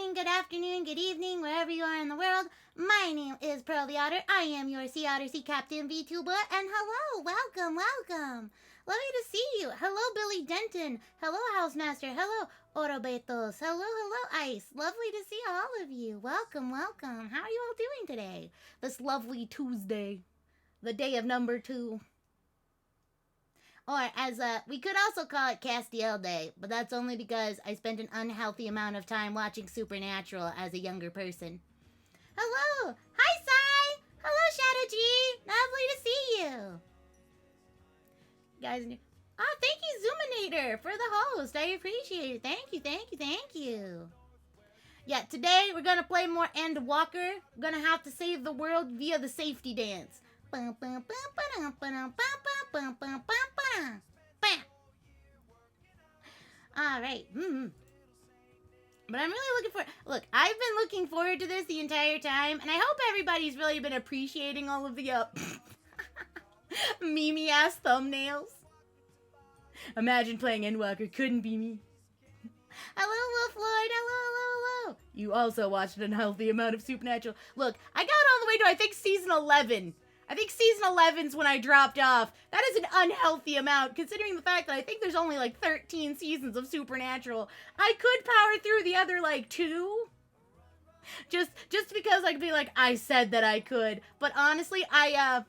morning, good afternoon, good evening, wherever you are in the world. My name is Pearl the Otter. I am your Sea Otter Sea Captain VTuber, and hello, welcome. Lovely to see you. Hello, Billy Denton. Hello, Housemaster. Hello, Orobetos. Hello, Ice. Lovely to see all of you. Welcome. How are you all doing today? This lovely Tuesday, the day of number 2. Or as we could also call it Castiel Day, but that's only because I spent an unhealthy amount of time watching Supernatural as a younger person. Hello! Hi, Sai! Hello, Shadow G! Lovely to see you! Guys, thank you, Zoominator, for the host. I appreciate it. Thank you. Yeah, today we're gonna play more Endwalker. We're gonna have to save the world via the safety dance. Alright. But I'm really looking forward. Look, I've been looking forward to this the entire time, and I hope everybody's really been appreciating all of the meme-ass thumbnails. Imagine playing Endwalker. Couldn't be me. Hello, Wolf Lord. Hello. You also watched an unhealthy amount of Supernatural. Look, I got all the way to, I think, season 11. I think season 11's when I dropped off. That is an unhealthy amount, considering the fact that I think there's only like 13 seasons of Supernatural. I could power through the other like 2. Just because I could be like, I said that I could. But honestly, I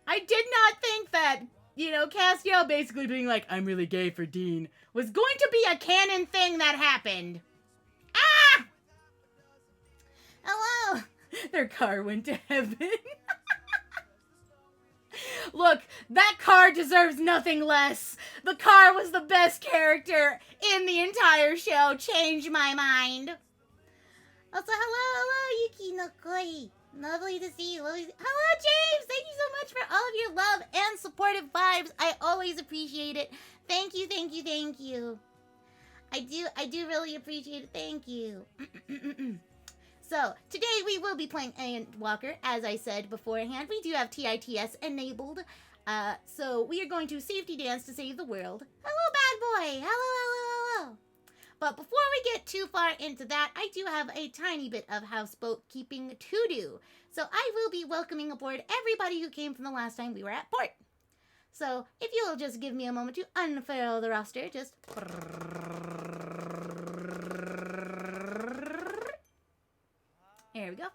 did not think that, Castiel basically being like, I'm really gay for Dean, was going to be a canon thing that happened. Ah! Hello! Their car went to heaven. Look, that car deserves nothing less. The car was the best character in the entire show. Change my mind. Also, hello, Yuki no Koi. Lovely to see you. Hello, James. Thank you so much for all of your love and supportive vibes. I always appreciate it. Thank you. I do really appreciate it. Thank you. So, today we will be playing Endwalker, as I said beforehand. We do have TITS enabled. So we are going to safety dance to save the world. Hello, bad boy! Hello. But before we get too far into that, I do have a tiny bit of houseboat keeping to do. So I will be welcoming aboard everybody who came from the last time we were at port. So, if you'll just give me a moment to unfurl the roster, just... There we go.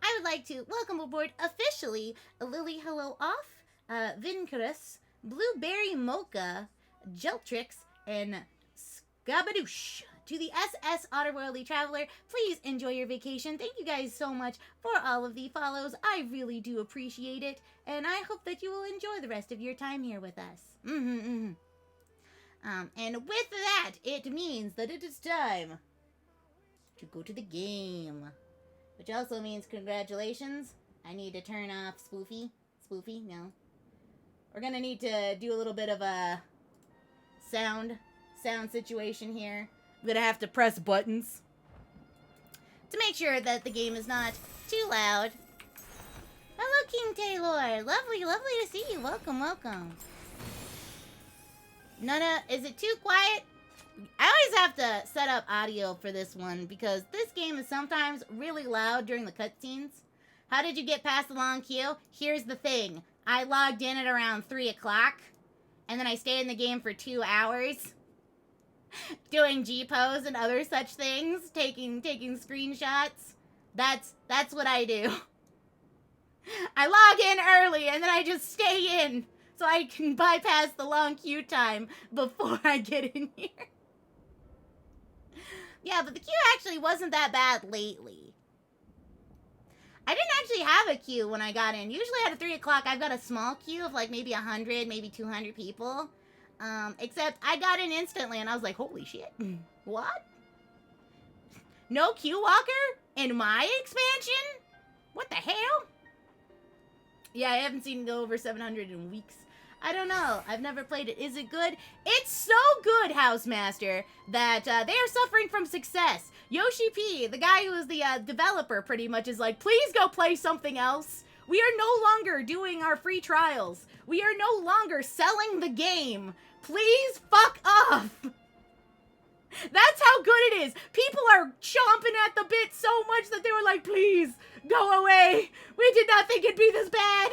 I would like to welcome aboard officially Lily Hello Off, Vincarus, Blueberry Mocha, Jeltrix, and Skabadoosh. To the SS Otterworldly Traveler, please enjoy your vacation. Thank you guys so much for all of the follows. I really do appreciate it, and I hope that you will enjoy the rest of your time here with us. And with that, it means that it is time to go to the game. Which also means congratulations. I need to turn off Spoofy. Spoofy? No. We're gonna need to do a little bit of a sound situation here. I'm gonna have to press buttons to make sure that the game is not too loud. Hello, King Taylor. Lovely to see you. Welcome. Nana, is it too quiet? I always have to set up audio for this one because this game is sometimes really loud during the cutscenes. How did you get past the long queue? Here's the thing. I logged in at around 3 o'clock, and then I stayed in the game for 2 hours, doing G-pose and other such things, taking screenshots. That's what I do. I log in early, and then I just stay in so I can bypass the long queue time before I get in here. Yeah, but the queue actually wasn't that bad lately. I didn't actually have a queue when I got in. Usually at 3 o'clock, I've got a small queue of like maybe 100, maybe 200 people. Except I got in instantly and I was like, holy shit. What? No queue walker in my expansion? What the hell? Yeah, I haven't seen it go over 700 in weeks. I don't know. I've never played it. Is it good? It's so good, Housemaster, that they are suffering from success. Yoshi P, the guy who is the developer, pretty much is like, please go play something else. We are no longer doing our free trials. We are no longer selling the game. Please fuck off. That's how good it is. People are chomping at the bit so much that they were like, please, go away. We did not think it'd be this bad.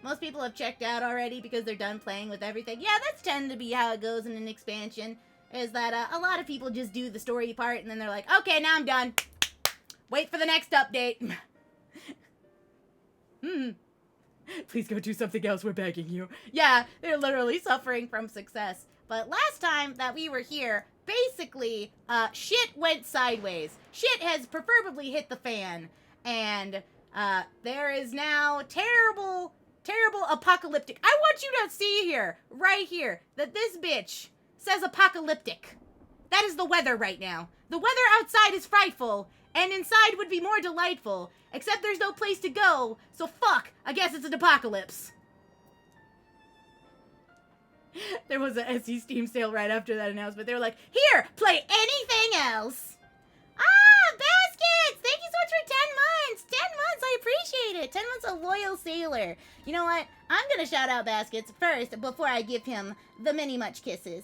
Most people have checked out already because they're done playing with everything. Yeah, that's tend to be how it goes in an expansion. Is that a lot of people just do the story part and then they're like, okay, now I'm done. Wait for the next update. Please go do something else, we're begging you. Yeah, they're literally suffering from success. But last time that we were here, basically, shit went sideways. Shit has preferably hit the fan. And, there is now terrible apocalyptic. I want you to see here, right here, that this bitch says apocalyptic. That is the weather right now. The weather outside is frightful, and inside would be more delightful, except there's no place to go, so fuck, I guess it's an apocalypse. There was a SE Steam sale right after that announcement. They were like, here, play anything else. Ah, Baskets! Thank you so much for 10 months! 10 months, I appreciate it! 10 months, a loyal sailor. You know what? I'm gonna shout out Baskets first before I give him the many much kisses.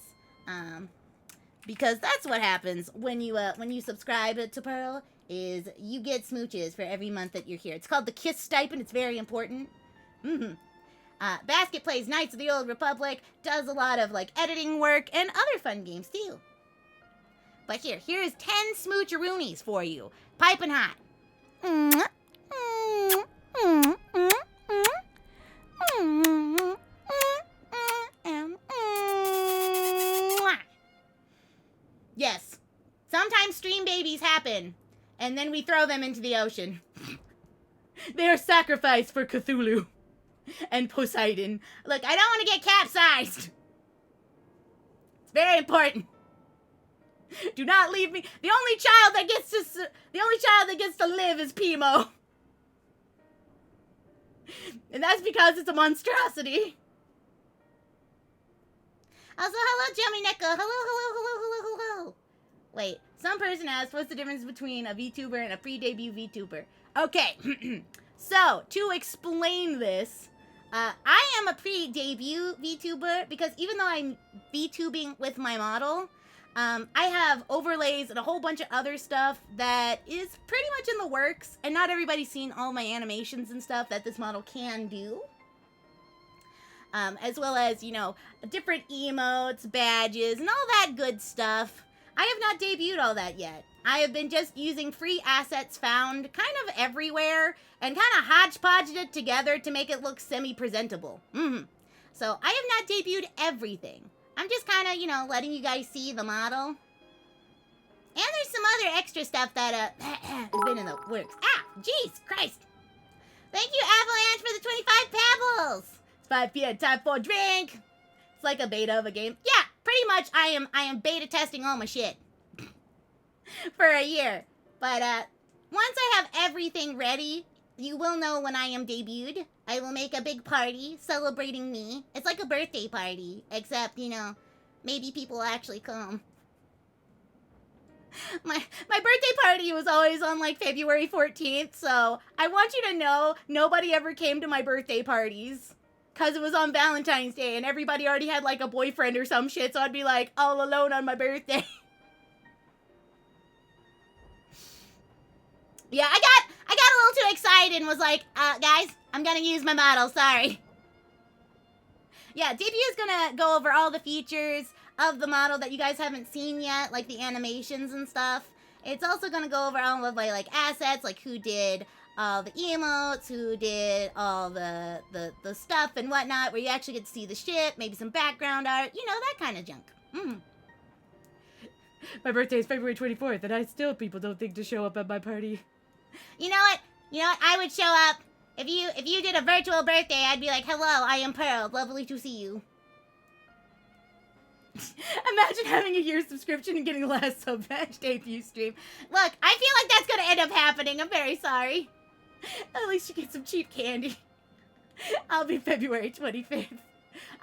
Because that's what happens when you subscribe to Pearl, is you get smooches for every month that you're here. It's called the Kiss Stipend. It's very important. Basket plays Knights of the Old Republic, does a lot of, like, editing work, and other fun games, too. But here is 10 smoocheroonies for you. Piping hot. Yes. Sometimes stream babies happen, and then we throw them into the ocean. They are sacrificed for Cthulhu and Poseidon. Look, I don't want to get capsized. It's very important. Do not leave me. The only child that gets to live is Pimo. And that's because it's a monstrosity. Also, hello, Jimmy Neko. Hello. Wait, some person asked, what's the difference between a VTuber and a pre-debut VTuber? Okay, so, to explain this, I am a pre-debut VTuber because even though I'm VTubing with my model, I have overlays and a whole bunch of other stuff that is pretty much in the works, and not everybody's seen all my animations and stuff that this model can do. As well as, you know, different emotes, badges, and all that good stuff. I have not debuted all that yet. I have been just using free assets found kind of everywhere and kind of hodgepodged it together to make it look semi-presentable. So I have not debuted everything. I'm just kind of, you know, letting you guys see the model. And there's some other extra stuff that, has been in the works. Ah, jeez, Christ. Thank you, Avalanche, for the 25 pebbles. It's 5 p.m. time for a drink. It's like a beta of a game. Yeah, pretty much I am beta testing all my shit. For a year. But, once I have everything ready, you will know when I am debuted. I will make a big party celebrating me. It's like a birthday party, except, you know, maybe people will actually come. My birthday party was always on, like, February 14th, so I want you to know nobody ever came to my birthday parties. Because it was on Valentine's Day, and everybody already had, like, a boyfriend or some shit, so I'd be, like, all alone on my birthday. Yeah, I got a little too excited and was like, guys, I'm gonna use my model, sorry. Yeah, debut is gonna go over all the features of the model that you guys haven't seen yet, like the animations and stuff. It's also gonna go over all of my, like, assets, like who did all the emotes, who did all the stuff and whatnot, where you actually get to see the shit, maybe some background art, you know, that kind of junk. My birthday is February 24th, and people don't think to show up at my party. You know what? I would show up. If you did a virtual birthday, I'd be like, hello, I am Pearl. Lovely to see you. Imagine having a year's subscription and getting the last sub-batch debut stream. Look, I feel like that's gonna end up happening. I'm very sorry. At least you get some cheap candy. I'll be February 25th.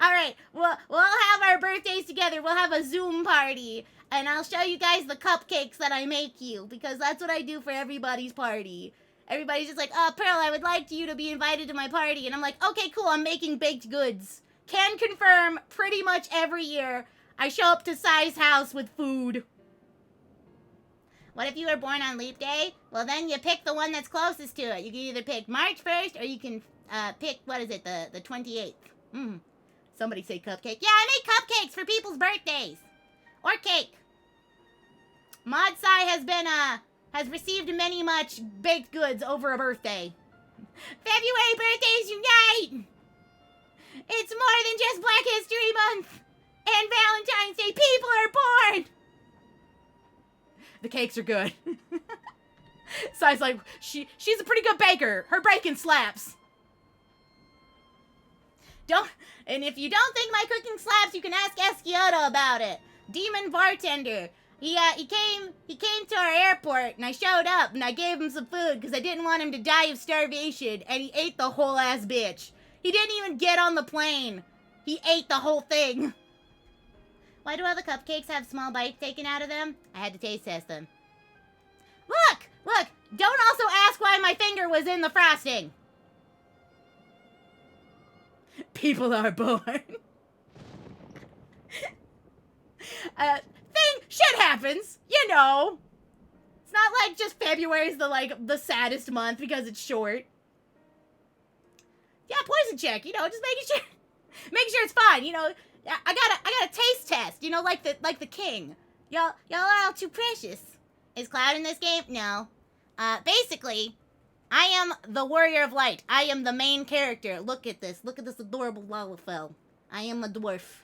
Alright, we'll have our birthdays together. We'll have a Zoom party. And I'll show you guys the cupcakes that I make you, because that's what I do for everybody's party. Everybody's just like, oh, Pearl, I would like you to be invited to my party. And I'm like, okay, cool, I'm making baked goods. Can confirm pretty much every year I show up to Sai's house with food. What if you were born on Leap Day? Well, then you pick the one that's closest to it. You can either pick March 1st or you can pick, what is it, the 28th. Somebody say cupcake. Yeah, I make cupcakes for people's birthdays. Or cake. Mod Sai has received many much baked goods over a birthday. February birthdays unite! It's more than just Black History Month and Valentine's Day. People are born! The cakes are good. Sai's like, she's a pretty good baker. Her bacon slaps. And if you don't think my cooking slaps, you can ask Esquiota about it. Demon bartender. He came to our airport, and I showed up, and I gave him some food, because I didn't want him to die of starvation, and he ate the whole ass bitch. He didn't even get on the plane. He ate the whole thing. Why do all the cupcakes have small bites taken out of them? I had to taste test them. Look, don't also ask why my finger was in the frosting. People are born. Shit happens, you know. It's not like just February's the saddest month because it's short. Yeah, poison check, you know, just making sure it's fine, you know. I got a taste test, you know, like the king. Y'all are all too precious. Is Cloud in this game? No. Basically, I am the warrior of light. I am the main character. Look at this adorable Lalafell. I am a dwarf.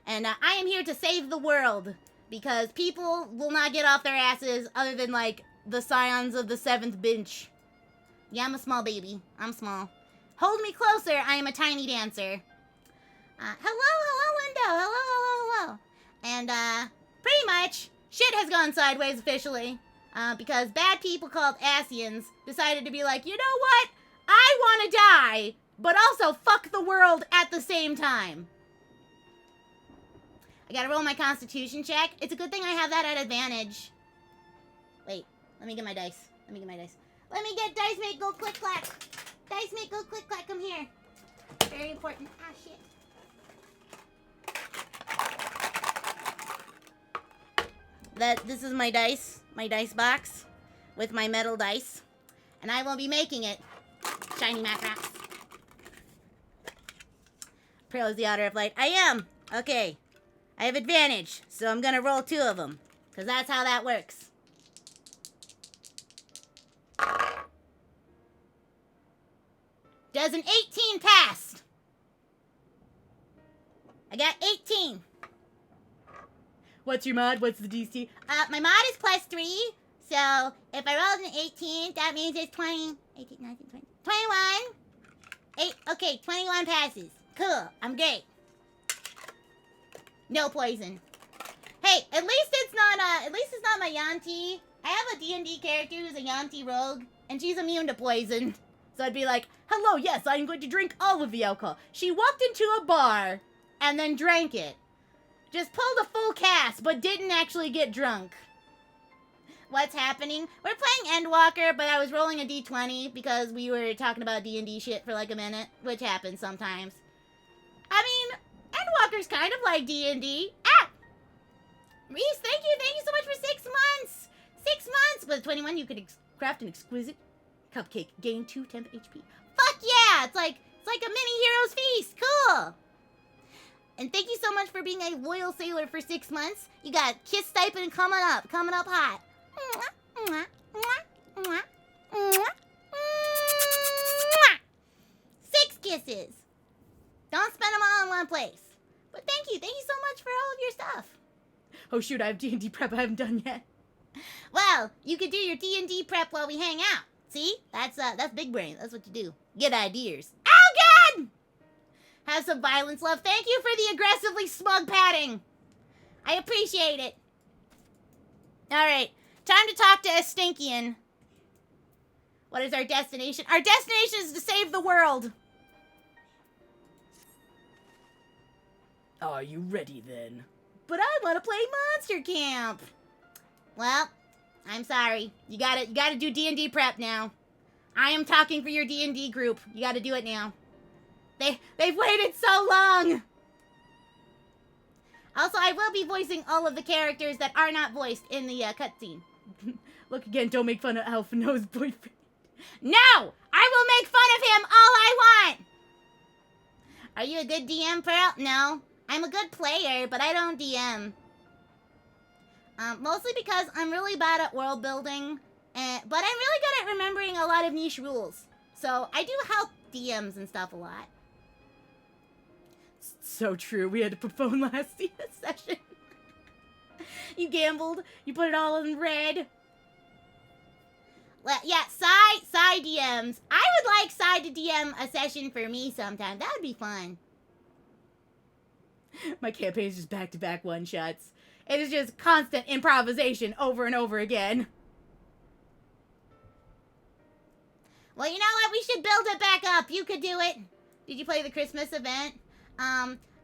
And I am here to save the world. Because people will not get off their asses other than, like, the scions of the 7th bench. Yeah, I'm a small baby. I'm small. Hold me closer. I am a tiny dancer. Hello, window. Hello. And, pretty much, shit has gone sideways officially. Because bad people called Asians decided to be like, you know what? I want to die, but also fuck the world at the same time. I gotta roll my constitution check. It's a good thing I have that at advantage. Wait, let me get my dice. Let me get dice mate go click clack. Dice mate go click clack, come here. Very important. Ah, shit. This is my dice box with my metal dice. And I will be making it shiny macrocks. Prayer is the otter of light. I am. Okay. I have advantage, so I'm gonna roll 2 of them. Because that's how that works. Does an 18 pass? I got 18. What's your mod? What's the DC? My mod is +3. So, if I rolled an 18, that means it's 20, 18, 19, 20, 21. Okay, 21 passes. Cool, I'm great. No poison. Hey, at least it's not my Yanti. I have a D&D character who's a Yanti rogue, and she's immune to poison. So I'd be like, hello, yes, I'm going to drink all of the alcohol. She walked into a bar, and then drank it. Just pulled a full cast, but didn't actually get drunk. What's happening? We're playing Endwalker, but I was rolling a d20 because we were talking about D&D shit for like a minute, which happens sometimes. I mean, Endwalker's kind of like D&D. Ah! Reese, thank you so much for 6 months! 6 months! With 21, you could craft an exquisite cupcake. Gain 2 temp HP. Fuck yeah! It's like a mini hero's feast. Cool! And thank you so much for being a loyal sailor for 6 months. You got kiss stipend coming up hot. 6 kisses. Don't spend them all in one place. But thank you so much for all of your stuff. Oh shoot, I have D&D prep I haven't done yet. Well, you could do your D&D prep while we hang out. See? That's big brain. That's what you do. Get ideas. Oh god! Have some violence, love. Thank you for the aggressively smug patting. I appreciate it. Alright, time to talk to Estinkian. What is our destination? Our destination is to save the world. Are you ready then? But I want to play Monster Camp. Well, I'm sorry. You gotta do D&D prep now. I am talking for your D&D group. You gotta do it now. They've waited so long. Also, I will be voicing all of the characters that are not voiced in the cutscene. Look again, don't make fun of Alpha No's boyfriend. No! I will make fun of him all I want! Are you a good DM, Pearl? No. I'm a good player, but I don't DM. Mostly because I'm really bad at world building, but I'm really good at remembering a lot of niche rules. So I do help DMs and stuff a lot. So true. We had to postpone last session. You gambled. You put it all in red. Well, yeah, Psy DMs. I would like Psy to DM a session for me sometime. That would be fun. My campaign is just back-to-back one-shots. It is just constant improvisation over and over again. Well, you know what? We should build it back up. You could do it. Did you play the Christmas event?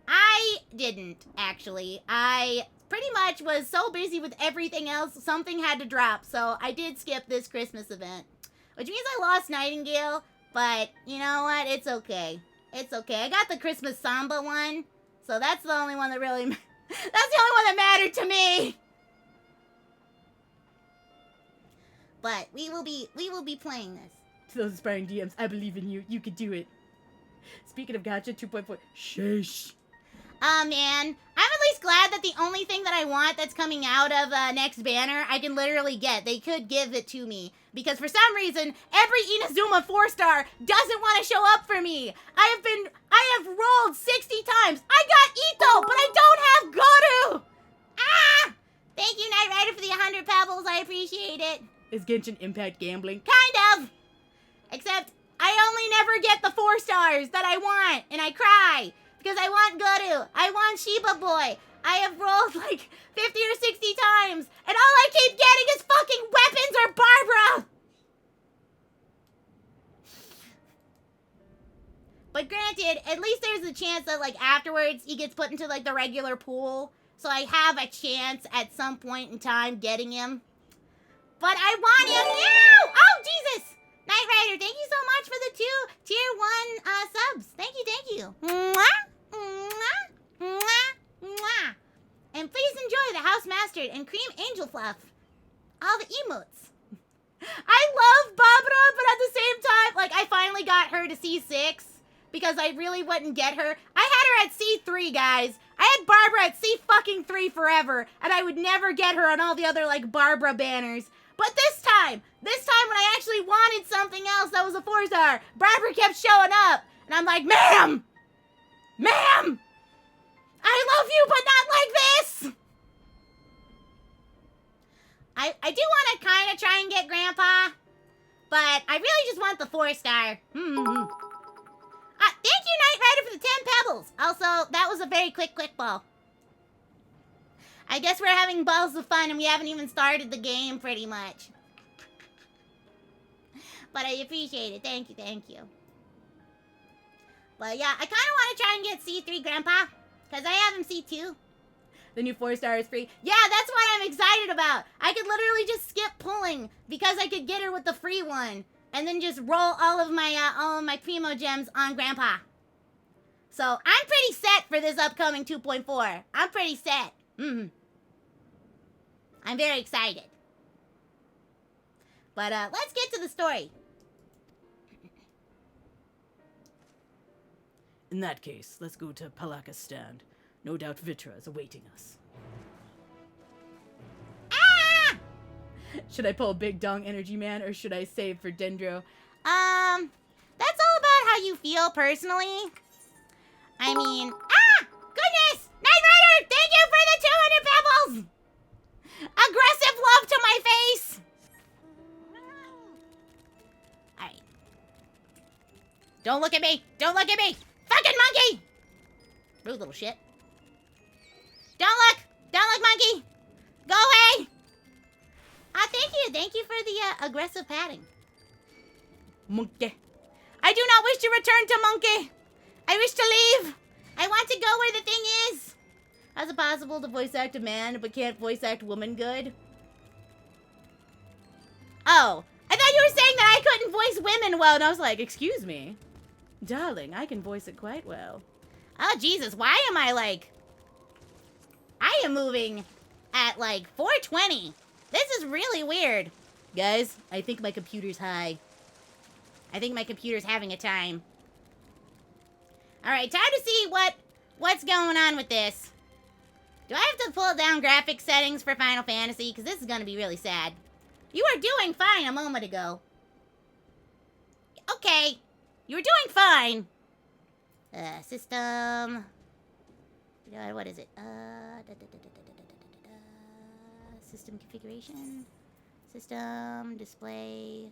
I didn't, actually. I pretty much was so busy with everything else, something had to drop, so I did skip this Christmas event. Which means I lost Nightingale, but you know what? It's okay. It's okay. I got the Christmas Samba one, so that's the only one that really... that's the only one that mattered to me! But we will be playing this. To those aspiring DMs, I believe in you. You could do it. Speaking of Gacha 2.4, shush. Man, I'm at least glad that the only thing that I want that's coming out of next banner, I can literally get. They could give it to me. Because for some reason, every Inazuma 4-star doesn't want to show up for me. I have rolled 60 times. I got Ito, but I don't have Goru. Ah! Thank you, Knight Rider, for the 100 pebbles. I appreciate it. Is Genshin Impact gambling? Kind of. Except, I only never get the 4 stars that I want, and I cry. Because I want Goru. I want Shiba Boy. I have rolled like 50 or 60 times, and all I keep getting is fucking weapons or Barbara! But granted, at least there's a chance that like afterwards he gets put into like the regular pool. So I have a chance at some point in time getting him. But I want him now! Oh, Jesus! Knight Rider, thank you so much for the 2 tier 1 subs. Thank you. Mwah, mwah, mwah, mwah. And please enjoy the House Mastered and Cream Angel Fluff. All the emotes. I love Barbara, but at the same time, like, I finally got her to C6 because I really wouldn't get her. I had her at C3, guys. I had Barbara at C-fucking-3 forever, and I would never get her on all the other, like, Barbara banners. But this time when I actually wanted something else that was a 4-star, Barbara kept showing up. And I'm like, ma'am! Ma'am! I love you, but not like this! I do want to kind of try and get Grandpa, but I really just want the 4-star. Thank you, Knight Rider, for the 10 pebbles. Also, that was a very quick ball. I guess we're having balls of fun and we haven't even started the game pretty much. But I appreciate it. Thank you. But yeah, I kind of want to try and get C3 Grandpa, because I have him C2. The new 4-star is free. Yeah, that's what I'm excited about. I could literally just skip pulling because I could get her with the free one. And then just roll all of my Primo Gems on Grandpa. So I'm pretty set for this upcoming 2.4. I'm pretty set. I'm very excited. But let's get to the story. In that case, let's go to Palaka's stand. No doubt Vitra is awaiting us. Ah! Should I pull Big Dong Energy Man or should I save for Dendro? That's all about how you feel personally. I mean, goodness! Knight Rider, thank you for the 200 pebbles! Aggressive love to my face! Alright. Don't look at me! Don't look at me! Fucking monkey! Rude little shit. Don't look! Don't look, monkey! Go away! Thank you. Thank you for the aggressive patting. Monkey. I do not wish to return to Monkey. I wish to leave. I want to go where the thing is. How's it possible to voice act a man but can't voice act woman good? Oh, I thought you were saying that I couldn't voice women well, And I was like, excuse me. Darling, I can voice it quite well. Oh, Jesus, why am I like... I am moving at like 420. This is really weird. Guys, I think my computer's high. I think my computer's having a time. All right, time to see what's going on with this. Do I have to pull down graphic settings for Final Fantasy? Because this is going to be really sad. You were doing fine a moment ago. Okay, you were doing fine. System. What is it? System configuration. System, display,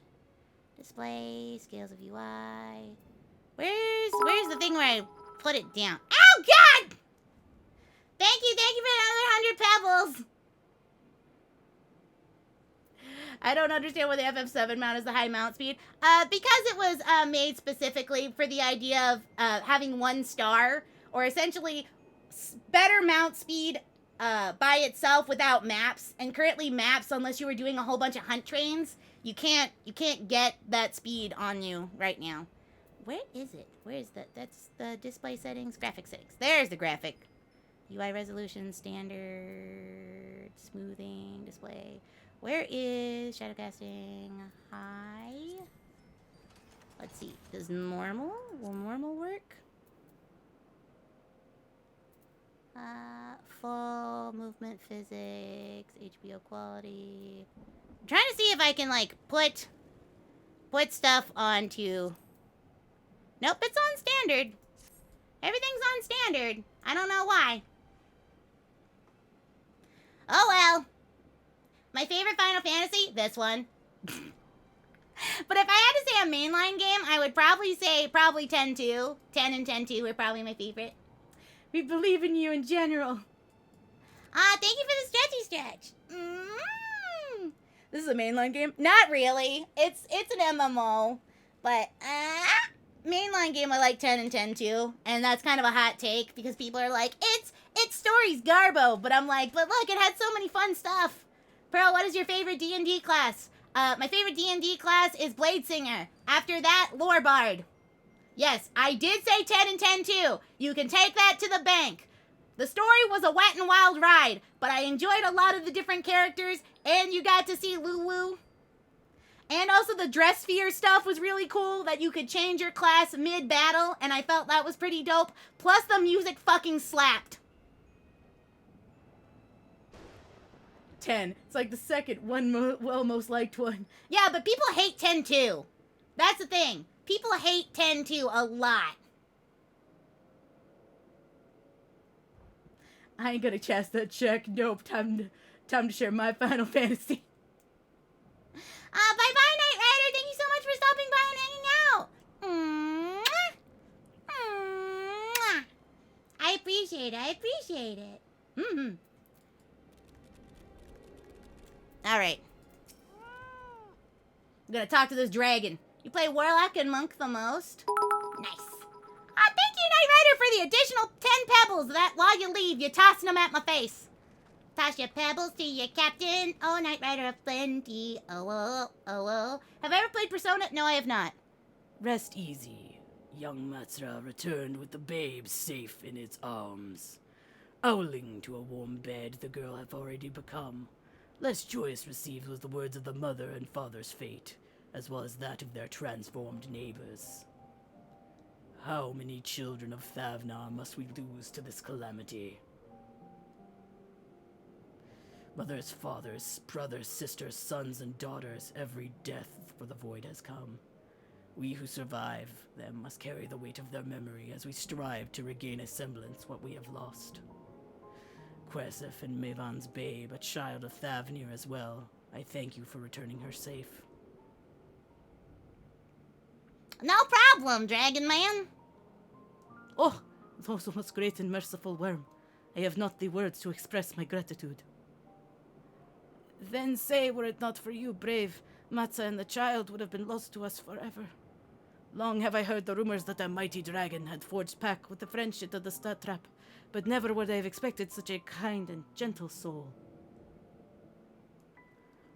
scales of UI. Where's the thing where I put it down? Oh, God! Thank you for another 100 pebbles. I don't understand why the FF7 mount is the high mount speed. Because it was made specifically for the idea of having 1 star, or essentially better mount speed by itself without maps. And currently maps, unless you were doing a whole bunch of hunt trains, you can't get that speed on you right now. Where is it? Where is that? That's the display settings, graphic settings. There's the graphic. UI resolution, standard, smoothing, display. Where is shadowcasting? High. Let's see. Does normal? Will normal work? Full movement physics, HBO quality. I'm trying to see if I can like put stuff onto. Nope, it's on standard. Everything's on standard. I don't know why. Oh well. My favorite Final Fantasy? This one. But if I had to say a mainline game, I would probably say 10-2. 10 and 10-2 are probably my favorite. We believe in you in general. Thank you for the stretchy stretch. This is a mainline game? Not really. It's an MMO. But, mainline game I like 10 and 10-2. And that's kind of a hot take because people are like, its story's garbo. But I'm like, but look, it had so many fun stuff. Pearl, what is your favorite D&D class? My favorite D&D class is Blade Singer. After that, Lore Bard. Yes, I did say 10 and 10-2. You can take that to the bank. The story was a wet and wild ride, but I enjoyed a lot of the different characters, and you got to see Lulu. And also the dress sphere stuff was really cool, that you could change your class mid-battle, and I felt that was pretty dope. Plus the music fucking slapped. 10. It's like the second most liked one. Yeah, but people hate 10-2. That's the thing. People hate 10-2 a lot. I ain't gonna chase that check. Nope. Time to share my Final Fantasy. Bye-bye, Knight Rider. Thank you so much for stopping by and hanging out. Mwah. I appreciate it. Mm-hmm. All right. I'm gonna talk to this dragon. You play Warlock and Monk the most? Nice. Thank you, Knight Rider, for the additional 10 pebbles. That while you leave, you're tossing them at my face. Toss your pebbles to your captain. Oh, Knight Rider of plenty. Oh, oh, oh, oh. Have I ever played Persona? No, I have not. Rest easy. Young Matsura returned with the babe safe in its arms. Owling to a warm bed the girl hath already become. Less joyous received was the words of the mother and father's fate, as well as that of their transformed neighbors. How many children of Thavnar must we lose to this calamity? Mothers, fathers, brothers, sisters, sons, and daughters, every death for the void has come. We who survive them must carry the weight of their memory as we strive to regain a semblance what we have lost. Quesif and Mavan's babe, a child of Thavnir as well. I thank you for returning her safe. No problem, Dragon Man. Oh, thou most great and merciful worm. I have not the words to express my gratitude. Then say, were it not for you, brave, Matza and the child would have been lost to us forever. Long have I heard the rumors that a mighty dragon had forged pact with the friendship of the Statrap, but never would I have expected such a kind and gentle soul.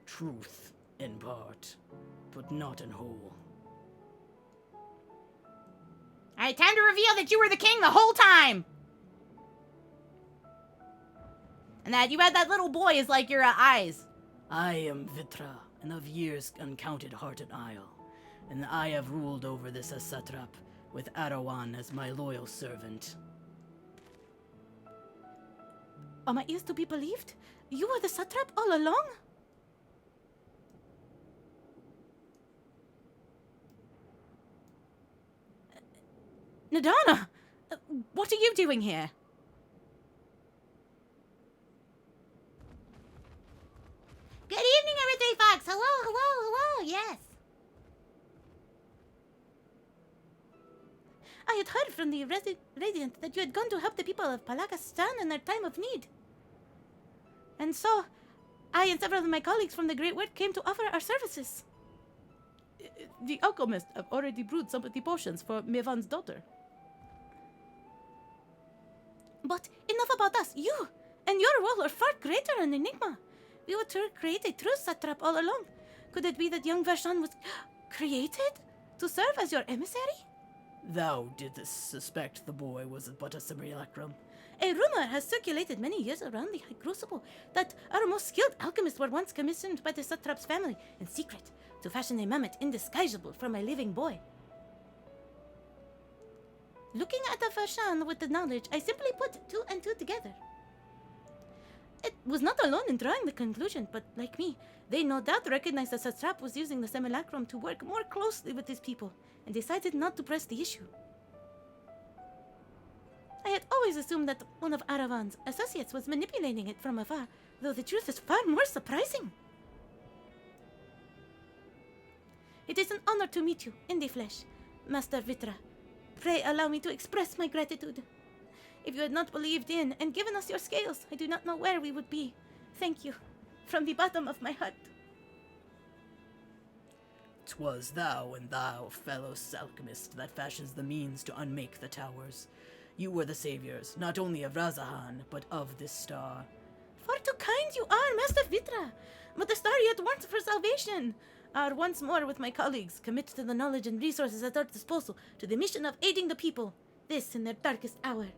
Truth, in part, but not in whole. Alright, time to reveal that you were the king the whole time! And that you had that little boy is like your eyes. I am Vitra, and of years uncounted heart and isle, and I have ruled over this as satrap, with Arawan as my loyal servant. Are my ears to be believed? You were the satrap all along? Nadana! What are you doing here? Good evening, Everyday Fox. Hello, yes. I had heard from the Radiant that you had gone to help the people of Palakistan in their time of need. And so, I and several of my colleagues from the Great Wood came to offer our services. The alchemists have already brewed some of the potions for Mivan's daughter. But enough about us. You and your role are far greater an enigma. We were to create a true satrap all along. Could it be that young Vershan was created to serve as your emissary? Thou didst suspect the boy was but a simulacrum. A rumor has circulated many years around the High Crucible that our most skilled alchemists were once commissioned by the satrap's family in secret to fashion a mammoth indisguisable from a living boy. Looking at the Vershan with the knowledge, I simply put two and two together. It was not alone in drawing the conclusion, but like me, they no doubt recognized that satrap was using the simulacrum to work more closely with his people, and decided not to press the issue. I had always assumed that one of Aravan's associates was manipulating it from afar, though the truth is far more surprising. It is an honor to meet you in the flesh, Master Vitra. Pray allow me to express my gratitude. If you had not believed in and given us your scales, I do not know where we would be. Thank you, from the bottom of my heart. 'Twas thou and thou, fellow alchemist, that fashions the means to unmake the towers. You were the saviors, not only of Razahan, but of this star. Far too kind you are, Master Vitra, but the star yet wants for salvation. Are once more with my colleagues, committed to the knowledge and resources at our disposal to the mission of aiding the people, this in their darkest hour.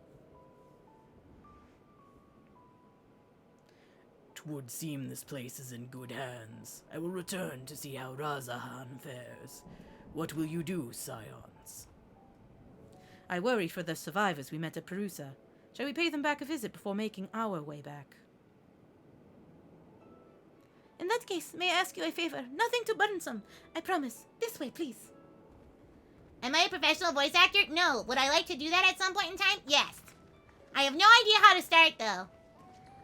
'Twould seem this place is in good hands. I will return to see how Razahan fares. What will you do, scions? I worry for the survivors we met at Perusa. Shall we pay them back a visit before making our way back? In that case, may I ask you a favor? Nothing too burdensome. I promise. This way, please. Am I a professional voice actor? No. Would I like to do that at some point in time? Yes. I have no idea how to start, though.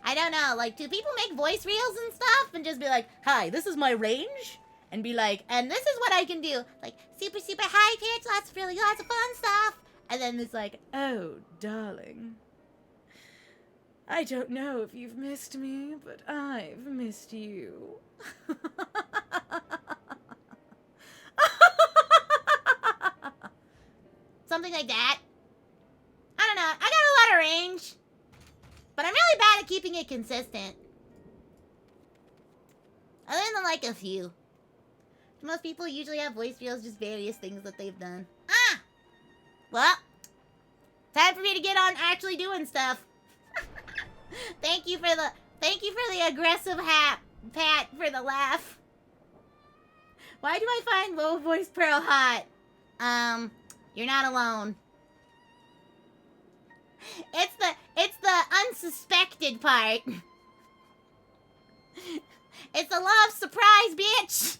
I don't know. Like, do people make voice reels and stuff? And just be like, hi, this is my range? And be like, and this is what I can do. Like, super, super high pitch, lots of fun stuff. And then it's like, Oh, darling. I don't know if you've missed me, but I've missed you. something like that. I don't know. I got a lot of range. But I'm really bad at keeping it consistent. Other than like a few. Most people usually have voice reels, just various things that they've done. Ah! Well, time for me to get on actually doing stuff. Thank you for the aggressive pat for the laugh. Why do I find low voice Pearl hot? You're not alone. It's the unsuspected part. It's the law of surprise, bitch.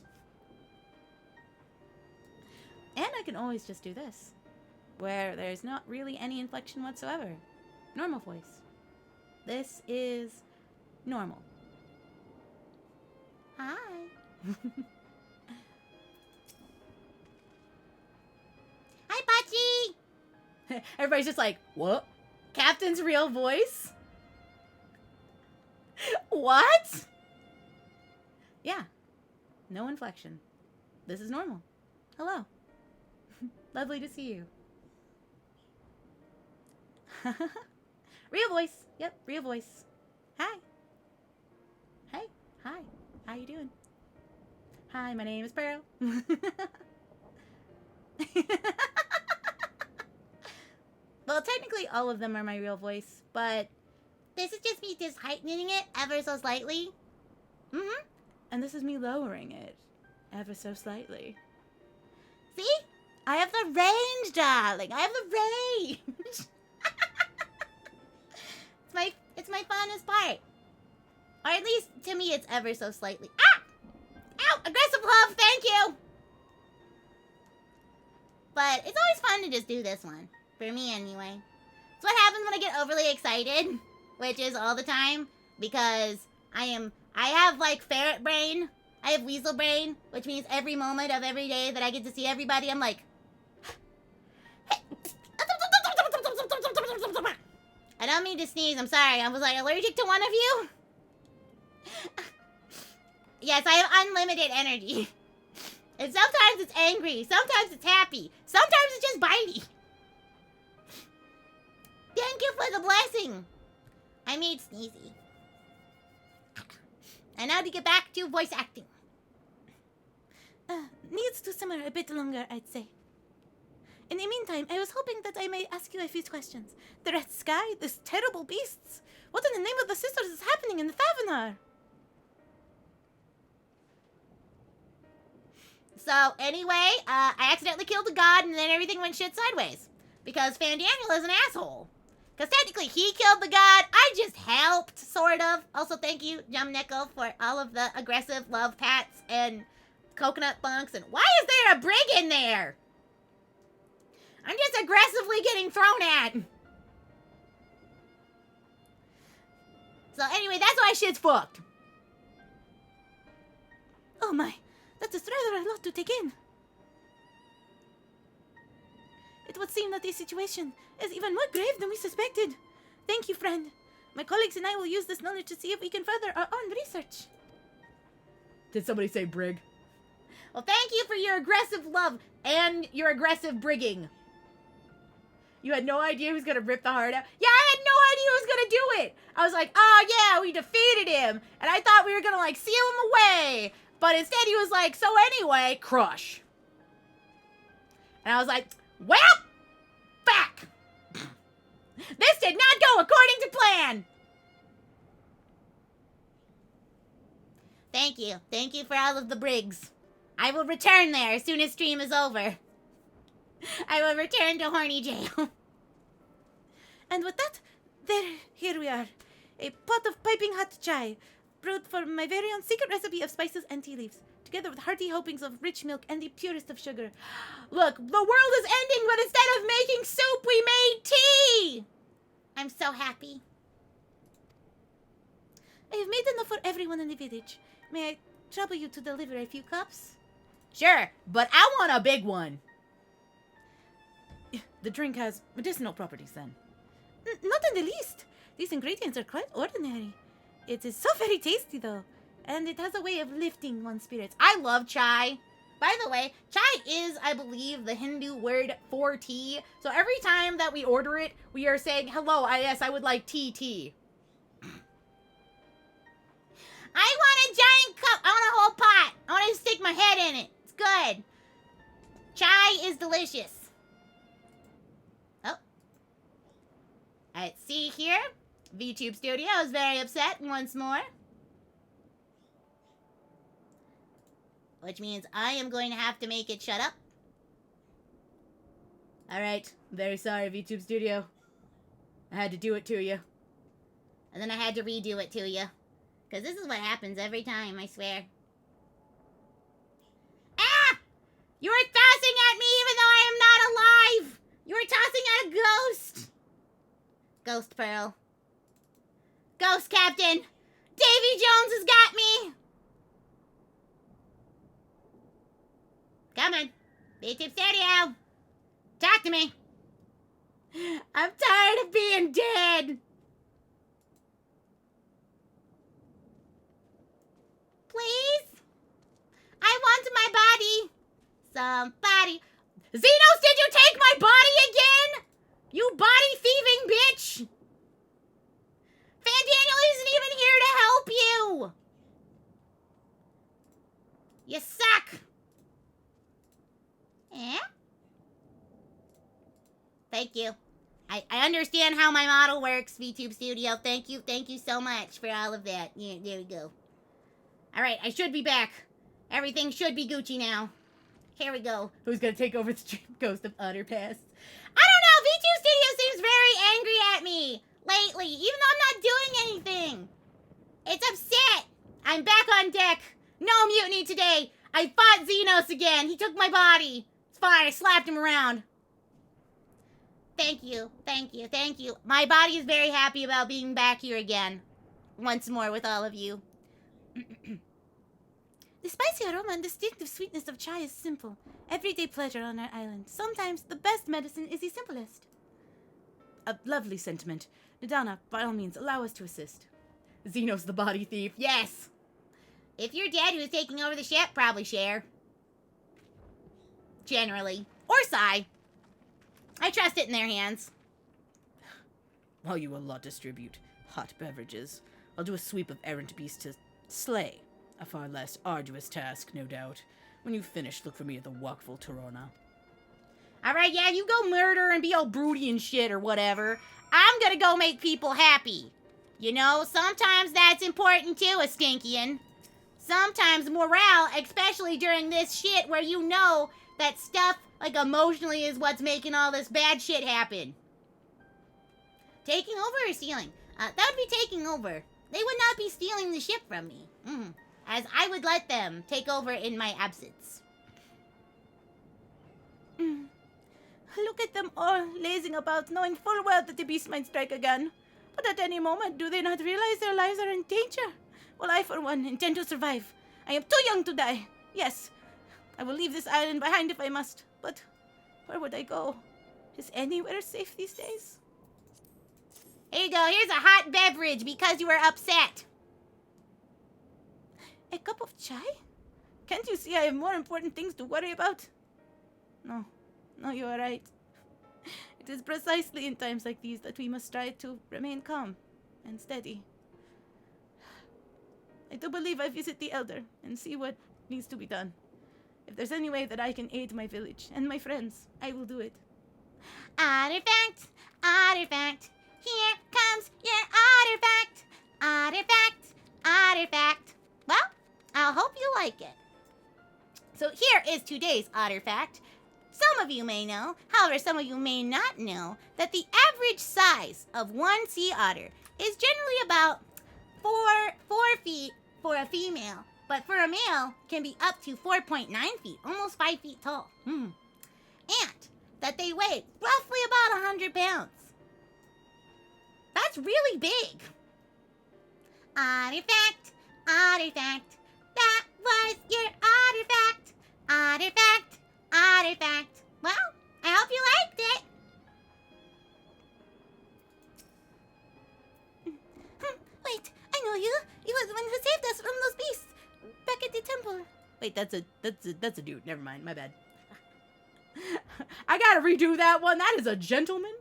And I can always just do this, where there's not really any inflection whatsoever. Normal voice. This is normal. Hi. Hi, Pachi. Everybody's just like, what? Captain's real voice? What? Yeah. No inflection. This is normal. Hello. Lovely to see you. Real voice. Yep, real voice. Hi. Hey. Hi. How you doing? Hi, my name is Pearl. Well, technically all of them are my real voice, but This is just me just heightening it ever so slightly. Mm-hmm. And this is me lowering it ever so slightly. See? I have the range, darling. I have the range. It's my funnest part. Or at least to me it's ever so slightly. Ah! Ow! Aggressive love, thank you! But it's always fun to just do this one. For me anyway. It's what happens when I get overly excited. Which is all the time. Because I have like ferret brain. I have weasel brain. Which means every moment of every day that I get to see everybody, I'm like... I don't mean to sneeze, I'm sorry. I was like allergic to one of you. Yes, I have unlimited energy. And sometimes it's angry. Sometimes it's happy. Sometimes it's just bitey. Thank you for the blessing. I made sneezy. And now to get back to voice acting. Needs to simmer a bit longer, I'd say. In the meantime, I was hoping that I may ask you a few questions. The red sky, these terrible beasts. What in the name of the sisters is happening in the Thavenar? So, anyway, I accidentally killed a god and then everything went shit sideways. Because Fandaniel is an asshole. Because technically he killed the god, I just helped, sort of. Also, thank you, Jumnickle, for all of the aggressive love pats and coconut bunks. And why is there a brig in there? I'm just aggressively getting thrown at. So anyway, that's why shit's fucked. Oh my, that is rather a lot to take in. It would seem that the situation is even more grave than we suspected. Thank you, friend. My colleagues and I will use this knowledge to see if we can further our own research. Did somebody say brig? Well, thank you for your aggressive love and your aggressive brigging. You had no idea who was gonna rip the heart out? Yeah, I had no idea who was gonna do it. I was like, oh yeah, we defeated him. And I thought we were gonna like seal him away. But instead he was like, so anyway, crush. And I was like, well, fuck. This did not go according to plan. Thank you. Thank you for all of the brigs. I will return there as soon as stream is over. I will return to Horny Jail. And with that, here we are. A pot of piping hot chai, brewed for my very own secret recipe of spices and tea leaves, together with hearty helpings of rich milk and the purest of sugar. Look, the world is ending, but instead of making soup, we made tea! I'm so happy. I have made enough for everyone in the village. May I trouble you to deliver a few cups? Sure, but I want a big one. The drink has medicinal properties, then. Not in the least. These ingredients are quite ordinary. It is so very tasty, though. And it has a way of lifting one's spirits. I love chai. By the way, chai is, I believe, the Hindu word for tea. So every time that we order it, we are saying, hello, yes, I would like tea. I want a giant cup. I want a whole pot. I want to stick my head in it. It's good. Chai is delicious. Oh. Let's see here. VTube Studio is very upset once more. Which means I am going to have to make it shut up. Alright, very sorry, VTube Studio. I had to do it to you. And then I had to redo it to you. Because this is what happens every time, I swear. Ah! You were tossing at me even though I am not alive! You were tossing at a ghost! Ghost Pearl. Ghost Captain! Davy Jones has got me! Come on. VTube Studio. Talk to me. I'm tired of being dead. Please? I want my body. Somebody. Xenos, did you take my body again? You body thieving bitch. Fandaniel isn't even here to help you. You suck. Eh? Thank you. I understand how my model works, VTube Studio. Thank you so much for all of that. Yeah, there we go. Alright, I should be back. Everything should be Gucci now. Here we go. Who's gonna take over the stream? Ghost of Underpass. I don't know! VTube Studio seems very angry at me lately, even though I'm not doing anything. It's upset. I'm back on deck. No mutiny today. I fought Xenos again. He took my body. It's fine. I slapped him around. Thank you. My body is very happy about being back here again. Once more with all of you. The spicy aroma and distinctive sweetness of chai is simple. Everyday pleasure on our island. Sometimes the best medicine is the simplest. A lovely sentiment. Nadana, by all means, allow us to assist. Xenos the body thief. Yes! If you're dead, who's taking over the ship? Probably Cher. Generally. Or Sai. I trust it in their hands. While you will not distribute hot beverages, I'll do a sweep of errant beasts to slay. A far less arduous task, no doubt. When you've finished, look for me at the Walkful Torona. Alright, yeah, you go murder and be all broody and shit or whatever. I'm gonna go make people happy. You know, sometimes that's important too, a Stinkian. Sometimes morale, especially during this shit where you know that stuff, like, emotionally is what's making all this bad shit happen. Taking over or stealing? That would be taking over. They would not be stealing the ship from me. As I would let them take over in my absence. Look at them all lazing about, knowing full well that the beast might strike again. But at any moment, do they not realize their lives are in danger? Well, I, for one, intend to survive. I am too young to die. Yes, I will leave this island behind if I must. But where would I go? Is anywhere safe these days? Here you go. Here's a hot beverage because you were upset. A cup of chai? Can't you see I have more important things to worry about? No, you are right. It is precisely in times like these that we must try to remain calm and steady. I do believe I visit the Elder and see what needs to be done. If there's any way that I can aid my village and my friends, I will do it. Artifact! Artifact! Here comes your artifact! Artifact! Artifact! Well, I hope you like it. So here is today's artifact. Some of you may know, however, some of you may not know, that the average size of one sea otter is generally about 4 feet for a female, but for a male can be up to 4.9 feet, almost 5 feet tall. And that they weigh roughly about 100 pounds. That's really big. Artifact, artifact, that was your artifact. Artifact, artifact. Well, I hope you liked it. Wait, I know you. You were the one who saved us from those beasts back at the temple. Wait, that's a dude. Never mind, my bad. I gotta redo that one. That is a gentleman.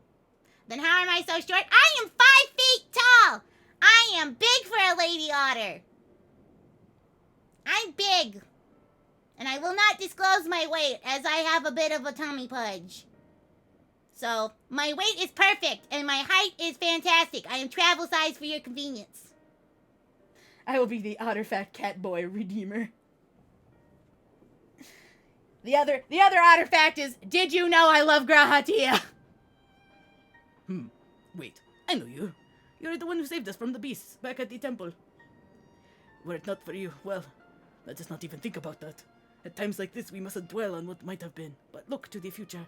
Then how am I so short? I am 5 feet tall. I am big for a lady otter. I'm big. And I will not disclose my weight, as I have a bit of a tummy pudge. So, my weight is perfect, and my height is fantastic. I am travel size for your convenience. I will be the Otterfact Cat Boy Redeemer. The other artifact is, did you know I love Grahatia? Wait, I know you. You're the one who saved us from the beasts back at the temple. Were it not for you, well, let us not even think about that. At times like this, we mustn't dwell on what might have been, but look to the future.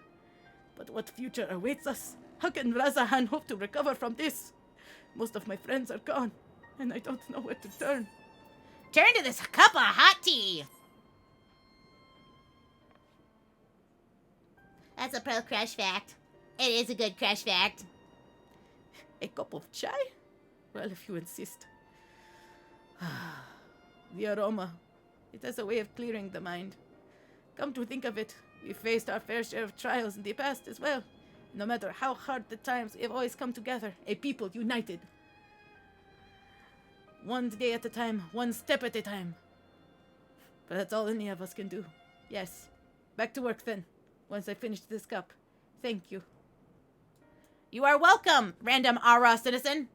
But what future awaits us? How can Razahan hope to recover from this? Most of my friends are gone, and I don't know where to turn. Turn to this cup of hot tea. That's a pro crush fact. It is a good crush fact. A cup of chai? Well, if you insist. The aroma. It has a way of clearing the mind. Come to think of it, we've faced our fair share of trials in the past as well. No matter how hard the times, we have always come together, a people united. One day at a time, one step at a time. But that's all any of us can do. Yes. Back to work then, once I finish this cup. Thank you. You are welcome, random Ara citizen.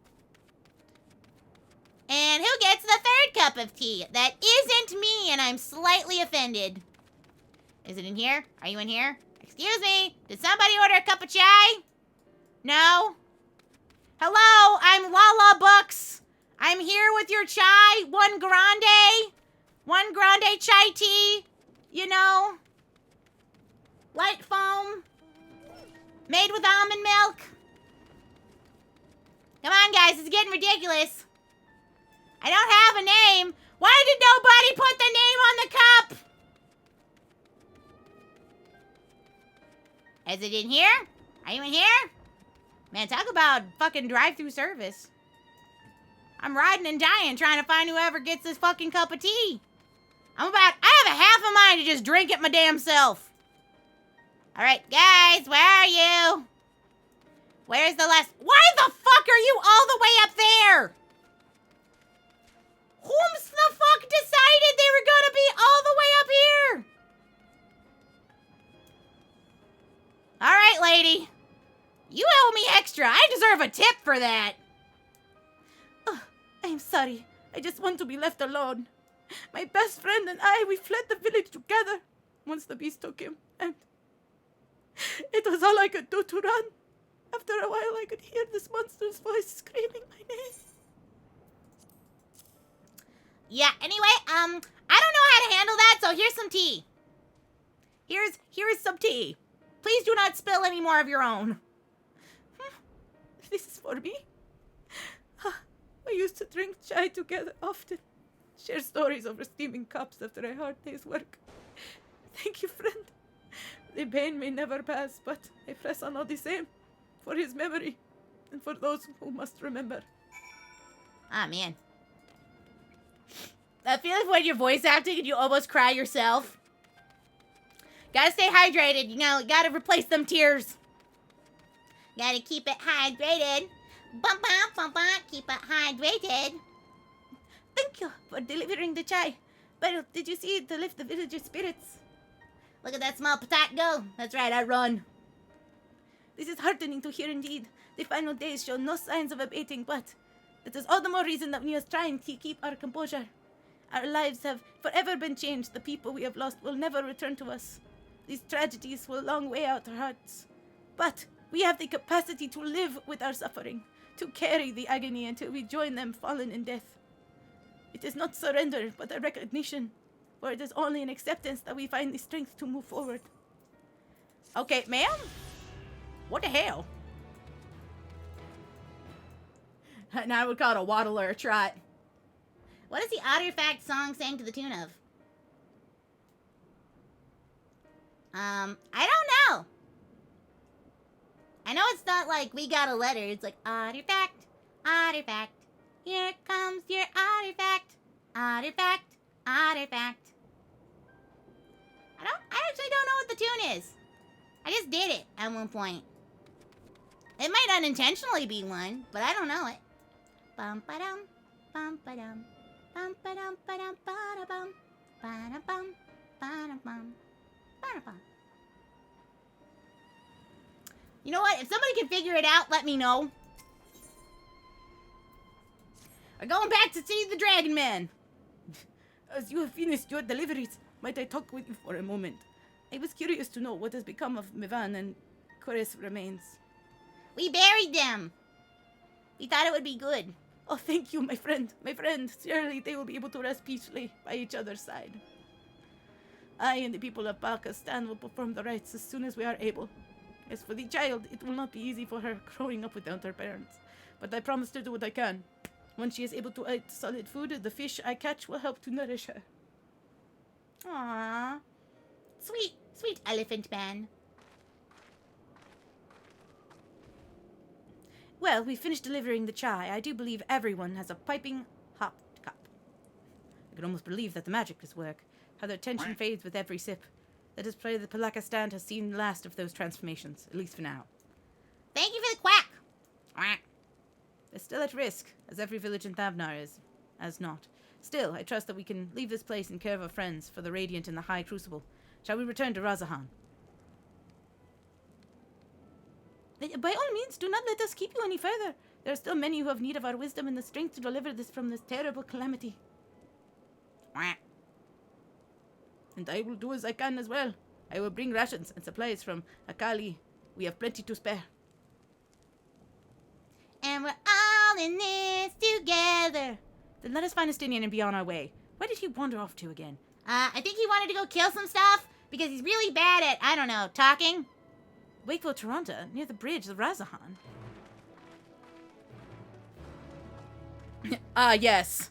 And who gets the third cup of tea? That isn't me, and I'm slightly offended. Is it in here? Are you in here? Excuse me, did somebody order a cup of chai? No? Hello, I'm Lala Bucks. I'm here with your chai. One grande chai tea. You know, light foam, made with almond milk. Come on, guys, it's getting ridiculous. I don't have a name. Why did nobody put the name on the cup? Is it in here? Are you in here? Man, talk about fucking drive-through service. I'm riding and dying trying to find whoever gets this fucking cup of tea. I have a half a mind to just drink it my damn self. All right, guys, where are you? Where's the last? Why the fuck are you all the way up there? Whom's the fuck decided they were gonna be all the way up here? All right, lady. You owe me extra. I deserve a tip for that. I'm sorry. I just want to be left alone. My best friend and I, we fled the village together once the beast took him, and it was all I could do to run. After a while, I could hear this monster's voice screaming my name. Yeah, anyway, I don't know how to handle that, so here's some tea. Here's some tea. Please do not spill any more of your own. This is for me. We used to drink chai together often. Share stories over steaming cups after a hard day's work. Thank you, friend. The pain may never pass, but I press on all the same. For his memory, and for those who must remember. Ah, man. I feel like when you're voice acting and you almost cry yourself. Gotta stay hydrated, you know, gotta replace them tears. Gotta keep it hydrated. Bum, bum, bum, bum, keep it hydrated. Thank you for delivering the chai. But did you see it to lift the villagers' spirits? Look at that small potat go. That's right, I run. This is heartening to hear indeed. The final days show no signs of abating, but that is all the more reason that we must try and keep our composure. Our lives have forever been changed. The people we have lost will never return to us. These tragedies will long weigh out our hearts. But we have the capacity to live with our suffering, to carry the agony until we join them fallen in death. It is not surrender, but a recognition, for it is only in acceptance that we find the strength to move forward. Okay, ma'am? What the hell? Now I would call it a waddle or a trot. What is the artifact song sang to the tune of? I don't know. I know it's not like we got a letter. It's like artifact, artifact. Here comes your artifact, artifact, artifact. I actually don't know what the tune is. I just did it at one point. It might unintentionally be one, but I don't know it. Bum ba dum, bum ba dum, bum ba dum ba dum ba da bum, ba da bum, ba da bum, ba da bum. You know what? If somebody can figure it out, let me know. We're going back to see the Dragon Man. As you have finished your deliveries, might I talk with you for a moment? I was curious to know what has become of Mivan and Kore's remains. We buried them. We thought it would be good. Oh, thank you, my friend. My friend. Surely they will be able to rest peacefully by each other's side. I and the people of Pakistan will perform the rites as soon as we are able. As for the child, it will not be easy for her growing up without her parents. But I promise to do what I can. Once she is able to eat solid food, the fish I catch will help to nourish her. Aww. Sweet, sweet elephant man. Well, we finished delivering the chai. I do believe everyone has a piping hot cup. I can almost believe that the magic does work. How their tension fades with every sip. Let us pray that Palakistan has seen the last of those transformations, at least for now. Thank you for the quack. Quack. They're still at risk, as every village in Thavnar is. As not. Still, I trust that we can leave this place in care of our friends for the Radiant and the High Crucible. Shall we return to Razahan? By all means, do not let us keep you any further. There are still many who have need of our wisdom and the strength to deliver this from this terrible calamity. And I will do as I can as well. I will bring rations and supplies from Akali. We have plenty to spare. And we're all in this together. Then let us find Estinian and be on our way. Where did he wander off to again? I think he wanted to go kill some stuff because he's really bad at, I don't know, talking. Wakeful Toronto, near the bridge, the Razahan. Yes.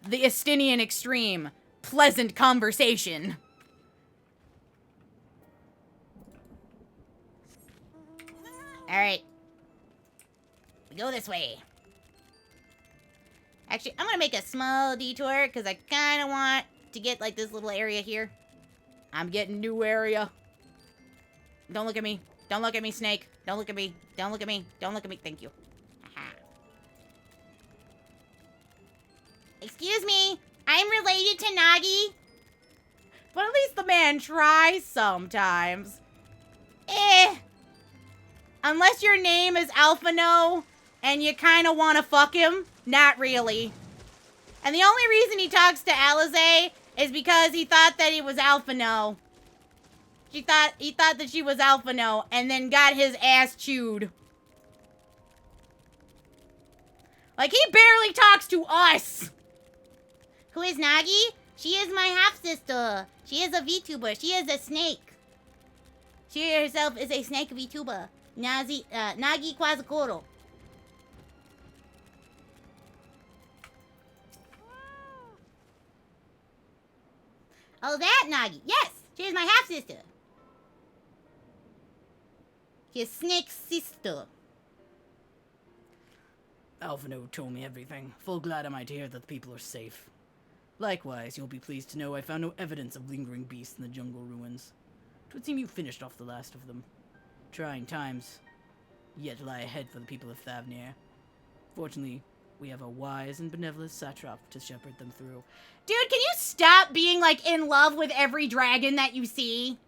The Estinian extreme. Pleasant conversation. All right. We go this way. Actually, I'm going to make a small detour because I kind of want to get, like, this little area here. I'm getting new area. Don't look at me. Don't look at me, snake. Don't look at me. Don't look at me. Don't look at me. Thank you. Aha. Excuse me. I'm related to Nagi. But at least the man tries sometimes. Unless your name is Alphano and you kind of want to fuck him. Not really. And the only reason he talks to Alize is because he thought that he was Alphano. He thought that she was Alphano and then got his ass chewed. Like, he barely talks to us. Who is Nagi? She is my half-sister. She is a VTuber. She is a snake. She herself is a snake VTuber. Nagi Kwazakoro. Oh, that Nagi. Yes, she is my half-sister. She is Snake's sister. Alphino told me everything. Full glad am I to hear that the people are safe. Likewise, you'll be pleased to know I found no evidence of lingering beasts in the jungle ruins. It would seem you finished off the last of them. Trying times yet lie ahead for the people of Thavnir. Fortunately, we have a wise and benevolent satrap to shepherd them through. Dude, can you stop being, like, in love with every dragon that you see?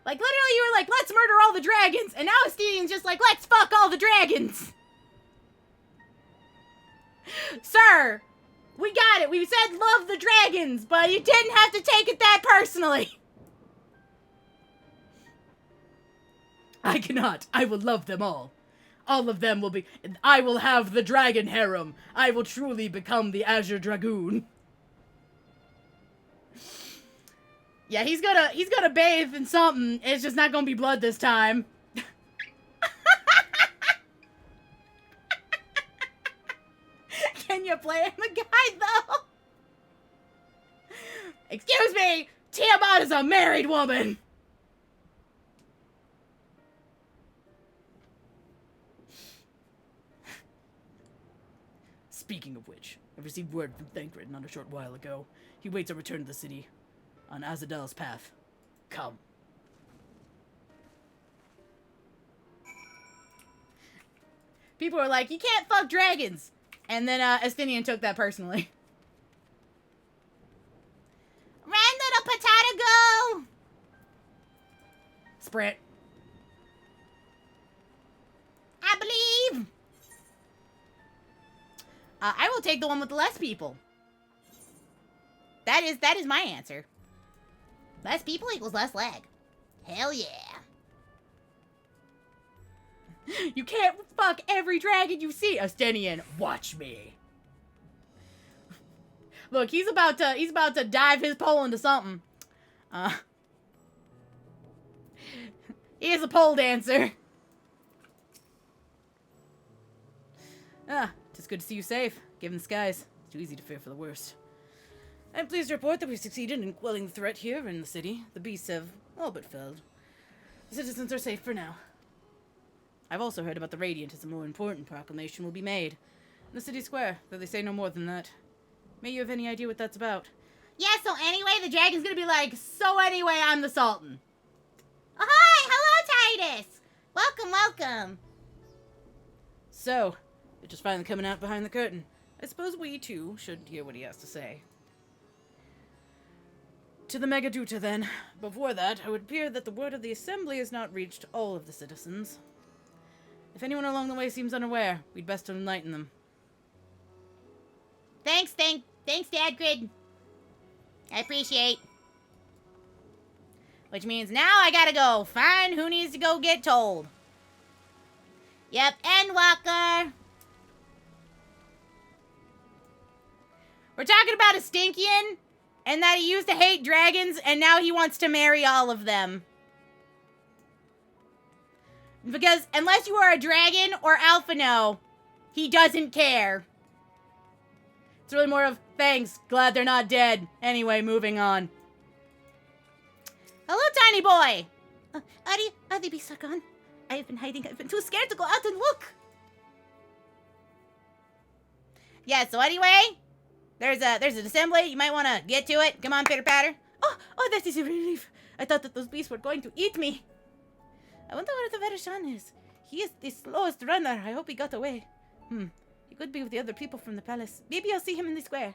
Like, literally, you were like, let's murder all the dragons, and now Estinian's just like, let's fuck all the dragons! Sir, we got it. We said love the dragons, but you didn't have to take it that personally. I cannot. I will love them all. All of them will be... I will have the dragon harem. I will truly become the Azure Dragoon. Yeah, he's gonna bathe in something. It's just not gonna be blood this time. Can you blame the guy, though? Excuse me! Tiamat is a married woman! Speaking of which, I received word from Thancred not a short while ago. He waits our return to the city. On Azadel's path. Come. People are like, you can't fuck dragons! And then, Estinian took that personally. Run, little potato, go! Sprint. I believe. I will take the one with the less people. That is my answer. Less people equals less lag. Hell yeah. You can't fuck every dragon you see, Estinian. Watch me. Look, he's about to dive his pole into something. He is a pole dancer. It's good to see you safe, given the skies. It's too easy to fear for the worst. I'm pleased to report that we've succeeded in quelling the threat here in the city. The beasts have all but felled. The citizens are safe for now. I've also heard about the Radiant as a more important proclamation will be made in the city square, though they say no more than that. May you have any idea what that's about? Yeah, so anyway, the Dragon's gonna be like, so anyway, I'm the Sultan. Oh, hi! Hello, Titus! Welcome, welcome. So, they're just finally coming out behind the curtain. I suppose we, too, should hear what he has to say. To the Megaduta, then. Before that, it would appear that the word of the Assembly has not reached all of the citizens. If anyone along the way seems unaware, we'd best enlighten them. Thanks, Dad Grid. I appreciate. Which means now I gotta go find who needs to go get told. Yep, Endwalker. We're talking about a Stinkian, and that he used to hate dragons, and now he wants to marry all of them. Because unless you are a dragon or Alphino, he doesn't care. It's really more of, thanks, glad they're not dead. Anyway, moving on. Hello, tiny boy! Adi Bisakan. I have been hiding. I've been too scared to go out and look. Yeah, so anyway, there's an assembly. You might want to get to it. Come on, pitter patter. Oh, that is a relief. I thought that those beasts were going to eat me. I wonder where the Verishan is. He is the slowest runner. I hope he got away. He could be with the other people from the palace. Maybe I'll see him in the square.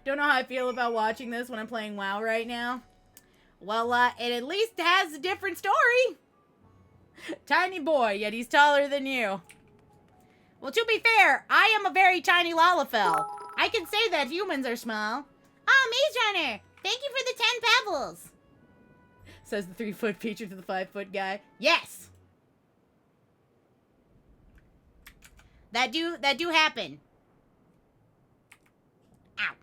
Don't know how I feel about watching this when I'm playing WoW right now. Well, it at least has a different story. Tiny boy, yet he's taller than you. Well, to be fair, I am a very tiny Lalafell. I can say that humans are small. Maze Runner, thank you for the 10 pebbles. Says the 3-foot feature to the 5-foot guy. Yes. That do happen. Ow.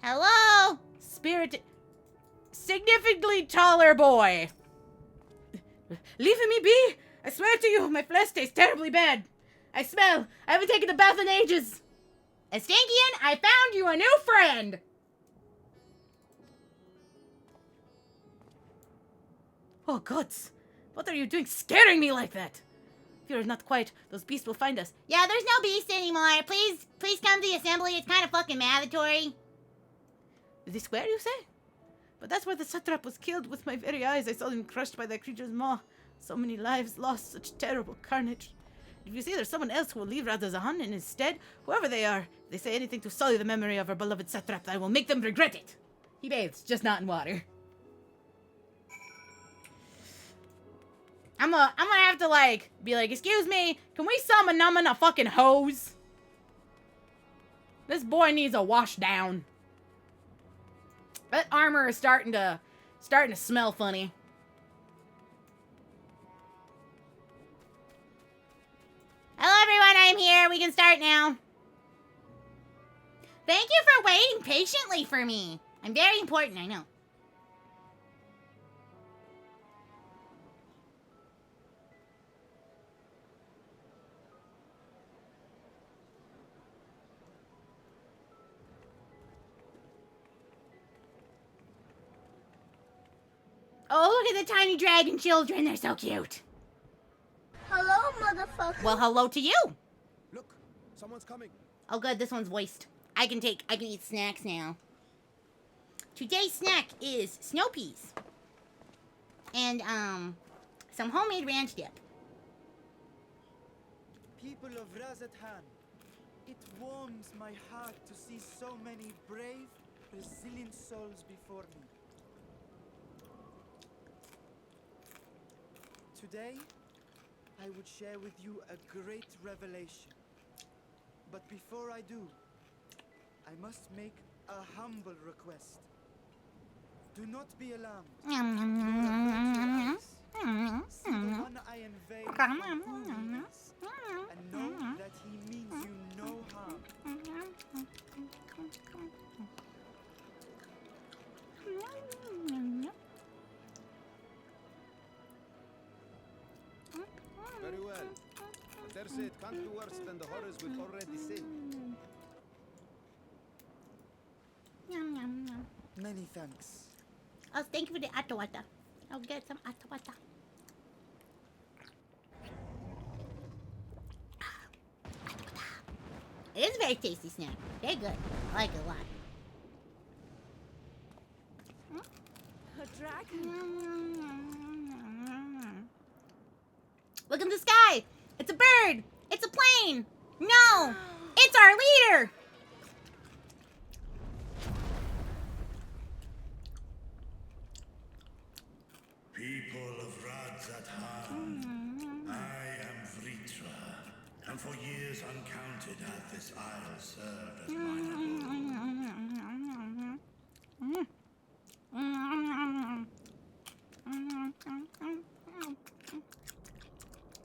Hello? Spirit. Significantly taller boy. Leave me be. I swear to you, my flesh tastes terribly bad. I smell. I haven't taken a bath in ages. Estankian, I found you a new friend. Oh, gods. What are you doing scaring me like that? If you're not quiet, those beasts will find us. Yeah, there's no beast anymore. Please come to the assembly. It's kind of fucking mandatory. The square, you say? But that's where the satrap was killed with my very eyes. I saw him crushed by that creature's maw. So many lives lost, such terrible carnage. If you see there's someone else who will leave Radha-Zahan in his stead, whoever they are, if they say anything to sully the memory of our beloved satrap, I will make them regret it. He bathes, just not in water. I'm gonna have to, be like, excuse me, can we summon a fucking hose? This boy needs a wash down. That armor is starting to smell funny. Hello, everyone. I'm here. We can start now. Thank you for waiting patiently for me. I'm very important, I know. Oh, look at the tiny dragon children. They're so cute. Hello, motherfucker. Well, hello to you. Look, someone's coming. Oh, good. This one's voiced. I can eat snacks now. Today's snack is snow peas. And, some homemade ranch dip. People of Razathan, it warms my heart to see so many brave, resilient souls before me. Today, I would share with you a great revelation. But before I do, I must make a humble request. Do not be alarmed. See the one I unveiled from who he is, and know that he means you no harm. Very well. I dare say it can't be worse than the horrors we've already seen. Many thanks. Oh, thank you for the atawata. I'll get some atawata. It is a very tasty snack. Very good. I like it a lot. A dragon. Look in the sky! It's a bird! It's a plane! No! It's our leader! People of Radzathan, I am Vritra, and for years uncounted hath this isle served as mine abode.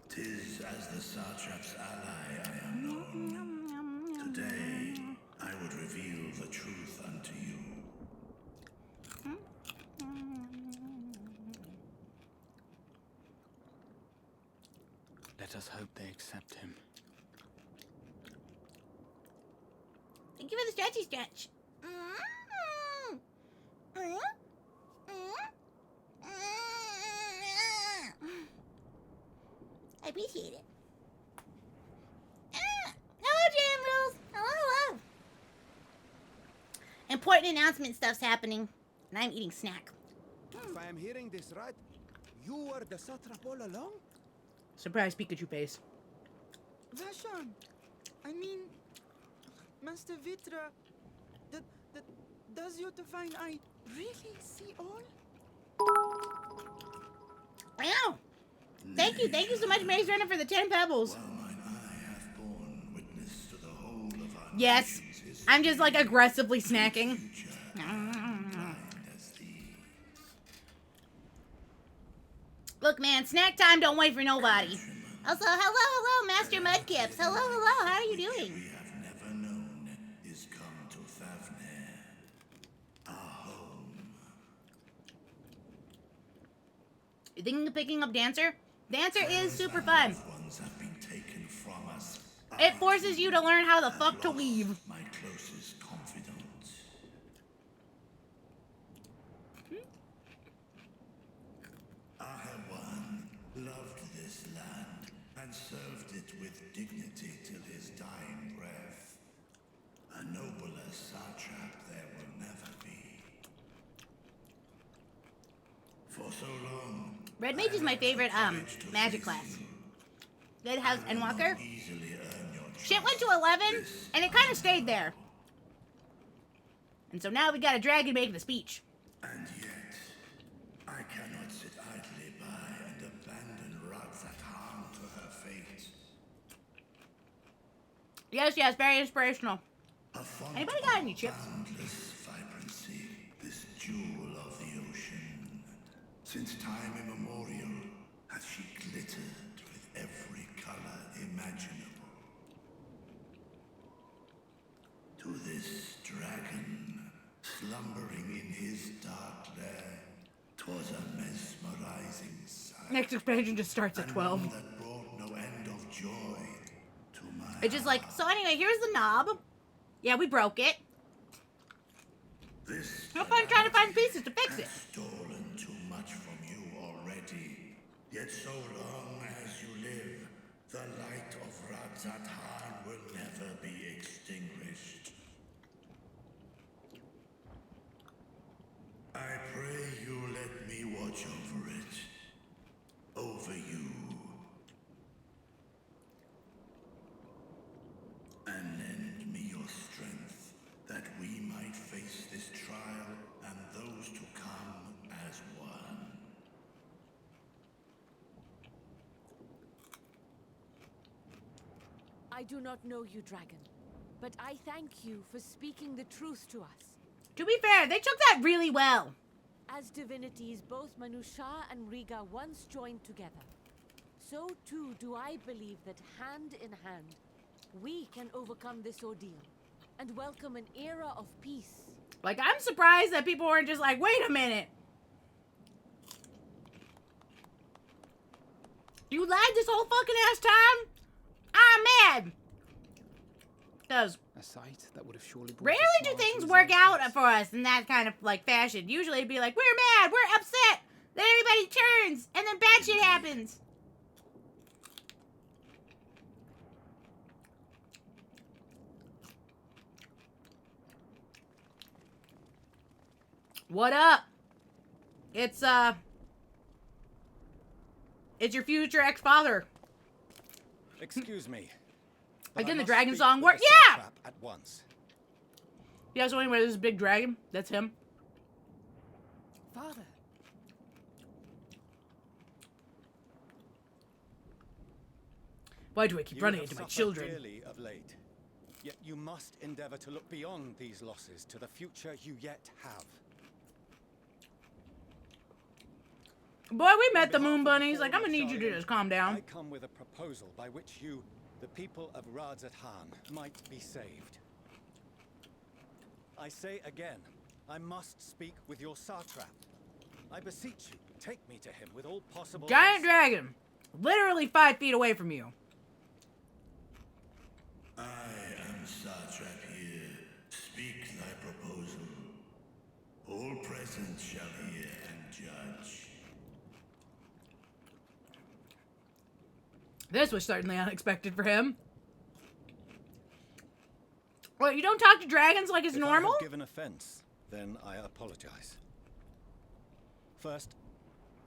Tis as the Satrap's ally I am known. Today, I would reveal the truth unto you. Let us hope they accept him. Thank you for the stretchy stretch. I appreciate it. Hello, Jam Rules. Hello. Important announcement stuff's happening, and I'm eating snack. If I am hearing this right, you were the satrap all along? Surprise Pikachu face. Vashan, I mean, Master Vitra, does your divine eye really see all? Wow. Thank you so much, Maze Runner, for the 10 pebbles. While mine eye hath borne witness to the whole of our Yes, nation's history, I'm just like aggressively snacking. future blind as thee. Look, man, snack time don't wait for nobody. Also, hello, Master Mudkips. Hello, how are you doing? We have never known is come to Favner, our home. You thinking of picking up Dancer? Dancer is super fun. Ones have been taken from us. It forces you to learn how the fuck to weave. My closest confidant. Ahawan loved this land and served it with dignity till his dying breath. A nobler satrap there will never be. For so long, Red Mage is my favorite magic class. Good House Endwalker. easily earn your trust. Shit went to 11, and it kind of stayed there. And so now we got a dragon making a speech. And yet, I cannot sit idly by and abandon Radzathan to her fate. Yes, very inspirational. A font Anybody got any chips? of boundless vibrancy, this jewel of the ocean. Since time immemorial, hath she glittered with every color imaginable. To this dragon, slumbering in his dark lair, 'twas a mesmerizing sight. Next expansion just starts at And 12. one that brought no end of joy to my It's just like, so anyway, here's the knob. Yeah, we broke it. This No fun trying to find pieces to fix it. hath stolen too much from you already. Yet so long as you live, the light of Radzathan will never be extinguished. I pray you let me watch over it. Over you. And lend me your strength, that we might face this trial and those to come as one. I do not know you, dragon, but I thank you for speaking the truth to us. To be fair, they took that really well. As divinities, both Manusha and Riga once joined together. So too do I believe that hand in hand, we can overcome this ordeal and welcome an era of peace. Like, I'm surprised that people weren't just like, wait a minute. You lied this whole fucking ass time? I'm mad. Because A sight that would have surely brought rarely a do smile to things his work own out face. for us in that kind of like fashion. Usually it'd be like, we're mad, we're upset, then everybody turns, and then bad shit happens. What up? It's your future ex-father. Excuse me. Again, the I must dragon speak song with work. the Yeah! satrap at once. You guys wondering where this big dragon? That's him. Father. Why do I keep You running have into my suffered children? dearly of late. Yet you must endeavor to look beyond these losses to the future you yet have. Boy, we met the On moon behalf of bunnies. the Like, I'm gonna Forum need of you to just calm down. I come with a proposal by which you, the people of Radzat-Han, might be saved. I say again, I must speak with your satrap. I beseech you, take me to him with all possible Giant haste. dragon. Literally 5 feet away from you. I am satrap here. Speak thy proposal. All present shall hear and judge. This was certainly unexpected for him. What, you don't talk to dragons like it's If normal? I have given offense, then I apologize. First,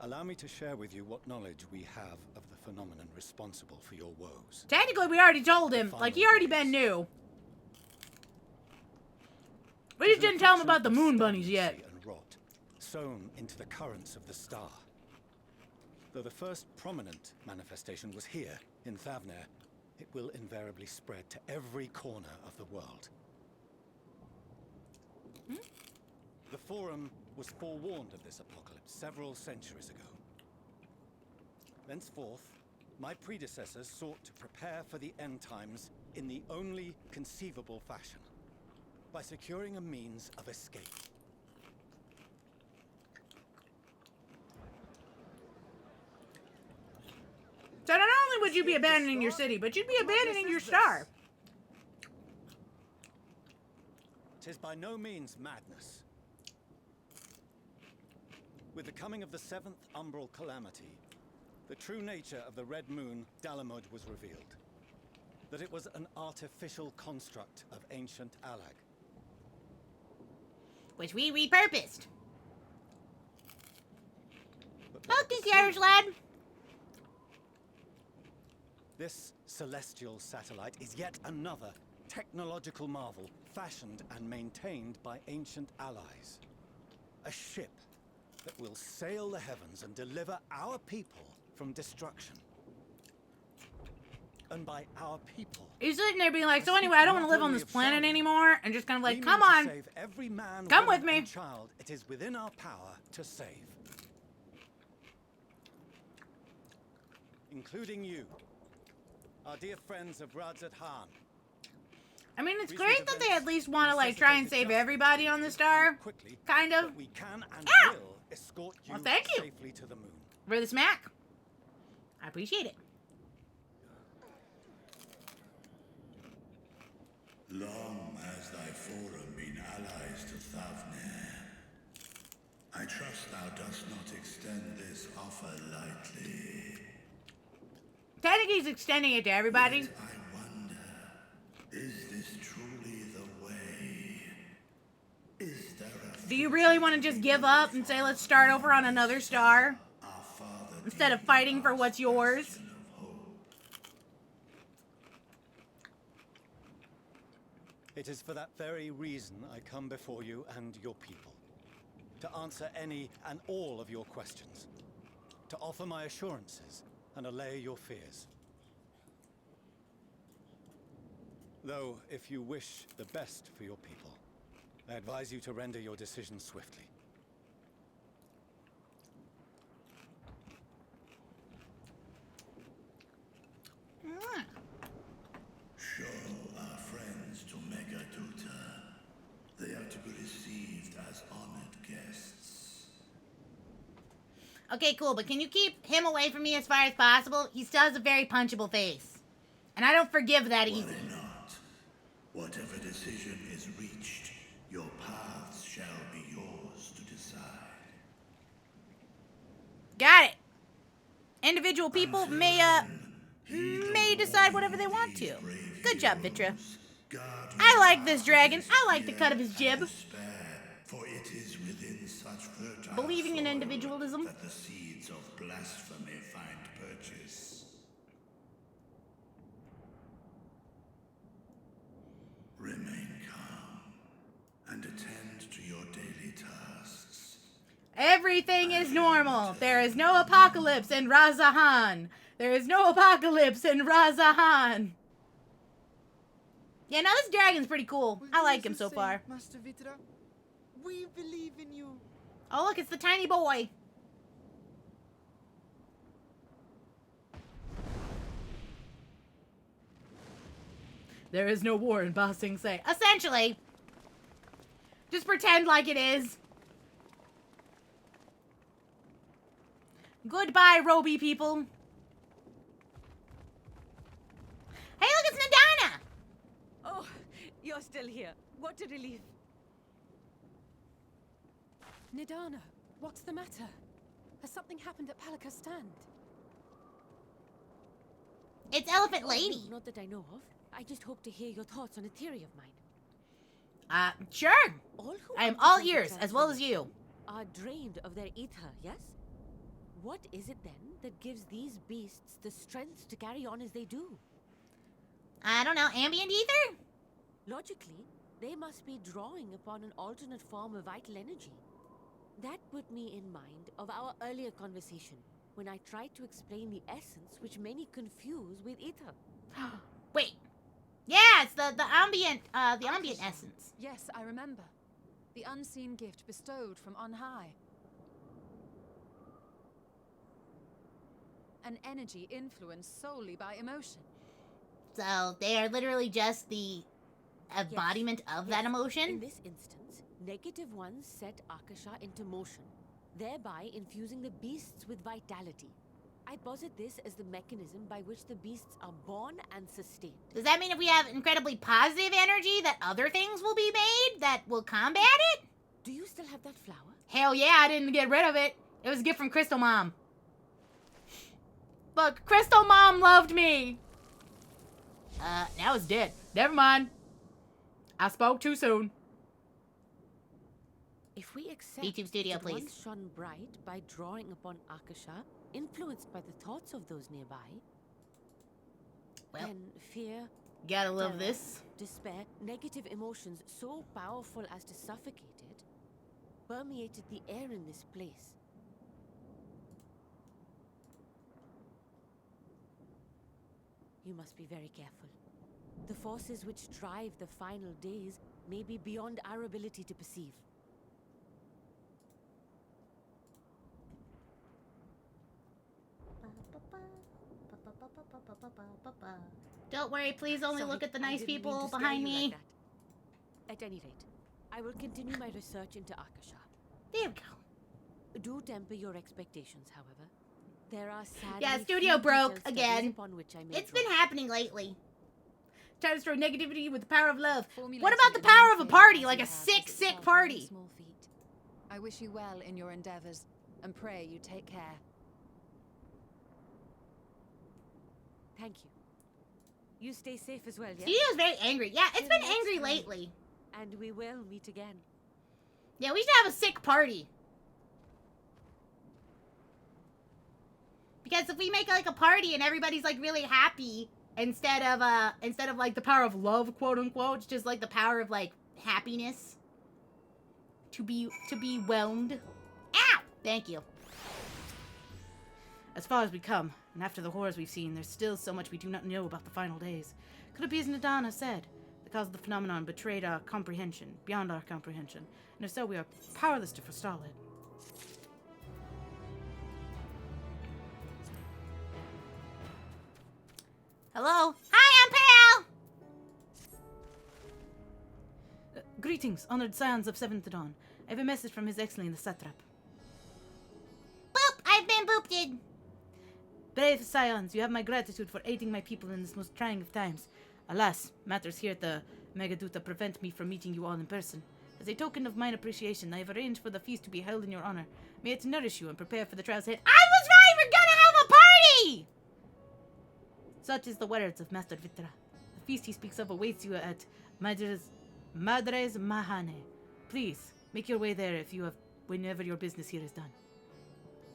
allow me to share with you what knowledge we have of the phenomenon responsible for your woes. Technically, we already told him. Like, he already been new. We just didn't tell him about the moon bunnies yet. And rot, sown into the currents of the star. Though the first prominent manifestation was here, in Thavner, it will invariably spread to every corner of the world. The Forum was forewarned of this apocalypse several centuries ago. Thenceforth, my predecessors sought to prepare for the end times in the only conceivable fashion, by securing a means of escape. So not only would you be abandoning your city, but you'd be abandoning your star. Tis by no means madness. With the coming of the 7th umbral calamity, the true nature of the Red Moon, Dalamud, was revealed. That it was an artificial construct of ancient Alag. Which we repurposed. But Oh, thank you, Irish lad. this celestial satellite is yet another technological marvel fashioned and maintained by ancient allies. A ship that will sail the heavens and deliver our people from destruction. And by our people, He's sitting there being like, so anyway, I don't want to live on this planet anymore. And just kind of like, we come mean to on. save every man, Come woman, with me. and child it is within our power to save. Including you, our dear friends of Radzat-Han. I mean, it's Recent great that they events at least want to like try and necessitated save just everybody on the star. quickly, Kind of. but we can and Yeah. will escort you Well, thank you. safely to the moon. For the smack. I appreciate it. Long has thy forum been allies to Thavner. I trust thou dost not extend this offer lightly. Technically, he's extending it to everybody. Yet I wonder, is this truly the way? Is there a Do you really want to just give up and say, let's start over on another star? our Father Instead of fighting for what's yours? of hope? It is for that very reason I come before you and your people. To answer any and all of your questions. To offer my assurances and allay your fears. Though, if you wish the best for your people, I advise you to render your decision swiftly. Show our friends to Megaduta. They are to be received as honored guests. Okay, cool, but can you keep him away from me as far as possible? He still has a very punchable face. And I don't forgive that easy. Worry not. Whatever decision is reached, your paths shall be yours to decide. Got it. Individual people may decide whatever they want to. Good job, Vitra. I like this dragon. I like the cut of his jib. Despair, for it is within such fertile Believing in soil individualism. that the seeds of blasphemy find purchase. Thank you. Show our friends to Megaduta. They are to be received as honored guests. What? They are to be received as honored guests. What? They are to be received as honored guests. Everything is normal. There is no apocalypse in Razahan. There is no apocalypse in Razahan. Yeah, no, this dragon's pretty cool. We'll I do like as him you so say, far. Master Vitra. We believe in you. Oh, look, it's the tiny boy. There is no war in Ba Sing Se. Essentially. Just pretend like it is. Goodbye, Roby people. Hey, look, it's Nadana. Oh, you're still here. What a relief. Nidana, what's the matter? Has something happened at Palaka's stand? It's Elephant Oh, Lady. no, not that I know of. I just hope to hear your thoughts on a theory of mine. Sure. All who I am all undergo the ears, as well as you. are drained of their ether, yes? What is it then that gives these beasts the strength to carry on as they do? I don't know, ambient ether? Logically, they must be drawing upon an alternate form of vital energy. That put me in mind of our earlier conversation, when I tried to explain the essence which many confuse with ether. Wait. Yeah, it's the ambient essence. Yes, I remember. The unseen gift bestowed from on high. An energy influenced solely by emotion. So they are literally just the embodiment of that Yes. emotion? In this instance, negative ones set Akasha into motion, thereby infusing the beasts with vitality. I posit this as the mechanism by which the beasts are born and sustained. Does that mean if we have incredibly positive energy that other things will be made that will combat it? Do you still have that flower? Hell yeah, I didn't get rid of it. It was a gift from Crystal Mom. Look, Crystal Mom loved me. Now it's dead. Never mind. I spoke too soon. If we accept YouTube studio, that please. one shone bright by drawing upon Akasha, influenced by the thoughts of those nearby, Well, then fear, gotta love terror, this. despair, negative emotions so powerful as to suffocate it, permeated the air in this place. You must be very careful. The forces which drive the final days may be beyond our ability to perceive. Don't worry, please only Sorry, look at the I nice didn't mean people to scare behind you me. like that. At any rate, I will continue my research into Akasha. There we go. Do temper your expectations, however. There are sadly Yeah, few studio broke detailed studies again. upon which I may It's draw. been happening lately. Try to destroy negativity with the power of love. What Formulating about the a power new of a theory party? as Like you a have sick, is sick itself no party. small feat. I wish you well in your endeavors, and pray you take care. Thank you. You stay safe as well, yes? Studio's very angry. Yeah, it's Till been next angry time. lately. And we will meet again. Yeah, we should have a sick party. Because if we make like a party and everybody's like really happy instead of like the power of love, quote unquote, it's just like the power of like happiness to be whelmed. Ow! Thank you. As far as we come, and after the horrors we've seen, there's still so much we do not know about the final days. Could it be as Nadana said? The cause of the phenomenon betrayed our comprehension, beyond our comprehension, and if so, we are powerless to forestall it. Hello? Hi, I'm Pal! Greetings, honored scions of Seventh Dawn. I have a message from His Excellency the Satrap. Boop! I've been booped. Brave scions, you have my gratitude for aiding my people in this most trying of times. Alas, matters here at the Megaduta prevent me from meeting you all in person. As a token of mine appreciation, I have arranged for the feast to be held in your honor. May it nourish you and prepare for the trials ahead. I was right! We're gonna have a party! Such is the words of Master Vitra. The feast he speaks of awaits you at Madres Mahane. Please, make your way there whenever your business here is done.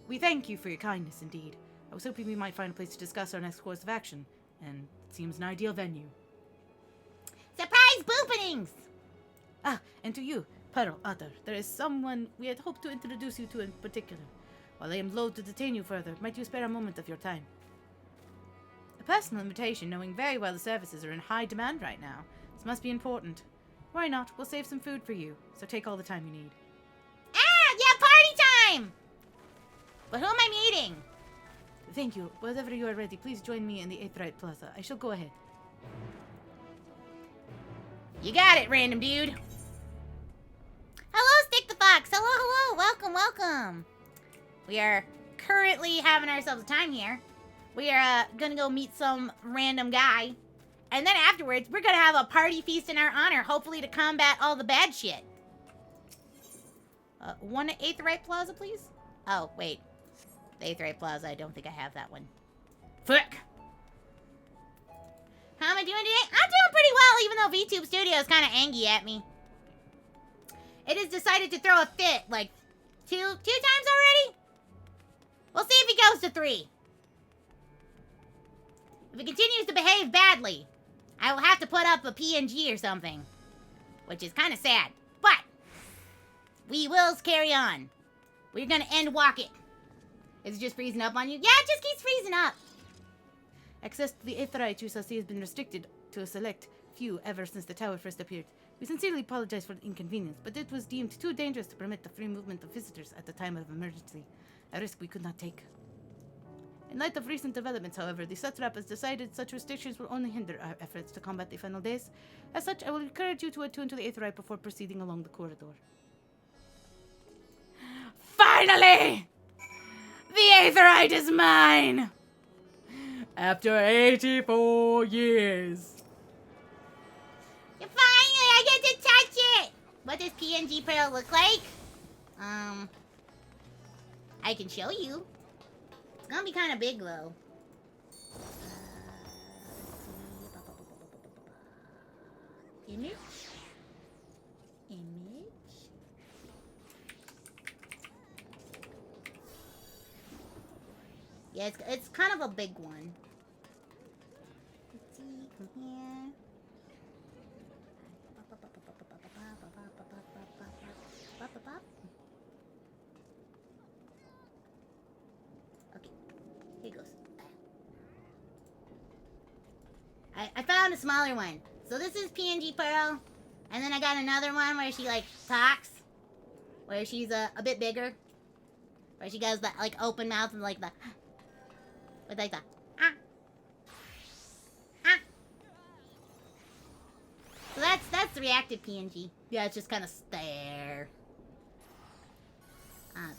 We thank you for your kindness indeed. I was hoping we might find a place to discuss our next course of action, and it seems an ideal venue. Surprise boopenings! Ah, and to you, Pearl, Otter, there is someone we had hoped to introduce you to in particular. While I am loath to detain you further, might you spare a moment of your time? A personal invitation, knowing very well the services are in high demand right now. This must be important. Why not? We'll save some food for you, so take all the time you need. Ah, yeah, party time! But who am I meeting? Thank you. Whenever you are ready, please join me in the Aetherite Plaza. I shall go ahead. You got it, random dude. Hello, Stick the Fox. Hello, hello. Welcome, welcome. We are currently having ourselves a time here. We are gonna go meet some random guy. And then afterwards, we're gonna have a party feast in our honor, hopefully to combat all the bad shit. One at Aetherite Plaza, please? Oh, wait. The Aetherite Plaza, I don't think I have that one. Fuck! How am I doing today? I'm doing pretty well, even though VTube Studio is kind of angry at me. It has decided to throw a fit, like, two times already? We'll see if he goes to 3. If he continues to behave badly, I will have to put up a PNG or something. Which is kind of sad. But, we will carry on. We're gonna Endwalk it. Is it just freezing up on you? Yeah, it just keeps freezing up. Access to the Aetherite you shall see has been restricted to a select few ever since the tower first appeared. We sincerely apologize for the inconvenience, but it was deemed too dangerous to permit the free movement of visitors at the time of emergency, a risk we could not take. In light of recent developments, however, the satrap has decided such restrictions will only hinder our efforts to combat the final days. As such, I will encourage you to attune to the Aetherite before proceeding along the corridor. Finally! The Aetherite is mine! After 84 years. Finally, I get to touch it! What does PNG Pearl look like? I can show you. It's gonna be kind of big, though. Image? Image? Yeah, it's kind of a big one. Let's see, come here. Okay, here goes. I found a smaller one. So this is PNG Pearl. And then I got another one where she, like, talks. Where she's a bit bigger. Where she goes that, like, open mouth and, like, the... With, like, the... Ah. Ah. So that's the reactive PNG. Yeah, it's just kind of stare.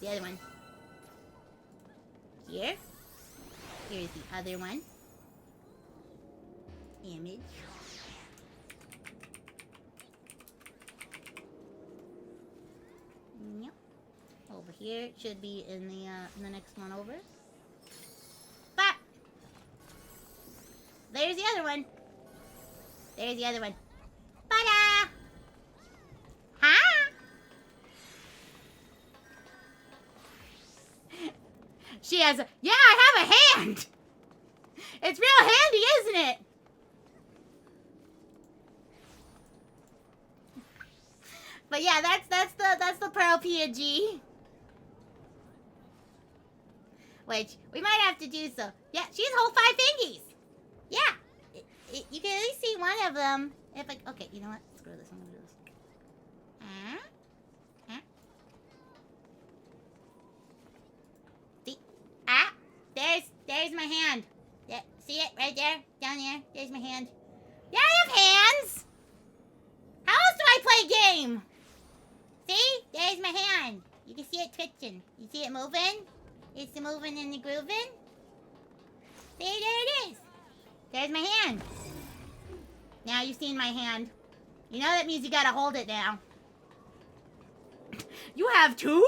The other one. Here. Here's the other one. Image. Yep. Over here, it should be in the next one over. Bop! There's the other one. There's the other one. Ta-da! Huh? She has a... Yeah, I have a hand! It's real handy, isn't it? But yeah, that's the Pearl PNG. Which, we might have to do so. Yeah, she has whole 5 fingies! Yeah! You can at least see one of them. If I... Okay, you know what? Screw this. I'm gonna do this. See? Ah! There's my hand. Yeah, see it? Right there? Down there? There's my hand. Yeah, I have hands! How else do I play game? See? There's my hand. You can see it twitching. You see it moving? It's moving and the grooving. See, there it is. There's my hand. Now you've seen my hand. You know that means you gotta hold it now. You have 2?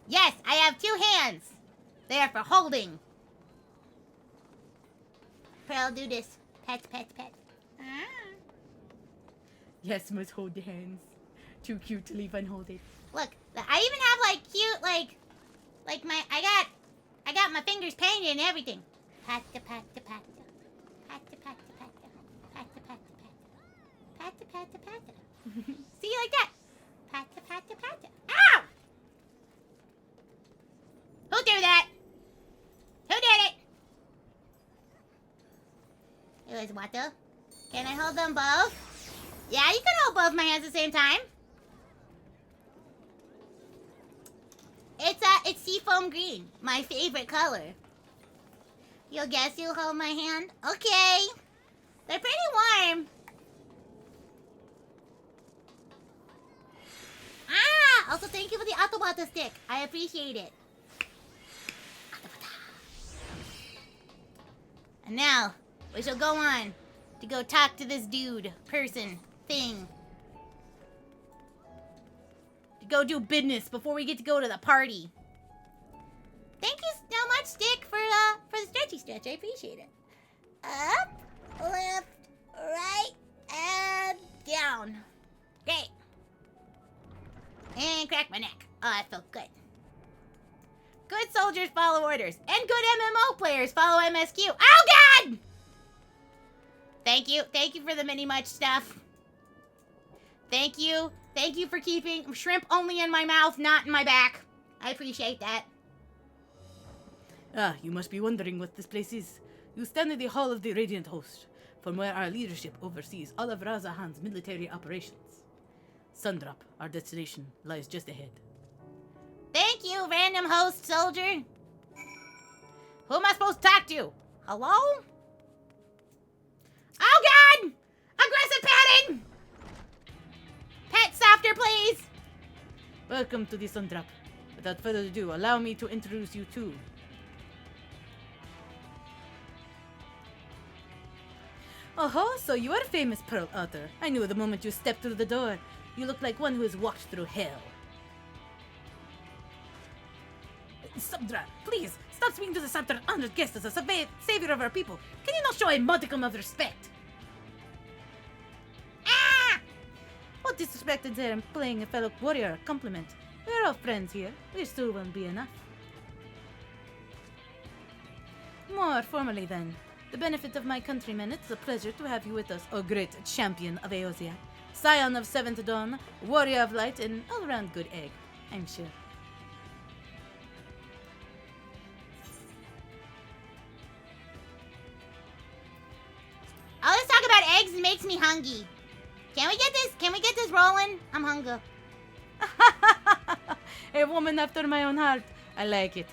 Yes, I have 2 hands. They are for holding. Pearl, do this. Pets, pets, pets. Ah. Yes, must hold the hands. Too cute to leave unholded. Look, I even have like cute like my I got my fingers painted and everything. Pat the pat the pat the pat the pat the pat the pat the pat the pat the pat the pat the pat the. See, like that. Pata, pata, pata. Ow! Who threw that? Who did it? It was Wata. Can I hold them both? Yeah, you can hold both my hands at the same time. It's seafoam green, my favorite color. You'll guess you'll hold my hand? Okay. They're pretty warm. Ah! Also, thank you for the Autobata stick. I appreciate it. And now, we shall go on to go talk to this dude, person, thing. To go do business before we get to go to the party. Thank you so much, Stick, for the stretchy stretch. I appreciate it. Up, left, right, and down. Great. And crack my neck. Oh, that felt good. Good soldiers follow orders. And good MMO players follow MSQ. Oh, God! Thank you. Thank you for the mini much stuff. Thank you. Thank you for keeping shrimp only in my mouth, not in my back. I appreciate that. Ah, you must be wondering what this place is. You stand in the Hall of the Radiant Host, from where our leadership oversees all of Razahan's military operations. Sundrop, our destination, lies just ahead. Thank you, random host soldier. Who am I supposed to talk to? Hello? Oh, God! Aggressive petting! Pet softer, please! Welcome to the Sundrop. Without further ado, allow me to introduce you to... Oh, so you are famous Pearl Otter. I knew the moment you stepped through the door. You look like one who has walked through hell. Subdra, please, stop speaking to the Subdra honored guest as a savior of our people. Can you not show a modicum of respect? Ah! What disrespect is there in playing a fellow warrior a compliment? We're all friends here. We still won't be enough. More formally then, the benefit of my countrymen, it's a pleasure to have you with us, O great champion of Eosia, scion of Seventh Dawn, warrior of light, and all-round good egg, I'm sure. All this talk about eggs makes me hungry. Can we get this rolling? I'm hungry. A woman after my own heart. I like it.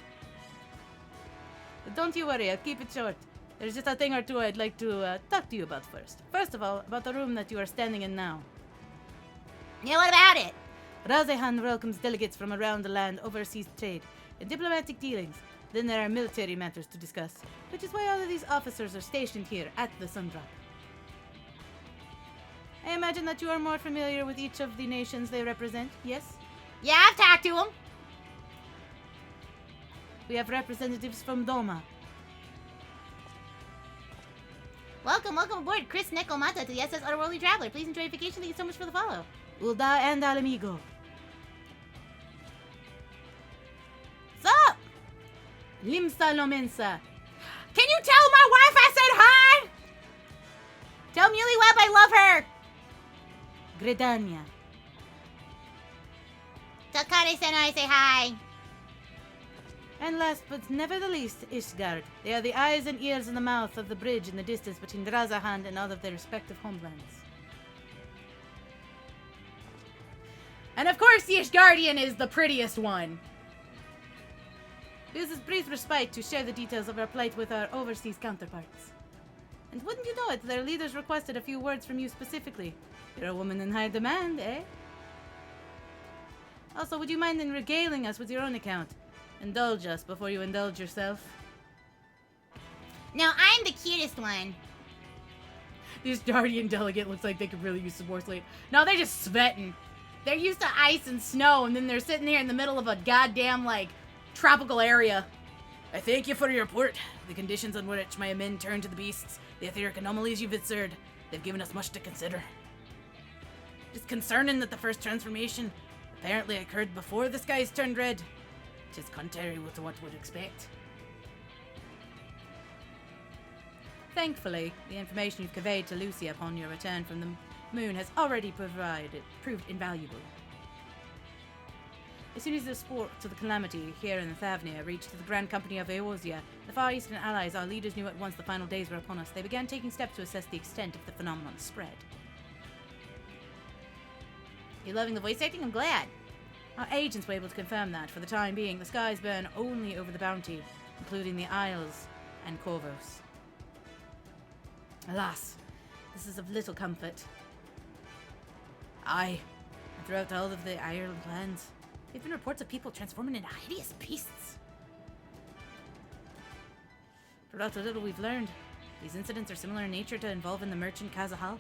But don't you worry, I'll keep it short. There's just a thing or two I'd like to talk to you about first. First of all, about the room that you are standing in now. Yeah, what about it? Razehan welcomes delegates from around the land, overseas trade, and diplomatic dealings. Then there are military matters to discuss, which is why all of these officers are stationed here at the Sundrop. I imagine that you are more familiar with each of the nations they represent, yes? Yeah, I've talked to him. We have representatives from Doma. Welcome aboard, Chris Nekomata to the SS Otherworldly Traveler. Please enjoy your vacation. Thank you so much for the follow. Ulda and Alamigo. What's up? Limsa Lomensa. Can you tell my wife I said hi? Tell Muley Webb I love her. Gredania. Tell Kane-san I say hi. And last but never the least, Ishgard. They are the eyes and ears and the mouth of the bridge in the distance between Razahan and all of their respective homelands. And of course the Ishgardian is the prettiest one. This is brief respite to share the details of our plight with our overseas counterparts. And wouldn't you know it, their leaders requested a few words from you specifically. You're a woman in high demand, eh? Also, would you mind in regaling us with your own account? Indulge us before you indulge yourself. Now, I'm the cutest one. This Guardian delegate looks like they could really use some more sleep. No, they're just sweating. They're used to ice and snow, and then they're sitting here in the middle of a goddamn, tropical area. I thank you for your report. The conditions on which my men turned to the beasts, the etheric anomalies you've observed, they've given us much to consider. It's concerning that the first transformation apparently occurred before the skies turned red. It is contrary to what would expect. Thankfully, the information you've conveyed to Lucy upon your return from the moon has already proved invaluable. As soon as the reports of the calamity here in Thavnia reached the Grand Company of Eosia, the Far Eastern allies, our leaders knew at once the final days were upon us. They began taking steps to assess the extent of the phenomenon's spread. You loving the voice acting? I'm glad. Our agents were able to confirm that, for the time being, the skies burn only over the bounty, including the Isles and Corvos. Alas, this is of little comfort. Aye, and throughout all of the Ireland lands, there have been reports of people transforming into hideous beasts. Throughout the little we've learned, these incidents are similar in nature to involving the merchant Kheelhaul.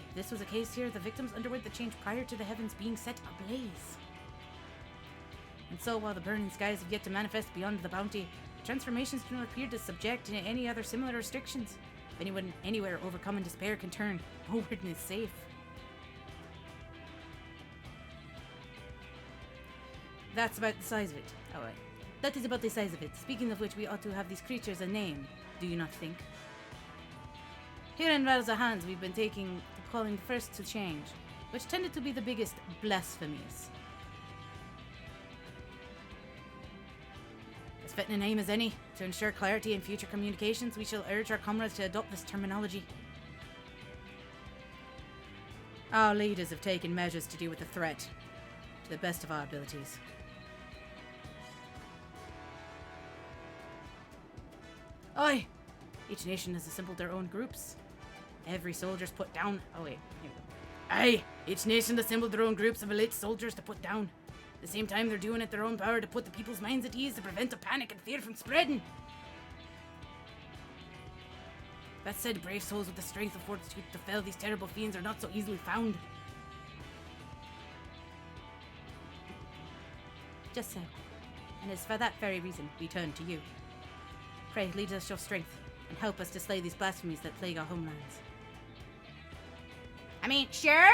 If this was a case here, the victims underwent the change prior to the heavens being set ablaze. And so, while the burning skies have yet to manifest beyond the bounty, the transformations do not appear to subject to any other similar restrictions. If anyone anywhere overcome in despair can turn, no one is safe. That's about the size of it. Alright. That is about the size of it. Speaking of which, we ought to have these creatures a name, do you not think? Here in Valzahan's, we've been calling first to change, which tended to be the biggest blasphemies. As fitting a name as any, to ensure clarity in future communications, we shall urge our comrades to adopt this terminology. Our leaders have taken measures to deal with the threat, to the best of our abilities. Aye! Each nation has assembled their own groups. Every soldier's put down. Oh wait, here we go. Aye! Each nation assembled their own groups of elite soldiers to put down. At the same time, they're doing it their own power to put the people's minds at ease to prevent the panic and fear from spreading. That said, brave souls with the strength of fortitude to fell these terrible fiends are not so easily found. Just so. And it's for that very reason we turn to you. Pray, lead us your strength, and help us to slay these blasphemies that plague our homelands. I mean, sure?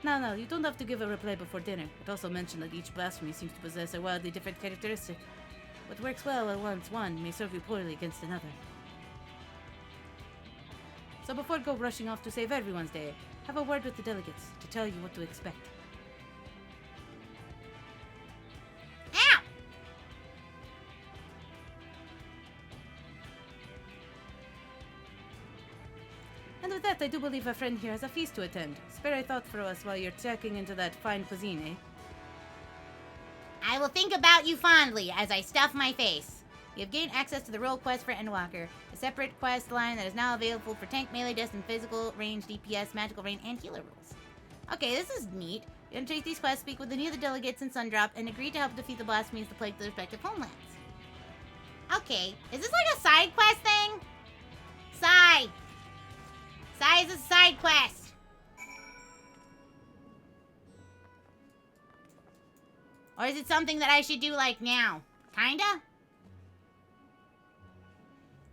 No, you don't have to give a reply before dinner. It also mentioned that each blasphemy seems to possess a wildly different characteristic. What works well against one may serve you poorly against another. So before go rushing off to save everyone's day, have a word with the delegates to tell you what to expect. Ow! And with that, I do believe our friend here has a feast to attend. Spare a thought for us while you're checking into that fine cuisine, eh? I will think about you fondly as I stuff my face. You have gained access to the role quest for Endwalker, a separate quest line that is now available for tank, melee, dust, and physical range, DPS, magical range, and healer rules. Okay, this is neat. You undertake these quests, speak with any of the delegates in Sundrop, and agree to help defeat the blasphemies that plague the respective homelands. Okay, is this like a side quest thing? Side is a side quest. Or is it something that I should do, like, now? Kinda?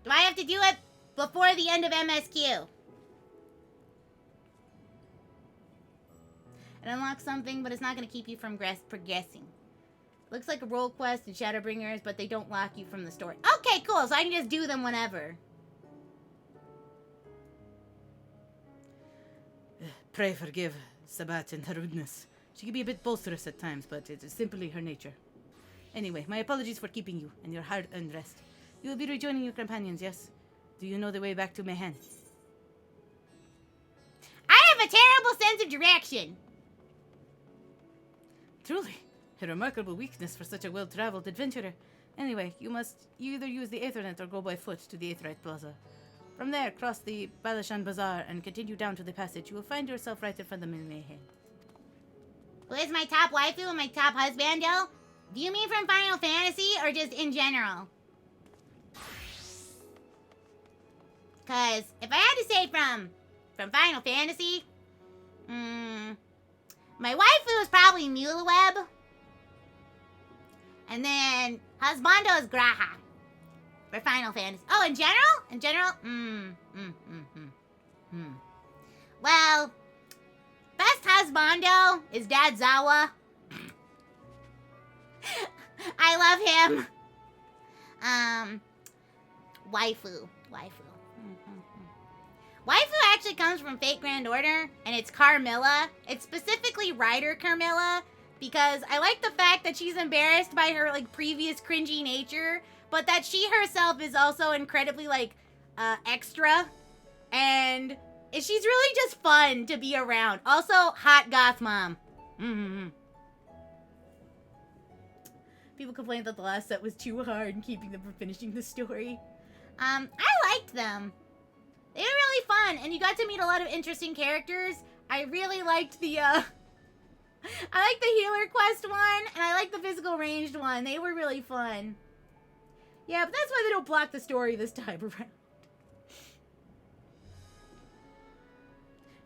Do I have to do it before the end of MSQ? It unlocks something, but it's not going to keep you from progressing. Looks like a role quest in Shadowbringers, but they don't lock you from the story. Okay, cool, so I can just do them whenever. Pray forgive Sabat and her rudeness. She can be a bit boisterous at times, but it is simply her nature. Anyway, my apologies for keeping you and your hard-earned rest. You will be rejoining your companions, yes? Do you know the way back to Mehen? I have a terrible sense of direction. Truly, a remarkable weakness for such a well-traveled adventurer. Anyway, you either use the Aethernet or go by foot to the Aetherite Plaza. From there, cross the Balashan Bazaar and continue down to the passage. You will find yourself right in front of Mehen. Who is my top waifu and my top husbando? Do you mean from Final Fantasy or just in general? Because if I had to say from Final Fantasy, my waifu is probably Muleweb. And then husbando is Graha for Final Fantasy. Oh, in general? In general? Well, best husbando is Dad Zawa. I love him. Waifu. Waifu actually comes from Fate Grand Order, and it's Carmilla. It's specifically Rider Carmilla, because I like the fact that she's embarrassed by her, like, previous cringy nature, but that she herself is also incredibly, like, extra, and she's really just fun to be around. Also, hot goth mom. Mm-hmm. People complained that the last set was too hard in keeping them from finishing the story. I liked them. They were really fun, and you got to meet a lot of interesting characters. I really liked the, I liked the healer quest one, and I liked the physical ranged one. They were really fun. Yeah, but that's why they don't block the story this time around.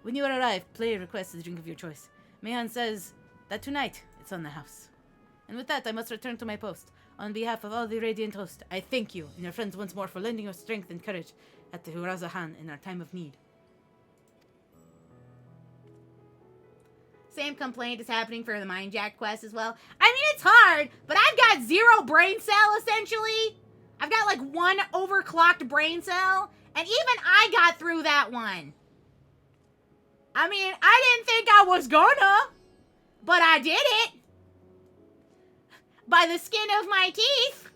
When you arrive, player requests a drink of your choice. Mehan says that tonight it's on the house. And with that, I must return to my post. On behalf of all the Radiant host, I thank you and your friends once more for lending your strength and courage at the Hurazahan in our time of need. Same complaint is happening for the Mind Jack quest as well. I mean, it's hard, but I've got 0 brain cell, essentially. I've got, like, 1 overclocked brain cell, and even I got through that one. I mean, I didn't think I was gonna, but I did it. By the skin of my teeth.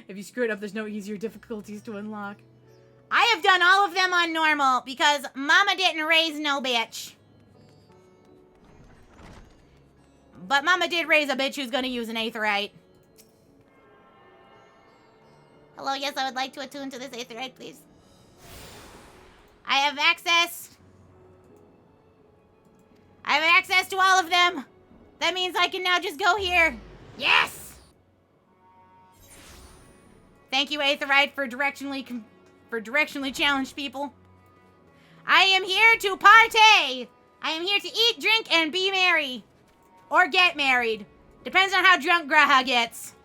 If you screw it up, there's no easier difficulties to unlock. I have done all of them on normal because Mama didn't raise no bitch. But Mama did raise a bitch who's gonna use an aetherite. Hello, yes, I would like to attune to this aetherite, please. I have access. I have access to all of them. That means I can now just go here. Yes! Thank you, Aetherite, for directionally challenged people. I am here to partay. I am here to eat, drink, and be merry. Or get married. Depends on how drunk Graha gets.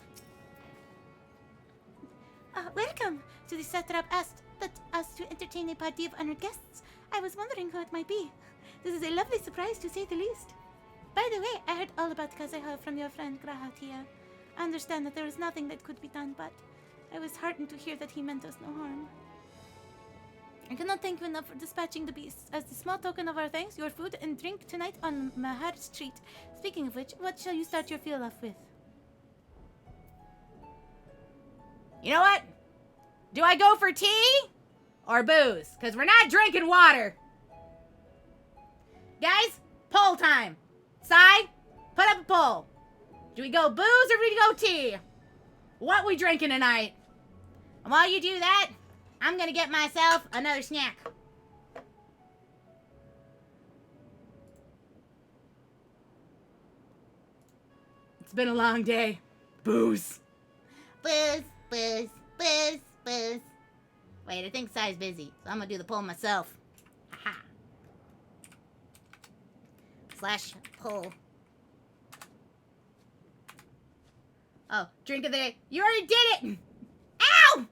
Welcome to the Satrap asked us to entertain a party of honored guests. I was wondering who it might be. This is a lovely surprise, to say the least. By the way, I heard all about Kheelhaul from your friend Graha Tia. I understand that there was nothing that could be done, but I was heartened to hear that he meant us no harm. I cannot thank you enough for dispatching the beasts. As the small token of our thanks, your food and drink tonight on Mahar Street. Speaking of which, what shall you start your feel off with? You know what? Do I go for tea or booze? Because we're not drinking water. Guys, poll time. Side, put up a poll. Do we go booze or do we go tea? What we drinking tonight? And while you do that, I'm going to get myself another snack. It's been a long day. Booze. Booze, booze, booze, booze. Wait, I think Sai's busy, so I'm going to do the poll myself. Aha. / poll. Oh, drink of the day. You already did it! Ow!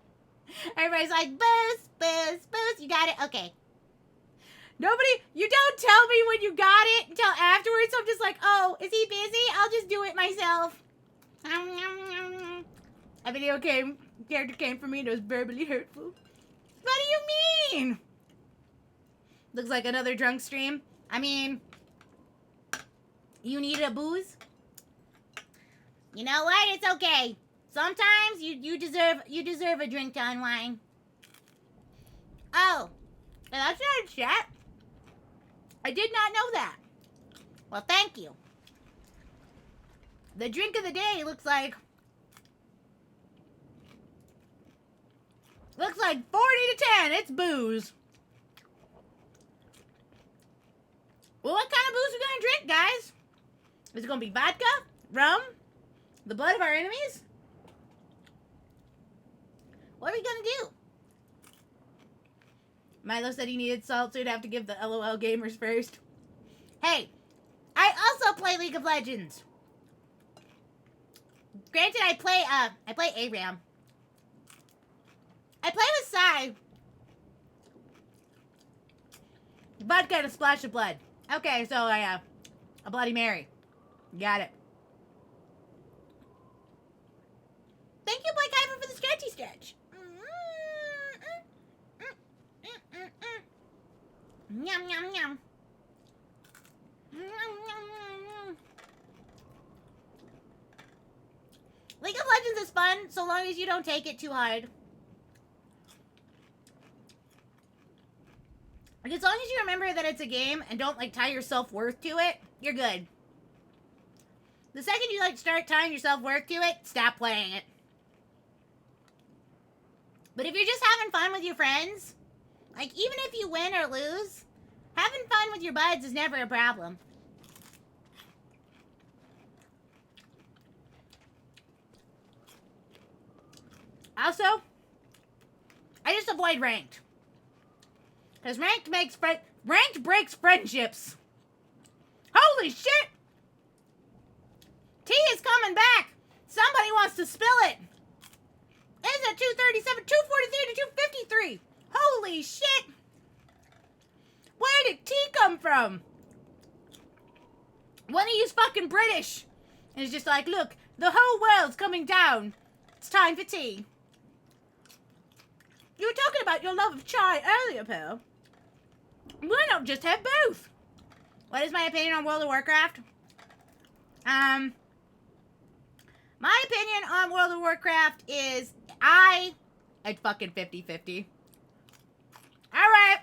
Everybody's like, booze, booze, booze. You got it? Okay. Nobody, you don't tell me when you got it until afterwards. So I'm just like, oh, is he busy? I'll just do it myself. A video character came for me and it was verbally hurtful. What do you mean? Looks like another drunk stream. I mean, you need a booze? You know what? It's okay. Sometimes you deserve a drink to unwind. Oh, and that's not a chat. I did not know that. Well, thank you. The drink of the day looks like 40 to 10. It's booze. Well, what kind of booze we gonna drink, guys? Is it gonna be vodka, rum, the blood of our enemies? What are we gonna do? Milo said he needed salt, so he'd have to give the LOL gamers first. Hey, I also play League of Legends. Granted, I play ARAM. I play with Sai. Vodka and a splash of blood. Okay, so a Bloody Mary. Got it. sketch. Yum, yum, yum. League of Legends is fun, so long as you don't take it too hard. Like, as long as you remember that it's a game and don't, like, tie your self-worth to it, you're good. The second you, like, start tying your self-worth to it, stop playing it. But if you're just having fun with your friends, like, even if you win or lose, having fun with your buds is never a problem. Also, I just avoid ranked. Because ranked breaks friendships. Holy shit! Tea is coming back! Somebody wants to spill it! It's at 237, 243 to 253! Holy shit! Where did tea come from? One of you's fucking British. And it's just like, look, the whole world's coming down. It's time for tea. You were talking about your love of chai earlier, Pearl. Why not just have both? What is my opinion on World of Warcraft? My opinion on World of Warcraft is it's fucking 50-50. Alright.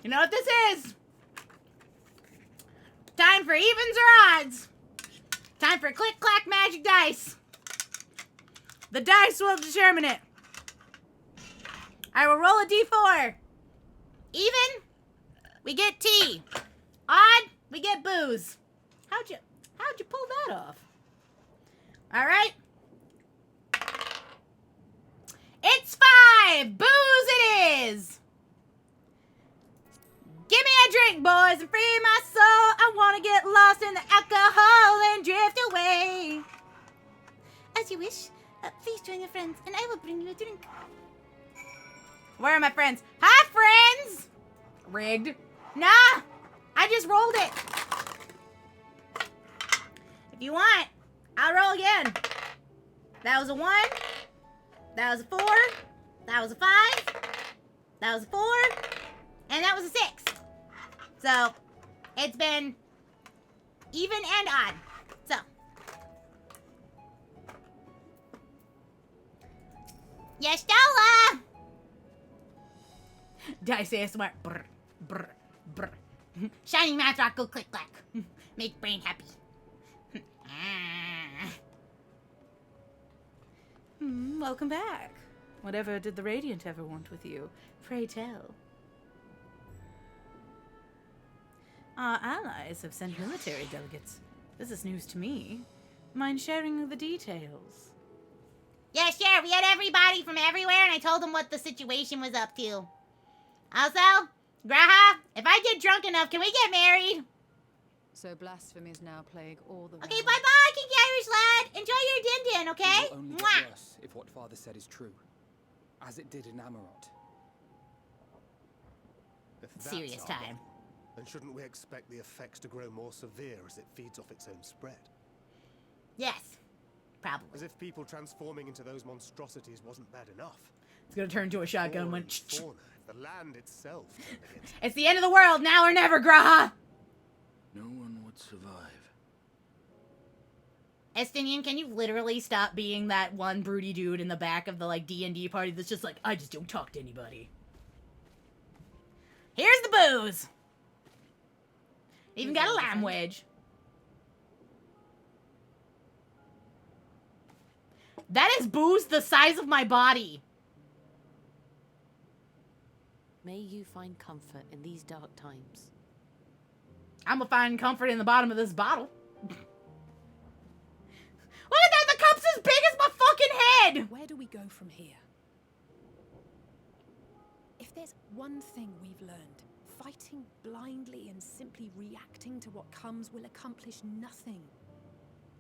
You know what this is? Time for evens or odds. Time for click-clack magic dice. The dice will determine it. I will roll a d4. Even, we get tea. Odd, we get booze. How'd you pull that off? All right. It's 5. Booze it is. Give me a drink, boys, and free my soul. I want to get lost in the alcohol and drift away. As you wish. Please join your friends, and I will bring you a drink. Where are my friends? Hi, friends! Rigged. Nah! I just rolled it. If you want, I'll roll again. That was a 1. That was a 4. That was a 5. That was a 4. And that was a 6. So, it's been even and odd. So. Yestola! Dice ASMR. Brr, brr, brr. Shining math rock, go click clack. Make brain happy. Welcome back. Whatever did the Radiant ever want with you? Pray tell. Our allies have sent military delegates. This is news to me. Mind sharing the details? Yeah, sure. We had everybody from everywhere, and I told them what the situation was up to. Also, Graha, if I get drunk enough, can we get married? So blasphemy is now plague all the Okay, world. bye-bye, Kinky Irish lad. Enjoy your din-din, okay? It will only Mwah. get worse if what Father said is true, as it did in Amarot. If that's Serious our time. model, then shouldn't we expect the effects to grow more severe as it feeds off its own spread? Yes, probably. As if people transforming into those monstrosities wasn't bad enough. It's gonna turn into a shotgun Flora when... and fauna, if the land itself turned against It's the end of the world, now or never, Graha! No one would survive. Estinian, can you literally stop being that one broody dude in the back of the, like, D&D party that's just like, I just don't talk to anybody. Here's the booze! Even got a lamb wedge. That is booze the size of my body. May you find comfort in these dark times. I'm gonna find comfort in the bottom of this bottle. Look at that! The cup's as big as my fucking head! Where do we go from here? If there's one thing we've learned, fighting blindly and simply reacting to what comes will accomplish nothing.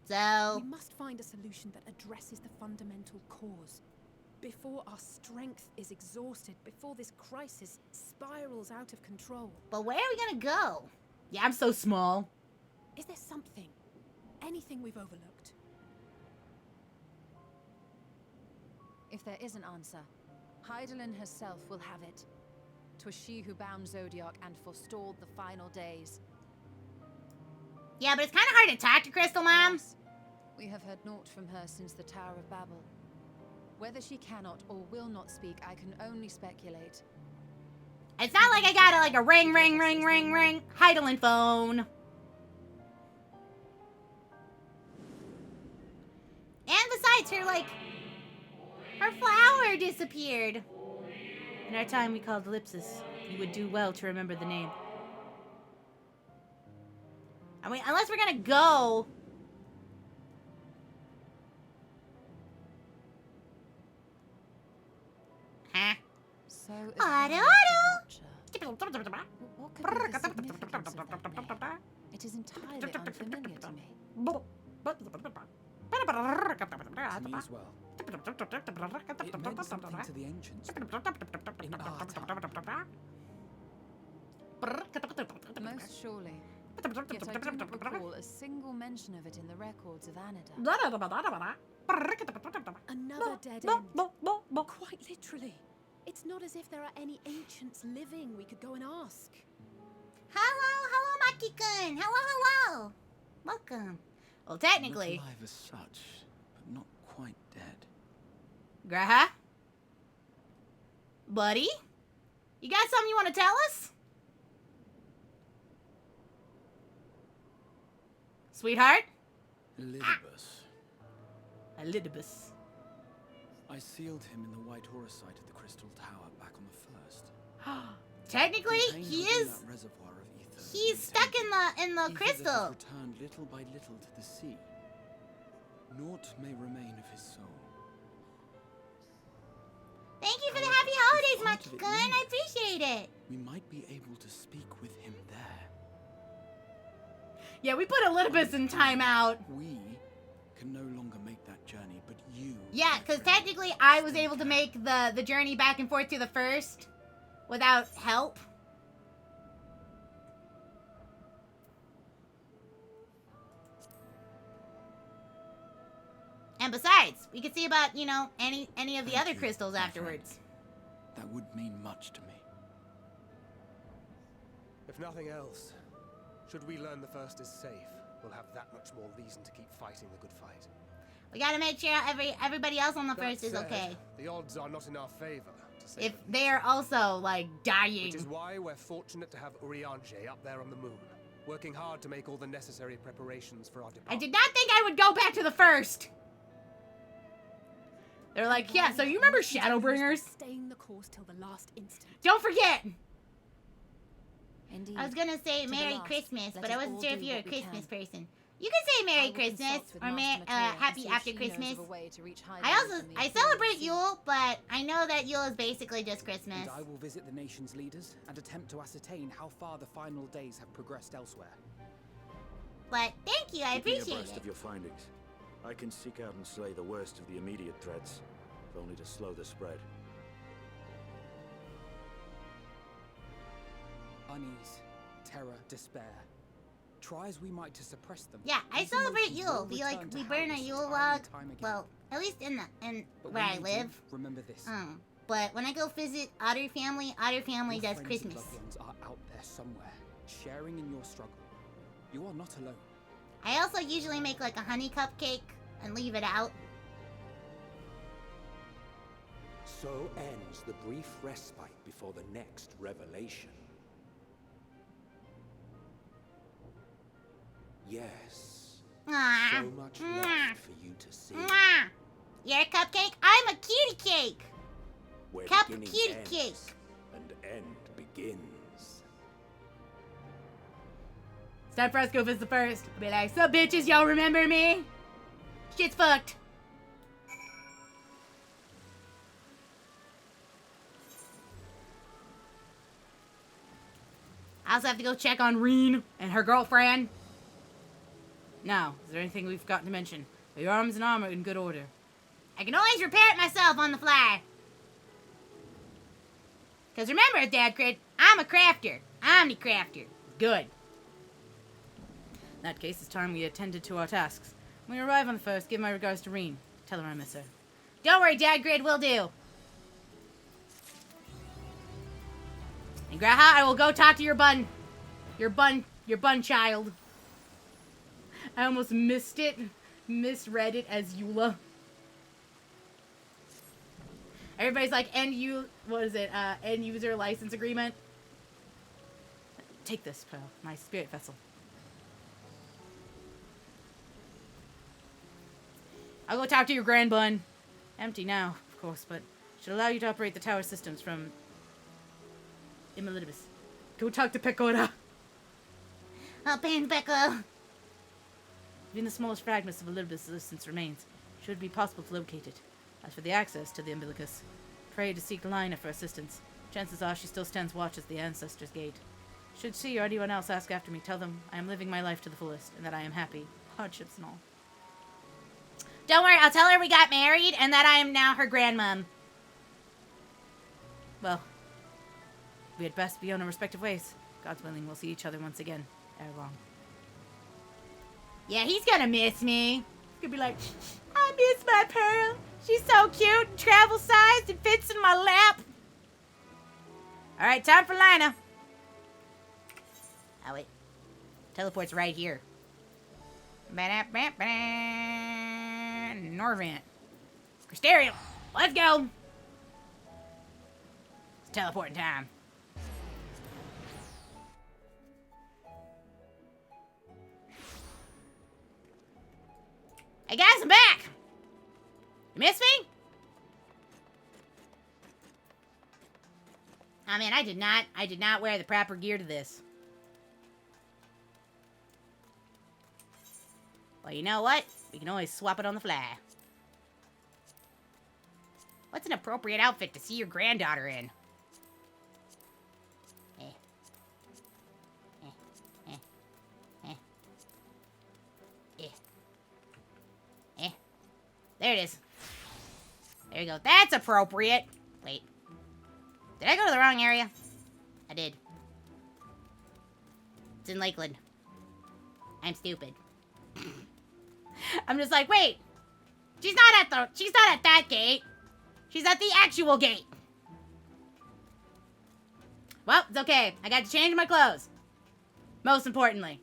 So... We must find a solution that addresses the fundamental cause. Before our strength is exhausted, before this crisis spirals out of control. But where are we gonna go? Yeah, I'm so small. Is there something anything we've overlooked? If there is an answer, Heidelin herself will have it. 'Twas she who bound Zodiac and forestalled the final days. Yeah, but it's kind of hard to talk to Crystal, Mom. Yes, we have heard naught from her since the Tower of Babel. Whether she cannot or will not speak, I can only speculate. It's not like I got a ring, Heidelin phone. And besides, her flower disappeared. In our time we called ellipsis. You would do well to remember the name. I mean, unless we're gonna go. Huh? So Auto. what could be the significance of that name? It is entirely unfamiliar to me. To me as well. It meant something to the ancients. In our time. Most surely. Yet I do not recall a single mention of it in the records of Anada. Another dead end. Quite literally. It's not as if there are any ancients living we could go and ask. Hello, Maki-kun. Hello. Welcome. Well, technically. Not alive as such, but not quite dead. Graha? Buddy? You got something you want to tell us? Sweetheart? Elidibus. I sealed him in the White Horus site at the Crystal Tower back on the first. Technically, he is. He's stuck in the crystal. Returned little by little to the sea. Naught may remain of his soul. Thank you for the happy holidays, Maki-kun. I appreciate it. We might be able to speak with him there. Yeah, we put Elidibus in timeout. We can no longer make that journey, but you. Yeah, because technically I was able to make the journey back and forth to the first without help. And besides, we could see about, any of the other crystals afterwards. That would mean much to me. If nothing else, should we learn the first is safe, we'll have that much more reason to keep fighting the good fight. We gotta make sure everybody else on the first is That said, okay. The odds are not in our favor, to say If the least. they are also, dying. Which is why we're fortunate to have Urianger up there on the moon, working hard to make all the necessary preparations for our departure. I did not think I would go back to the first. They're like, yeah, so you remember Shadowbringers? Staying the course till the last instant. Don't forget! Indeed. I was gonna say To the Merry last, Christmas, let but I us wasn't all sure if do you're a what we Christmas can. person. You can say Merry I will Christmas consult with or Master Matea and Happy see if After she knows Christmas. of a way to reach I Heidelin from the Imperial celebrate Sea. Yule, but I know that Yule is basically just Christmas. And I will visit the nation's leaders and attempt to ascertain how far the final days have progressed elsewhere. But thank you, I Keep me appreciate abreast it. of your findings. I can seek out and slay the worst of the immediate threats, if only to slow the spread. Unease, terror, despair. Try as we might to suppress them. Yeah, I these celebrate emotions Yule. will We return to we burn a Hades Yule time log. and time again. Well, at least in But where when I you live. do, remember this. But when I go visit Otter Family Your does friends and Christmas. loved ones are out there somewhere, sharing in your struggle. You are not alone. I also usually make a honey cupcake and leave it out. So ends the brief respite before the next revelation. Yes. Mwah. So much Mwah. left for you to see. Mwah. You're a cupcake? I'm a cutie cake! Where Cup beginning cutie ends cake. and end begins. It's time for us to go visit the first. I'll be like, sup bitches, y'all remember me? Shit's fucked. I also have to go check on Reen and her girlfriend. Now, is there anything we've got to mention? Are your arms and armor in good order? I can always repair it myself on the fly. Because remember, Dad Crit, I'm a crafter. Omni-crafter. Good. In that case, it's time we attended to our tasks. When we arrive on the first, give my regards to Reen. Tell her I miss her. Don't worry, Dad Grid will do. And Graha, I will go talk to your bun. Your bun child. I almost missed it. Misread it as Eula. Everybody's like, end user license agreement. Take this, Pearl, my spirit vessel. I'll go talk to your grand bun. Empty now, of course, but should allow you to operate the tower systems from Immolibus. Go talk to Pecora. Oh, pain, Becca. Even the smallest fragments of Olympus' existence remains. Should be possible to locate it. As for the access to the umbilicus, pray to seek Lina for assistance. Chances are she still stands watch at the Ancestors' Gate. Should she or anyone else ask after me, tell them I am living my life to the fullest, and that I am happy. Hardships and all. Don't worry, I'll tell her we got married, and that I am now her grandmom. Well, we had best be on our respective ways. God's willing, we'll see each other once again, ere long. Yeah, he's gonna miss me. He's gonna be like, I miss my Pearl. She's so cute and travel-sized and fits in my lap. Alright, time for Lina. Oh, wait. Teleport's right here. Norvant. Crysterium. Let's go. It's teleporting time. Hey guys, I'm back. You miss me? I mean, I did not wear the proper gear to this. Well, you know what? We can always swap it on the fly. What's an appropriate outfit to see your granddaughter in? There it is. There you go. That's appropriate. Wait. Did I go to the wrong area? I did. It's in Lakeland. I'm stupid. I'm just like, wait. She's not at that gate. She's at the actual gate. Well, it's okay. I got to change my clothes. Most importantly.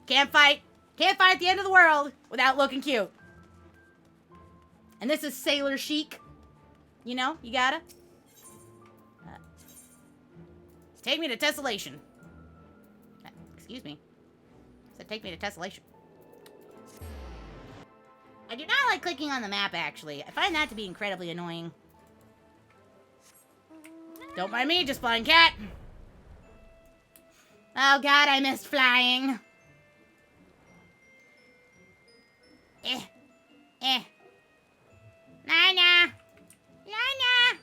Can't fight at the end of the world without looking cute. And this is sailor chic. You know, you gotta. Take me to Tessellation. Excuse me. Said take me to Tessellation. I do not like clicking on the map, actually. I find that to be incredibly annoying. Don't mind me, just flying cat. Oh god, I missed flying. Lina! Lina!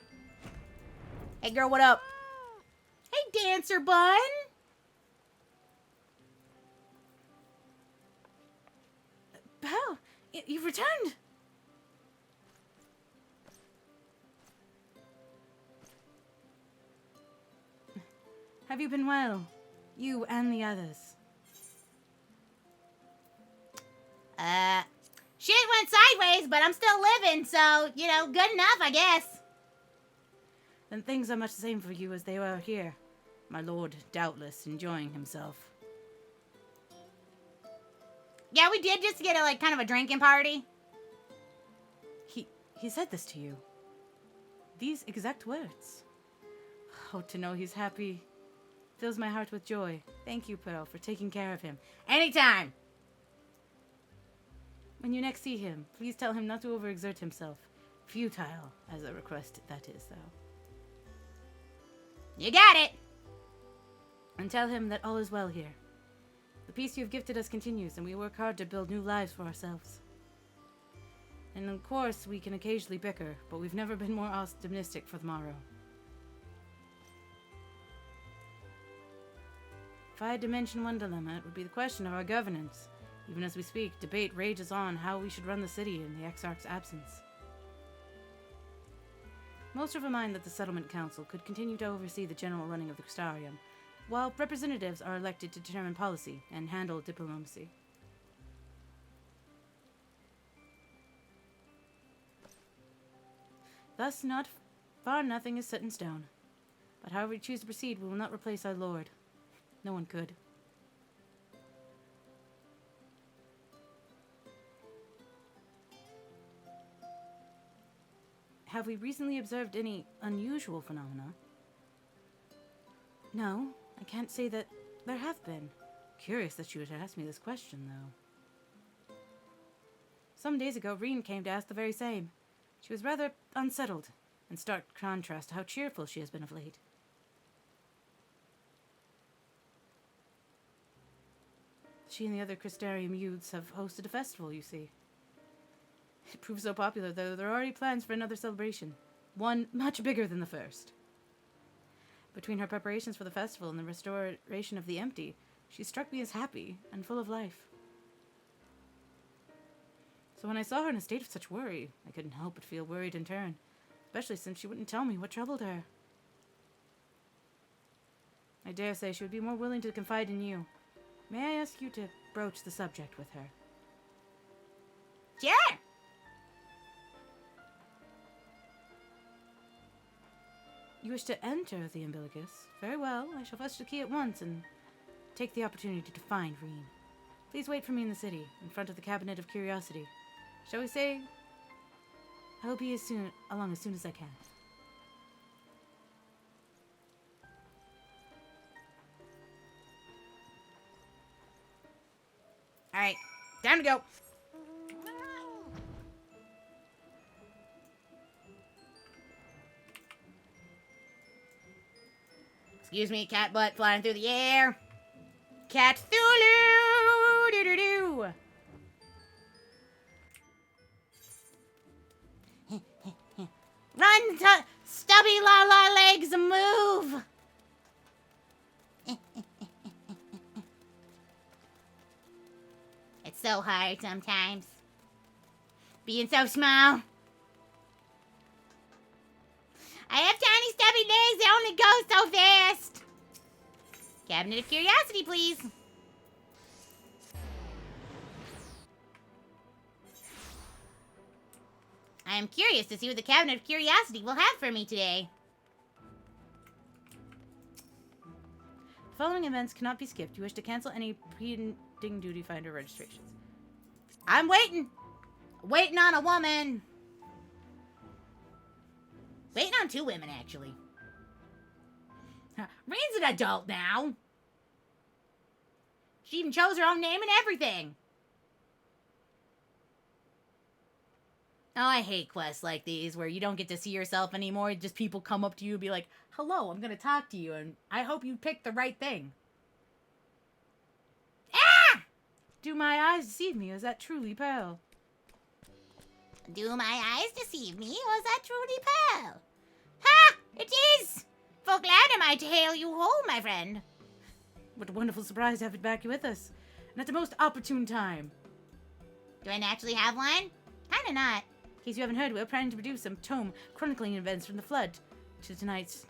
Hey girl, what up? Hey dancer bun! Belle, you've returned! Have you been well? You and the others. Shit went sideways, but I'm still living, so, you know, good enough, I guess. Then things are much the same for you as they were here. My lord, doubtless, enjoying himself. Yeah, we did just get a, like, kind of a drinking party. He said this to you. These exact words. Oh, to know he's happy fills my heart with joy. Thank you, Pearl, for taking care of him. Anytime. When you next see him, please tell him not to overexert himself. Futile, as a request that is, though. You got it! And tell him that all is well here. The peace you have gifted us continues, and we work hard to build new lives for ourselves. And of course, we can occasionally bicker, but we've never been more optimistic for the morrow. If I had to mention one dilemma, it would be the question of our governance. Even as we speak, debate rages on how we should run the city in the Exarch's absence. Most are of a mind that the Settlement Council could continue to oversee the general running of the Crystarium, while representatives are elected to determine policy and handle diplomacy. Thus, not far nothing is set in stone. But however we choose to proceed, we will not replace our lord. No one could. Have we recently observed any unusual phenomena? No, I can't say that there have been. Curious that you would ask me this question, though. Some days ago, Reen came to ask the very same. She was rather unsettled, in stark contrast to how cheerful she has been of late. She and the other Crystarium youths have hosted a festival, you see. It proved so popular, though, there are already plans for another celebration. One much bigger than the first. Between her preparations for the festival and the restoration of the empty, she struck me as happy and full of life. So when I saw her in a state of such worry, I couldn't help but feel worried in turn, especially since she wouldn't tell me what troubled her. I dare say she would be more willing to confide in you. May I ask you to broach the subject with her? Sure! You wish to enter the umbilicus? Very well, I shall fetch the key at once and take the opportunity to find Reen. Please wait for me in the city, in front of the Cabinet of Curiosity. Shall we say, I will be along as soon as I can. Alright, time to go. Excuse me, cat butt flying through the air. Cat Thulu! Doo-doo-doo! Run, stubby la-la legs, move! It's so hard sometimes. Being so small. I have tiny stubby legs that only go so fast. Cabinet of Curiosity, please. I am curious to see what the Cabinet of Curiosity will have for me today. The following events cannot be skipped. You wish to cancel any pending duty finder registrations. I'm waiting. Waiting on a woman. Waiting on 2 women, actually. Reen's an adult now. She even chose her own name and everything. Oh, I hate quests like these where you don't get to see yourself anymore. Just people come up to you and be like, hello, I'm going to talk to you, and I hope you picked the right thing. Ah! Do my eyes deceive me? Is that truly Pearl? Do my eyes deceive me, or is that truly Pearl? Ha! It is! For glad am I to hail you home, my friend. What a wonderful surprise to have it back with us. And at the most opportune time. Do I naturally have one? Kinda not. In case you haven't heard, we're planning to produce some tome chronicling events from the flood to tonight's.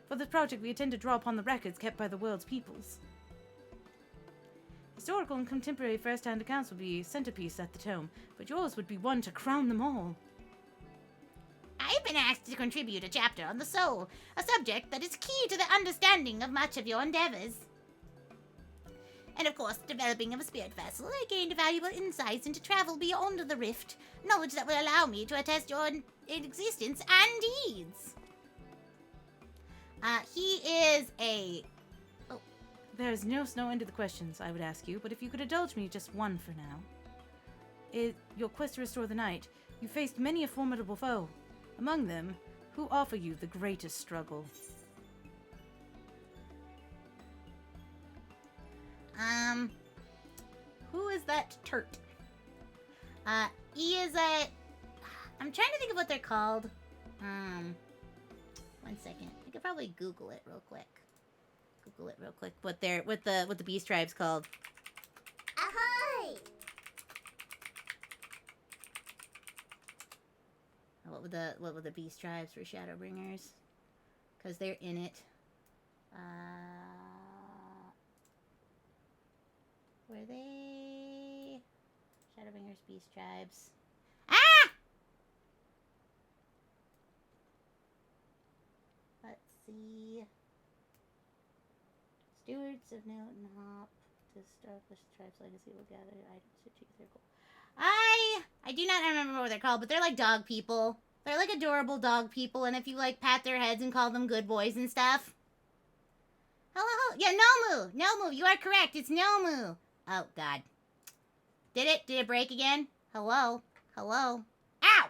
For this project, we intend to draw upon the records kept by the world's peoples. Historical and contemporary first-hand accounts will be a centerpiece at the tome, but yours would be one to crown them all. I've been asked to contribute a chapter on the soul, a subject that is key to the understanding of much of your endeavors. And of course, developing of a spirit vessel, I gained valuable insights into travel beyond the rift, knowledge that will allow me to attest your existence and deeds. He is a... Oh. There is no end to the questions I would ask you, but if you could indulge me just one for now. In your quest to restore the night, you faced many a formidable foe. Among them, who offer you the greatest struggle? Who is that Turt? He is a... I'm trying to think of what they're called. 1 second. I could probably Google it real quick. What the beast tribe's called. Ahoy! What would the beast tribes for Shadowbringers? Because they're in it. Were they Shadowbringers, beast tribes? Ah! see. Stewards of Note and Hop to establish the tribe's legacy will gather items to achieve their goal. I do not remember what they're called, but they're like dog people. They're like adorable dog people, and if you like pat their heads and call them good boys and stuff. Hello, yeah, Nomu! Nomu, you are correct, it's Nomu! Oh, God. Did it break again? Hello? Hello? Ow!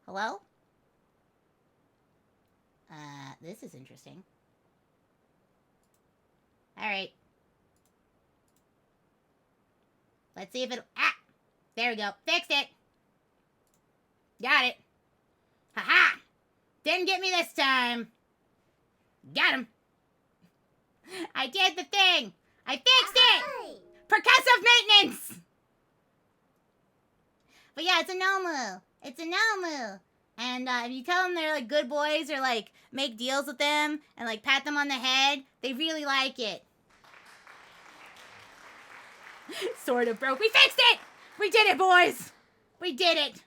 Hello? This is interesting. Alright. Let's see if it'll... Ah! There we go. Fixed it! Got it. Ha-ha! Didn't get me this time. Got him. I did the thing. I fixed it. Percussive maintenance. But yeah, it's a Nomu. It's a Nomu. And if you tell them they're like good boys or like make deals with them and like pat them on the head, they really like it. Sort of broke. We fixed it. We did it, boys. We did it.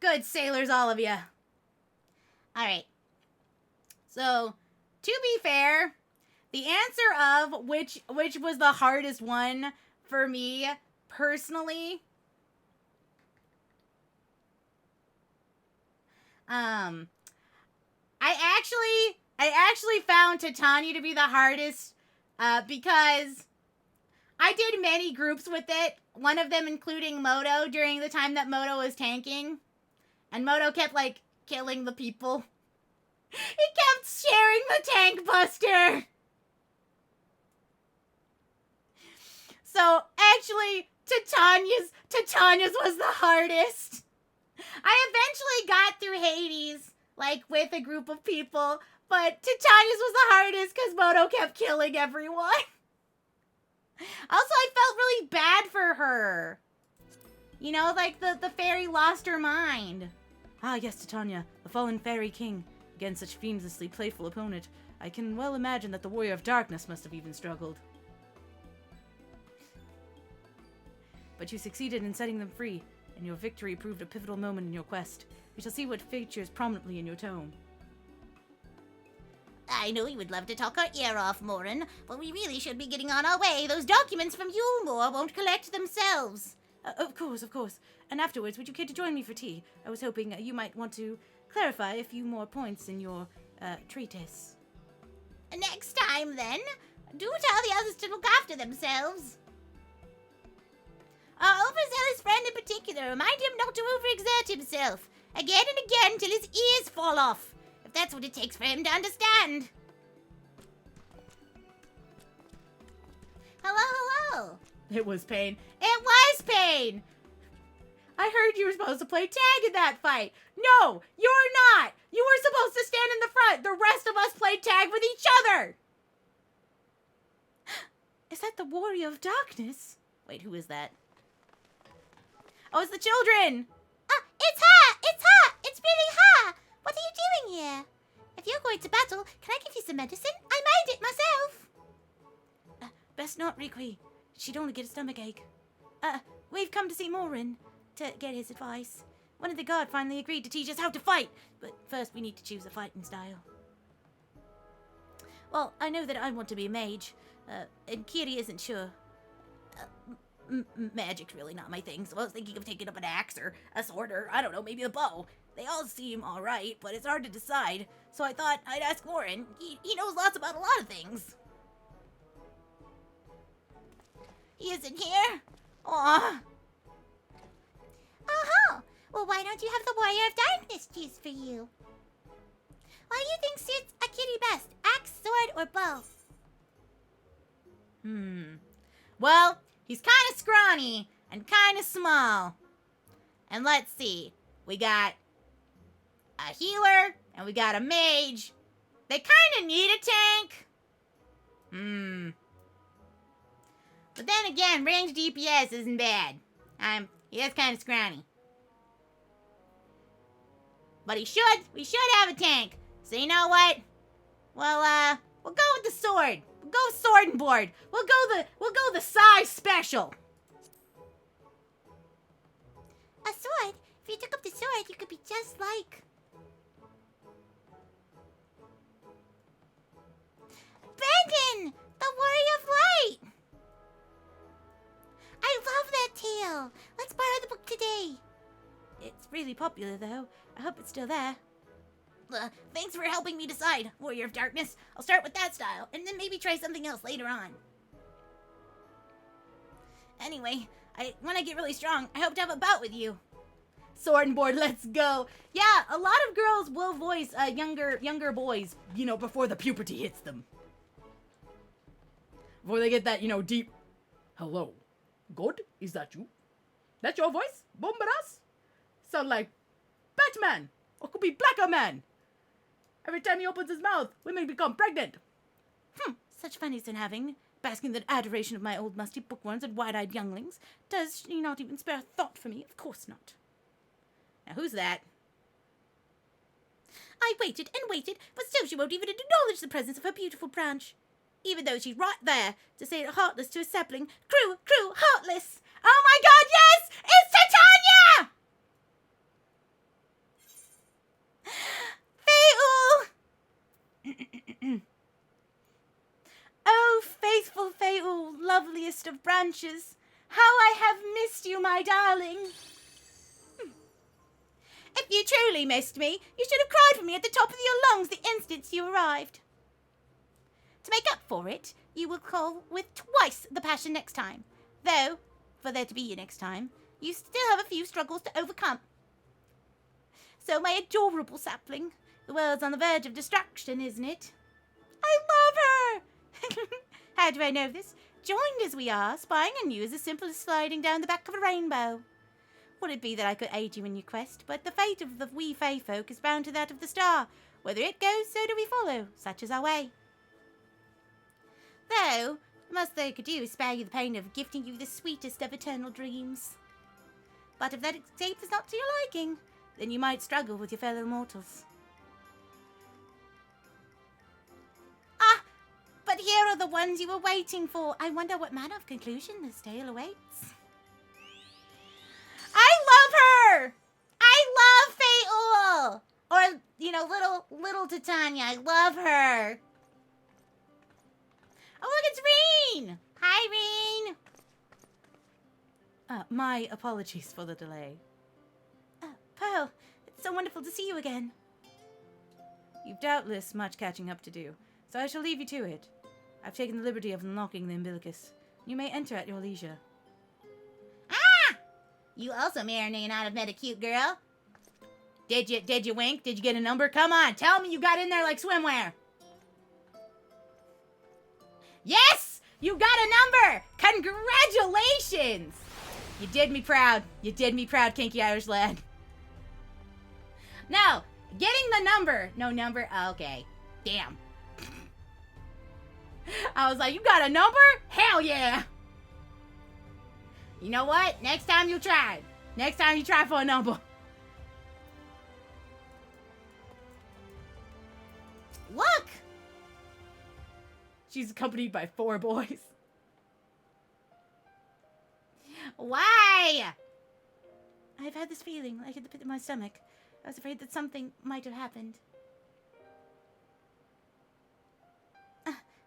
Good sailors, all of you. All right. So, to be fair, the answer of which was the hardest one for me personally, I actually found Titania to be the hardest because I did many groups with it, one of them including Moto during the time that Moto was tanking. And Moto kept, like, killing the people. He kept sharing the tank buster! So, actually, Titania's was the hardest. I eventually got through Hades, like, with a group of people, but Titania's was the hardest because Moto kept killing everyone. Also, I felt really bad for her. You know, like the fairy lost her mind. Ah, yes, Titania, the fallen fairy king. Against such fiendlessly playful opponent, I can well imagine that the warrior of darkness must have even struggled. But you succeeded in setting them free, and your victory proved a pivotal moment in your quest. We shall see what features prominently in your tome. I know you would love to talk our ear off, Morin, but we really should be getting on our way. Those documents from Yulmore won't collect themselves. Of course. And afterwards, would you care to join me for tea? I was hoping you might want to clarify a few more points in your treatise. Next time, then. Do tell the others to look after themselves. Our overzealous friend in particular, remind him not to overexert himself. Again and again till his ears fall off. If that's what it takes for him to understand. Hello. It was pain. It was pain. I heard you were supposed to play tag in that fight. No, you're not. You were supposed to stand in the front. The rest of us played tag with each other. Is that the warrior of darkness? Wait, who is that? Oh, it's the children. It's her! It's her! It's really her! What are you doing here? If you're going to battle, can I give you some medicine? I made it myself! Best not, Riqui. She'd only get a stomachache. We've come to see Morin to get his advice. One of the guard finally agreed to teach us how to fight, but first we need to choose a fighting style. Well, I know that I want to be a mage, and Kiri isn't sure. Magic's really not my thing, so I was thinking of taking up an axe or a sword or, I don't know, maybe a bow. They all seem alright, but it's hard to decide, so I thought I'd ask Morin. He knows lots about a lot of things. He isn't here? Oh, well, why don't you have the warrior of darkness choose for you? What do you think suits a kitty best? Axe, sword, or bow? Well, he's kind of scrawny and kind of small. And let's see. We got a healer and we got a mage. They kind of need a tank. But then again, range DPS isn't bad. He is kind of scrawny. But we should have a tank. So you know what? Well, we'll go with the sword. We'll go sword and board. We'll go the size special. A sword? If you took up the sword, you could be just like... It's really popular, though. I hope it's still there. Thanks for helping me decide, Warrior of Darkness. I'll start with that style, and then maybe try something else later on. Anyway, when I get really strong, I hope to have a bout with you. Sword and board, let's go. Yeah, a lot of girls will voice younger boys, you know, before the puberty hits them. Before they get that, you know, deep, hello, God, is that you? That's your voice? Bomberas? Sound like Batman, or could be Blacker Man. Every time he opens his mouth, women become pregnant. Such fun he's been having, basking in the adoration of my old musty bookworms and wide-eyed younglings. Does she not even spare a thought for me? Of course not. Now, who's that? I waited and waited, but still she won't even acknowledge the presence of her beautiful branch. Even though she's right there to say it heartless to a sapling. Crew, heartless! Oh my god, yes! It's Titania! Fae'ul! Oh, faithful Fae'ul, loveliest of branches. How I have missed you, my darling. If you truly missed me, you should have cried for me at the top of your lungs the instant you arrived. To make up for it, you will call with twice the passion next time. Though, for there to be a next time, you still have a few struggles to overcome. So, my adorable sapling, the world's on the verge of destruction, isn't it? I love her! How do I know this? Joined as we are, spying on you is as simple as sliding down the back of a rainbow. Would it be that I could aid you in your quest, but the fate of the wee fae folk is bound to that of the star. Whether it goes, so do we follow. Such is our way. Though, the most they could do is spare you the pain of gifting you the sweetest of eternal dreams. But if that escape is not to your liking, then you might struggle with your fellow mortals. Ah, but here are the ones you were waiting for. I wonder what manner of conclusion this tale awaits. I love her! I love Fae'ul! Or, you know, little Titania. I love her. Oh, look, it's Reen! Hi, Reen! My apologies for the delay. Pearl, it's so wonderful to see you again. You've doubtless much catching up to do, so I shall leave you to it. I've taken the liberty of unlocking the umbilicus. You may enter at your leisure. Ah! You also may or may not have met a cute girl. Did you wink? Did you get a number? Come on, tell me you got in there like swimwear. Yes! You got a number! Congratulations! You did me proud. You did me proud, kinky Irish lad. Now, getting the number. No number? Okay. Damn. I was like, you got a number? Hell yeah! You know what? Next time you try. Next time you try for a number. Look! She's accompanied by 4 boys. Why? I've had this feeling, like at the pit of my stomach. I was afraid that something might have happened.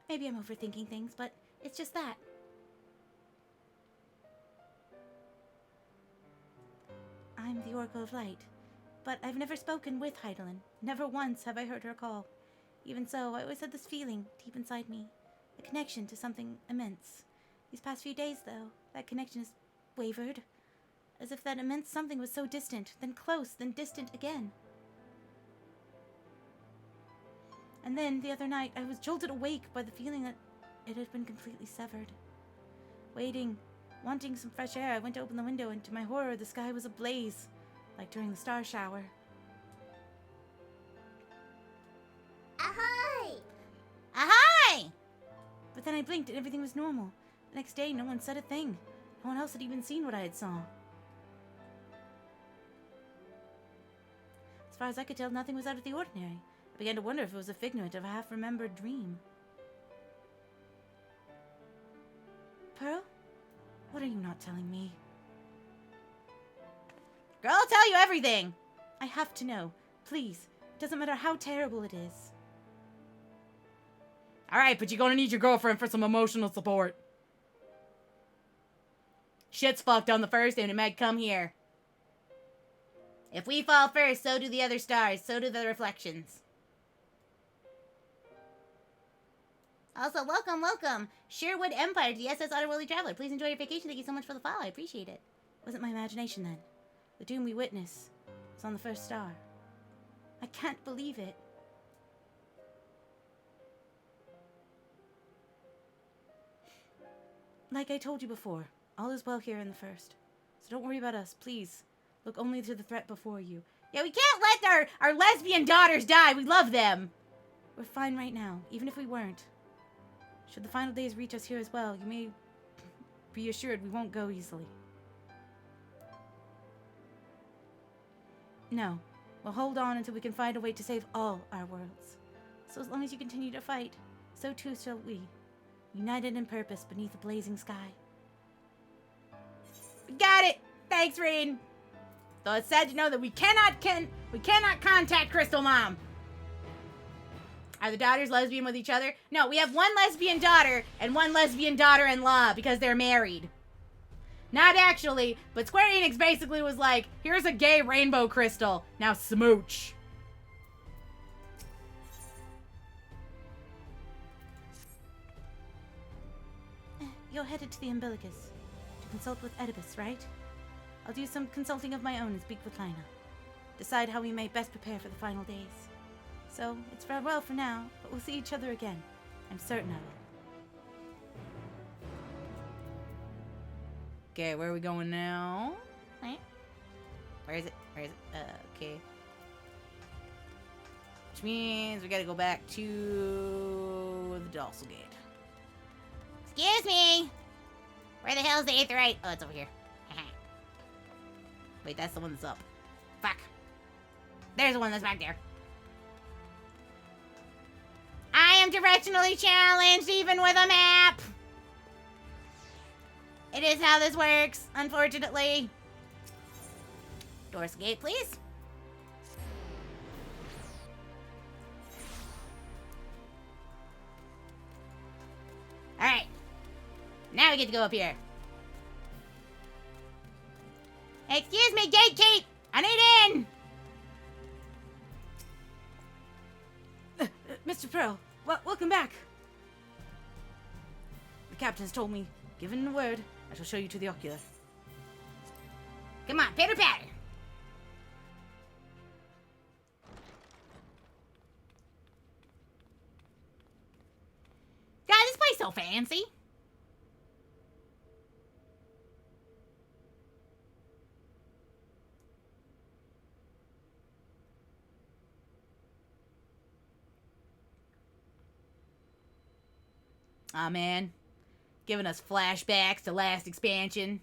Maybe I'm overthinking things, but it's just that. I'm the Oracle of Light, but I've never spoken with Hydaelyn. Never once have I heard her call. Even so, I always had this feeling deep inside me, a connection to something immense. These past few days, though, that connection has wavered, as if that immense something was so distant, then close, then distant again. And then, the other night, I was jolted awake by the feeling that it had been completely severed. Waiting, wanting some fresh air, I went to open the window, and to my horror, the sky was ablaze, like during the star shower. Ahoy! Ahoy! But then I blinked and everything was normal. The next day, no one said a thing. No one else had even seen what I had saw. As far as I could tell, nothing was out of the ordinary. I began to wonder if it was a figment of a half-remembered dream. Pearl? What are you not telling me? Girl, I'll tell you everything. I have to know. Please. It doesn't matter how terrible it is. Alright, but you're gonna need your girlfriend for some emotional support. Shit's fucked on the first and it might come here. If we fall first, so do the other stars. So do the reflections. Also, welcome, welcome. Sherwood Empire to the SS Otterworldly Traveler. Please enjoy your vacation. Thank you so much for the follow. I appreciate it. Wasn't my imagination then. The doom we witness was on the first star. I can't believe it. Like I told you before, all is well here in the first. So don't worry about us, please. Look only to the threat before you. Yeah, we can't let our lesbian daughters die. We love them. We're fine right now, even if we weren't. Should the final days reach us here as well, you may be assured we won't go easily. No, we'll hold on until we can find a way to save all our worlds. So as long as you continue to fight, so too shall we. United in purpose beneath a blazing sky. Got it. Thanks, Rain. Though it's sad to know that we cannot contact Crystal Mom. Are the daughters lesbian with each other? No, we have one lesbian daughter and one lesbian daughter-in-law because they're married. Not actually, but Square Enix basically was like, here's a gay rainbow crystal. Now smooch. You're headed to the Umbilicus to consult with Oedipus, right? I'll do some consulting of my own and speak with Lina. Decide how we may best prepare for the final days. So, it's farewell for now, but we'll see each other again. I'm certain of it. Okay, where are we going now? Where is it? Okay. Which means we gotta go back to the Dorsal Gate. Excuse me! Where the hell is the Aetheryte? Oh, it's over here. Wait, that's the one that's up. Fuck. There's the one that's back there. I am directionally challenged even with a map! It is how this works, unfortunately. Dorsal Gate, please. Alright. Now we get to go up here. Excuse me, gatekeep! I need in! Mr. Pearl, welcome back. The captain has told me, given the word, I shall show you to the ocular. Come on, pitter patter. God, this place so fancy. Aw, man. Giving us flashbacks to last expansion.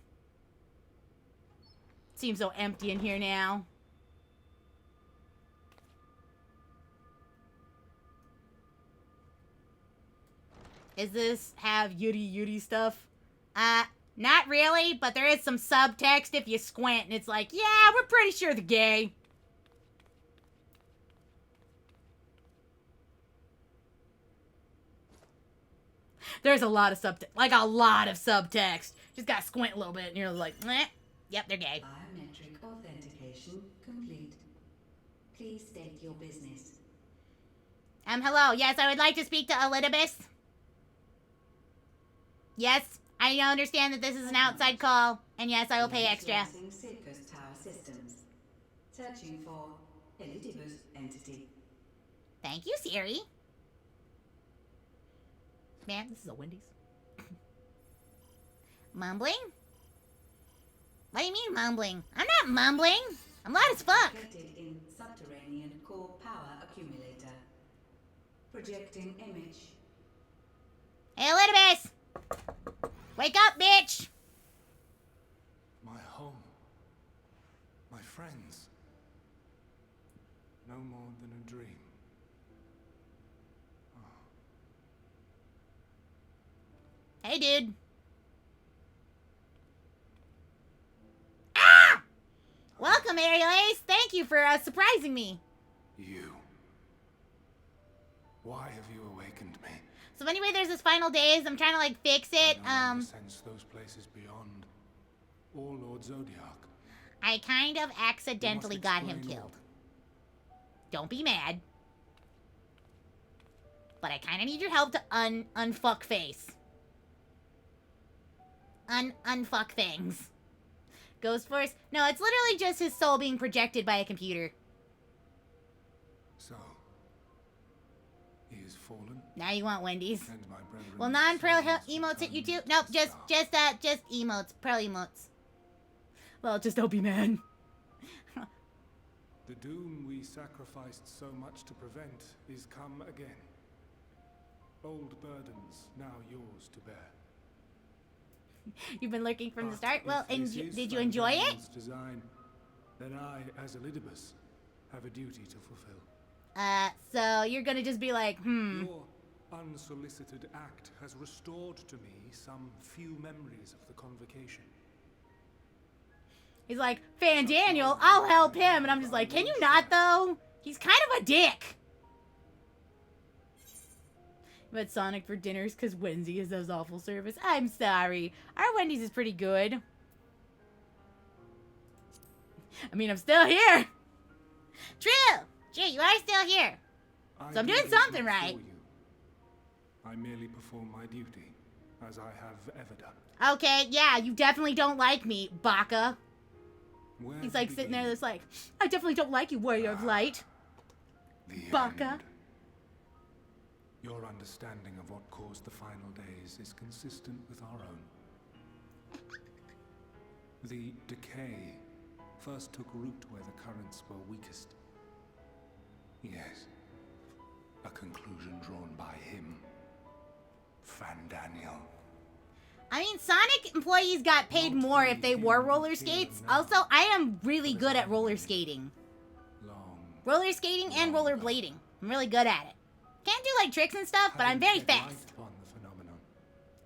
Seems so empty in here now. Does this have Yuri stuff? Not really, but there is some subtext if you squint, and it's like, yeah, we're pretty sure they're gay. There's a lot of subtext. Like, a lot of subtext. Just gotta squint a little bit, and you're like, yep, they're gay. Biometric authentication complete. Please state your business. Hello. Yes, I would like to speak to Elizabeth. Yes, I understand that this is an outside call, and yes, I will pay extra. Circus Tower Systems. Searching for Elidibus entity. Thank you, Siri. Man, this is a Wendy's. Mumbling? What do you mean mumbling? I'm not mumbling. I'm loud as fuck. Located in subterranean core power accumulator. Projecting image. Hey, Elizabeth! Wake up, bitch! My home. My friends. No more than a dream. Hey, dude. Ah! Welcome, Ariel Ace. Thank you for surprising me. You. Why have you awakened me? So anyway, there's this final days. I'm trying to like fix it. I no longer sense those places beyond. Or Lord Zodiac. I kind of accidentally got him killed. Don't be mad. But I kind of need your help to unfuck face. Unfuck things. Ghost Force? No, it's literally just his soul being projected by a computer. So, he is fallen. Now you want Wendy's. And my brethren Well, non-pearl emotes at you too? Nope, just emotes. Pearl emotes. Well, just don't be mad. The doom we sacrificed so much to prevent is come again. Old burdens now yours to bear. You've been lurking from the But start? Well, if this is did you enjoy it? Fandaniel's design, then I, as Elidibus, have a duty to fulfill. So you're gonna just be like, Your unsolicited act has restored to me some few memories of the convocation. He's like, Fandaniel, I'll help him. And I'm just like, can you not, though? He's kind of a dick. But Sonic for dinners because Wendy's does awful service. I'm sorry. Our Wendy's is pretty good. I mean, I'm still here. True. True, you are still here. So I'm doing something right. I merely perform my duty, as I have ever done. Okay, yeah, you definitely don't like me, Baka. Where He's like sitting there that's like, I definitely don't like you, Warrior of Light. Baka. End. Your understanding of what caused the final days is consistent with our own. The decay first took root where the currents were weakest. Yes, a conclusion drawn by him, Fandaniel. I mean, Sonic employees got paid more if they wore roller skates. Also, I am really good at roller skating. Roller skating and roller blading. I'm really good at it. Can't do like tricks and stuff, but I'm very fast.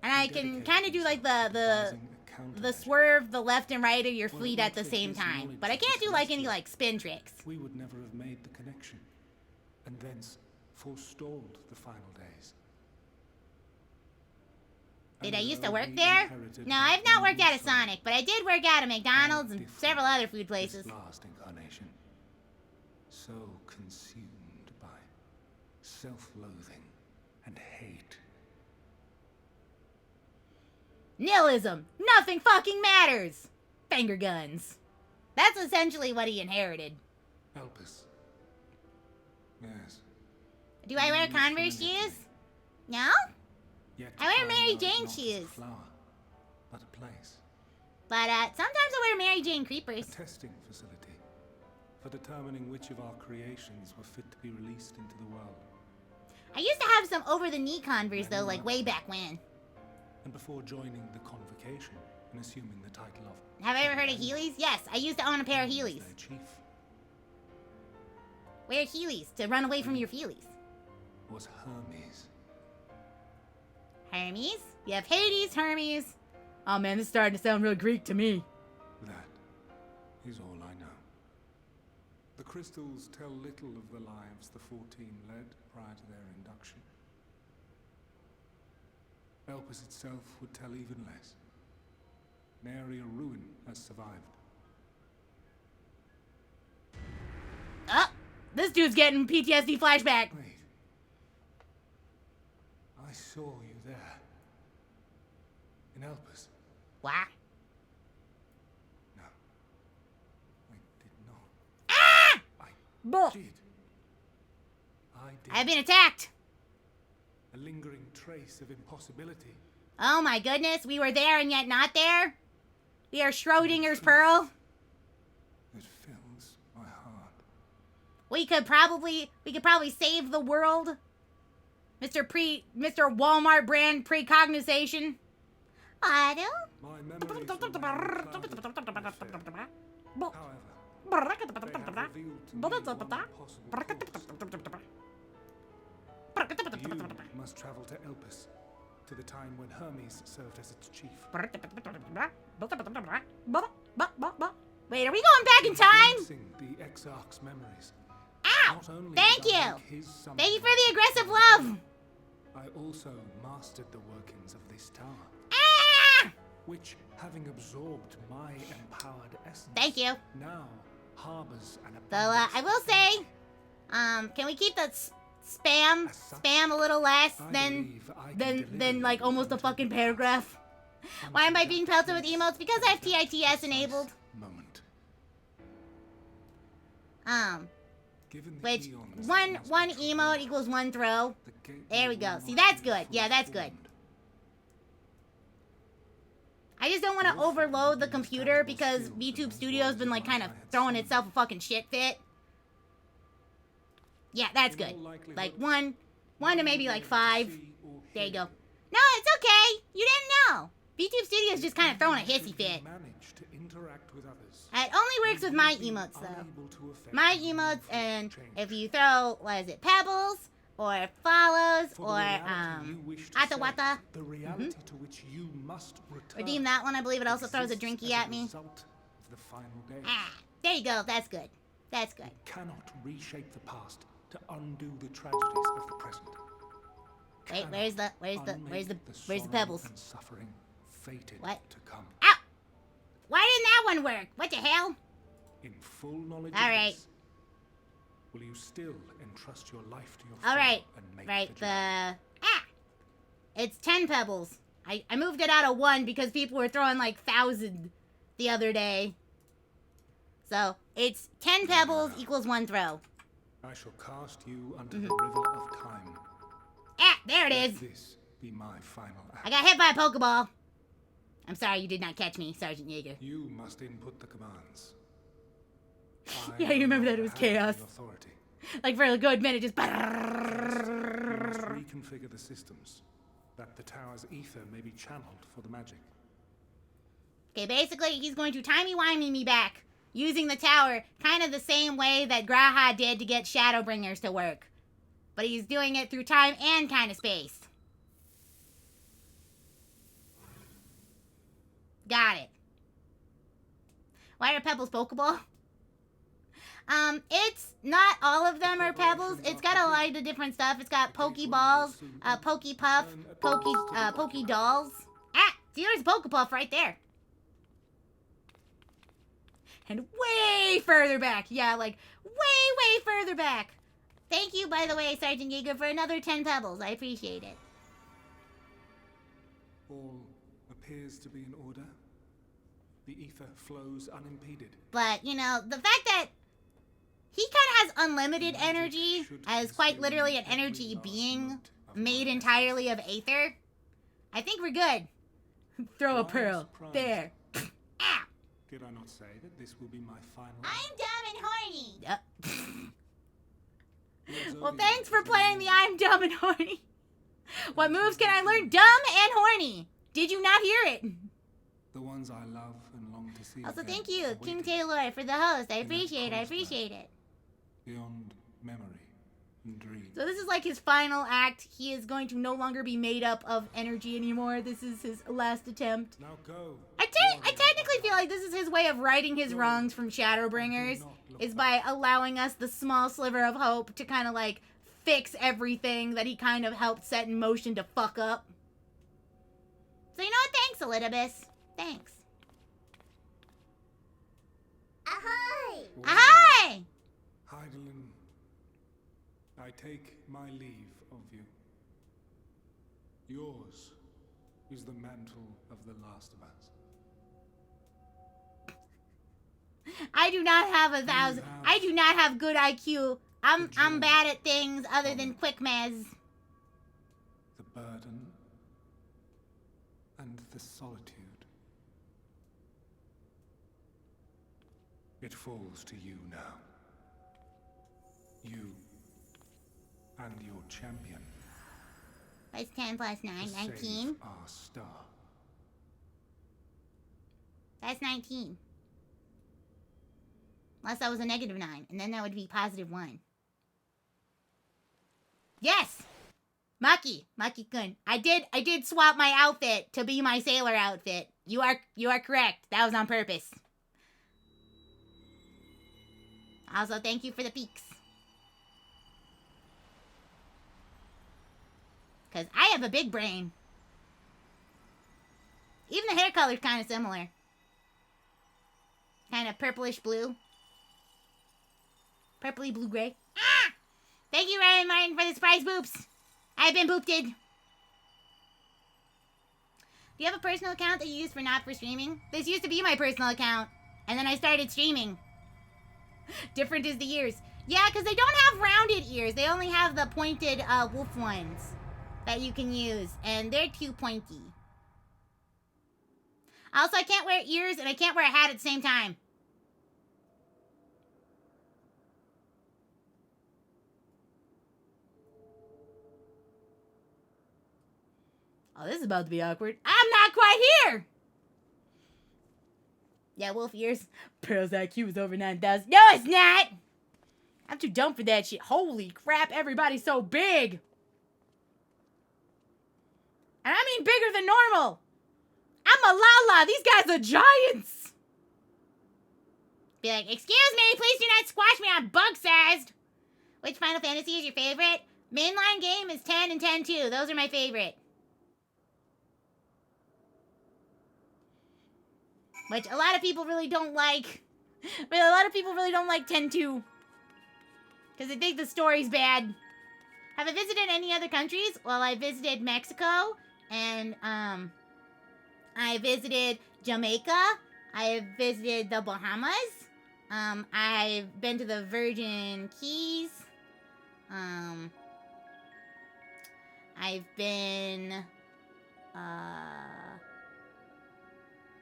And I can kind of do like the swerve, the left and right of your fleet at the same time. But I can't do like any like spin tricks. We would never have made the connection, and thence forestalled the final days. Did I used to work there? No, I've not worked at a Sonic, but I did work at a McDonald's and several other food places. This last incarnation, so consumed by self-loathing and hate. Nihilism. Nothing fucking matters. Finger guns. That's essentially what he inherited. Elpis. Yes. Do I wear Converse shoes? No? I wear Mary Jane shoes. Flower, but a place. But sometimes I wear Mary Jane creepers. A testing facility for determining which of our creations were fit to be released into the world. I used to have some over-the-knee Converse though, like way back when. And before joining the convocation and assuming the title of... Have I ever heard of Heelys? Yes, I used to own a pair of Heelys. Their chief Wear Heelys to run away from your feelies. was Hermes. Hermes? You have Hades, Hermes. Oh man, this is starting to sound real Greek to me. That is all I know. The crystals tell little of the lives the 14 led prior to their induction. Elpis itself would tell even less. Nary a ruin has survived. This dude's getting PTSD flashback. Wait. I saw you there. In Elpis. What? No. I did not. Ah! I did. I've been attacked. A lingering trace of impossibility. Oh my goodness, we were there and yet not there? We are Schrodinger's Pearl? It fills my heart. We could probably save the world. Mr. Walmart brand precognition. I do. My memories however, they have revealed to me one possible course. You must travel to Elpis, to the time when Hermes served as its chief. Wait, are we going back in time? The Exarch's memories. Ow! Thank you! Thank you for the aggressive love! I also mastered the workings of this tower. Ah! Which, having absorbed my empowered essence... Thank you. Now harbors an So, I will say, can we keep that spam a little less than like almost a fucking paragraph? Why am I being pelted with emotes? Because I have TITS enabled. Which one emote equals one throw. There we go. See, that's good. Yeah, that's good. I just don't want to overload the computer because VTube Studio's been like kind of throwing itself a fucking shit fit. Yeah, that's good. Like one to maybe like 5. There you go. No, it's okay. You didn't know. VTube Studio's just kind of throwing a hissy fit. It only works with my emotes though. My emotes, and if you throw, what is it, pebbles or follows or atawata. Redeem that one. I believe it also throws a drinky at me. There you go. That's good. That's good. Cannot reshape the past to undo the tragedies of the present. Wait, where's the pebbles? What? To come. Ow! Why didn't that one work? What the hell? In full knowledge all right. Will you still entrust your life to your all right. And make right. It's 10 pebbles. I moved it out of 1 because people were throwing like 1,000 the other day. So it's 10 pebbles equals 1 throw. I shall cast you unto the river of time. There it is. Let this be my final act. I got hit by a Pokeball. I'm sorry you did not catch me, Sergeant Yeager. You must input the commands. Yeah, you remember that it was chaos. Like for a good minute, just. You must reconfigure the systems, that the tower's ether may be channeled for the magic. Okay, basically, he's going to timey-wimey me back, using the tower kind of the same way that Graha did to get Shadowbringers to work. But he's doing it through time and kind of space. Got it. Why are pebbles Pokeball? It's not all of them are pebbles. It's got a lot of different stuff. It's got Pokeballs, Pokepuff, Pokedolls. See, there's Pokepuff right there. And way further back. Yeah, like way further back. Thank you, by the way, Sergeant Yeager, for another 10 pebbles. I appreciate it. All appears to be in order. The ether flows unimpeded. But, you know, the fact that he kind of has unlimited energy, as quite literally an energy being made entirely of aether, I think we're good. Throw a pearl. There. Ow! Did I not say that this will be my final? I'm dumb and horny. Well, thanks for playing the I'm dumb and horny. What moves can I learn? Dumb and horny. Did you not hear it? The ones I love and long to see. Also, thank you, King Taylor, for the host. I appreciate it. Beyond memory and dream. So this is like his final act. He is going to no longer be made up of energy anymore. This is his last attempt. Now go. I technically feel like this is his way of righting his wrongs from Shadowbringers, is by allowing us the small sliver of hope to kind of like fix everything that he kind of helped set in motion to fuck up. So you know what? Thanks, Elidibus. Thanks. Ahoy! Ahoy! Hydaelyn, I take my leave of you. Yours is the mantle of the last of us. I do not have 1,000. I do not have good IQ. I'm bad at things other than quick mez. The burden and the solitude. It falls to you now. You and your champion. What's 10 plus 9? 19? Our star. That's 19. Unless that was a negative 9, and then that would be positive 1. Yes! Maki-kun. I did swap my outfit to be my sailor outfit. You are correct. That was on purpose. Also, thank you for the peaks. Because I have a big brain. Even the hair color's kind of similar. Kind of purplish blue. Purpley blue-gray. Ah! Thank you, Ryan Martin, for the surprise boops. I've been boopted. Do you have a personal account that you use for not for streaming? This used to be my personal account. And then I started streaming. Different is the ears. Yeah, because they don't have rounded ears. They only have the pointed wolf ones that you can use. And they're too pointy. Also, I can't wear ears and I can't wear a hat at the same time. Oh, this is about to be awkward. I'm not quite here! Yeah, wolf ears. Pearl's IQ is over 9,000. No, it's not! I'm too dumb for that shit. Holy crap, everybody's so big! And I mean bigger than normal! I'm a Lala! These guys are giants! Be like, excuse me, please do not squash me, I'm bug-sized! Which Final Fantasy is your favorite? Mainline game is 10 and 10-2. Those are my favorite. Which a lot of people really don't like. But a lot of people really don't like 10-2. Because they think the story's bad. Have I visited any other countries? Well, I visited Mexico. And, I visited Jamaica. I visited the Bahamas. I've been to the Virgin Keys. I've been, I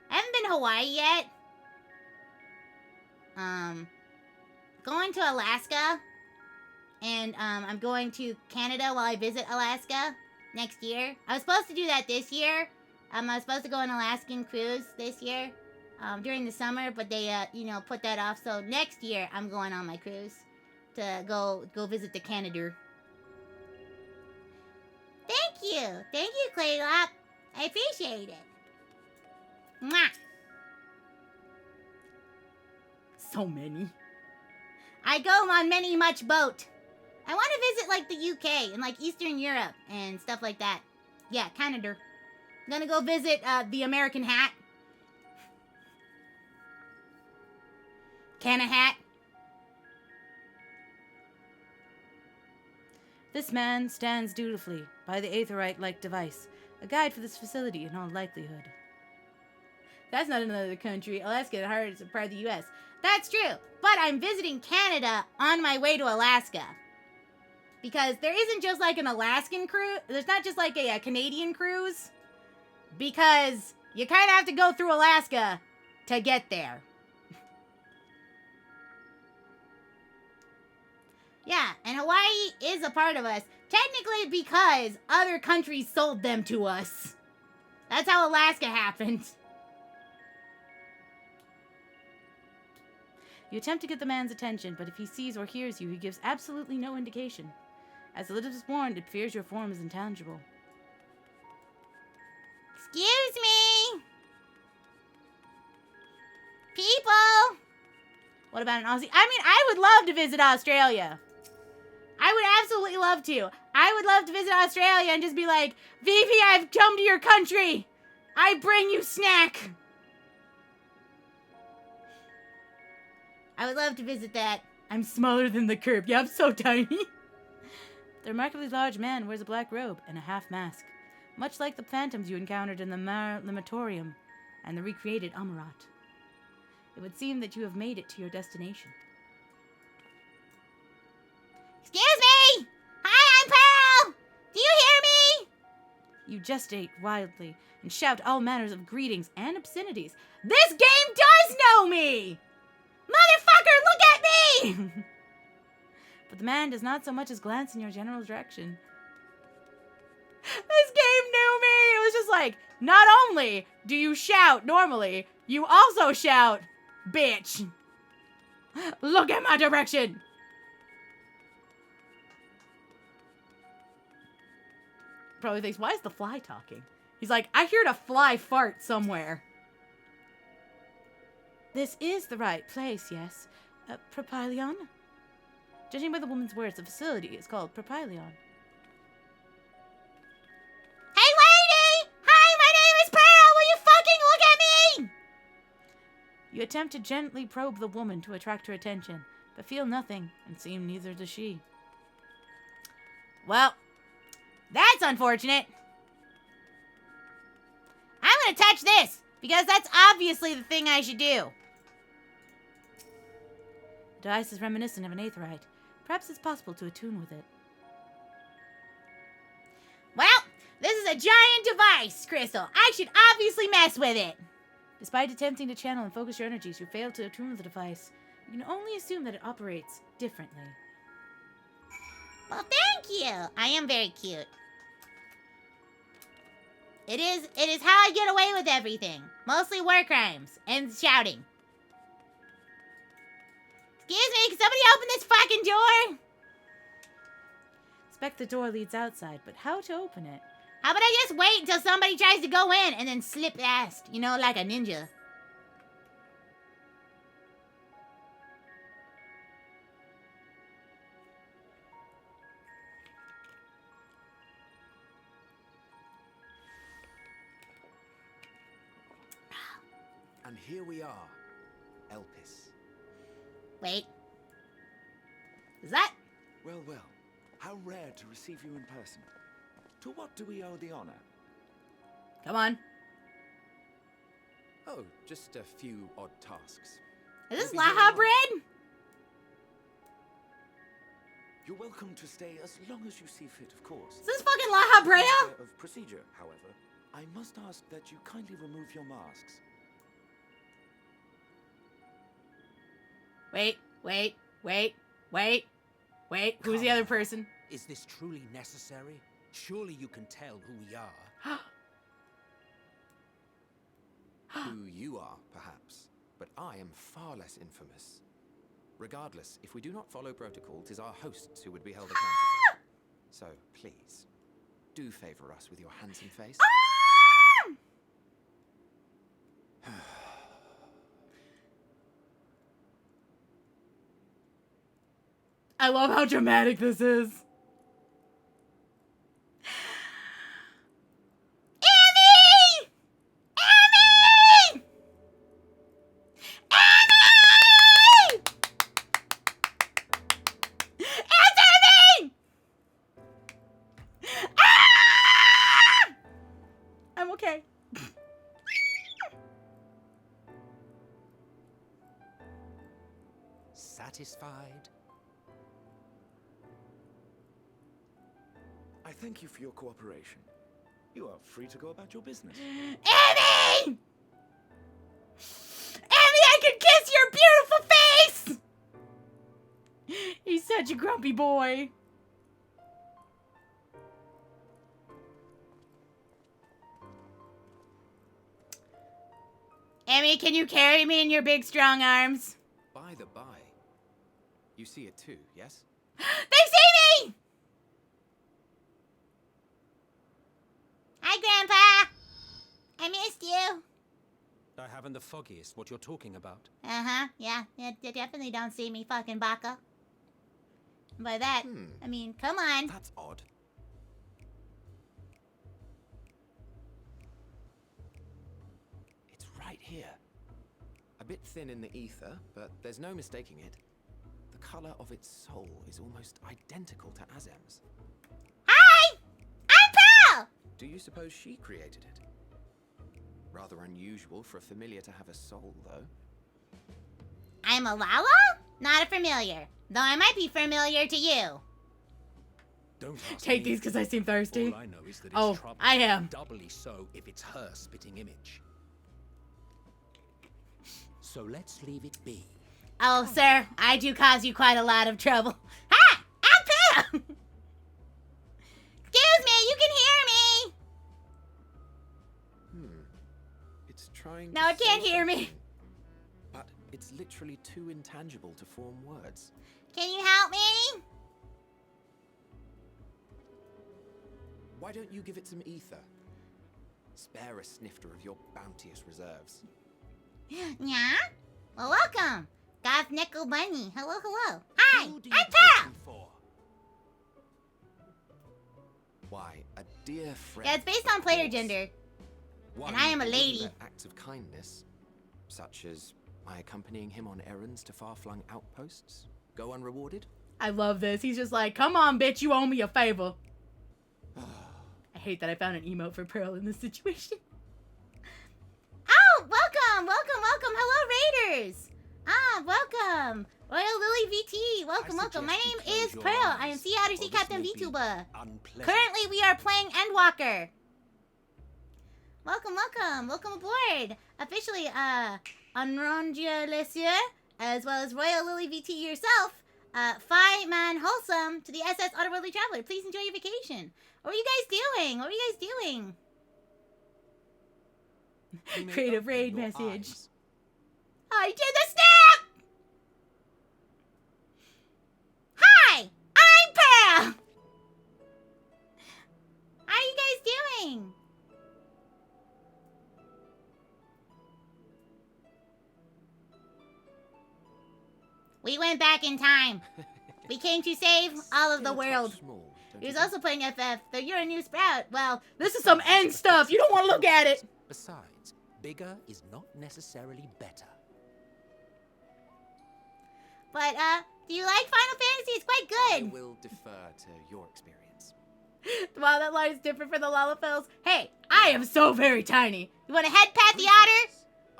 haven't been to Hawaii yet. Going to Alaska. And, I'm going to Canada while I visit Alaska next year. I was supposed to do that this year. I was supposed to go on an Alaskan cruise this year. During the summer, but they, put that off. So next year, I'm going on my cruise to go visit the Canada. Thank you. Thank you, Claylop. I appreciate it. Mwah. So many. I go on many much boat. I want to visit, like, the UK and, like, Eastern Europe and stuff like that. Yeah, Canada. I'm gonna go visit, the American hat. Canna hat. This man stands dutifully by the Aetherite-like device, a guide for this facility in all likelihood. That's not another country. Alaska at heart is a part of the U.S. That's true. But I'm visiting Canada on my way to Alaska. Because there isn't just like an Alaskan cruise. There's not just like a Canadian cruise. Because you kind of have to go through Alaska to get there. Yeah, and Hawaii is a part of us. Technically because other countries sold them to us. That's how Alaska happened. You attempt to get the man's attention, but if he sees or hears you, he gives absolutely no indication. As Elizabeth is warned, it fears your form is intangible. Excuse me! People! What about an Aussie? I mean, I would love to visit Australia. I would absolutely love to. I would love to visit Australia and just be like, Vivi, I've come to your country. I bring you snack. I would love to visit that. I'm smaller than the curb. Yeah, I'm so tiny. The remarkably large man wears a black robe and a half mask, much like the phantoms you encountered in the Lamatorium and the recreated Amarat. It would seem that you have made it to your destination. Excuse me! Hi, I'm Pearl! Do you hear me? You gestate wildly and shout all manners of greetings and obscenities. This game does know me! Motherfucker, look at me! But the man does not so much as glance in your general direction. This game knew me! It was just like, not only do you shout normally, you also shout, bitch. Look at my direction! Probably thinks, why is the fly talking? He's like, I heard a fly fart somewhere. This is the right place, yes. Propylion? Judging by the woman's words, the facility is called Propylion. Hey, lady! Hi, my name is Pearl! Will you fucking look at me? You attempt to gently probe the woman to attract her attention, but feel nothing, and seem neither does she. Well, that's unfortunate. I'm gonna touch this, because that's obviously the thing I should do. The device is reminiscent of an aetheryte. Perhaps it's possible to attune with it. Well, this is a giant device, Crystal. I should obviously mess with it. Despite attempting to channel and focus your energies, you fail to attune with the device. You can only assume that it operates differently. Well, thank you. I am very cute. It is how I get away with everything. Mostly war crimes and shouting. Excuse me, can somebody open this fucking door? Suspect the door leads outside, but how to open it? How about I just wait until somebody tries to go in and then slip past, you know, like a ninja. And here we are, Elpis. Wait. Is that? Well, well. How rare to receive you in person. To what do we owe the honor? Come on. Oh, just a few odd tasks. Is this Maybe Laha you're bread? You're welcome to stay as long as you see fit, of course. Is this fucking Laha bread? Of procedure, however, I must ask that you kindly remove your masks. Wait. Who's the other person? Is this truly necessary? Surely you can tell who we are. Who you are, perhaps, but I am far less infamous. Regardless, if we do not follow protocol, 'tis our hosts who would be held accountable. So, please, do favor us with your handsome face. I love how dramatic this is. Annie! Annie! Annie! Answer me! Ah! I'm okay. Satisfied? I thank you for your cooperation. You are free to go about your business. Annie! Annie, I can kiss your beautiful face! He's such a grumpy boy. Emmy, can you carry me in your big strong arms? By the by, you see it too, yes? They see me! Hi, Grandpa. I missed you. I haven't the foggiest what you're talking about. Uh-huh, yeah. You definitely don't see me, fucking baka. By that, I mean, come on. That's odd. It's right here. A bit thin in the ether, but there's no mistaking it. The color of its soul is almost identical to Azem's. Hi! I'm Pearl! Do you suppose she created it? Rather unusual for a familiar to have a soul, though. I'm a Lala? Not a familiar. Though I might be familiar to you. Don't ask Take me. these because I seem thirsty. All I know is that it's Oh, trouble. I am. Doubly so if it's her spitting image. So let's leave it be. Oh, sir, I do cause you quite a lot of trouble. Hi! I'm Pearl! Excuse me, you can hear me! It's trying No, to it can't say hear me. something, but it's literally too intangible to form words. Can you help me? Why don't you give it some ether? Spare a snifter of your bounteous reserves. Yeah? Well, welcome. Goth Nickel Bunny. Hello. Hi, I'm Pearl! Why, a dear friend. Yeah, it's based on player gender. One And I am a who wouldn't lady. let acts of kindness, such as, My accompanying him on errands to far-flung outposts go unrewarded? I love this. He's just like, come on, bitch, you owe me a favor. I hate that I found an emote for Pearl in this situation. Oh, welcome, welcome, welcome. Hello, Raiders. Welcome. Royal Lily VT, welcome, welcome. My name is Pearl. I am Sea Odyssey Captain VTuber. Currently, we are playing Endwalker. Welcome, welcome. Welcome aboard. Officially, Unrondia Lessieur, as well as Royal Lily VT yourself, Fi-Man Wholesome to the SS Otherworldly Traveler. Please enjoy your vacation. What are you guys doing? What are you guys doing? Creative raid message. I did the snap! Hi! I'm Pearl! How are you guys doing? We went back in time. We came to save all of the world. He was also playing FF, though you're a new sprout. Well, this is some end stuff. You don't want to look at it. Besides, bigger is not necessarily better. But, do you like Final Fantasy? It's quite good. I will defer to your experience. Wow, that line is different for the Lalafels. Hey, I am so very tiny. You want to head pat the otter?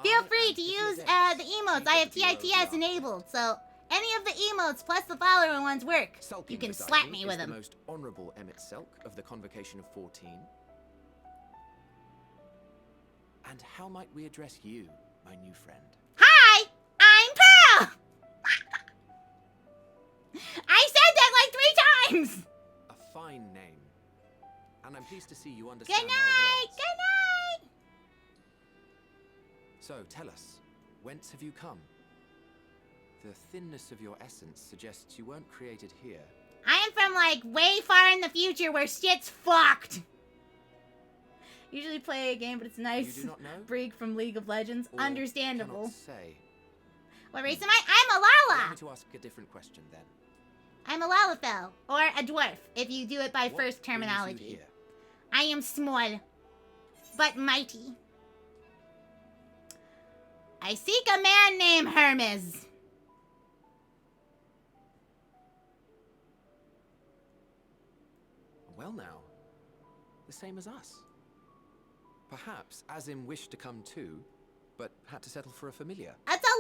Feel free to use the emotes. I have TITS enabled, so any of the emotes plus the following ones work. You can slap me with them. The most honorable Emmett Selk of the Convocation of 14. And how might we address you, my new friend? Hi, I'm Pearl. I said that like 3 times. A fine name. And I'm pleased to see you understand. Good night. Good night. So, tell us, whence have you come? The thinness of your essence suggests you weren't created here. I am from, like, way far in the future where shit's fucked. Usually play a game, but it's nice. You do not know? Break from League of Legends. Or Understandable. Cannot say. What race am I? I'm a Lala. Allow me to ask a different question, then. I'm a Lalafell, or a dwarf, if you do it by first terminology. I am small, but mighty. I seek a man named Hermes. Well now, the same as us. Perhaps Azim wished to come too, but had to settle for a familiar. That's a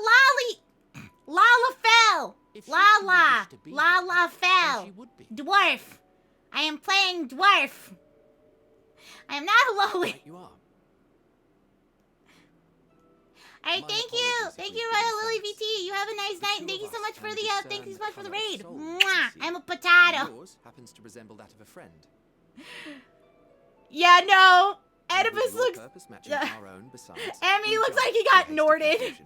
Lalafell. Lala. Lalafell. Dwarf. I am playing dwarf. I am not a loli. Right you are. Alright, thank you. Thank you, Royal Lily VT. You have a nice night, and thank you so much for the thank you so much for the raid. Mwah. I'm a potato. Yours happens to resemble that of a friend. Yeah, no. Oedipus Your looks. purpose matching our own, besides, Emmy we looks judge like he the got hasty Norded. conclusion.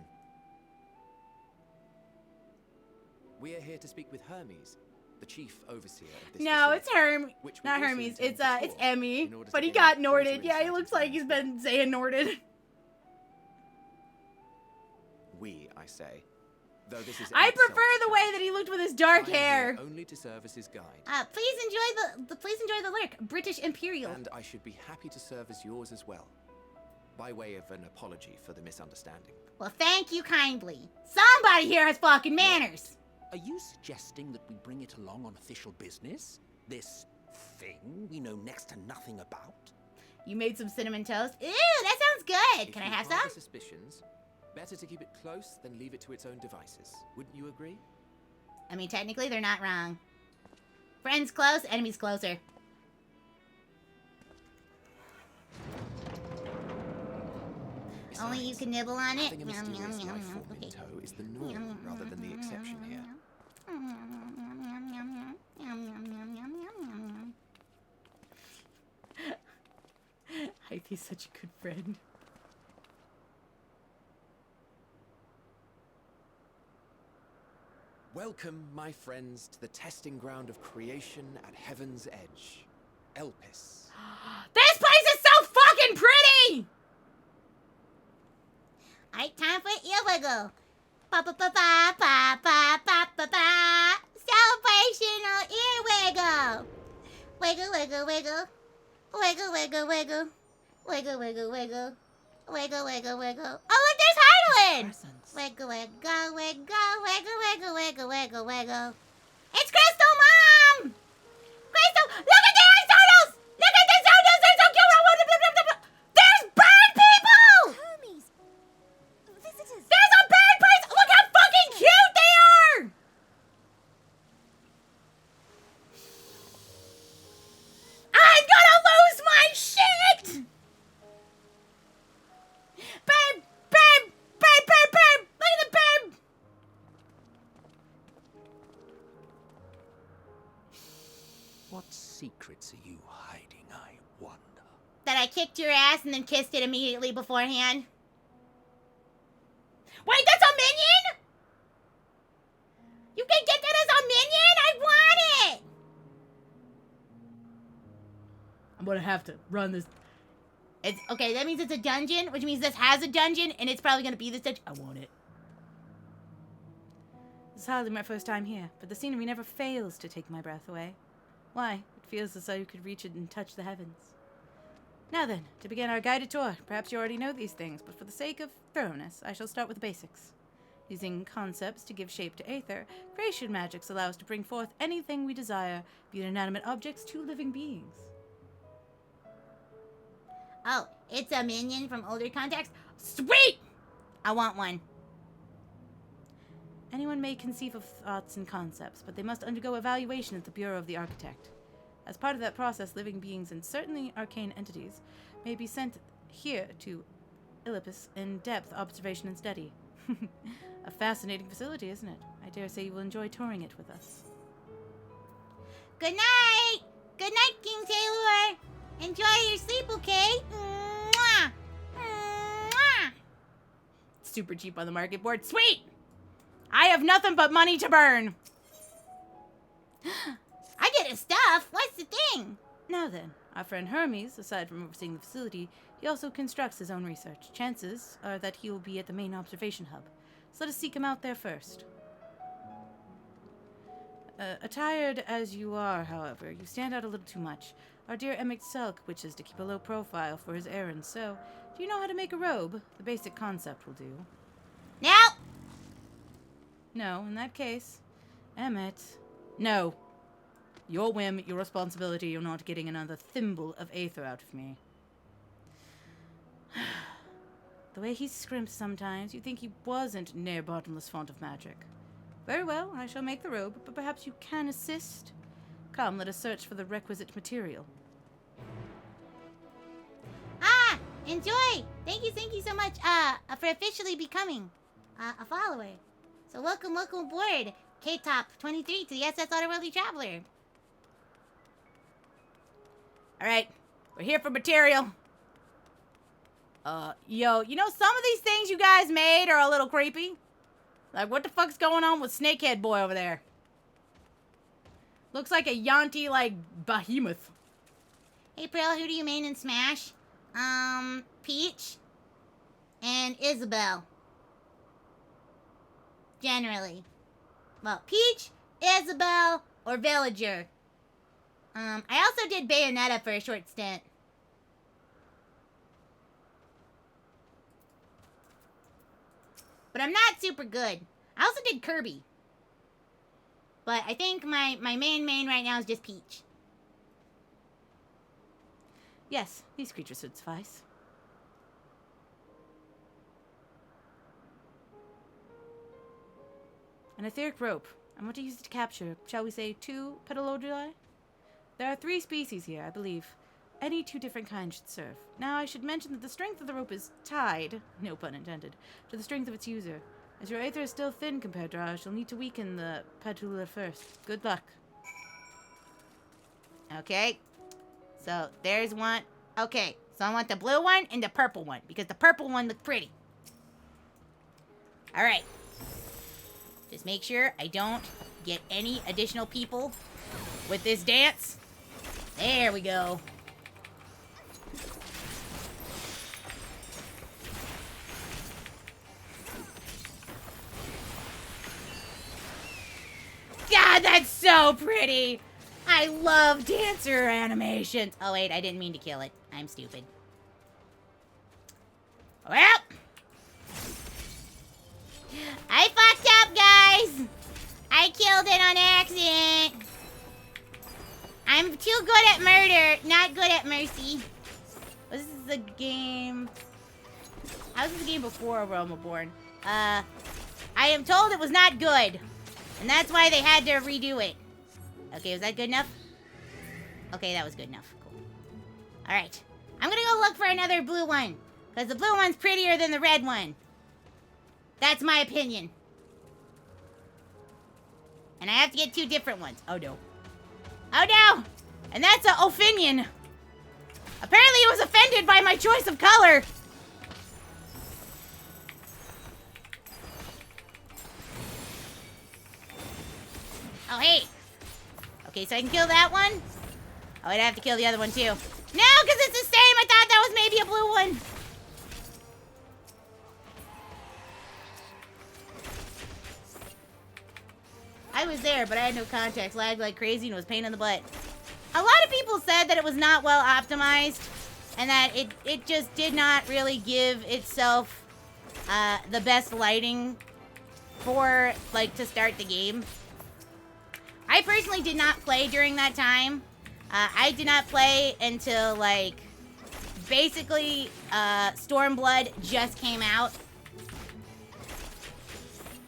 We are here to speak with Hermes, the chief overseer of this No, facility, it's Hermes. which we Not also Hermes. intend It's to tour Emmy. in order to But he gain got greater Norded. Yeah, he insight looks into like he's been saying Norded. We, I say. Though this is I Emmett prefer Selk's the way that he looked with his dark I am here hair. only to serve as his guide, Please enjoy please enjoy the lurk. British Imperial. and I should be happy to serve as yours as well, by way of an apology for the misunderstanding. Well, thank you kindly. Somebody here has fucking manners. Are you suggesting that we bring it along on official business? This thing we know next to nothing about? You made some cinnamon toast. Ew, that sounds good. If Can I you have harbor some? suspicions, better to keep it close than leave it to its own devices. Wouldn't you agree? I mean, technically, they're not wrong. Friends close, enemies closer. Besides, Only you can nibble on it. having a mysterious life form in tow is the norm rather than the exception here. Hype's such a good friend. Welcome, my friends, to the testing ground of creation at Heaven's Edge, Elpis. This place is so fucking pretty! Alright, time for earwiggle. Ba-ba-ba-ba-ba-ba-ba-ba-ba. Celebrational earwiggle. Wiggle, wiggle, wiggle. Wiggle, wiggle, wiggle. Wiggle, wiggle, wiggle. Wiggle, wiggle, wiggle. Oh, look, there's Hydralin! Wiggle, wiggle, wiggle, wiggle, wiggle, wiggle, wiggle, wiggle. It's Crystal, Mom! Crystal, look at the Aristoteles! Look at the Aristoteles! They're so cute! There's bird people! Hermes! Visitors! There's a bird person! Look how fucking cute they are! I'm gonna lose my shit! Babe! Babe! Babe! Babe! Babe! Look at the babe! What secrets are you hiding, I wonder? That I kicked your ass and then kissed it immediately beforehand. Wait, that's a minion? You can get that as a minion? I want it! I'm gonna have to run this. It's okay, that means it's a dungeon, which means this has a dungeon, and it's probably gonna be this dungeon. I want it. This is hardly my first time here, but the scenery never fails to take my breath away. Why? It feels as though you could reach it and touch the heavens. Now then, to begin our guided tour, perhaps you already know these things, but for the sake of thoroughness, I shall start with the basics. Using concepts to give shape to aether, creation magics allow us to bring forth anything we desire, be it inanimate objects to living beings. Oh, it's a minion from older contexts? Sweet! I want one. Anyone may conceive of thoughts and concepts, but they must undergo evaluation at the Bureau of the Architect. As part of that process, living beings and certainly arcane entities may be sent here to Illipus in depth observation and study. A fascinating facility, isn't it? I dare say you will enjoy touring it with us. Good night! Good night, King Taylor! Enjoy your sleep, okay? Mwah! Mwah! Super cheap on the market board. Sweet! I have nothing but money to burn! I get his stuff. What's the thing? Now then, our friend Hermes, aside from overseeing the facility, he also constructs his own research. Chances are that he will be at the main observation hub. So let us seek him out there first. Attired as you are, however, you stand out a little too much. Our dear Emmett Selk wishes to keep a low profile for his errands, so do you know how to make a robe? The basic concept will do. No! No, in that case, Emmett. No. Your whim, your responsibility, you're not getting another thimble of aether out of me. The way he scrimps sometimes, you'd think he wasn't near bottomless font of magic. Very well, I shall make the robe, but perhaps you can assist? Come, let us search for the requisite material. Ah! Enjoy! Thank you so much, for officially becoming, a follower. So welcome aboard, K-Top 23 to the SS Otherworldly Traveler. Alright, we're here for material. Yo, you know some of these things you guys made are a little creepy? Like, what the fuck's going on with Snakehead Boy over there? Looks like a Yanti, like, behemoth. Hey, Pearl, who do you main in Smash? Peach and Isabelle. Generally. Well, Peach, Isabelle, or Villager. I also did Bayonetta for a short stint. But I'm not super good. I also did Kirby. But I think my main right now is just Peach. Yes, these creatures should suffice. An etheric rope. I want to use it to capture, shall we say, 2 pedaloduli? There are 3 species here, I believe. Any 2 different kinds should serve. Now, I should mention that the strength of the rope is tied, no pun intended, to the strength of its user. As your aether is still thin compared to ours, you'll need to weaken the pedula first. Good luck. Okay. So, there's one. Okay. So, I want the blue one and the purple one, because the purple one looks pretty. Alright. Just make sure I don't get any additional people with this dance. There we go. God, that's so pretty! I love dancer animations. Oh, wait, I didn't mean to kill it. I'm stupid. Well, it on accident. I'm too good at murder, not good at mercy. This is the game... How was the game before Realm Reborn? I am told it was not good. And that's why they had to redo it. Okay, was that good enough? Okay, that was good enough. Cool. Alright. I'm gonna go look for another blue one. Because the blue one's prettier than the red one. That's my opinion. And I have to get 2 different ones. Oh no. Oh no! And that's a Opinion. Apparently it was offended by my choice of color. Oh, hey. Okay, so I can kill that one. Oh, I'd have to kill the other one, too. No, because it's the same. I thought that was maybe a blue one. I was there, but I had no context. Lagged like crazy and was a pain in the butt. A lot of people said that it was not well optimized. And that it just did not really give itself the best lighting for, like, to start the game. I personally did not play during that time. I did not play until, like, basically, Stormblood just came out.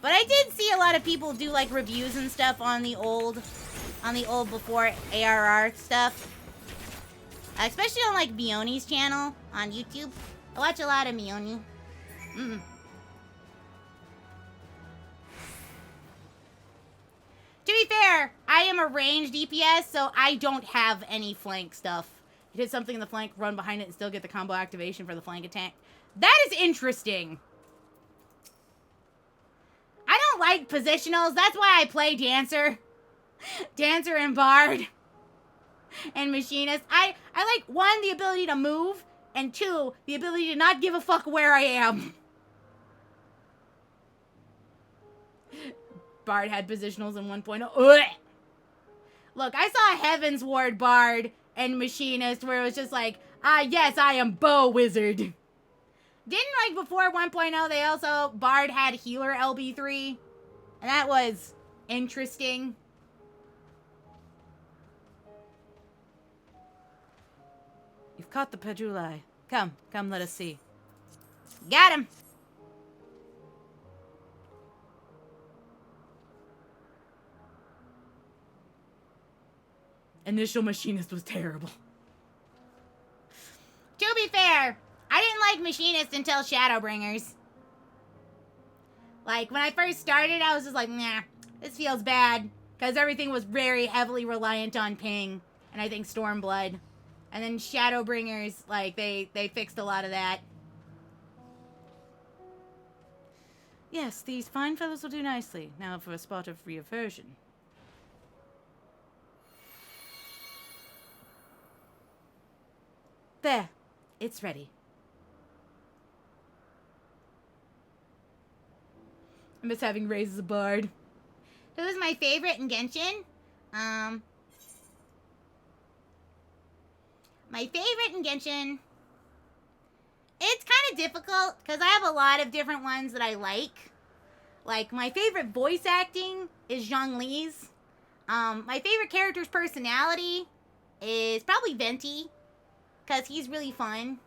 But I did see a lot of people do, like, reviews and stuff on the old before ARR stuff. Especially on, like, Mioni's channel on YouTube. I watch a lot of Mioni. To be fair, I am a ranged DPS, so I don't have any flank stuff. You hit something in the flank, run behind it, and still get the combo activation for the flank attack. That is interesting. I don't like positionals. That's why I play Dancer. Dancer and Bard. And Machinist. I like, 1, the ability to move, and 2, the ability to not give a fuck where I am. Bard had positionals in 1.0. Ugh. Look, I saw Heaven's Ward Bard and Machinist where it was just like, yes, I am Bow Wizard. Didn't, like, before 1.0, they also, Bard had Healer LB3. And that was interesting. You've caught the Peduli. Come, let us see. Got him. Initial Machinist was terrible. To be fair, I didn't like Machinist until Shadowbringers. Like, when I first started, I was just like, nah, this feels bad. Because everything was very heavily reliant on ping. And I think Stormblood. And then Shadowbringers, like, they fixed a lot of that. Yes, these fine fellows will do nicely. Now for a spot of reaversion. There. It's ready. I miss having Raze as a bard. Who's my favorite in Genshin? My favorite in Genshin... It's kind of difficult, because I have a lot of different ones that I like. Like, my favorite voice acting is Zhongli's. My favorite character's personality is probably Venti, because he's really fun.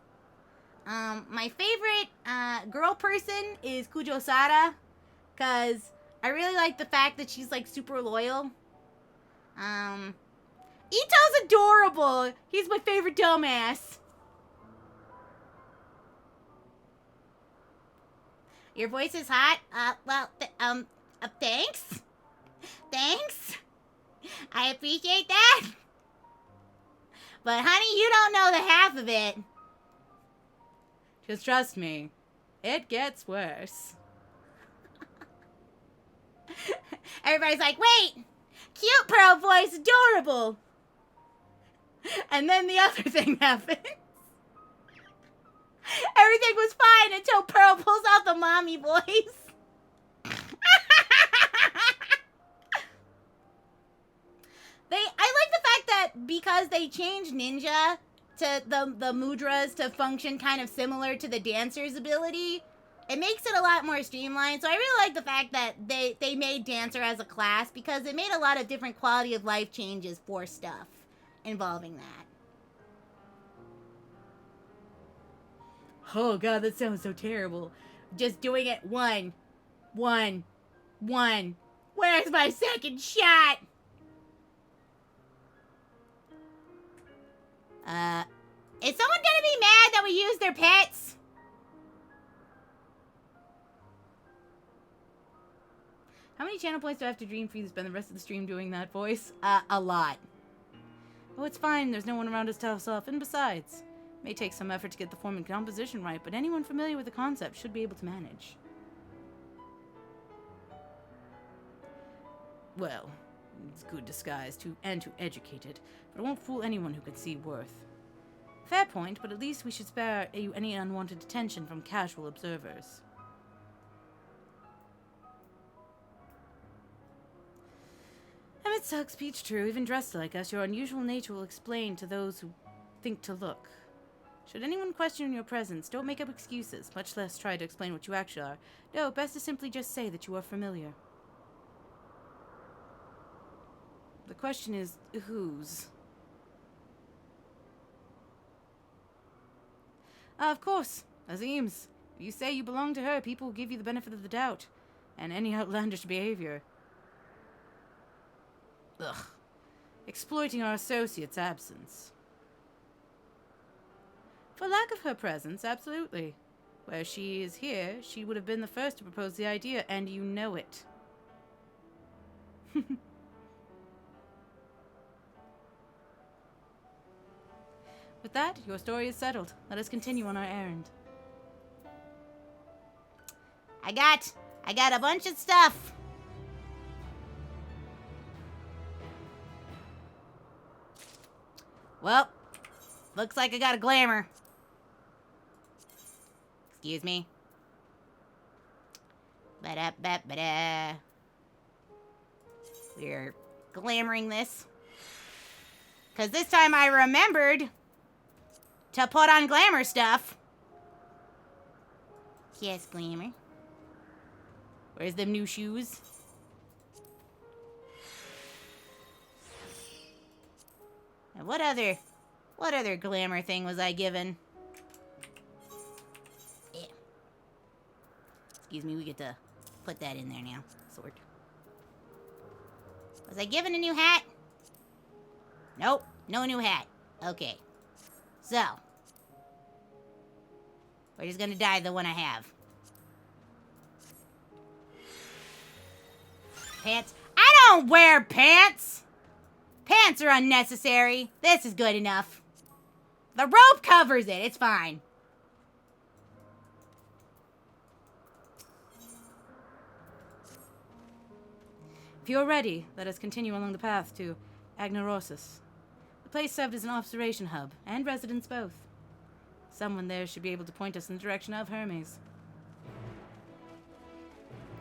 My favorite girl person is Kujo Sada, because I really like the fact that she's, like, super loyal. Ito's adorable! He's my favorite dumbass. Your voice is hot? Thanks. Thanks. I appreciate that. But honey, you don't know the half of it. Just trust me. It gets worse. Everybody's like, wait! Cute pearl voice, adorable! And then the other thing happens. Everything was fine until Pearl pulls out the mommy voice. I like the fact that because they changed Ninja to the mudras to function kind of similar to the dancer's ability, It makes it a lot more streamlined. So I really like the fact that they made Dancer as a class because it made a lot of different quality of life changes for stuff involving that. Oh god, that sounds so terrible. Just doing it one. Where's my second shot? Is someone gonna be mad that we use their pets? How many channel points do I have to dream for you to spend the rest of the stream doing that voice? A lot. Oh, it's fine. There's no one around us to tell us off. And besides, it may take some effort to get the form and composition right, but anyone familiar with the concept should be able to manage. Well, it's good disguise and to educate it, but it won't fool anyone who can see worth. Fair point, but at least we should spare you any unwanted attention from casual observers. It sucks, Peach, true. Even dressed like us, your unusual nature will explain to those who think to look. Should anyone question your presence, don't make up excuses, much less try to explain what you actually are. No, best to simply just say that you are familiar. The question is, whose? Of course, Azim's. If you say you belong to her, people will give you the benefit of the doubt, and any outlandish behavior. Ugh. Exploiting our associate's absence. For lack of her presence, absolutely. Where she is here, she would have been the first to propose the idea, and you know it. With that, your story is settled. Let us continue on our errand. I got a bunch of stuff. Well, looks like I got a glamour. Excuse me. Ba-da-ba-ba-da. We're glamoring this. Because this time I remembered to put on glamour stuff. Yes, glamour. Where's them new shoes? And what other glamour thing was I given? Yeah. Excuse me, we get to put that in there now. Sword. Was I given a new hat? Nope, no new hat. Okay. So. We're just gonna dye the one I have. Pants. I don't wear pants! Pants are unnecessary. This is good enough. The rope covers it. It's fine. If you're ready, let us continue along the path to Agnorosis. The place served as an observation hub, and residents both. Someone there should be able to point us in the direction of Hermes.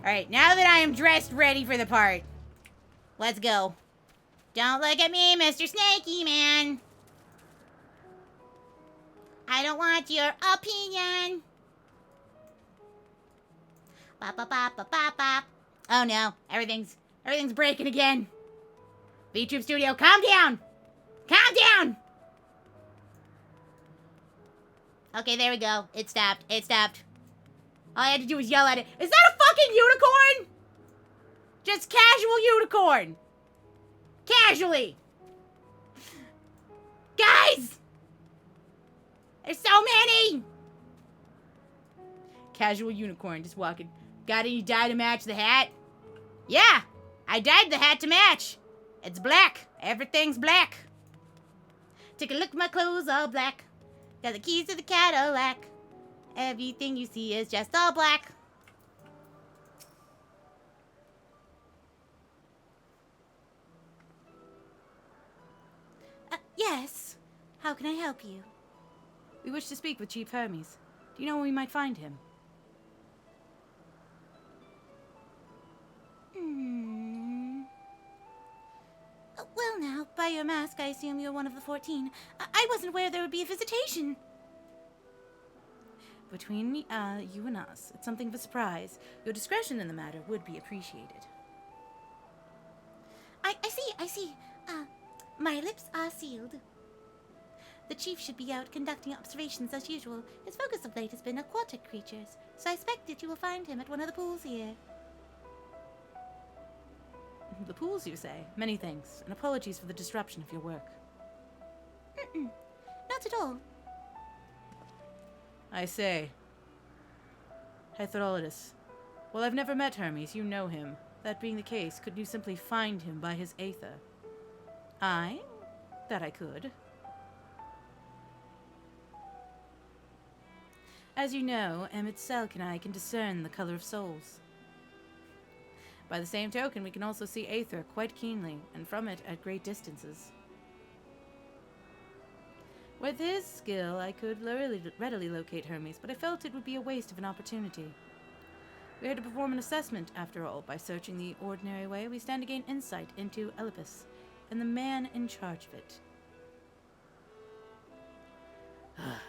Alright, now that I am dressed ready for the part, let's go. Don't look at me, Mr. Snaky Man. I don't want your opinion. Bop, bop, bop, bop, bop, bop. Oh no, everything's breaking again. V-Troop Studio, calm down! Calm down! Okay, there we go. It stopped. It stopped. All I had to do was yell at it. Is that a fucking unicorn? Just casual unicorn. Casually. Guys! There's so many! Casual unicorn just walking. Got any dye to match the hat? Yeah, I dyed the hat to match. It's black. Everything's black. Take a look at my clothes, all black. Got the keys to the Cadillac. Everything you see is just all black. Yes. How can I help you? We wish to speak with Chief Hermes. Do you know where we might find him? Well now, by your mask, I assume you're one of the 14. I wasn't aware there would be a visitation. between you and us. It's something of a surprise. Your discretion in the matter would be appreciated. I see. My lips are sealed. The chief should be out conducting observations as usual. His focus of late has been aquatic creatures, so I expect that you will find him at one of the pools here. The pools, you say? Many thanks, and apologies for the disruption of your work. Not at all. I say. Hythrolidus. Well, I've never met Hermes. You know him. That being the case, could you simply find him by his aether? Aye, that I could. As you know, Emmett Selk and I can discern the color of souls. By the same token, we can also see aether quite keenly, and from it at great distances. With his skill, I could readily locate Hermes, but I felt it would be a waste of an opportunity. We had to perform an assessment, after all. By searching the ordinary way, we stand to gain insight into Olympus, and the man in charge of it.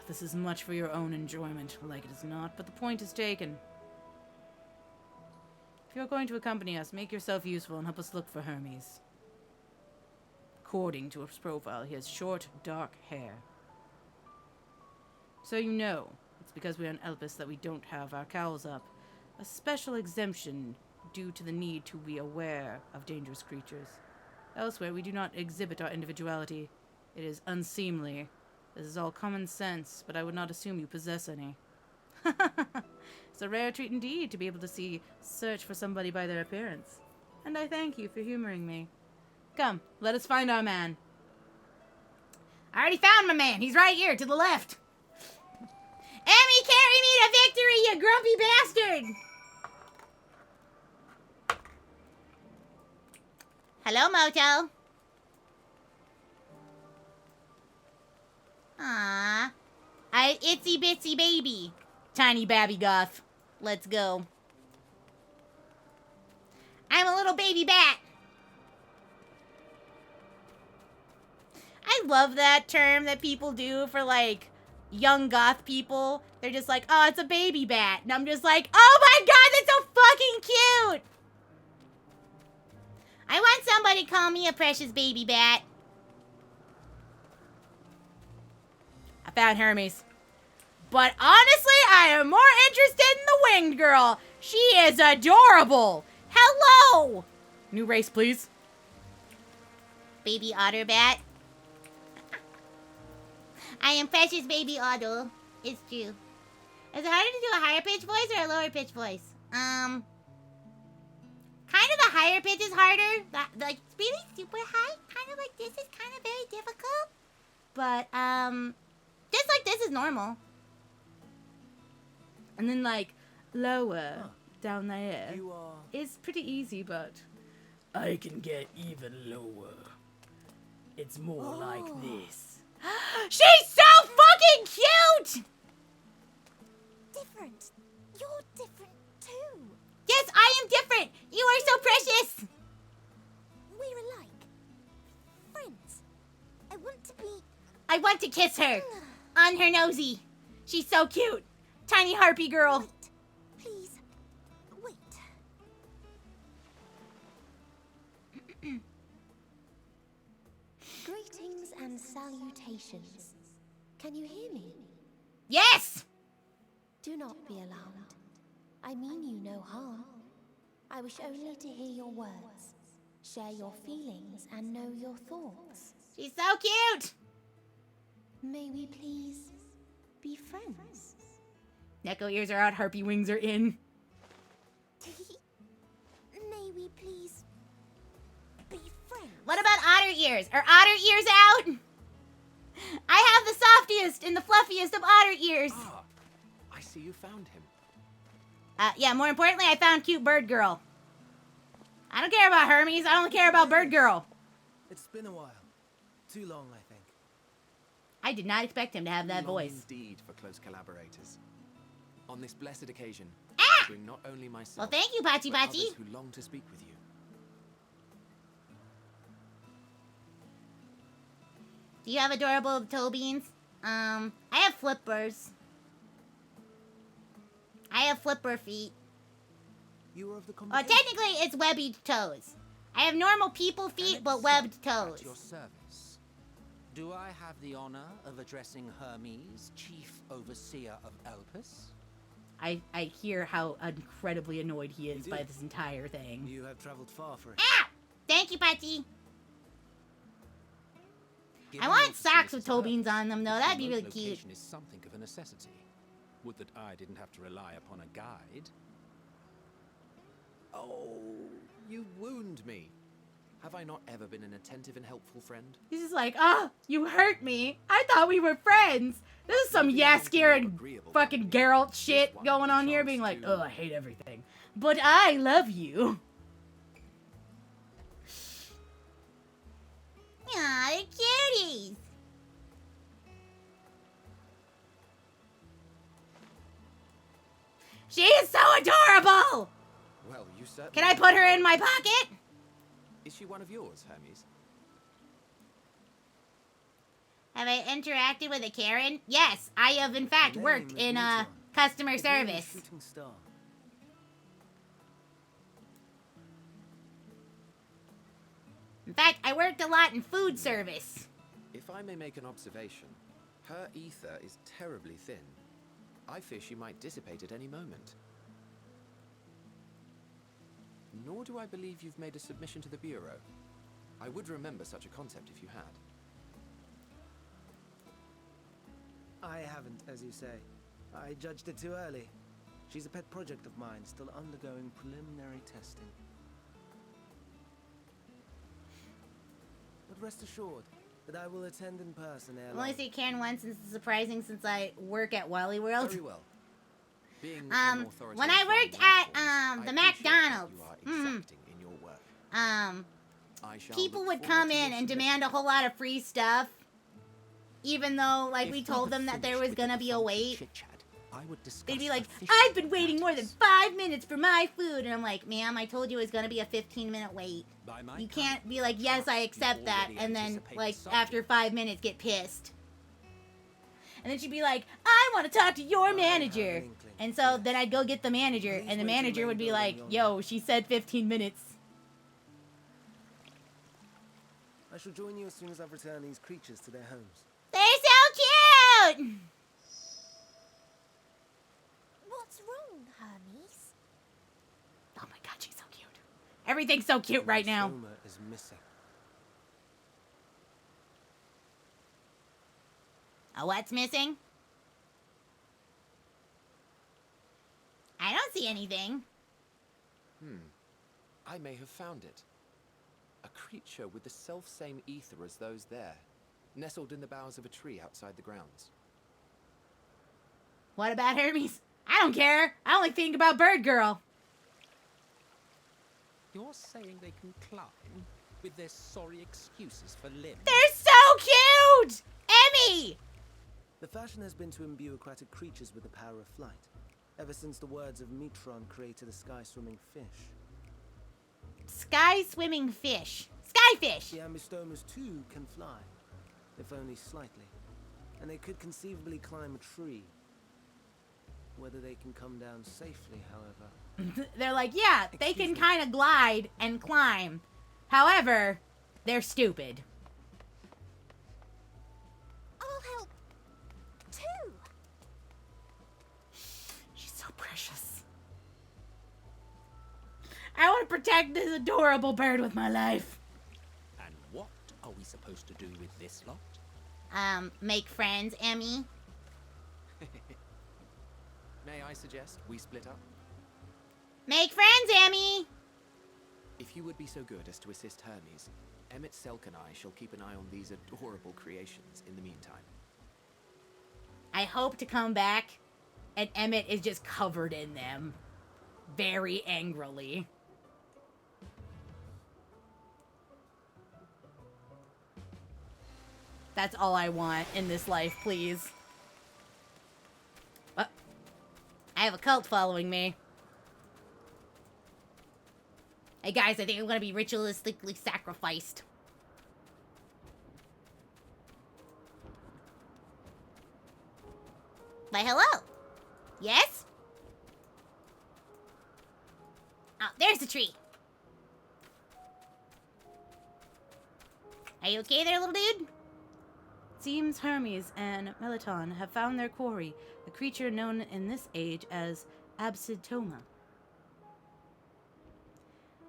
This is much for your own enjoyment, like it is not, but the point is taken. If you're going to accompany us, make yourself useful and help us look for Hermes. According to his profile, he has short, dark hair. So you know, it's because we're on Elpis that we don't have our cowls up. A special exemption due to the need to be aware of dangerous creatures. Elsewhere, we do not exhibit our individuality. It is unseemly. This is all common sense, but I would not assume you possess any. It's a rare treat indeed to be able to search for somebody by their appearance. And I thank you for humoring me. Come, let us find our man. I already found my man. He's right here, to the left. Emmy, carry me to victory, you grumpy bastard! Hello, Moto. Aww. Itsy bitsy baby. Tiny babby goth. Let's go. I'm a little baby bat. I love that term that people do for, like, young goth people. They're just like, oh, it's a baby bat. And I'm just like, oh my god, that's so fucking cute! I want somebody to call me a precious baby bat. I found Hermes. But honestly, I am more interested in the winged girl. She is adorable. Hello! New race, please. Baby otter bat. I am precious baby otter. It's true. Is it harder to do a higher pitch voice or a lower pitch voice? Kind of the higher pitch is harder. Like really super high, kind of like this is kind of very difficult. But just like this is normal. And then like lower down there is pretty easy, but I can get even lower. It's more like this. She's so fucking cute! Different. You're different too. Yes, I am different. You are so precious. We're alike. Friends. I want to be... I want to kiss her. On her nosy. She's so cute. Tiny harpy girl. Wait. Please. Wait. Greetings and salutations. Can you hear me? Yes! Do not be alarmed. I mean you no harm. I wish only to hear your words, share your feelings, and know your thoughts. She's so cute! May we please be friends? Neko ears are out, harpy wings are in. May we please be friends? What about otter ears? Are otter ears out? I have the softiest and the fluffiest of otter ears. Ah, I see you found him. Yeah, more importantly, I found cute bird girl. I don't care about Hermes. I don't care about bird girl. It's been a while. Too long, I think. I did not expect him to have that Long voice. Indeed, for close collaborators. On this blessed occasion, Ah! I bring not only myself, Well, thank you, Bachi but Bachi. others who long to speak with you. Do you have adorable toe beans? I have flippers. I have flipper feet. You are of the Well, congregation. technically, it's webby toes. I have normal people feet, but webbed toes. At your service. Do I have the honor of addressing Hermes, Chief Overseer of Elpis? I hear how incredibly annoyed he is by this entire thing. You have traveled far for it. Ah! Thank you, Patty. I want socks with toe beans on them, though. That'd be really cute. Location is something of a necessity. Would that I didn't have to rely upon a guide. Oh, you wound me. Have I not ever been an attentive and helpful friend? He's just like, oh, you hurt me. I thought we were friends. This is some Yaskir and fucking Geralt shit going on here, being like, oh, I hate everything. But I love you. Aw, they're cuties. She is so adorable. Well, you certainly... Can I put her in my pocket? Is she one of yours, Hermes? Have I interacted with a Karen? Yes, I have in fact worked in customer service. Shooting star. In fact, I worked a lot in food service. If I may make an observation, her ether is terribly thin. I fear she might dissipate at any moment. Nor do I believe you've made a submission to the Bureau. I would remember such a concept if you had. I haven't, as you say. I judged it too early. She's a pet project of mine, still undergoing preliminary testing. But rest assured that I will attend in person ere I've long. only seen Karen once, and it's surprising since I work at Wally World. Very well. Being an authority when I worked at the McDonald's, in your work. I shall people look would forward come to in your and submission. demand a whole lot of free stuff, even though like If we we told had them that there finished was with gonna the be a defunct wait. chit-chat, I would discuss They'd be like, official I've been waiting more than 5 minutes for my food. And I'm like, ma'am, I told you it was going to be a 15-minute wait. By my You can't be like, yes, I accept that. already And then, anticipate like, the after 5 minutes, get pissed. And then she'd be like, I want to talk to your manager. And so then I'd go get the manager. And the manager would be like, yo, she said 15 minutes. I shall join you as soon as I've returned these creatures to their homes. They're so cute! What's wrong, Hermes? Oh my god, she's so cute. Everything's so cute right now. Soma is missing. Oh, what's missing? I don't see anything. I may have found it. A creature with the self-same ether as those there, nestled in the boughs of a tree outside the grounds. What about Hermes? I don't care. I only think about Bird Girl. You're saying they can climb with their sorry excuses for limbs? They're so cute! Emmy! The fashion has been to imbue aquatic creatures with the power of flight, ever since the words of Metron created a sky-swimming fish. Sky-swimming fish. Skyfish! The Ambistomas too can fly, if only slightly. And they could conceivably climb a tree. Whether they can come down safely, however. They're like, yeah, they can kind of glide and climb. However, they're stupid. I'll help too. She's so precious. I want to protect this adorable bird with my life. And what are we supposed to do with this lot? Make friends, Emmy. May I suggest we split up? Make friends, Emmy! If you would be so good as to assist Hermes, Emmett Selk and I shall keep an eye on these adorable creations in the meantime. I hope to come back and Emmett is just covered in them. Very angrily. That's all I want in this life, please. I have a cult following me. Hey guys, I think I'm gonna be ritualistically sacrificed. Why, hello. Yes? Oh, there's the tree. Are you okay there, little dude? Seems Hermes and Melaton have found their quarry, a creature known in this age as Absintoma.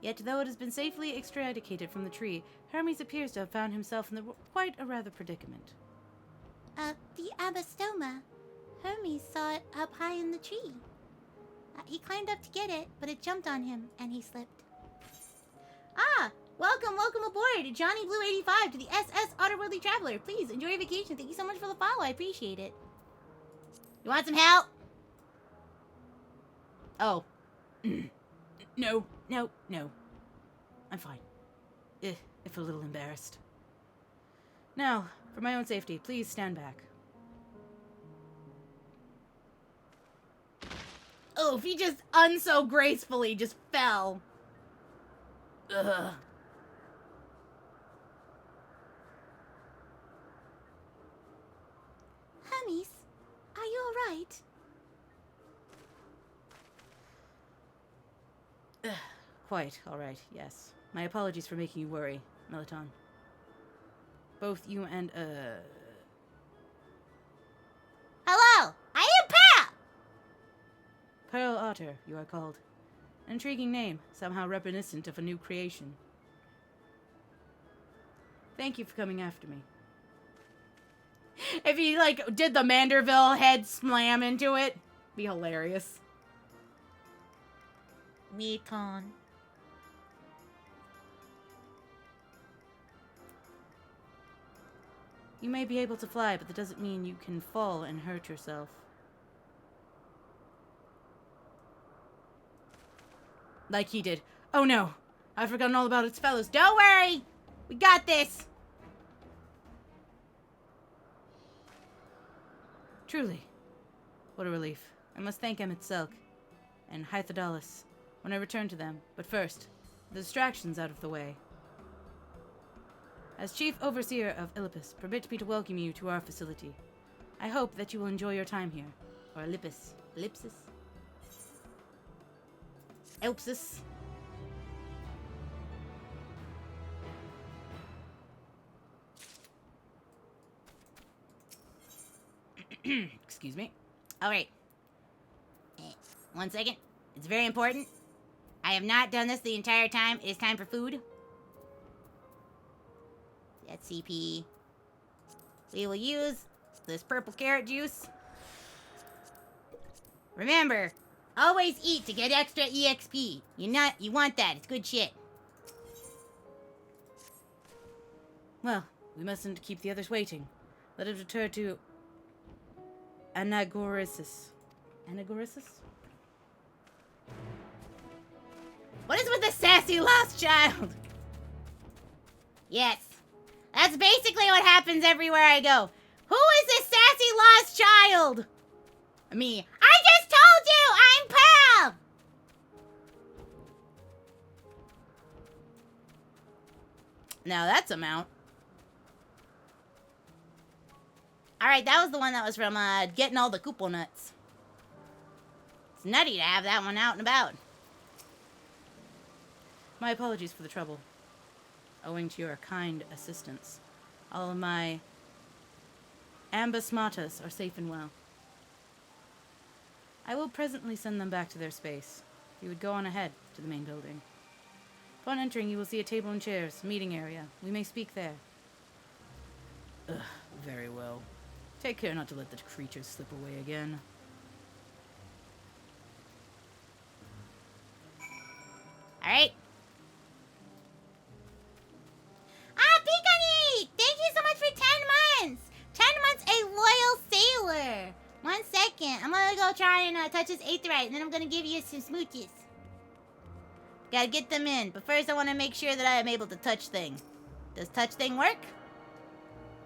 Yet, though it has been safely extricated from the tree, Hermes appears to have found himself in quite a rather predicament. The Abastoma. Hermes saw it up high in the tree. He climbed up to get it, but it jumped on him, and he slipped. Ah, welcome aboard, Johnny Blue 85 to the SS Otterworldly Traveler. Please enjoy your vacation. Thank you so much for the follow. I appreciate it. You want some help? Oh. No. I'm fine. If a little embarrassed. Now, for my own safety, please stand back. Oh, if he just so gracefully just fell. Ugh. Hermes, are you alright? Quite, alright, yes. My apologies for making you worry, Melaton. Both you and, Hello, I am Pat! Pearl Otter, you are called. An intriguing name, somehow reminiscent of a new creation. Thank you for coming after me. If he, like, did the Manderville head slam into it, be hilarious. Mekon. You may be able to fly, but that doesn't mean you can fall and hurt yourself. Like he did. Oh no! I've forgotten all about its fellows. Don't worry! We got this! Truly. What a relief. I must thank Emmett Selk and Hythodalis when I return to them. But first, the distractions out of the way. As Chief Overseer of Illipus, permit me to welcome you to our facility. I hope that you will enjoy your time here. Or Ellipsis. Ellipsis? Elpsis. Excuse me. Alright. 1 second. It's very important. I have not done this the entire time. It is time for food. That's CP. We will use this purple carrot juice. Remember, always eat to get extra EXP. You want that. It's good shit. Well, we mustn't keep the others waiting. Let us return to Anagoresis. Anagoresis? What is with the sassy lost child? Yes. That's basically what happens everywhere I go. Who is this sassy lost child? Me. I just told you! I'm Pal! Now that's a mount. Alright, that was the one that was from getting all the Koopo nuts. It's nutty to have that one out and about. My apologies for the trouble. Owing to your kind assistance, all of my ambasmatas are safe and well. I will presently send them back to their space. If you would go on ahead to the main building. Upon entering, you will see a table and chairs, meeting area. We may speak there. Ugh, very well. Take care not to let the creatures slip away again. Alright. Pikani! Thank you so much for 10 months! 10 months a loyal sailor! 1 second. I'm gonna go try and touch this aetheryte, and then I'm gonna give you some smooches. Gotta get them in, but first I want to make sure that I am able to touch thing. Does touch thing work?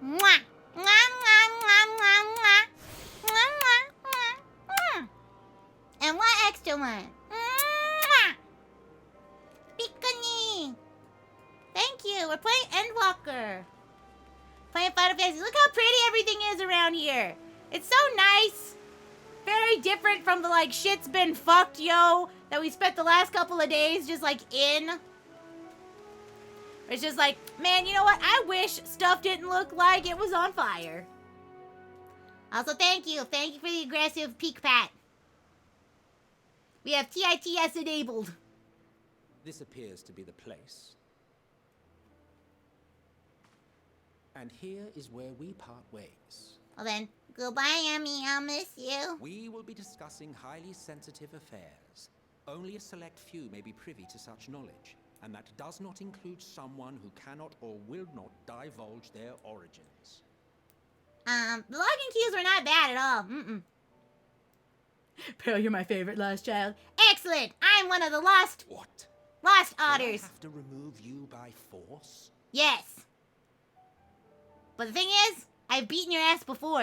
Mwah! Mwah, mwah, mwah, mwah, mwah. Mwah, mwah, mwah, mwah. And one extra one. Mwah! Pikani! Thank you. We're playing Endwalker. Playing Final Fantasy. Look how pretty everything is around here. It's so nice. Very different from the, like, shit's been fucked, yo. that we spent the last couple of days just like in. It's just like, man, you know what? I wish stuff didn't look like it was on fire. Also, thank you. Thank you for the aggressive peek pat. We have TITS enabled. This appears to be the place. And here is where we part ways. Well then, goodbye, Emmy. I'll miss you. We will be discussing highly sensitive affairs. Only a select few may be privy to such knowledge, and that does not include someone who cannot or will not divulge their origins. The login keys were not bad at all. Pearl, you're my favorite lost child. Excellent! I'm one of the lost... What? Lost Do I otters. have to remove you by force? Yes. But the thing is, I've beaten your ass before.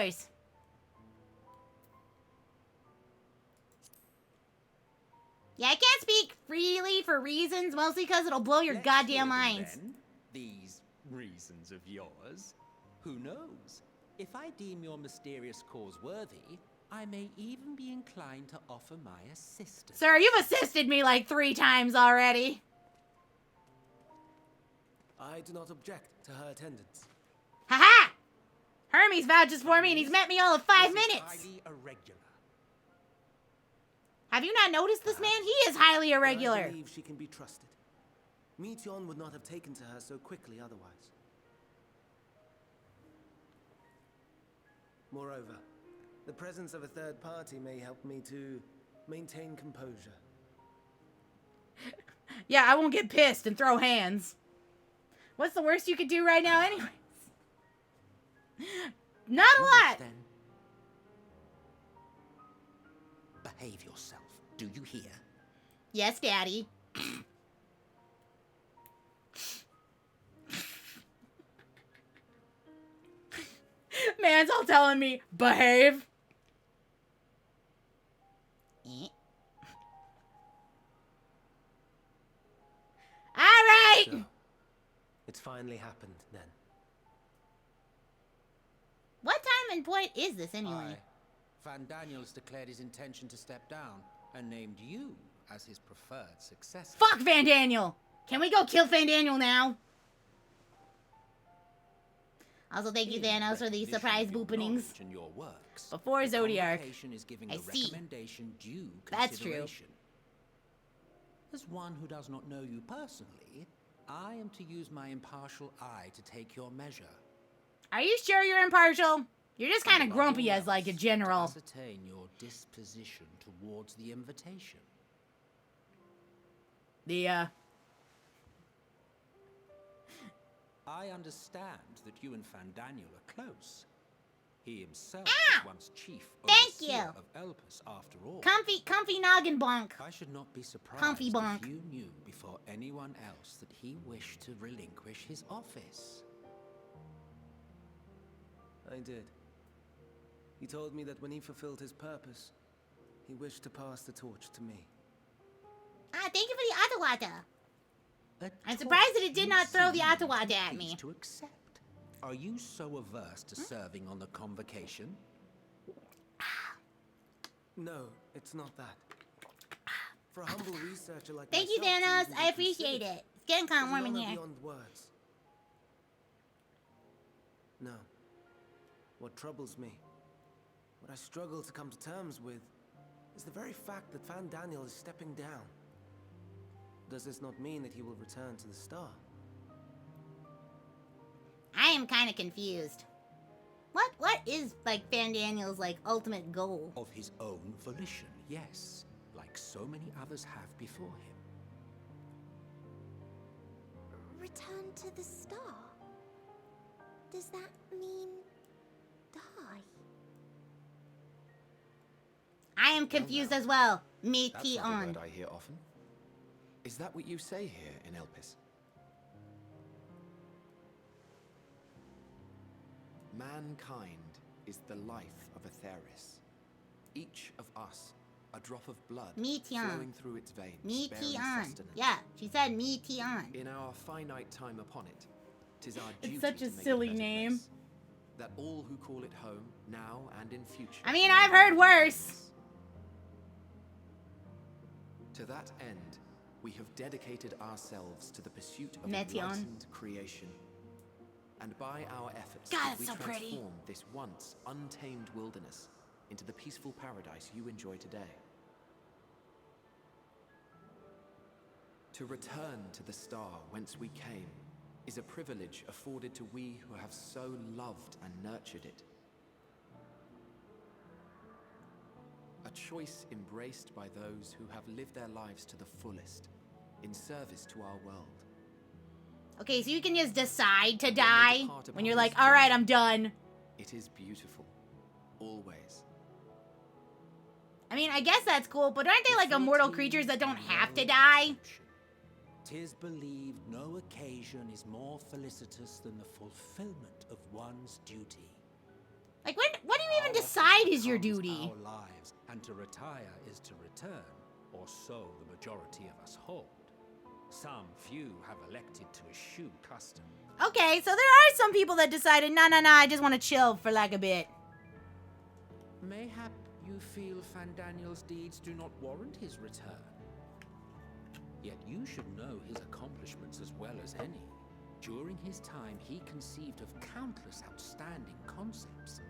Yeah, I can't speak freely for reasons, mostly because it'll blow your goddamn minds. Then, these reasons of yours, who knows? If I deem your mysterious cause worthy, I may even be inclined to offer my assistance. Sir, you've assisted me like 3 times already. I do not object to her attendance. Haha! Hermes vouches for me and he's met me all of 5 minutes. Highly irregular. Have you not noticed this man? He is highly irregular. I believe she can be trusted. Meteon would not have taken to her so quickly otherwise. Moreover, the presence of a third party may help me to maintain composure. Yeah, I won't get pissed and throw hands. What's the worst you could do right now anyways? Not a lot. Then, behave yourself. Do you hear? Yes, Daddy. Man's all telling me, behave. Alright! So, it's finally happened, then. What time and point is this, anyway? Van Daniels declared his intention to step down and named you as his preferred successor. Fuck Van Daniel! Can we go kill Van Daniel now? Also, thank you, Thanos, for the surprise boopenings. Before Zodiark. I see. That's true. As one who does not know you personally, I am to use my impartial eye to take your measure. Are you sure you're impartial? You're just kind of grumpy as, like, a general. Ascertain your disposition towards the invitation. I understand that you and Van Daniel are close. He himself was once chief overseer of Elpis, after all. Comfy noggin bonk. I should not be surprised Comfy bonk. if you knew before anyone else that he wished to relinquish his office. I did. He told me that when he fulfilled his purpose, he wished to pass the torch to me. Thank you for the Atawata. I'm surprised that it did not throw the Atawata at me. To accept. Are you so averse to serving on the convocation? No, it's not that. For a humble researcher like Thank you, myself, Thanos. I appreciate it. It's getting kind of warm in here. Beyond words. No. What troubles me, what I struggle to come to terms with, is the very fact that Van Daniel is stepping down. Does this not mean that he will return to the Star? I am kind of confused. What is, like, Van Daniel's, like, ultimate goal? Of his own volition, yes. Like so many others have before him. Return to the Star? Does that mean die? I am confused as well. Me That's T not a on. word I hear often. Is that what you say here in Elpis? Mankind is the life of Atheris. Each of us, a drop of blood flowing through its veins, bearing sustenance. Yeah, she said me T on. In our finite time upon it, 'tis our duty It's such a to make silly it better name. place, that all who call it home, now and in future. I mean, I've heard worse. To that end, we have dedicated ourselves to the pursuit of Metion. enlightened creation. And by our efforts, God, we it's so pretty. transform this once untamed wilderness into the peaceful paradise you enjoy today. To return to the star whence we came is a privilege afforded to we who have so loved and nurtured it. A choice embraced by those who have lived their lives to the fullest, in service to our world. Okay, so you can just decide to die when you're like, alright, I'm done. It is beautiful. Always. I mean, I guess that's cool, but aren't they like immortal creatures that don't have to die? 'Tis believed no occasion is more felicitous than the fulfillment of one's duty. Like, what do you even decide is your duty? Our lives, and to retire is to return, or so the majority of us hold. Some few have elected to eschew custom. Okay, so there are some people that decided, nah, I just want to chill for like a bit. Mayhap you feel Fandaniel's deeds do not warrant his return. Yet you should know his accomplishments as well as any. During his time, he conceived of countless outstanding concepts.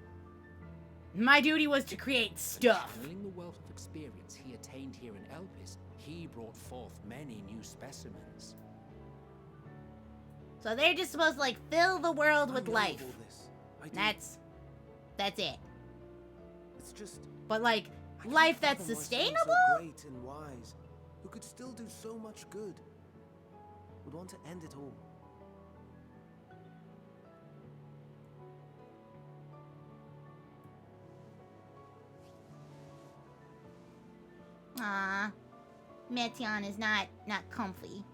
My duty was to create stuff. Channeling the wealth of experience he attained here in Elpis, he brought forth many new specimens. So they're just supposed to like fill the world with life. I do. That's it. It's just. But like I life can't that's fathom why someone sustainable? So great and wise, who could still do so much good, would want to end it all. Aw, Metion is not comfy.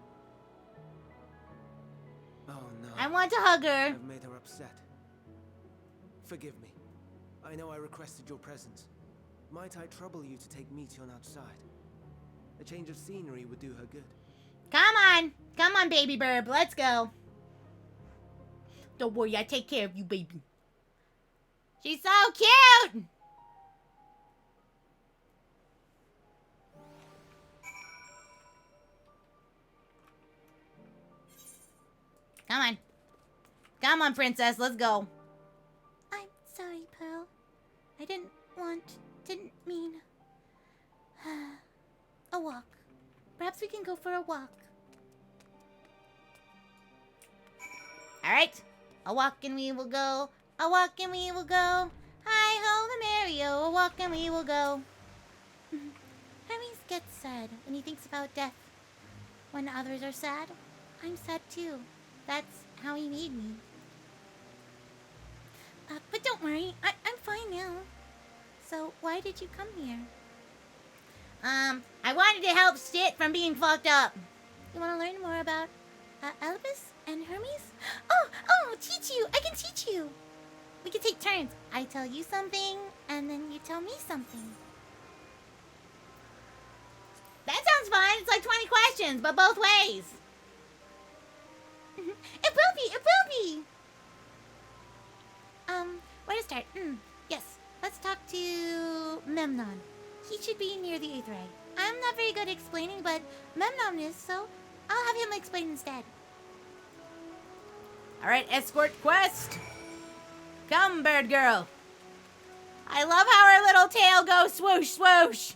Oh no. I want to hug her. I've made her upset. Forgive me. I know I requested your presence. Might I trouble you to take Metion outside? A change of scenery would do her good. Come on, baby burb, let's go. Don't worry, I take care of you, baby. She's so cute. Come on, princess, let's go. I'm sorry, Pearl. I didn't mean... A walk. Perhaps we can go for a walk. Alright, a walk and we will go. A walk and we will go. Hi-ho the Mario, a walk and we will go. Hermes gets sad when he thinks about death. When others are sad, I'm sad too. That's how he made me. But don't worry, I'm fine now. So why did you come here? I wanted to help Stit from being fucked up. You want to learn more about Elvis and Hermes? Oh, teach you. I can teach you. We can take turns. I tell you something, and then you tell me something. That sounds fine. It's like 20 questions, but both ways. It will be. Where to start? Yes, let's talk to Memnon. He should be near the Aetherite. I'm not very good at explaining, but Memnon is, so I'll have him explain instead. Alright, escort quest. Come, bird girl. I love how her little tail goes swoosh, swoosh.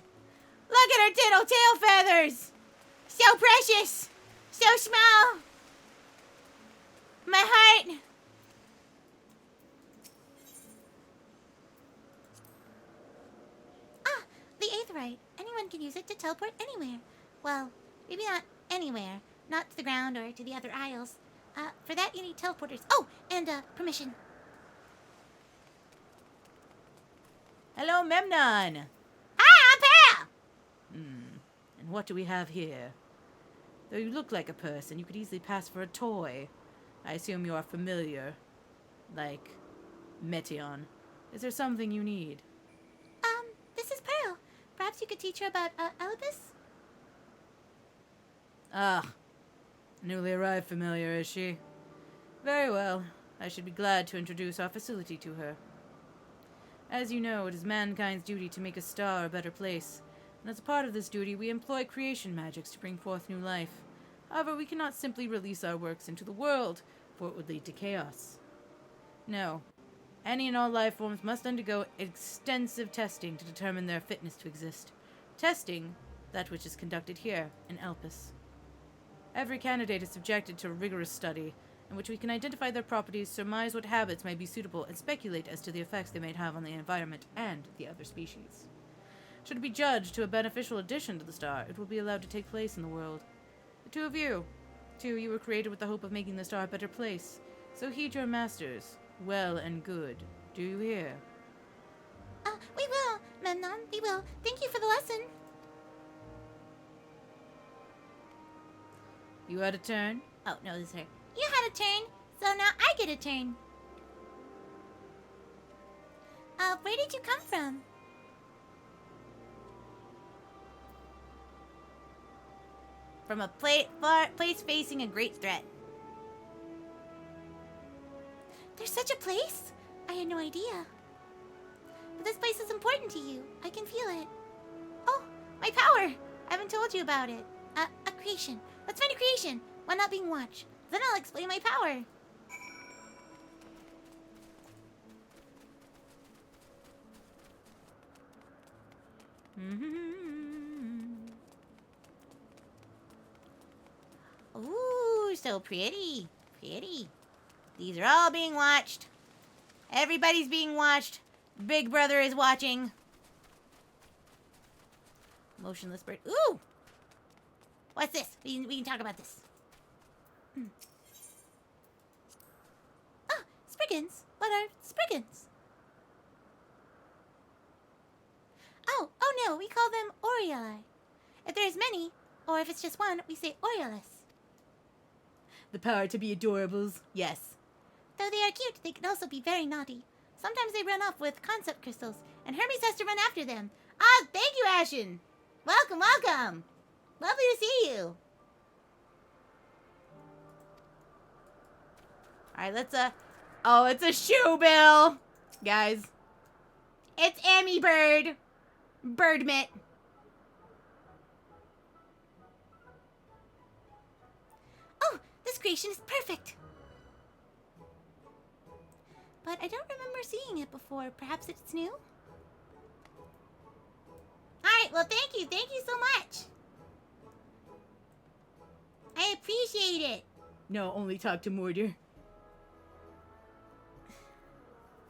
Look at her tittle tail feathers. So precious. So small. My heart. The Aetherite. Anyone can use it to teleport anywhere. Well, maybe not anywhere. Not to the ground or to the other isles. For that you need teleporters. Oh, and permission. Hello, Memnon. Hi, I'm Pearl. And what do we have here? Though you look like a person, you could easily pass for a toy. I assume you are familiar. Like Metion. Is there something you need? This is Pearl. Perhaps you could teach her about Elvis? Ah, newly arrived familiar, is she? Very well. I should be glad to introduce our facility to her. As you know, it is mankind's duty to make a star a better place, And as a part of this duty, we employ creation magics to bring forth new life. However, we cannot simply release our works into the world, for it would lead to chaos. No. Any and all life forms must undergo extensive testing to determine their fitness to exist. Testing, that which is conducted here in Elpis. Every candidate is subjected to a rigorous study, in which we can identify their properties, surmise what habits may be suitable, and speculate as to the effects they may have on the environment and the other species. Should it be judged to a beneficial addition to the star, it will be allowed to take place in the world. The two of you were created with the hope of making the star a better place. So heed your masters, well and good. Do you hear? We will, Memnon, we will. Thank you for the lesson. You had a turn? Oh, no, this is her. You had a turn, so now I get a turn. Where did you come from? From a place facing a great threat. There's such a place? I had no idea. But this place is important to you. I can feel it. Oh, my power! I haven't told you about it. A creation. Let's find a creation. One not being watched. Then I'll explain my power. Ooh, so pretty. Pretty. These are all being watched. Everybody's being watched. Big Brother is watching. Motionless bird. Ooh! What's this? We can talk about this. Ah, Spriggans. What are Spriggans? Oh no, we call them Aureoli. If there's many, or if it's just one, we say Aureolus. The power to be adorables. Yes. Though they are cute, they can also be very naughty. Sometimes they run off with concept crystals, and Hermes has to run after them. Ah, thank you, Ashen. Welcome, welcome. Lovely to see you. Alright, let's, oh, it's a shoe bill. Guys. It's Amy Bird. Bird mitt. Oh, this creation is perfect. But I don't remember seeing it before. Perhaps it's new? Alright, well, thank you. Thank you so much. I appreciate it. No, only talk to Mortar.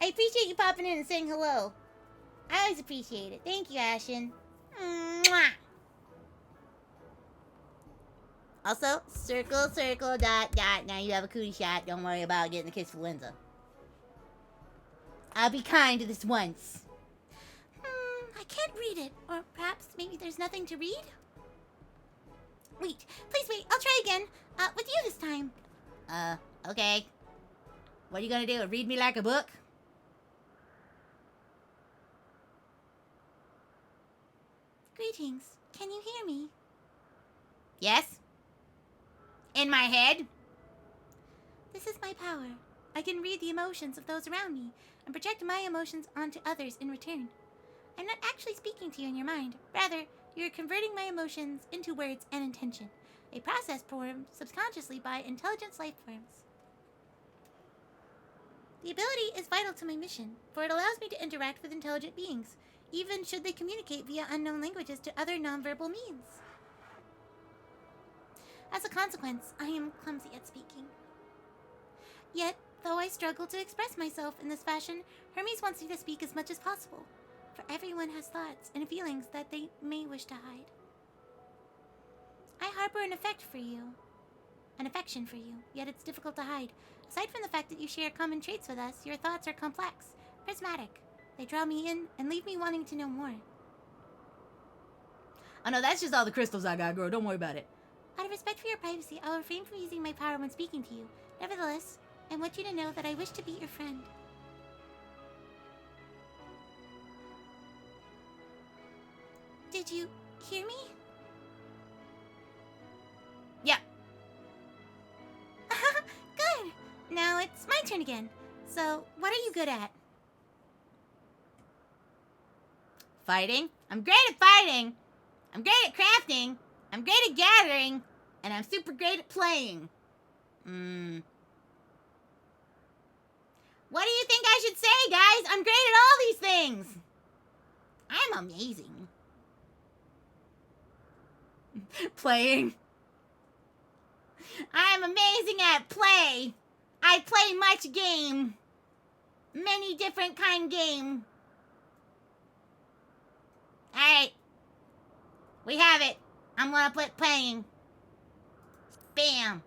I appreciate you popping in and saying hello. I always appreciate it. Thank you, Ashen. Mwah. Also, circle, circle, dot, dot. Now you have a cootie shot. Don't worry about getting the kiss for Linza. I'll be kind to this once. I can't read it. Or perhaps maybe there's nothing to read? Wait, please wait. I'll try again. With you this time. Okay. What are you gonna do? Read me like a book? Greetings. Can you hear me? Yes? In my head? This is my power. I can read the emotions of those around me and project my emotions onto others in return. I'm not actually speaking to you in your mind. Rather, you're converting my emotions into words and intention, a process performed subconsciously by intelligent life forms. The ability is vital to my mission, for it allows me to interact with intelligent beings, even should they communicate via unknown languages to other nonverbal means. As a consequence, I am clumsy at speaking. Yet, though I struggle to express myself in this fashion, Hermes wants me to speak as much as possible, for everyone has thoughts and feelings that they may wish to hide. I harbor an affection for you, yet it's difficult to hide. Aside from the fact that you share common traits with us, your thoughts are complex, prismatic. They draw me in and leave me wanting to know more. Oh no, that's just all the crystals I got, girl. Don't worry about it. Out of respect for your privacy, I will refrain from using my power when speaking to you. Nevertheless, I want you to know that I wish to be your friend. Did you hear me? Yeah. Good! Now it's my turn again. So, what are you good at? Fighting? I'm great at fighting. I'm great at crafting, I'm great at gathering, and I'm super great at playing. What do you think I should say, guys? I'm great at all these things. I'm amazing. Playing. I'm amazing at play. I play much game. Many different kind game. Alright. We have it. I'm gonna put playing. Bam.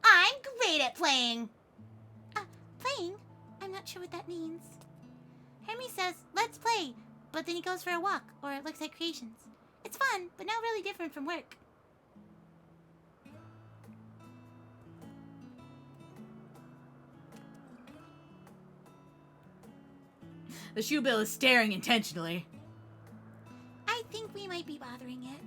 I'm great at playing. Playing? I'm not sure what that means. Hermes says, let's play, but then he goes for a walk, or looks at creations. It's fun, but not really different from work. The shoe bill is staring intentionally. I think we might be bothering it.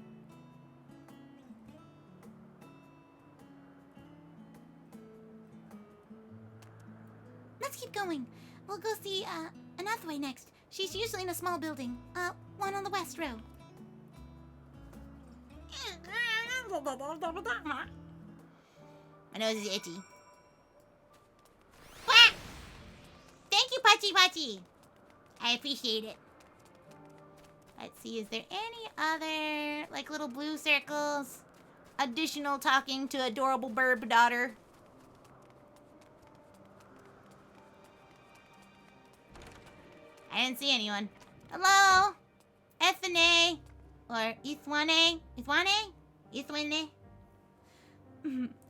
Let's keep going. We'll go see, Anathway next. She's usually in a small building. One on the west row. My nose is itchy. Quack! Thank you, Pachi Pachi. I appreciate it. Let's see, is there any other, like, little blue circles? Additional talking to adorable burb daughter. I didn't see anyone. Hello? Ethane? Or Ithwane? Ithwane? Ithwane?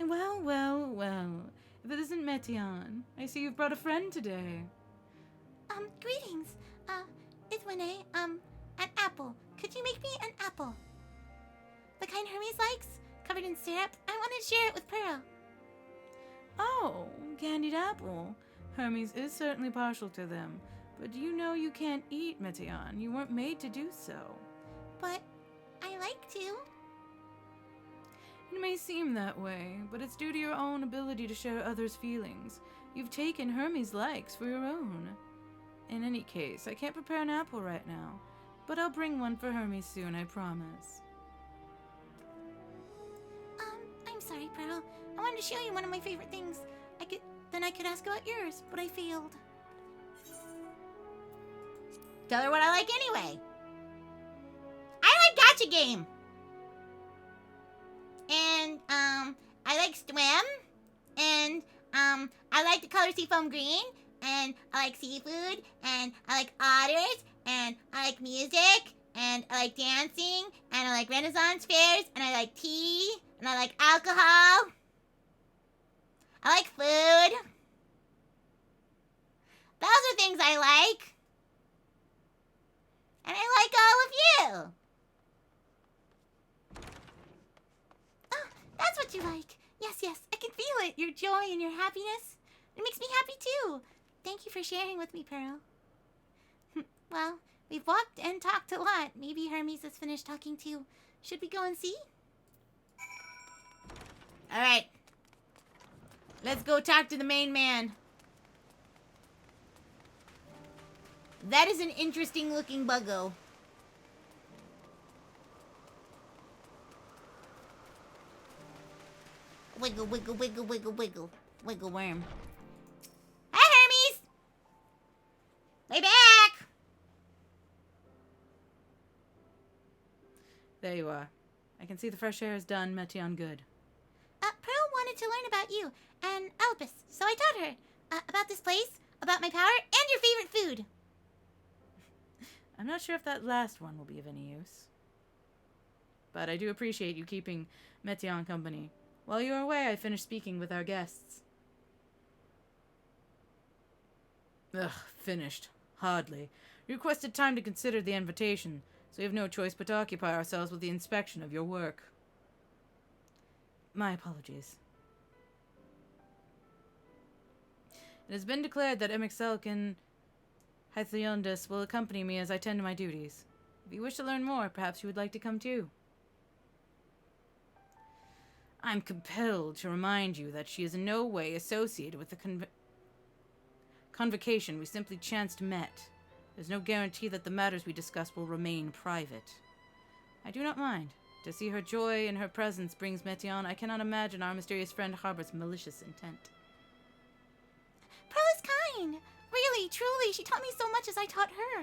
Well, well, well. If it isn't Metion, I see you've brought a friend today. Greetings. Ithwane, an apple. Could you make me an apple? The kind Hermes likes? Covered in syrup? I want to share it with Pearl. Oh, candied apple. Hermes is certainly partial to them. But you know you can't eat, Metion. You weren't made to do so. But I like to. It may seem that way, but it's due to your own ability to share others' feelings. You've taken Hermes' likes for your own. In any case, I can't prepare an apple right now, but I'll bring one for Hermes soon, I promise. I'm sorry, Pearl. I wanted to show you one of my favorite things. Then I could ask about yours, but I failed. Tell her what I like anyway. I like gacha game. And, I like swim. And, I like the color seafoam green. And I like seafood. And I like otters. And I like music. And I like dancing. And I like Renaissance fairs. And I like tea. And I like alcohol. I like food. Those are things I like. And I like all of you. Oh, that's what you like. Yes, I can feel it. Your joy and your happiness. It makes me happy too. Thank you for sharing with me, Pearl. Well, we've walked and talked a lot. Maybe Hermes has finished talking too. Should we go and see? Alright. Let's go talk to the main man. That is an interesting looking buggo. Wiggle, wiggle, wiggle, wiggle, wiggle. Wiggle worm. Hi, Hermes! Way back! There you are. I can see the fresh air is done Metion good. Pearl wanted to learn about you and Albus, so I taught her. About this place, about my power, and your favorite food. I'm not sure if that last one will be of any use. But I do appreciate you keeping Metion company. While you were away, I finished speaking with our guests. Ugh, finished. Hardly. You requested time to consider the invitation, so we have no choice but to occupy ourselves with the inspection of your work. My apologies. It has been declared that Emixelk and Hythleondus will accompany me as I tend to my duties. If you wish to learn more, perhaps you would like to come too. I'm compelled to remind you that she is in no way associated with the convocation we simply chanced met. There's no guarantee that the matters we discuss will remain private. I do not mind. To see her joy in her presence brings Metion. I cannot imagine our mysterious friend harbors malicious intent. Pearl is kind. Really, truly, she taught me so much as I taught her.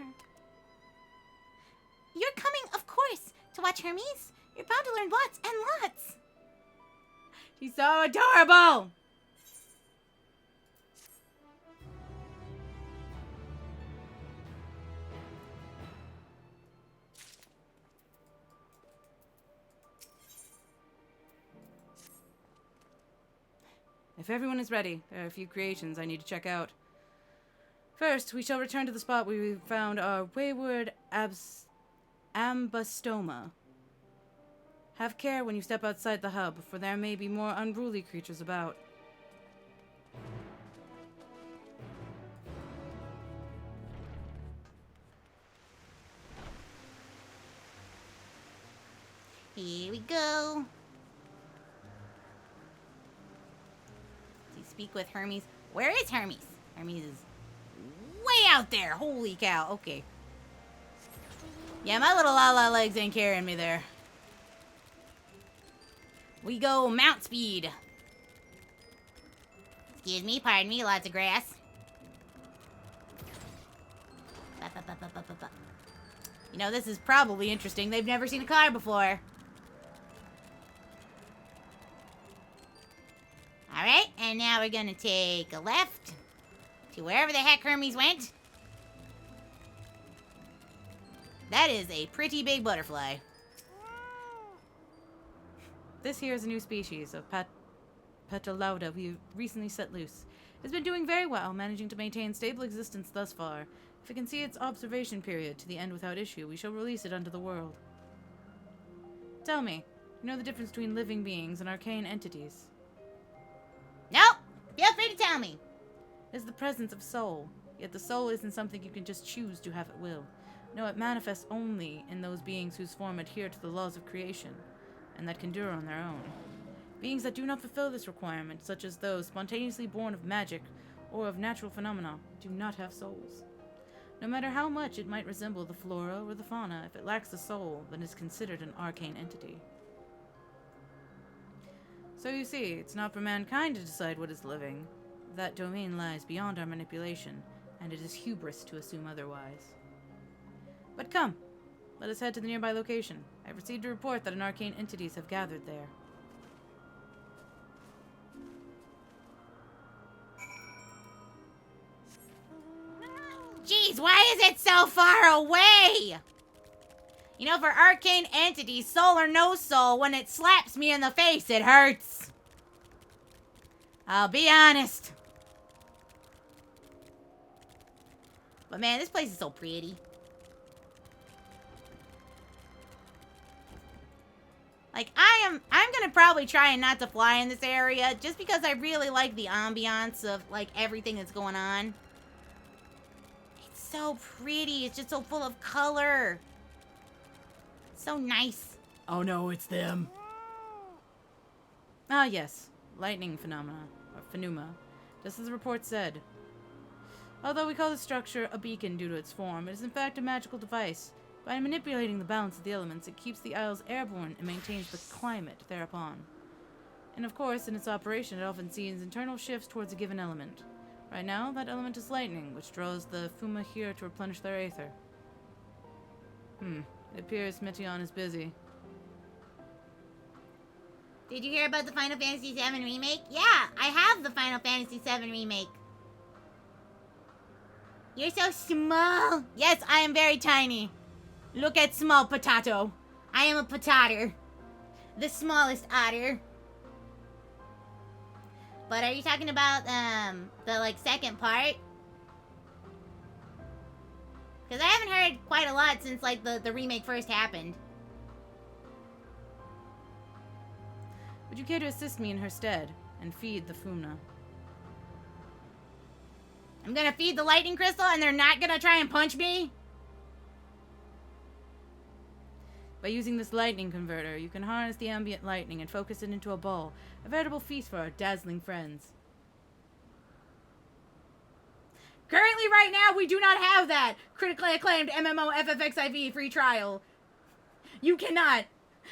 You're coming, of course, to watch Hermes. You're bound to learn lots and lots. She's so adorable! If everyone is ready, there are a few creations I need to check out. First, we shall return to the spot where we found our wayward ambastoma. Have care when you step outside the hub, for there may be more unruly creatures about. Here we go. Do you speak with Hermes? Where is Hermes? Hermes is way out there. Holy cow. Okay. Yeah, my little la-la legs ain't carrying me there. We go mount speed. Excuse me, pardon me, lots of grass. You know, this is probably interesting. They've never seen a car before. Alright, and now we're gonna take a left to wherever the heck Hermes went. That is a pretty big butterfly. This here is a new species of Petalauda we recently set loose. It's been doing very well, managing to maintain stable existence thus far. If it can see its observation period to the end without issue, we shall release it unto the world. Tell me, you know the difference between living beings and arcane entities? Nope. Feel free to tell me. It's the presence of soul. Yet the soul isn't something you can just choose to have at will. No, it manifests only in those beings whose form adhere to the laws of creation, and that can endure on their own. Beings that do not fulfill this requirement, such as those spontaneously born of magic or of natural phenomena, do not have souls. No matter how much it might resemble the flora or the fauna, if it lacks a soul, then it is considered an arcane entity. So you see, it's not for mankind to decide what is living. That domain lies beyond our manipulation, and it is hubris to assume otherwise. But come, let us head to the nearby location. I've received a report that an arcane entities have gathered there. Jeez, why is it so far away? You know, for arcane entities, soul or no soul, when it slaps me in the face, it hurts. I'll be honest. But man, this place is so pretty. Like, I'm gonna probably try and not to fly in this area, just because I really like the ambiance of, like, everything that's going on. It's so pretty. It's just so full of color. So nice. Oh no, it's them. Ah, yes. Lightning phenomena, or pheneuma, just as the report said. Although we call the structure a beacon due to its form, it is in fact a magical device. By manipulating the balance of the elements, it keeps the isles airborne and maintains the climate thereupon. And of course, in its operation, it often sees internal shifts towards a given element. Right now, that element is lightning, which draws the Fuma here to replenish their aether. It appears Metion is busy. Did you hear about the Final Fantasy VII Remake? Yeah, I have the Final Fantasy VII Remake. You're so small. Yes, I am very tiny. Look at small potato. I am a potato. The smallest otter. But are you talking about, the, like, second part? Because I haven't heard quite a lot since, like, the remake first happened. Would you care to assist me in her stead and feed the Fumna? I'm gonna feed the lightning crystal and they're not gonna try and punch me? By using this lightning converter, you can harness the ambient lightning and focus it into a ball, a veritable feast for our dazzling friends. Currently, right now, we do not have that critically acclaimed MMO FFXIV free trial. You cannot.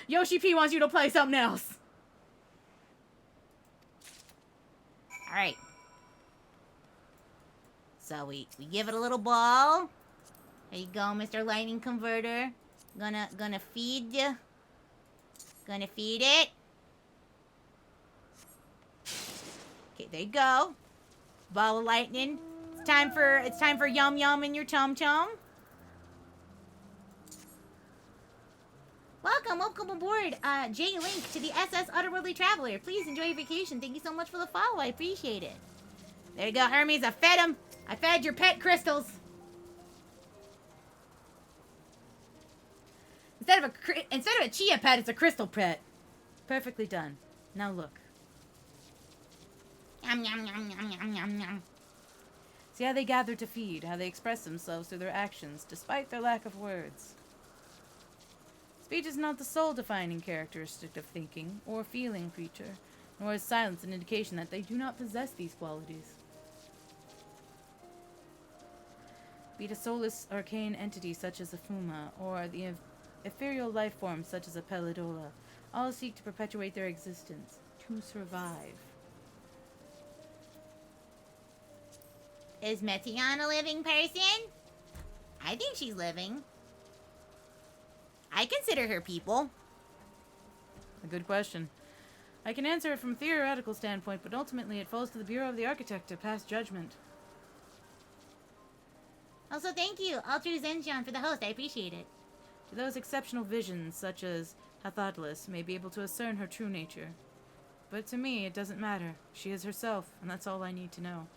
Yoshi P wants you to play something else. Alright. So we give it a little ball. There you go, Mr. Lightning Converter. Gonna feed you. Gonna feed it. Okay, there you go. Ball of lightning. It's time for yum yum in your chum chum. Welcome aboard, J-Link to the SS Otherworldly Traveler. Please enjoy your vacation. Thank you so much for the follow. I appreciate it. There you go, Hermes. I fed him. I fed your pet crystals. Instead of a chia pet, it's a crystal pet. Perfectly done. Now look. Yum yum yum yum yum yum yum. See how they gather to feed, how they express themselves through their actions, despite their lack of words. Speech is not the sole defining characteristic of thinking or feeling creature, nor is silence an indication that they do not possess these qualities. Be it a soulless arcane entity such as a Fuma, or the ethereal life forms such as a Pelidola, all seek to perpetuate their existence, to survive. Is Metion a living person? I think she's living. I consider her people. A good question. I can answer it from a theoretical standpoint, but ultimately it falls to the Bureau of the Architect to pass judgment. Also, thank you, Altru Zenjian, for the host. I appreciate it. To those exceptional visions, such as Hathatlas, may be able to discern her true nature. But to me, it doesn't matter. She is herself, and that's all I need to know.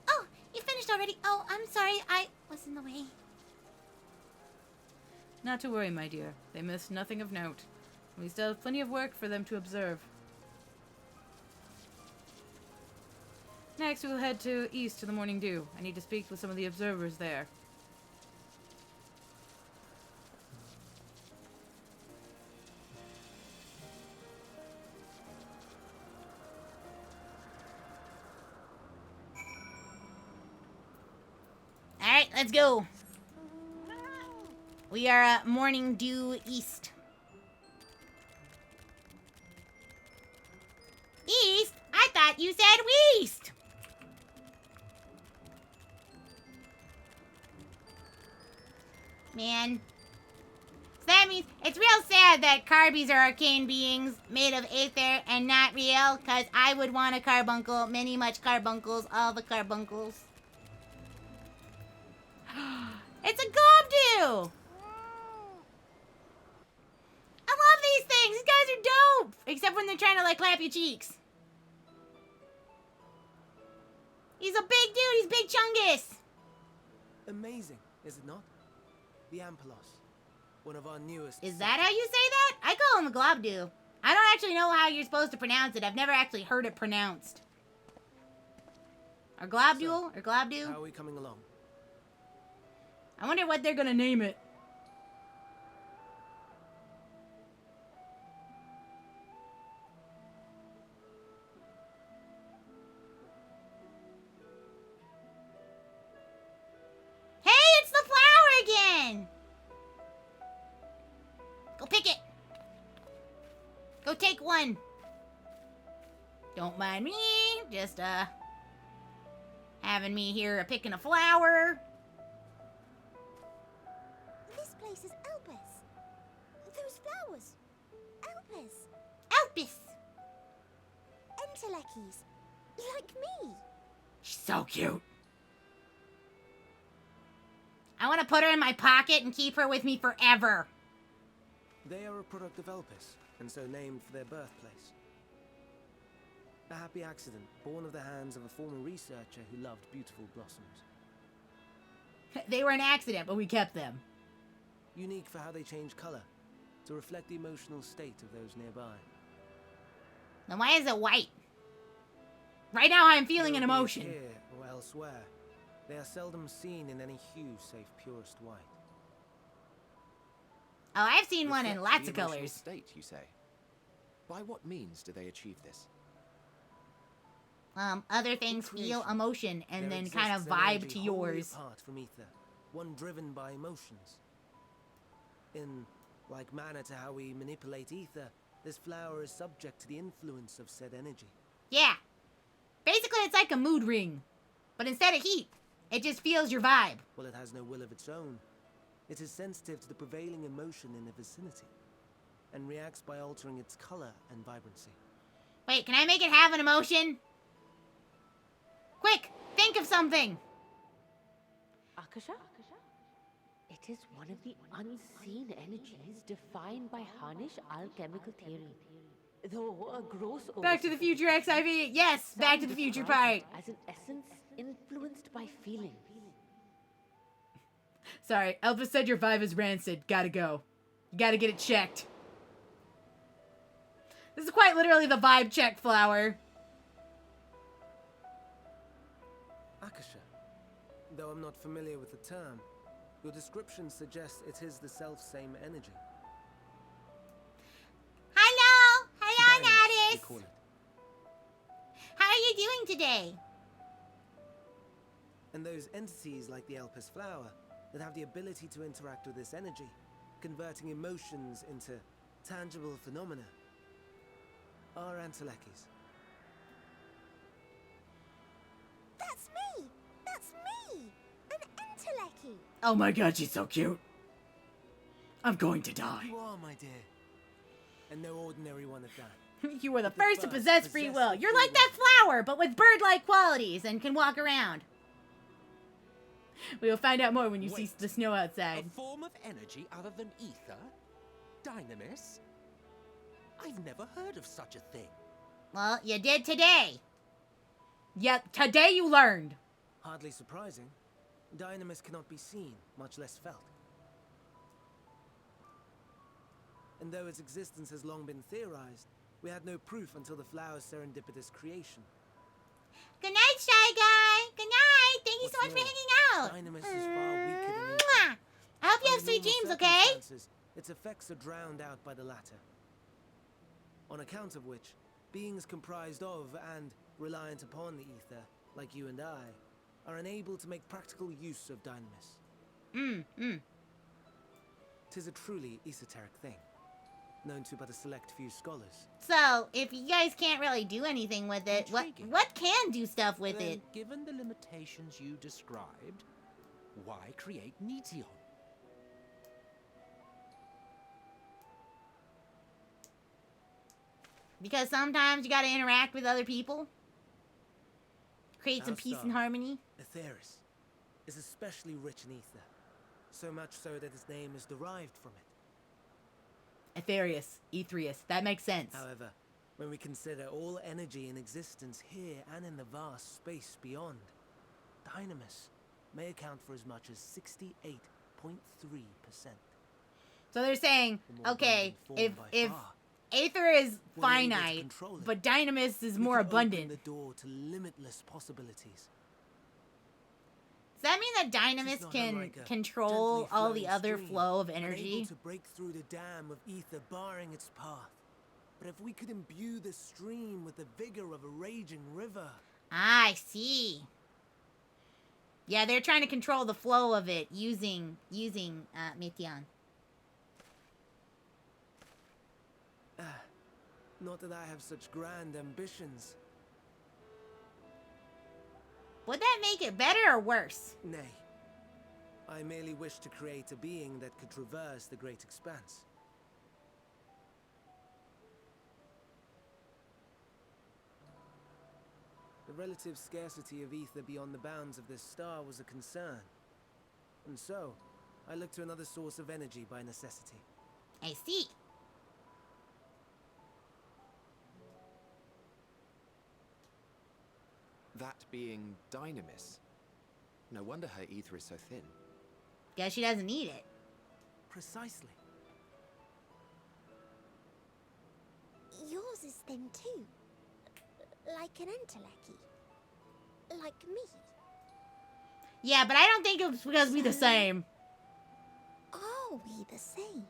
Oh, you finished already? Oh, I'm sorry. I was in the way. Not to worry, my dear. They missed nothing of note. We still have plenty of work for them to observe. Next, we will head to east to the Morning Dew. I need to speak with some of the observers there. Alright, let's go. We are at Morning Dew East. East? I thought you said west. Man. So that means it's real sad that carbies are arcane beings made of aether and not real, because I would want a carbuncle, many much carbuncles, all the carbuncles. It's a gobdo! I love these things! These guys are dope! Except when they're trying to, like, clap your cheeks. He's a big dude! He's Big Chungus! Amazing, is it not? The Ampelos. One of our newest... Is that how you say that? I call him a globdo. I don't actually know how you're supposed to pronounce it. I've never actually heard it pronounced. Or globdule? Or globdo? How are we coming along? I wonder what they're gonna name it. Hey, it's the flower again! Go pick it. Go take one. Don't mind me. Just, having me here picking a flower. This place is Elpis. Those flowers. Elpis. Elpis. Entelekis. Like me. She's so cute. I want to put her in my pocket and keep her with me forever. They are a product of Elpis, and so named for their birthplace. A happy accident, born of the hands of a former researcher who loved beautiful blossoms. They were an accident, but we kept them. Unique for how they change color, to reflect the emotional state of those nearby. Then why is it white? Right now I'm feeling an emotion. Here or elsewhere, they are seldom seen in any hue save purest white. Oh, I've seen one in Reflect lots the of emotional colors. State, you say? By what means do they achieve this? other things feel emotion and There then kind of exists an vibe energy to wholly yours. apart from ether, one driven by emotions. In like manner to how we manipulate ether, this flower is subject to the influence of said energy. Yeah. Basically, it's like a mood ring. But instead of heat, it just feels your vibe. Well, it has no will of its own. It is sensitive to the prevailing emotion in the vicinity, and reacts by altering its color and vibrancy. Wait, can I make it have an emotion? Quick, think of something. Akasha? It is one of the unseen energies defined by Harnish alchemical theory. Though a gross Back to the Future XIV. Yes, Back to the Future part. As an essence influenced by feeling. Sorry, Elvis said your vibe is rancid. Gotta go. You gotta get it checked. This is quite literally the vibe check flower. Akasha. Though I'm not familiar with the term, your description suggests it is the self-same energy. Hello! Hello, Dynamis, we Natus! call it. How are you doing today? And those entities like the Elpis flower that have the ability to interact with this energy, converting emotions into tangible phenomena, are Antelekis. That's me! That's me! An Enteleki! Oh my god, she's so cute. I'm going to die. You are, my dear. And no ordinary one at that. You were the first to possess free will. You're like that flower, but with bird-like qualities and can walk around. We will find out more when you see the snow outside. A form of energy other than ether? Dynamis? I've never heard of such a thing. Well, you did today. Yep, today you learned. Hardly surprising. Dynamis cannot be seen, much less felt. And though its existence has long been theorized, we had no proof until the flower's serendipitous creation. Good night, Shy Guy. Good night. Thank you so much for hanging out. Dynamis is far weaker than Mwah. I hope you have Under sweet normal dreams, okay? circumstances, its effects are drowned out by the latter. On account of which, beings comprised of and reliant upon the ether, like you and I, are unable to make practical use of Dynamis. Tis a truly esoteric thing, known to but a select few scholars. So, if you guys can't really do anything with it, what can do stuff with Then, it? given the limitations you described, why create Netion? Because sometimes you gotta interact with other people. Create some Our peace star, and harmony. Aetheris, is especially rich in ether, so much so that its name is derived from it. Etherius. That makes sense. However, when we consider all energy in existence here and in the vast space beyond, Dynamis may account for as much as 68.3%. So they're saying, okay, if Aether is finite, but Dynamis is more abundant. The door to limitless possibilities. Does that mean that Dynamis can control all the other flow of energy? Unable to break through the dam of ether barring its path. But if we could imbue the stream with the vigor of a raging river. I see. Yeah, they're trying to control the flow of it using Meteon. Not that I have such grand ambitions. Would that make it better or worse? Nay. I merely wish to create a being that could traverse the great expanse. The relative scarcity of ether beyond the bounds of this star was a concern. And so, I looked to another source of energy by necessity. I see. That being Dynamis. No wonder her ether is so thin. Guess she doesn't need it. Precisely. Yours is thin too. Like an Enteleki. Like me. Yeah, but I don't think it's because we're the same. Are we the same?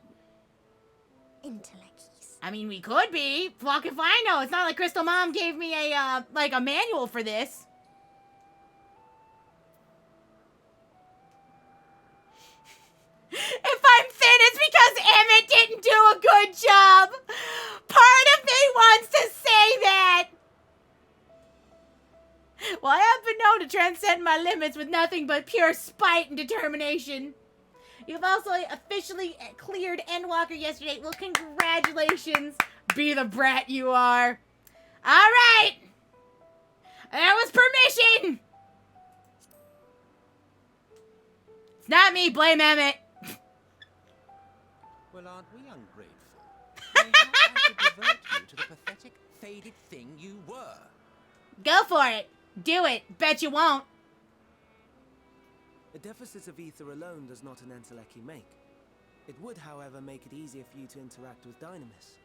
Intelekis. I mean, we could be. Fuck if I know. It's not like Crystal Mom gave me a, like, a manual for this. If I'm thin, it's because Emmett didn't do a good job. Part of me wants to say that. Well, I have been known to transcend my limits with nothing but pure spite and determination. You've also officially cleared Endwalker yesterday. Well, congratulations. Be the brat you are. All right. That was permission. It's not me. Blame Emmett. Well, aren't we ungrateful? Mayhap I should revert you to the pathetic, faded thing you were. Go for it. Do it. Bet you won't. A deficit of ether alone does not an Enteleki make. It would, however, make it easier for you to interact with Dynamis.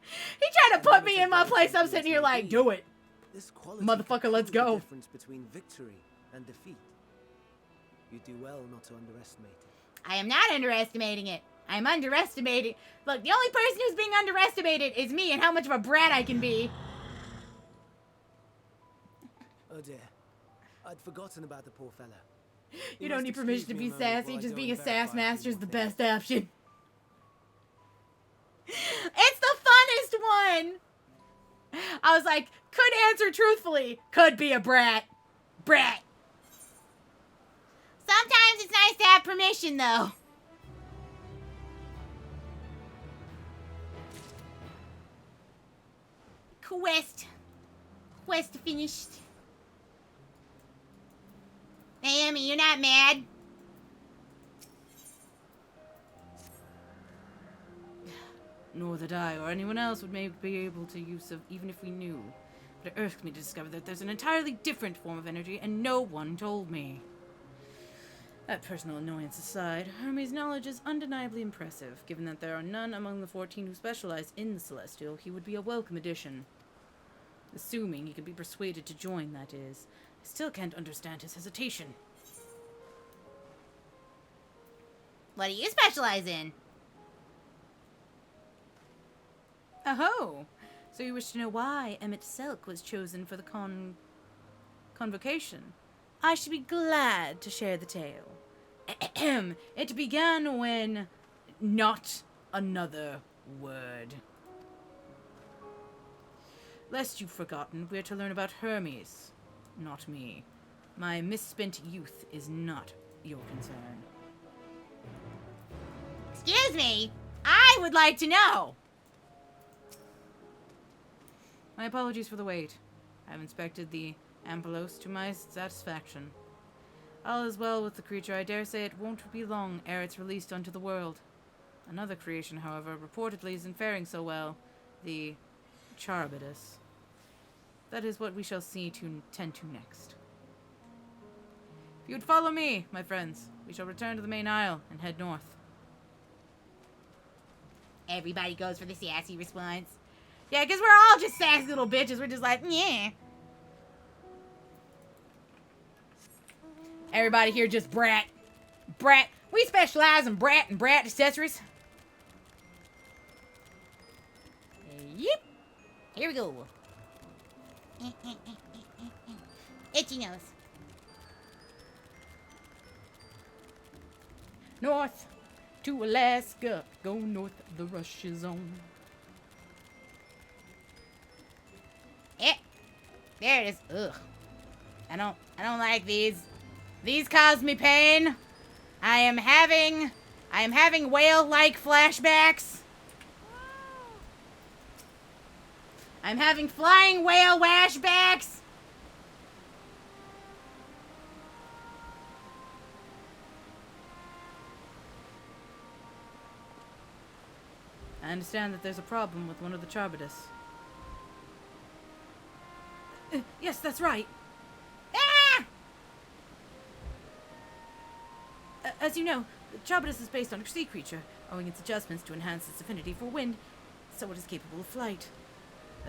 He tried to put me in my place. I'm sitting here like, do it. This quality Motherfucker, let's the go. difference between victory and defeat. You do well not to underestimate it. I am not underestimating it. I'm underestimating. Look, the only person who's being underestimated is me and how much of a brat I can be. Oh dear. I'd forgotten about the poor fella. You don't need permission to be sassy. Just being a sass master is the best option. It's the funnest one. I was like, could answer truthfully. Could be a brat. Brat. Sometimes it's nice to have permission, though. Quest finished. Naomi, you're not mad? Nor that I or anyone else would maybe be able to use of, even if we knew. But it irks me to discover that there's an entirely different form of energy, and no one told me. That personal annoyance aside, Hermes' knowledge is undeniably impressive. Given that there are none among the 14 who specialize in the Celestial, he would be a welcome addition. Assuming he can be persuaded to join, that is. I still can't understand his hesitation. What do you specialize in? Oh, so you wish to know why Emmett Selk was chosen for the convocation? I should be glad to share the tale. It began when... Not another word. Lest you've forgotten, we're to learn about Hermes, not me. My misspent youth is not your concern. Excuse me. I would like to know. My apologies for the wait. I've inspected the Ampelos to my satisfaction. All is well with the creature. I dare say it won't be long ere it's released unto the world. Another creation, however, reportedly isn't faring so well. The Charybdis. That is what we shall see to tend to next. If you'd follow me, my friends, we shall return to the main isle and head north. Everybody goes for the sassy response. Yeah, because we're all just sassy little bitches. We're just like, yeah. Everybody here just brat. Brat. We specialize in brat and brat accessories. Yep. Here we go. Itchy nose. North to Alaska. Go north, the rush is on. There it is. Ugh. I don't like these. These cause me pain. I am having whale-like flashbacks. I'm having flying whale washbacks. I understand that there's a problem with one of the Charybdis. Yes, that's right. Ah! As you know, the Charybdis is based on a sea creature, owing its adjustments to enhance its affinity for wind, so it is capable of flight.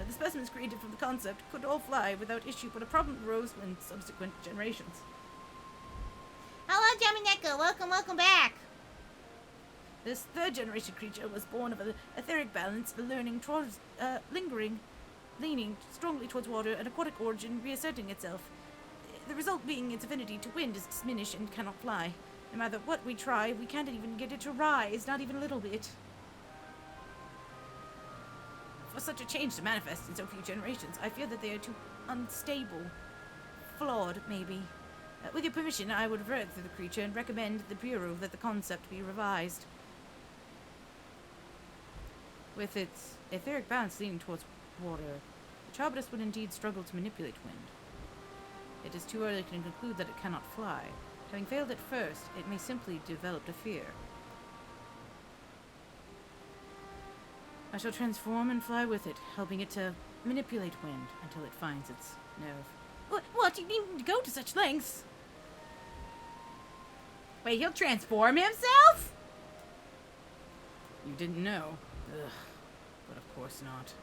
The specimens created from the concept could all fly without issue, but a problem arose in subsequent generations. Hello, Jamineko. Welcome back. This third-generation creature was born of an etheric balance, leaning strongly towards water, an aquatic origin reasserting itself. The result being its affinity to wind is diminished and cannot fly. No matter what we try, we can't even get it to rise, not even a little bit. For such a change to manifest in so few generations, I fear that they are too unstable. Flawed, maybe. With your permission, I would revert through the creature and recommend the Bureau that the concept be revised. With its etheric balance leaning towards water, the Charbitus would indeed struggle to manipulate wind. It is too early to conclude that it cannot fly. Having failed at first, it may simply develop a fear. I shall transform and fly with it, helping it to manipulate wind until it finds its nerve. What? You need to go to such lengths? Wait, he'll transform himself? You didn't know? Ugh. But of course not.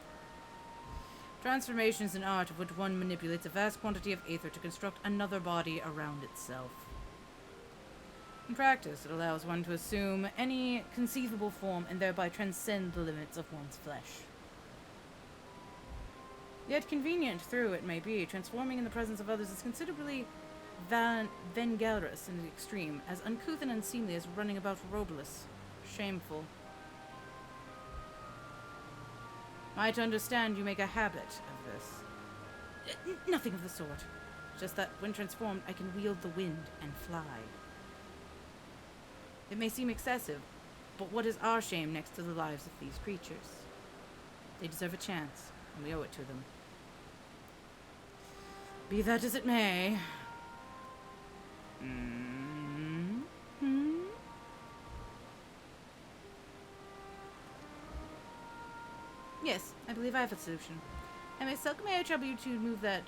Transformation is an art of which one manipulates a vast quantity of aether to construct another body around itself. In practice, it allows one to assume any conceivable form and thereby transcend the limits of one's flesh. Yet convenient through it may be, transforming in the presence of others is considerably vengalorous in the extreme, as uncouth and unseemly as running about robless. Shameful. Am I to understand you make a habit of this? Nothing of the sort. Just that when transformed, I can wield the wind and fly. It may seem excessive, but what is our shame next to the lives of these creatures? They deserve a chance, and we owe it to them. Be that as it may. Yes, I believe I have a solution. Ms. Silk, may I trouble you to move that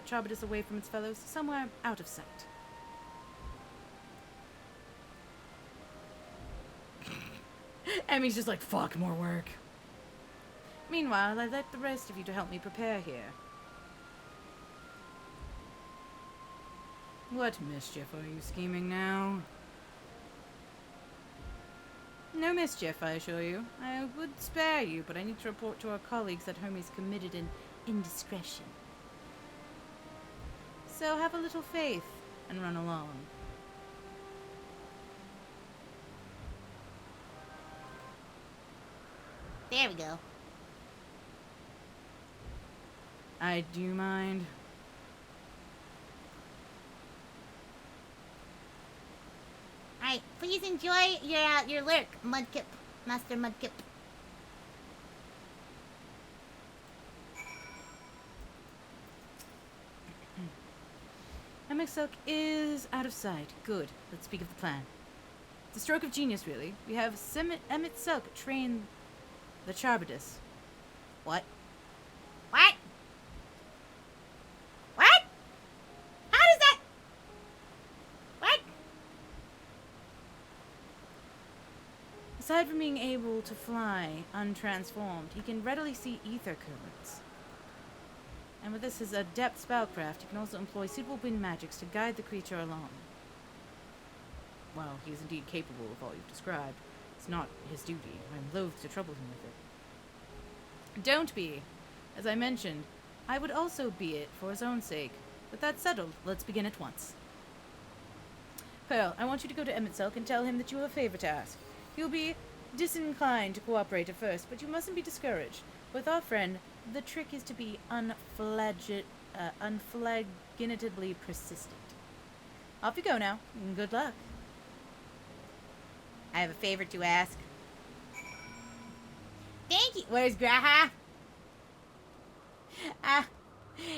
Charbitus away from its fellows, somewhere out of sight? Emmy's just like, fuck, more work. Meanwhile, I'd like the rest of you to help me prepare here. What mischief are you scheming now? No mischief, I assure you. I would spare you, but I need to report to our colleagues that Hermes committed an indiscretion. So have a little faith and run along. There we go. I do mind. Alright, please enjoy your lurk, Mudkip. Master Mudkip. Ms. Silk is out of sight. Good. Let's speak of the plan. It's a stroke of genius, really. We have Emmett Silk train the Charbitus. What? What? What? How does that? What? Aside from being able to fly untransformed, he can readily see ether currents. And with this, his adept spellcraft, he can also employ suitable wind magics to guide the creature along. While he is indeed capable of all you've described, it's not his duty. I'm loath to trouble him with it. Don't be. As I mentioned, I would also be it for his own sake. With that settled, let's begin at once. Pearl, I want you to go to Emmett Silk and tell him that you have a favor to ask. He'll be disinclined to cooperate at first, but you mustn't be discouraged. With our friend, the trick is to be unflagellatively persistent. Off you go now. Good luck. I have a favor to ask. Thank you. Where's Graha? I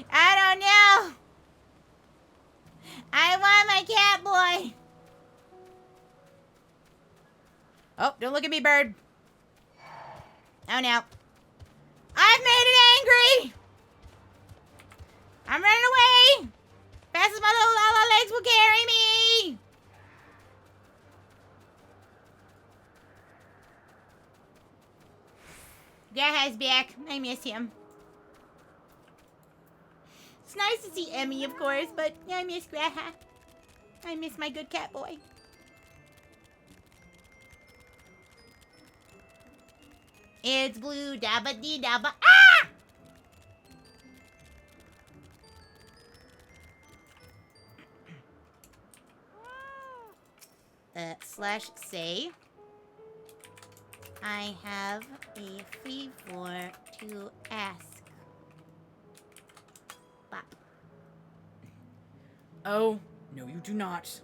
don't know. I want my cat boy. Oh, don't look at me, bird. Oh, no. I've made it angry. I'm running away. Fast as my little Lala legs will carry me. Graha's back. I miss him. It's nice to see Emmy, of course, but I miss Graha. I miss my good cat boy. It's blue, dabba dee dabba. Ah! Slash say. I have a favor to ask. Bop. Oh, no you do not.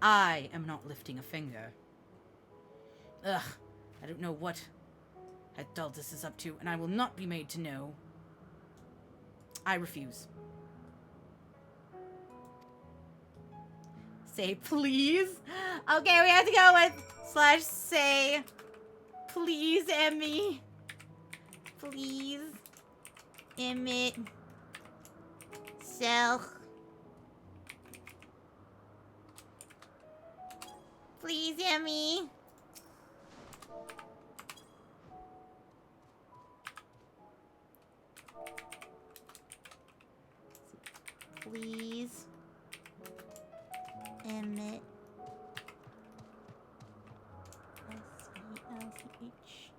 I am not lifting a finger. Ugh, I don't know what Heldaldus is up to, and I will not be made to know. I refuse. Say please. Okay, we have to go with slash say please, Emmy. Please. Emmett. Selk. Please, Emmy. Please. Emmett. S-E-L-C-H.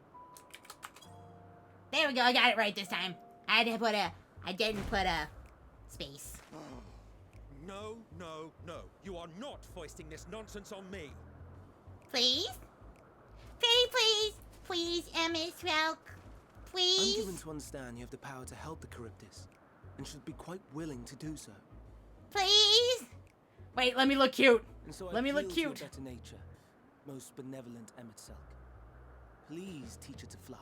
There we go, I got it right this time. I didn't put a space. No, no, no. You are not foisting this nonsense on me. Please? Pretty please? Please, Emmett Selk. Please? I'm given to understand you have the power to help the Charybdis, and should be quite willing to do so. Please? Wait, let me look cute. And so Let me look appeal to your cute. better nature, most benevolent Emmett Selk. Please teach her to fly.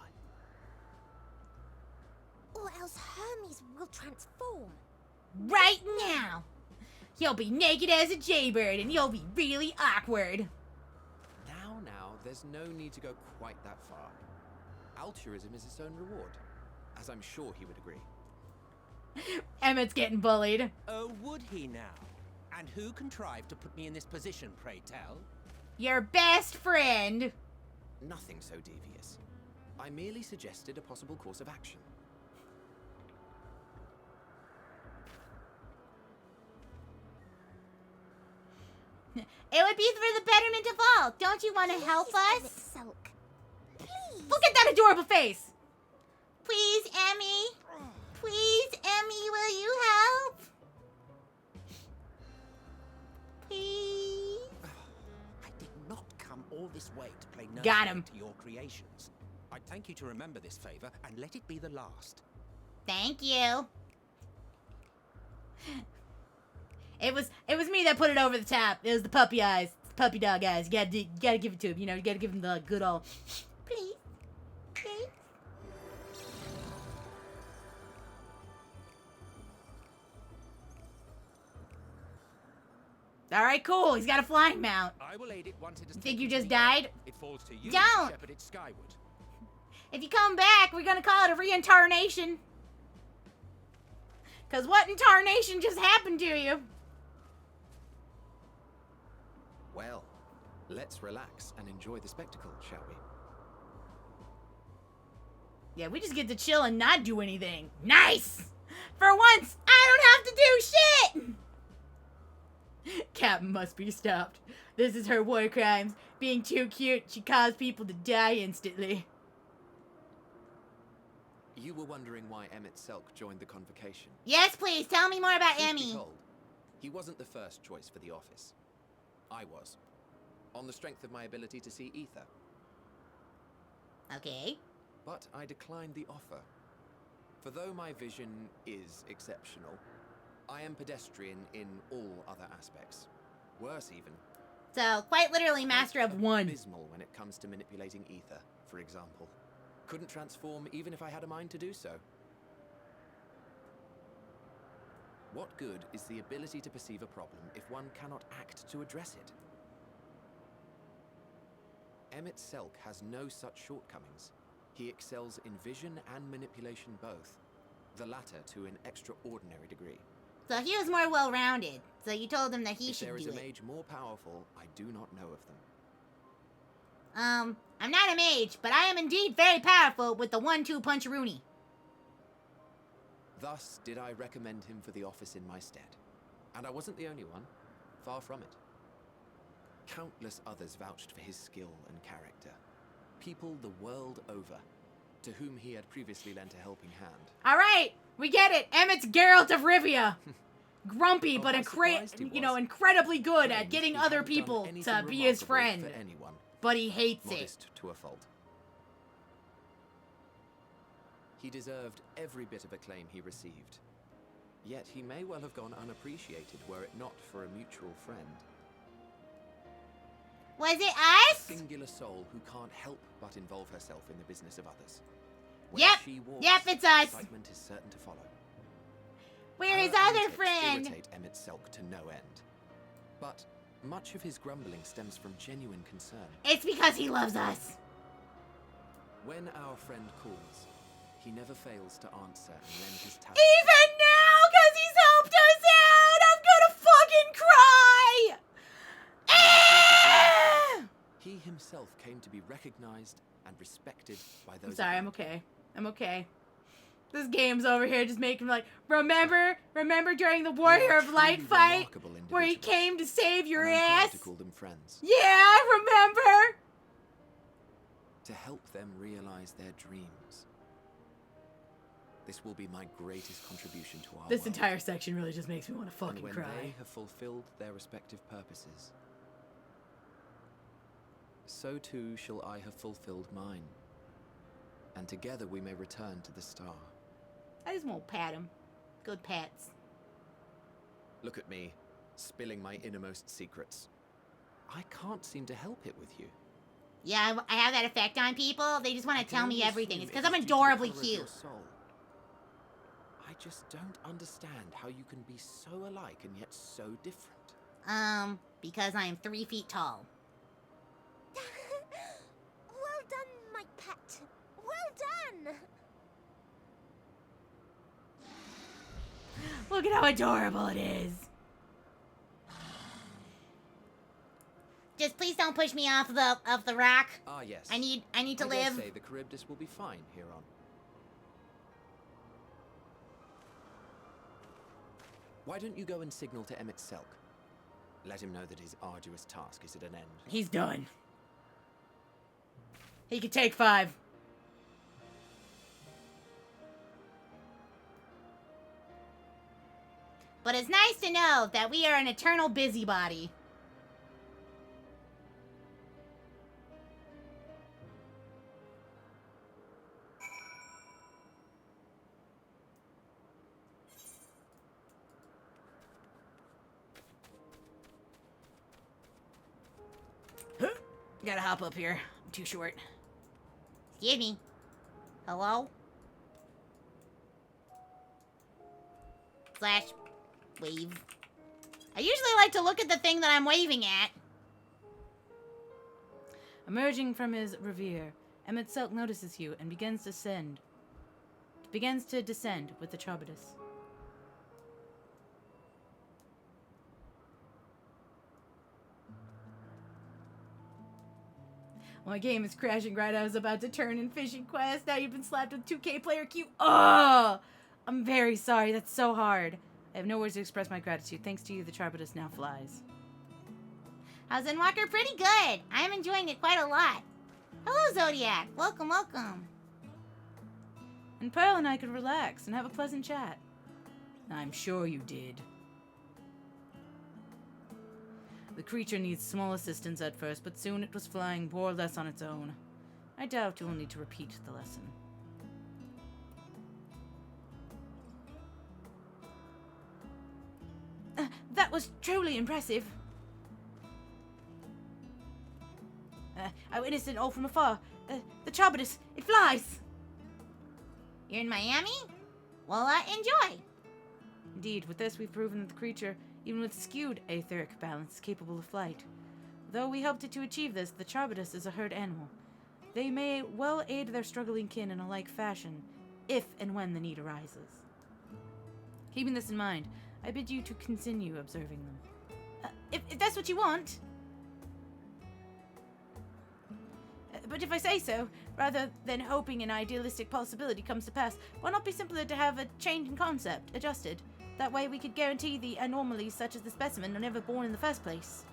Or else Hermes will transform. Right now! You'll be naked as a jaybird and you'll be really awkward. Now, there's no need to go quite that far. Altruism is its own reward, as I'm sure he would agree. Emmett's getting bullied. Oh, would he now? And who contrived to put me in this position, pray tell? Your best friend. Nothing so devious. I merely suggested a possible course of action. It would be for the betterment of all. Don't you want to help us? Please. Look at that adorable face. Please, Emmy. Please, Emmy, will you help? Please. I did not come all this way to play nurse Got him. to your creations. I'd thank you to remember this favor and let it be the last. Thank you. It was me that put it over the top. It was the puppy eyes, puppy dog eyes. You gotta give it to him. You know, you gotta give him the good old. Please, please. All right, cool. He's got a flying mount. I will aid it once it is. You think you taken just to the earth. died? It falls to you Don't. to shepherd it skyward. If you come back, we're gonna call it a reincarnation. Cause what in tarnation just happened to you? Well, let's relax and enjoy the spectacle, shall we? Yeah, we just get to chill and not do anything. Nice! For once, I don't have to do shit! Captain must be stopped. This is her war crimes. Being too cute, she caused people to die instantly. You were wondering why Emmett Selk joined the convocation. Yes, please, tell me more about Truth be Emmy. told, he wasn't the first choice for the office. I was. On the strength of my ability to see ether. Okay. But I declined the offer. For though my vision is exceptional, I am pedestrian in all other aspects. Worse even. So, quite literally master of one. Abysmal when it comes to manipulating ether, for example. Couldn't transform even if I had a mind to do so. What good is the ability to perceive a problem if one cannot act to address it? Emmett Selk has no such shortcomings. He excels in vision and manipulation both, the latter to an extraordinary degree. So he was more well-rounded. So you told him that he If should there is do a it. mage more powerful, I do not know of them. I'm not a mage, but I am indeed very powerful with the 1-2 punch-a-rooney. Thus did I recommend him for the office in my stead. And I wasn't the only one. Far from it. Countless others vouched for his skill and character. People the world over. to whom he had previously lent a helping hand. All right, we get it. Emmett's Geralt of Rivia. Grumpy, but incredibly good at getting other people to be his friend. But he hates it. To a fault. He deserved every bit of acclaim he received. Yet he may well have gone unappreciated were it not for a mutual friend. Was it us? A singular soul who can't help but involve herself in the business of others. Yep, it's us. Excitement is certain to follow. Where is other friend? Irritate Emmett Selk to no end. But much of his grumbling stems from genuine concern. It's because he loves us. When our friend calls, he never fails to answer and lend his talent. Even now, because he's helped us out, I'm gonna fucking cry! He himself came to be recognized and respected by those. I'm sorry, I'm okay. I'm okay. This game's over here just making me like, remember during the Warrior of Light fight where he came to save your ass? To call them friends. Yeah, I remember. To help them realize their dreams. This will be my greatest contribution to our This world. entire section really just makes me want to fucking and when cry. they have fulfilled their respective purposes, so too shall I have fulfilled mine. And together we may return to the star. I just won't pat him. Good pats. Look at me, spilling my innermost secrets. I can't seem to help it with you. Yeah, I have that effect on people. They just want to tell me everything. It's because I'm adorably cute. I just don't understand how you can be so alike and yet so different. Because I am 3 feet tall. Well done, my pet. Well done. Look at how adorable it is. Just please don't push me off the rock. Ah, yes. I need to I live. dare say the Charybdis will be fine here on. Why don't you go and signal to Emmett Selk? Let him know that his arduous task is at an end. He's done. He could take 5. But it's nice to know that we are an eternal busybody. Gotta hop up here. I'm too short. Excuse me. Hello? Slash wave. I usually like to look at the thing that I'm waving at. Emerging from his reverie, Emmett Selk notices you and begins to descend with the Charybdis. My game is crashing right as I was about to turn in Fishing Quest. Now you've been slapped with 2K player queue. Oh! I'm very sorry. That's so hard. I have no words to express my gratitude. Thanks to you, the Charybdis now flies. How's Endwalker? Pretty good. I'm enjoying it quite a lot. Hello, Zodiac. Welcome, welcome. And Pearl and I could relax and have a pleasant chat. I'm sure you did. The creature needs small assistance at first, but soon it was flying more or less on its own. I doubt you will need to repeat the lesson. That was truly impressive. I witnessed it all from afar. The Charybdis, it flies! You're in Miami? Well, enjoy. Indeed, with this we've proven that the creature, even with skewed etheric balance, is capable of flight. Though we hoped to achieve this, the Charybdis is a herd animal. They may well aid their struggling kin in a like fashion, if and when the need arises. Keeping this in mind, I bid you to continue observing them. If that's what you want. But if I say so, rather than hoping an idealistic possibility comes to pass, why not be simpler to have a change in concept adjusted? That way we could guarantee the anomalies such as the specimen are never born in the first place.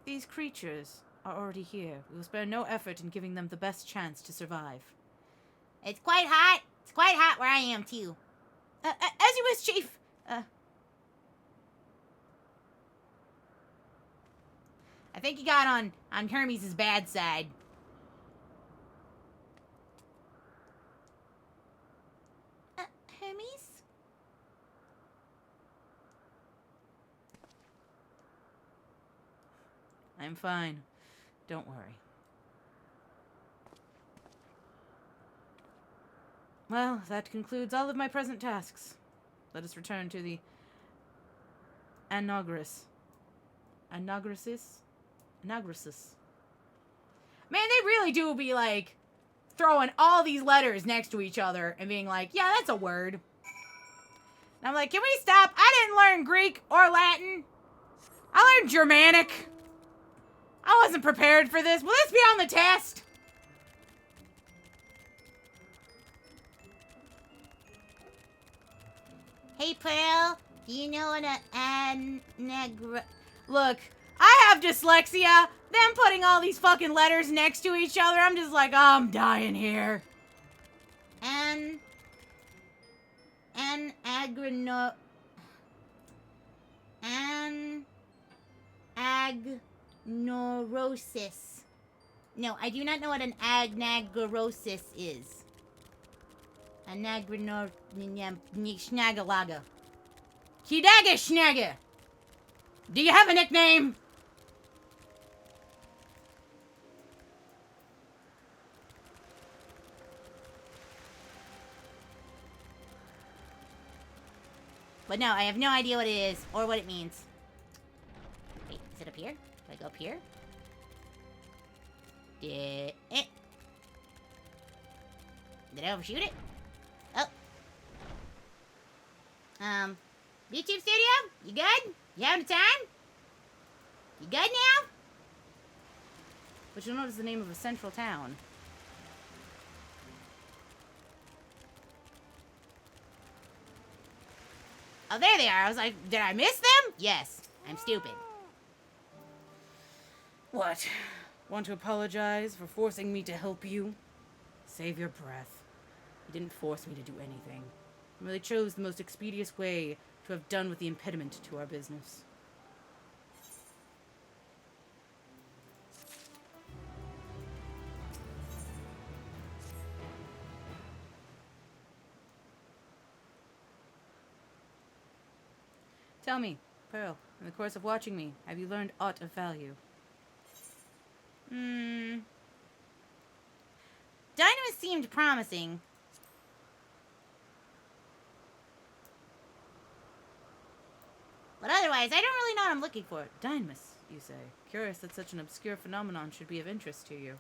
These creatures, are already here. We will spare no effort in giving them the best chance to survive. It's quite hot. It's quite hot where I am, too. As you wish, Chief. I think you got on Hermes' bad side. Hermes? I'm fine. Don't worry. Well, that concludes all of my present tasks. Let us return to the Anagris. Anagrisis? Anagrisis. Man, they really do be, like, throwing all these letters next to each other and being like, yeah, that's a word. And I'm like, can we stop? I didn't learn Greek or Latin. I learned Germanic. I wasn't prepared for this. Will this be on the test? Hey, Pearl, do you know what Look, I have dyslexia. Them putting all these fucking letters next to each other, I'm just like, oh, I'm dying here. Agnorosis. No, I do not know what an agnagorosis is. Schnagalaga. Kidaga Schnaga. Do you have a nickname? But no, I have no idea what it is or what it means. Wait, is it up here? Do I go up here? Did I overshoot it? Oh. YouTube studio? You good? You having a time? You good now? But you'll notice the name of a central town. Oh, there they are. I was like, did I miss them? Yes. I'm stupid. What? Want to apologize for forcing me to help you? Save your breath. You didn't force me to do anything. You really chose the most expeditious way to have done with the impediment to our business. Tell me, Pearl, in the course of watching me, have you learned aught of value? Dynamis seemed promising. But otherwise, I don't really know what I'm looking for. Dynamis, you say. Curious that such an obscure phenomenon should be of interest to you.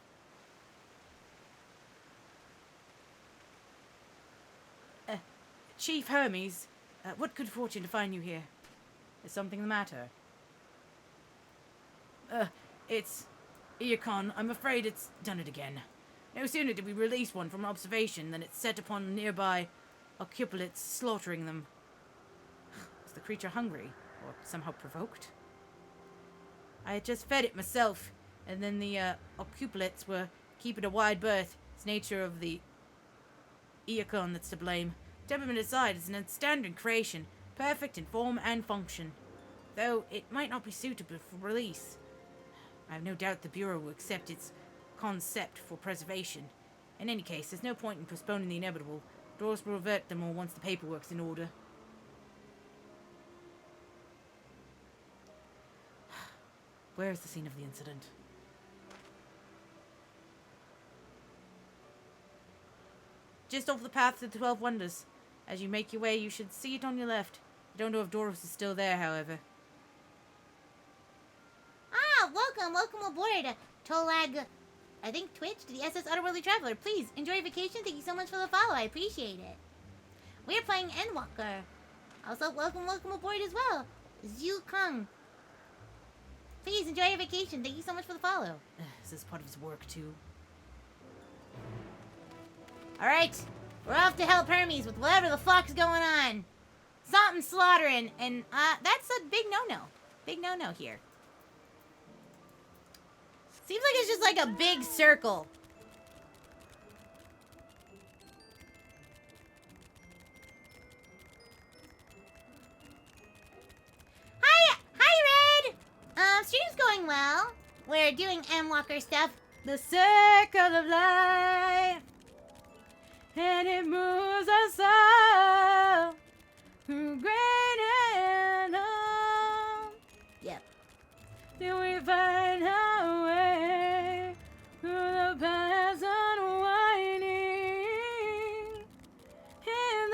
Chief Hermes, what good fortune to find you here? Is something the matter? It's... Eacon, I'm afraid it's done it again. No sooner did we release one from observation than it set upon nearby occupilates, slaughtering them. Was the creature hungry? Or somehow provoked? I had just fed it myself, and then the occupilates were keeping a wide berth. It's nature of the Eacon that's to blame. Temperament aside, it's an outstanding creation, perfect in form and function. Though it might not be suitable for release. I have no doubt the Bureau will accept its concept for preservation. In any case, there's no point in postponing the inevitable. Doors will revert them all once the paperwork's in order. Where is the scene of the incident? Just off the path to the 12 Wonders. As you make your way, you should see it on your left. I don't know if Doros is still there, however. Ah, welcome aboard, Tolag, I think Twitch, to the SS Otherworldly Traveler. Please, enjoy your vacation. Thank you so much for the follow. I appreciate it. We are playing Endwalker. Also, welcome aboard as well, Zhu Kung. Please, enjoy your vacation. Thank you so much for the follow. Is this part of his work, too? Alright, we're off to help Hermes with whatever the fuck's going on. Something slaughtering, and that's a big no-no. Big no-no here. Seems like it's just like a big circle. Hi, Red! Stream's going well. We're doing Endwalker stuff. The circle of life, and it moves us all through great and home. Yep. Till we find our way through the paths unwinding in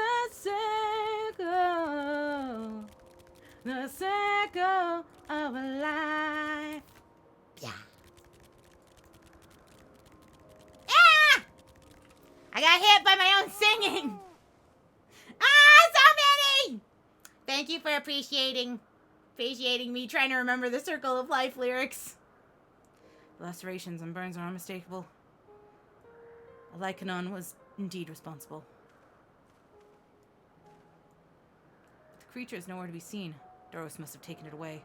the circle of life. Yeah. Ah! I got hit by my own singing. Ah, so many! Thank you for appreciating me trying to remember the Circle of Life lyrics. The lacerations and burns are unmistakable. A Lycanon was indeed responsible. But the creature is nowhere to be seen. Doros must have taken it away.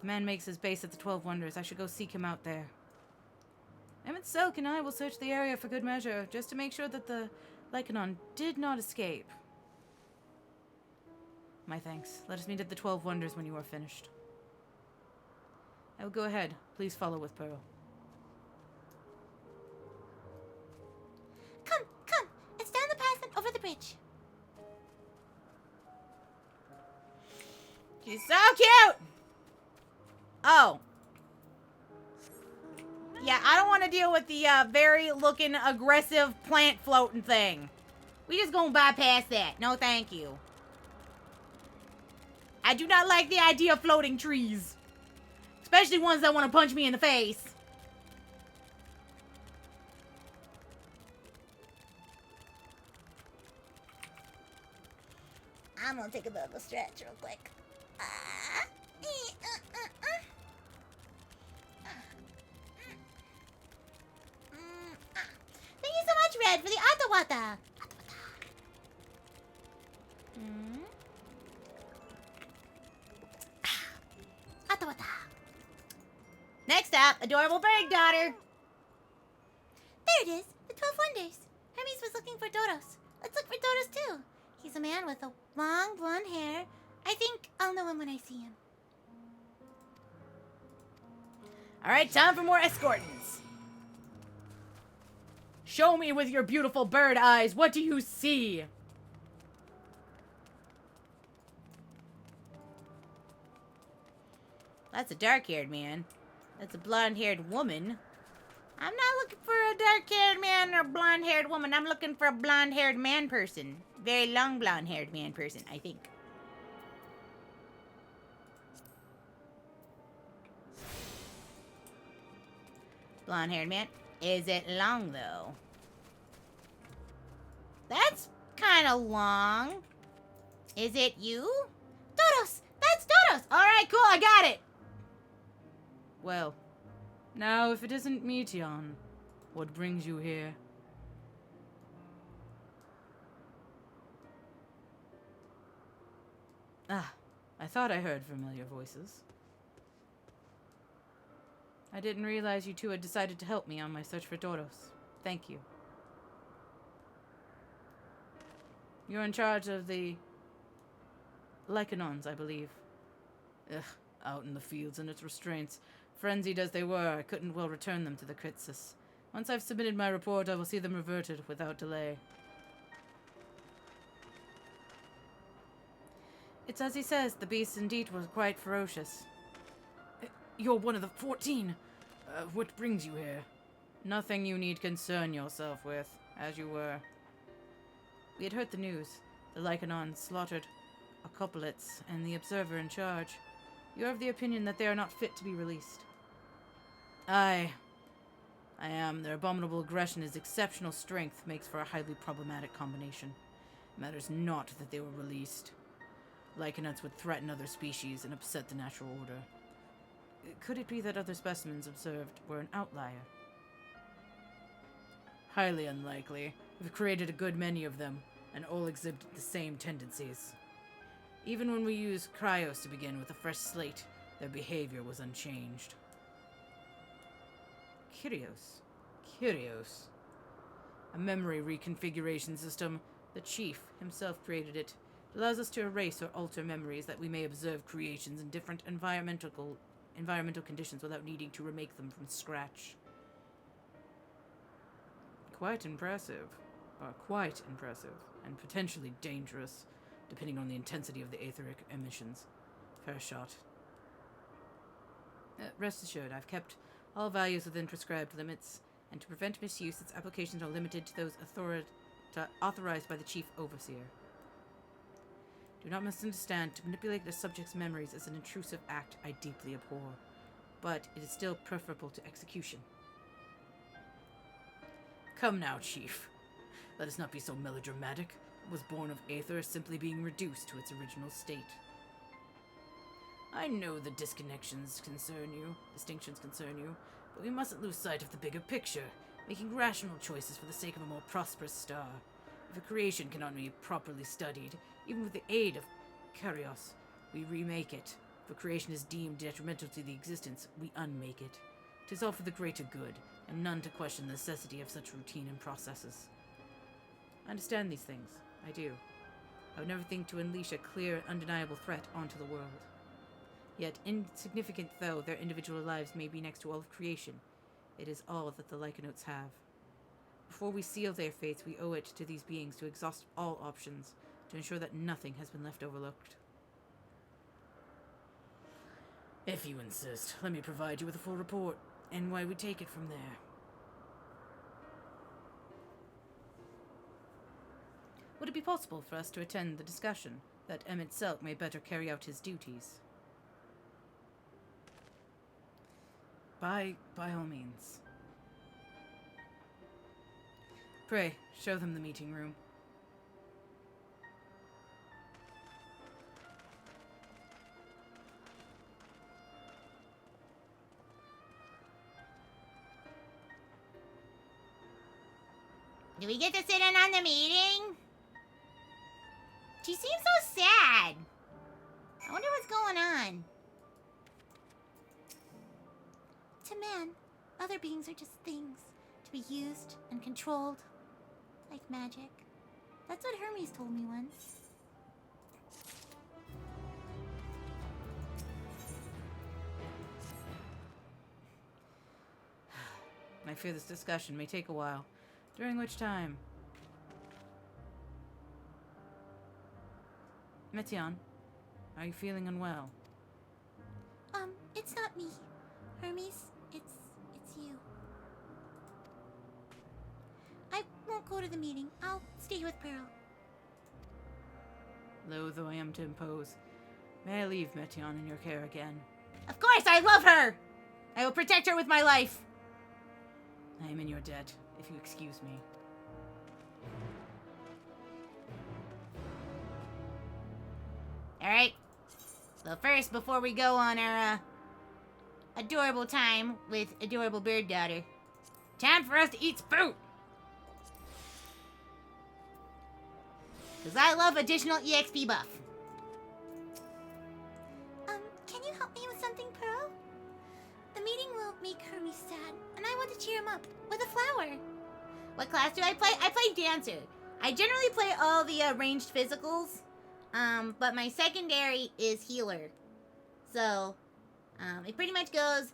The man makes his base at the 12 Wonders. I should go seek him out there. Emmett Selk and I will search the area for good measure, just to make sure that the Lycanon did not escape. My thanks. Let us meet at the 12 Wonders when you are finished. I will go ahead. Please follow with Pearl. Come. It's down the path and over the bridge. She's so cute! Oh. Yeah, I don't want to deal with the very looking aggressive plant floating thing. We just gonna bypass that. No, thank you. I do not like the idea of floating trees. Especially ones that want to punch me in the face. I'm gonna take a bit of a stretch real quick. Thank you so much, Red, for the Atawata. Atawata. Next up, adorable bird daughter. There it is, the 12 Wonders. Hermes was looking for Doros. Let's look for Doros too. He's a man with a long blonde hair. I think I'll know him when I see him. All right, time for more escortings. Show me with your beautiful bird eyes. What do you see? That's a dark-haired man. That's a blonde-haired woman. I'm not looking for a dark-haired man or a blonde-haired woman. I'm looking for a blonde-haired man person. Very long blonde-haired man person, I think. Blonde-haired man. Is it long, though? That's kind of long. Is it you? Doros! That's Doros! All right, cool, I got it. Well, now if it isn't Meteon, what brings you here? Ah, I thought I heard familiar voices. I didn't realize you two had decided to help me on my search for Doros. Thank you. You're in charge of the Lycanons, I believe. Ugh, out in the fields and its restraints. Frenzied as they were, I couldn't well return them to the Kritsis. Once I've submitted my report, I will see them reverted without delay. It's as he says, the beast indeed was quite ferocious. You're one of the 14. What brings you here? Nothing you need concern yourself with, as you were. We had heard the news. The Lycanon slaughtered a couplets, and the observer in charge. You're of the opinion that they are not fit to be released. I am. Their abominable aggression, is exceptional strength, makes for a highly problematic combination. It matters not that they were released. Lycanons would threaten other species and upset the natural order. Could it be that other specimens observed were an outlier? Highly unlikely. We've created a good many of them, and all exhibit the same tendencies. Even when we used Cryos to begin with a fresh slate, their behavior was unchanged. Curios. Curios. A memory reconfiguration system. The Chief himself created it. It allows us to erase or alter memories that we may observe creations in different environmental conditions without needing to remake them from scratch. Quite impressive. Quite impressive. And potentially dangerous, depending on the intensity of the aetheric emissions. Fair shot. Rest assured, I've kept all values within prescribed limits, and to prevent misuse, its applications are limited to those authorized by the Chief Overseer. Do not misunderstand, to manipulate the subject's memories is an intrusive act I deeply abhor, but it is still preferable to execution. Come now, Chief. Let us not be so melodramatic. What was born of Aether is simply being reduced to its original state. I know the distinctions concern you, but we mustn't lose sight of the bigger picture, making rational choices for the sake of a more prosperous star. If a creation cannot be properly studied, even with the aid of Kheelhaul, we remake it. If a creation is deemed detrimental to the existence, we unmake it. 'Tis all for the greater good, and none to question the necessity of such routine and processes. I understand these things. I do. I would never think to unleash a clear and undeniable threat onto the world. Yet, insignificant though their individual lives may be next to all of creation, it is all that the Lycanauts have. Before we seal their fates, we owe it to these beings to exhaust all options, to ensure that nothing has been left overlooked. If you insist, let me provide you with a full report, and why we take it from there. Would it be possible for us to attend the discussion, that Emmett Selk may better carry out his duties? By all means. Pray, show them the meeting room. Do we get to sit in on the meeting? She seems so sad. I wonder what's going on. To man, other beings are just things to be used and controlled, like magic. That's what Hermes told me once. I fear this discussion may take a while, during which time... Meteion, are you feeling unwell? It's not me. Hermes, it's you. I won't go to the meeting. I'll stay with Pearl. Loath though I am to impose, may I leave Meteion in your care again? Of course, I love her! I will protect her with my life. I am in your debt, if you excuse me. Alright. So first, before we go on our, adorable time with adorable bird daughter, time for us to eat spoot! Because I love additional EXP buff. Can you help me with something, Pearl? The meeting will make Hermes sad, and I want to cheer him up with a flower. What class do I play? I play Dancer. I generally play all the ranged physicals, but my secondary is Healer. So, it pretty much goes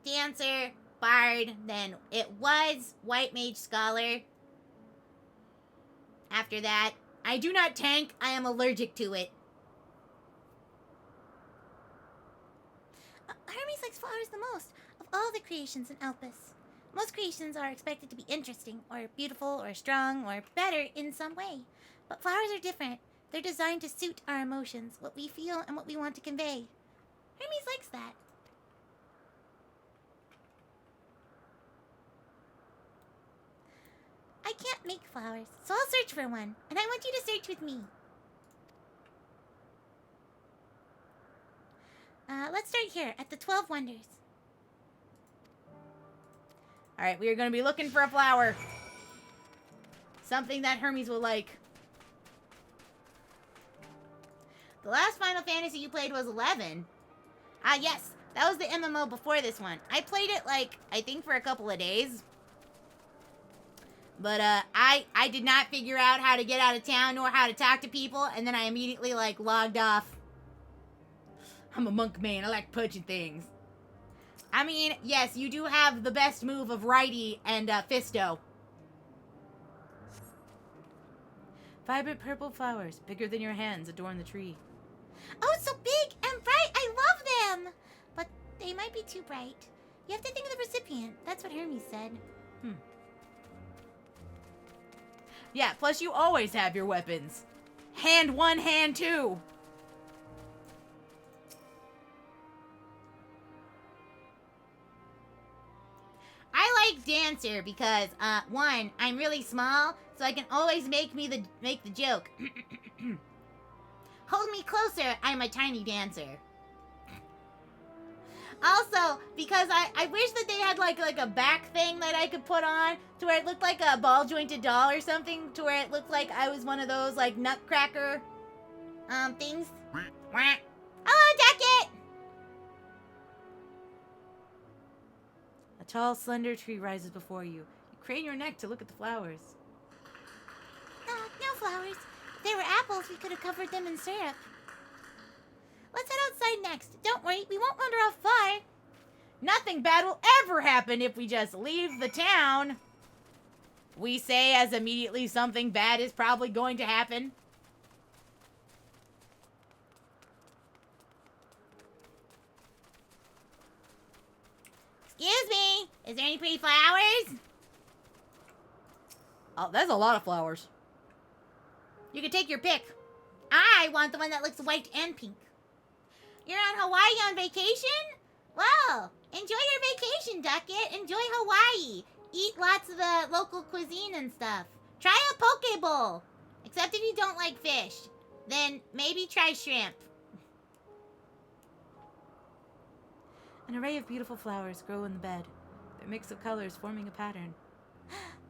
Dancer, Bard, then it was White Mage Scholar. After that, I do not tank. I am allergic to it. Hermes likes flowers the most of all the creations in Elpis. Most creations are expected to be interesting, or beautiful, or strong, or better in some way. But flowers are different. They're designed to suit our emotions, what we feel, and what we want to convey. Hermes likes that. I can't make flowers, so I'll search for one, and I want you to search with me. Let's start here, at the 12 Wonders. Alright, we are going to be looking for a flower. Something that Hermes will like. The last Final Fantasy you played was 11. Ah, yes. That was the MMO before this one. I played it, like, I think for a couple of days. But, I did not figure out how to get out of town nor how to talk to people, and then I immediately, like, logged off. I'm a monk man. I like punching things. I mean, yes, you do have the best move of righty and, fisto. Vibrant purple flowers, bigger than your hands, adorn the tree. Oh, it's so big and bright. I love them. But they might be too bright. You have to think of the recipient. That's what Hermes said. Yeah, plus you always have your weapons. Hand one, hand two. I like Dancer because, one, I'm really small, so I can always make the joke. Hold me closer, I'm a tiny dancer. Also, because I wish that they had like a back thing that I could put on to where it looked like a ball jointed doll or something, to where it looked like I was one of those like nutcracker things. Oh, Ducket! A tall, slender tree rises before you. You crane your neck to look at the flowers. No flowers. If they were apples, we could have covered them in syrup. Let's head outside next. Don't worry, we won't wander off far. Nothing bad will ever happen if we just leave the town. We say as immediately something bad is probably going to happen. Excuse me, is there any pretty flowers? Oh, that's a lot of flowers. You can take your pick. I want the one that looks white and pink. You're on Hawaii on vacation? Well, enjoy your vacation, Ducket. Enjoy Hawaii. Eat lots of the local cuisine and stuff. Try a poke bowl. Except if you don't like fish. Then maybe try shrimp. An array of beautiful flowers grow in the bed, their mix of colors forming a pattern.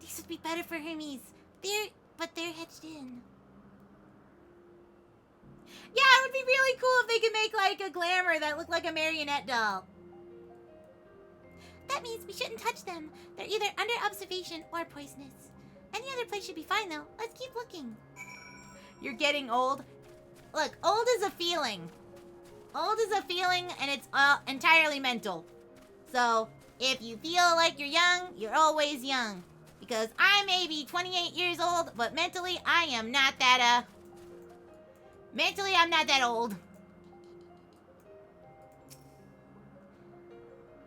These would be better for Hermes. But they're hedged in. Yeah, it would be really cool if they could make like a glamour that looked like a marionette doll. That means we shouldn't touch them. They're either under observation or poisonous. Any other place should be fine, though. Let's keep looking. You're getting old. Look, old is a feeling. Old is a feeling, and it's entirely mental. So, if you feel like you're young, you're always young. Because I may be 28 years old, but mentally, I am not that, mentally, I'm not that old.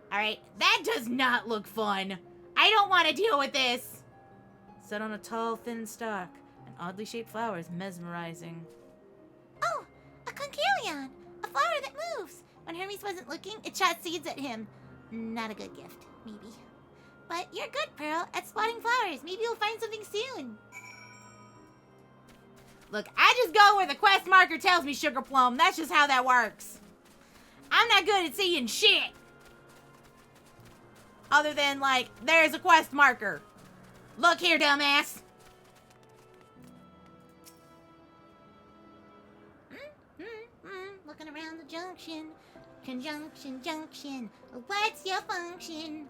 Alright, that does not look fun. I don't want to deal with this. Set on a tall, thin stalk, an oddly shaped flower is mesmerizing. Oh, a Kheelhaul, a flower that moves. When Hermes wasn't looking, it shot seeds at him. Not a good gift, maybe. But you're good, Pearl, at spotting flowers. Maybe you'll find something soon. Look, I just go where the quest marker tells me, Sugar Plum. That's just how that works. I'm not good at seeing shit. Other than, like, there's a quest marker. Look here, dumbass. Looking around the junction. Conjunction, junction. What's your function?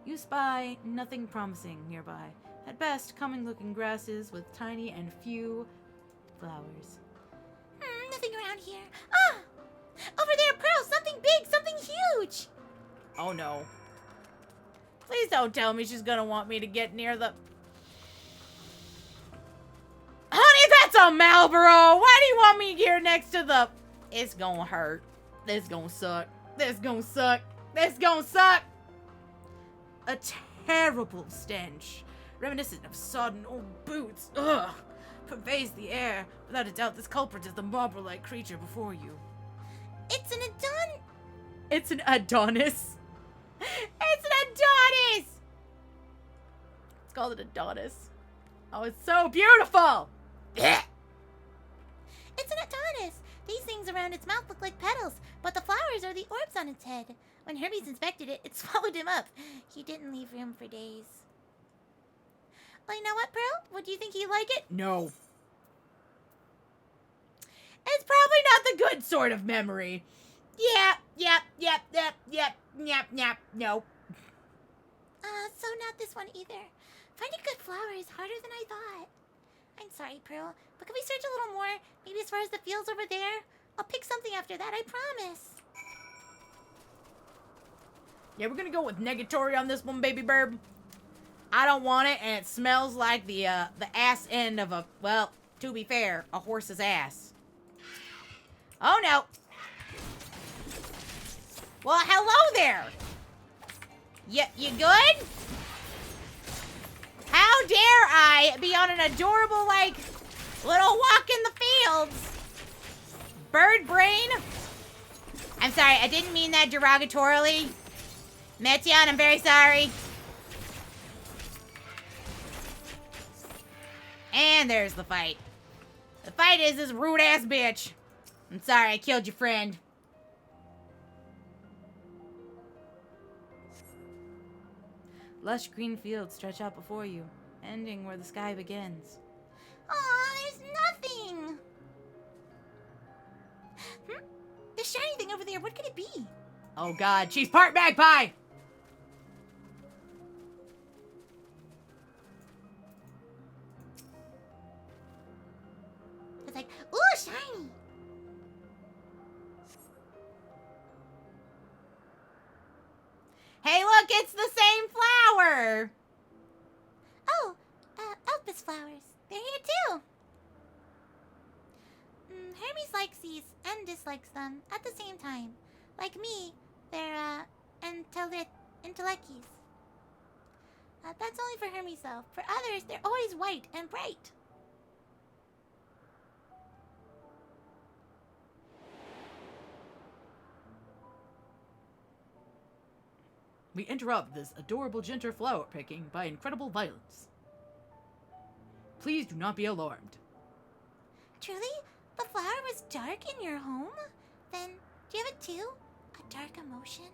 You spy nothing promising nearby. At best, coming-looking grasses with tiny and few flowers. Nothing around here. Ah! Over there, Pearl! Something big! Something huge! Oh, no. Please don't tell me she's gonna want me to get near the... Honey, that's a Marlboro! Why do you want me here next to the... It's gonna hurt. This gonna suck. This gonna suck. This gonna suck! A terrible stench, reminiscent of sodden old boots, pervades the air. Without a doubt, this culprit is the marble-like creature before you. It's an It's an Adonis. It's an Adonis! Let's call it Adonis. Oh, it's so beautiful! It's an Adonis! These things around its mouth look like petals, but the flowers are the orbs on its head. When Hermes inspected it, it swallowed him up. He didn't leave room for days. Well, you know what, Pearl? Would you think he'd like it? No. It's probably not the good sort of memory. Yep. Nope. So not this one either. Finding good flower is harder than I thought. I'm sorry, Pearl, but can we search a little more? Maybe as far as the fields over there? I'll pick something after that, I promise. Yeah, we're gonna go with negatory on this one, baby burb. I don't want it, and it smells like the ass end of a, well, to be fair, a horse's ass. Oh no. Well, hello there. You good? How dare I be on an adorable, like, little walk in the fields? Bird brain? I'm sorry, I didn't mean that derogatorily. Metzion, I'm very sorry. And there's the fight. The fight is this rude-ass bitch. I'm sorry, I killed your friend. Lush green fields stretch out before you, ending where the sky begins. Aw, there's nothing. The shiny thing over there, what could it be? Oh god, she's part magpie! It's like, ooh, shiny. Hey, look, it's the same flower! Oh, Elpis flowers. They're here too. Hermes likes these and dislikes them at the same time. Like me, they're, intelleckies. That's only for Hermes though. For others, they're always white and bright. We interrupt this adorable ginger flower picking by incredible violence. Please do not be alarmed. Truly? The flower was dark in your home? Then, do you have it too? A dark emotion?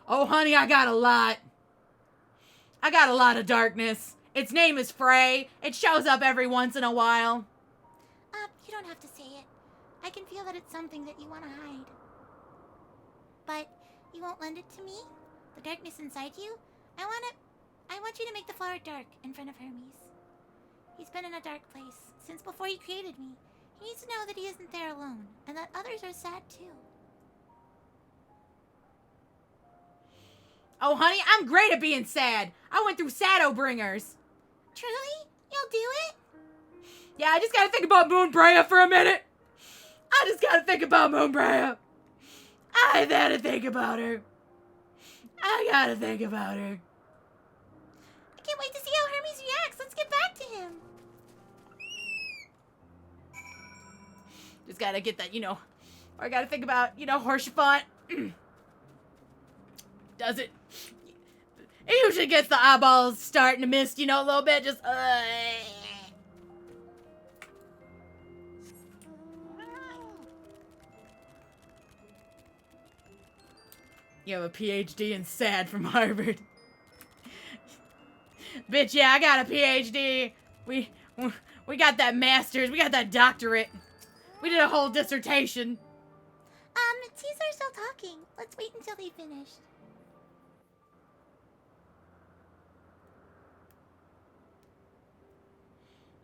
Oh, honey, I got a lot. I got a lot of darkness. Its name is Frey. It shows up every once in a while. You don't have to say it. I can feel that it's something that you want to hide. But you won't lend it to me? The darkness inside you? I want you to make the flower dark in front of Hermes. He's been in a dark place since before he created me. He needs to know that he isn't there alone, and that others are sad too. Oh, honey, I'm great at being sad. I went through Shadowbringers. Truly? You'll do it? Yeah, I just gotta think about Moonbrea for a minute. I just gotta think about Moonbrea. I gotta think about her. I gotta think about her. I can't wait to see how Hermes reacts. Let's get back to him. Just gotta get that, or I gotta think about, Horsefont. Does it? It usually gets the eyeballs starting to mist, a little bit. Just, You have a PhD in SAD from Harvard. Bitch, yeah, I got a PhD. We got that master's. We got that doctorate. We did a whole dissertation. Caesar's still talking. Let's wait until they finish.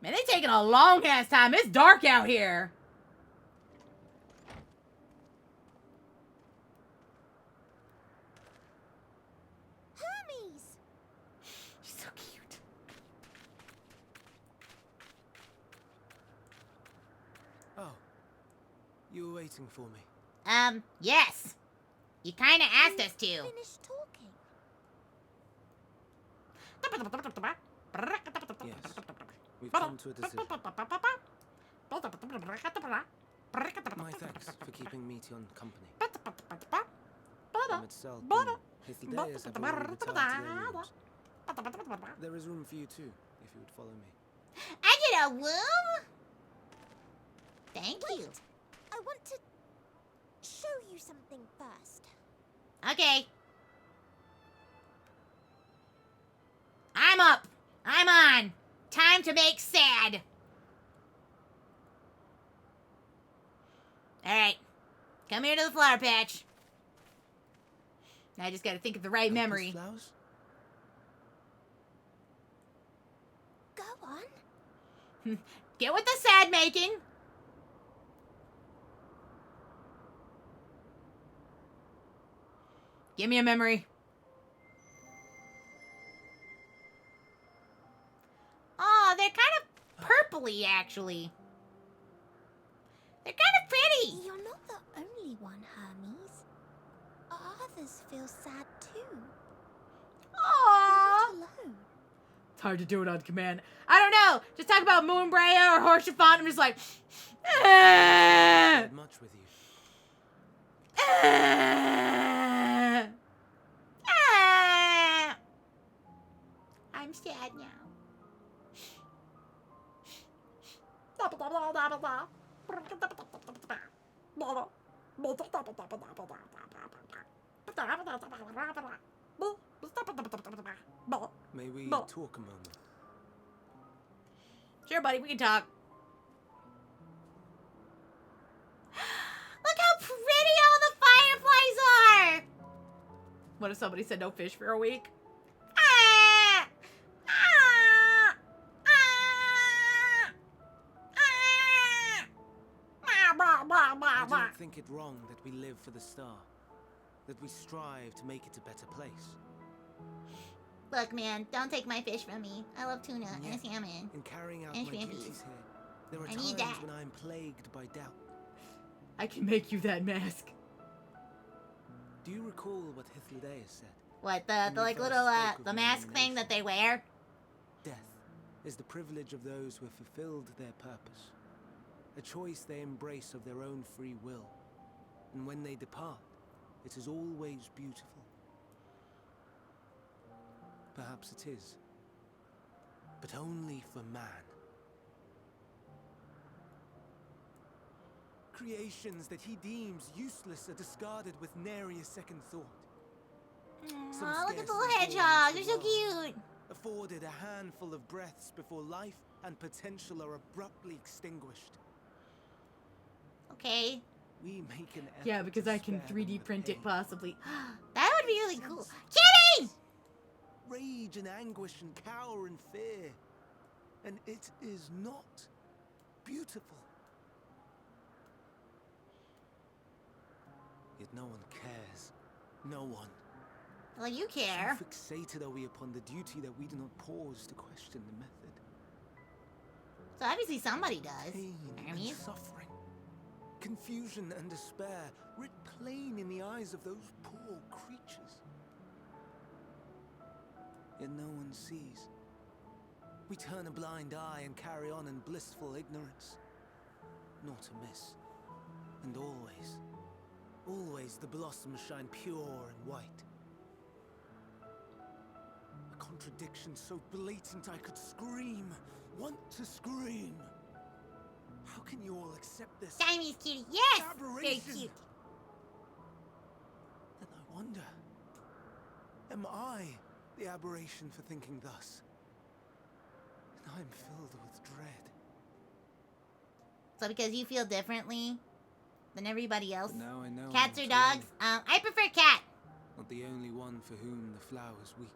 Man, they taking a long ass time. It's dark out here. Hermes! She's so cute. Oh. You were waiting for me. Yes. You kinda asked us to. Finish talking. Yes. We've come to a decision. My thanks for keeping Meteon company. Itself, Hithideias have already retired to their rooms. There is room for you too, if you would follow me. I get a womb? Thank you. I want to show you something first. Okay. I'm up. I'm on. Time time to make sad. Alright. Come here to the flower patch. I just gotta think of the right memory. Flowers? Go on. Get with the sad making. Give me a memory. Oh, they're kind of purpley, actually. They're kind of pretty. You're not the only one, Hermes. Others feel sad too. Aww. You're not alone. It's hard to do it on command. I don't know. Just talk about Moonbrea or Horsefant. I'm just like, Not much with you. I'm sad now. May we talk a moment? Sure, buddy, we can talk. Look how pretty all the fireflies are! What if somebody said no fish for a week? I don't think it wrong that we live for the star. That we strive to make it a better place. Look, man, don't take my fish from me. I love tuna and salmon. In carrying out and my shrimpies. duties here, there are I times need that. when I am plagued by doubt. I can make you that mask. Do you recall what Hythlodaeus said? What, When the we like first little, spoke of the my mask thing that they wear? Death is the privilege of those who have fulfilled their purpose. A choice they embrace of their own free will. And when they depart, it is always beautiful. Perhaps it is. But only for man. Creations that he deems useless are discarded with nary a second thought. Some Aw, look at the scarcely little born hedgehogs. into They're so the world, cute. afforded a handful of breaths before life and potential are abruptly extinguished. Okay. We make an effort Yeah, because to I can spare them 3D the print it pain. possibly. That would be really cool. Kitty! Rage and anguish and cower and fear. And it is not beautiful. Yet no one cares. No one. Well, you care. So fixated are we upon the duty that we do not pause to question the method. So obviously somebody does. Pain and Hermes. suffering. Confusion and despair writ plain in the eyes of those poor creatures. Yet no one sees. We turn a blind eye and carry on in blissful ignorance. Not amiss. And always, always the blossoms shine pure and white. A contradiction so blatant I could scream, want to scream. How can you all accept this? Siamese cutie. Yes! Very aberration? cute. Then I wonder, am I the aberration for thinking thus? And I'm filled with dread. So because you feel differently than everybody else? But now I know Cats I'm or not dogs? I prefer cat. Not the only one for whom the flowers weep.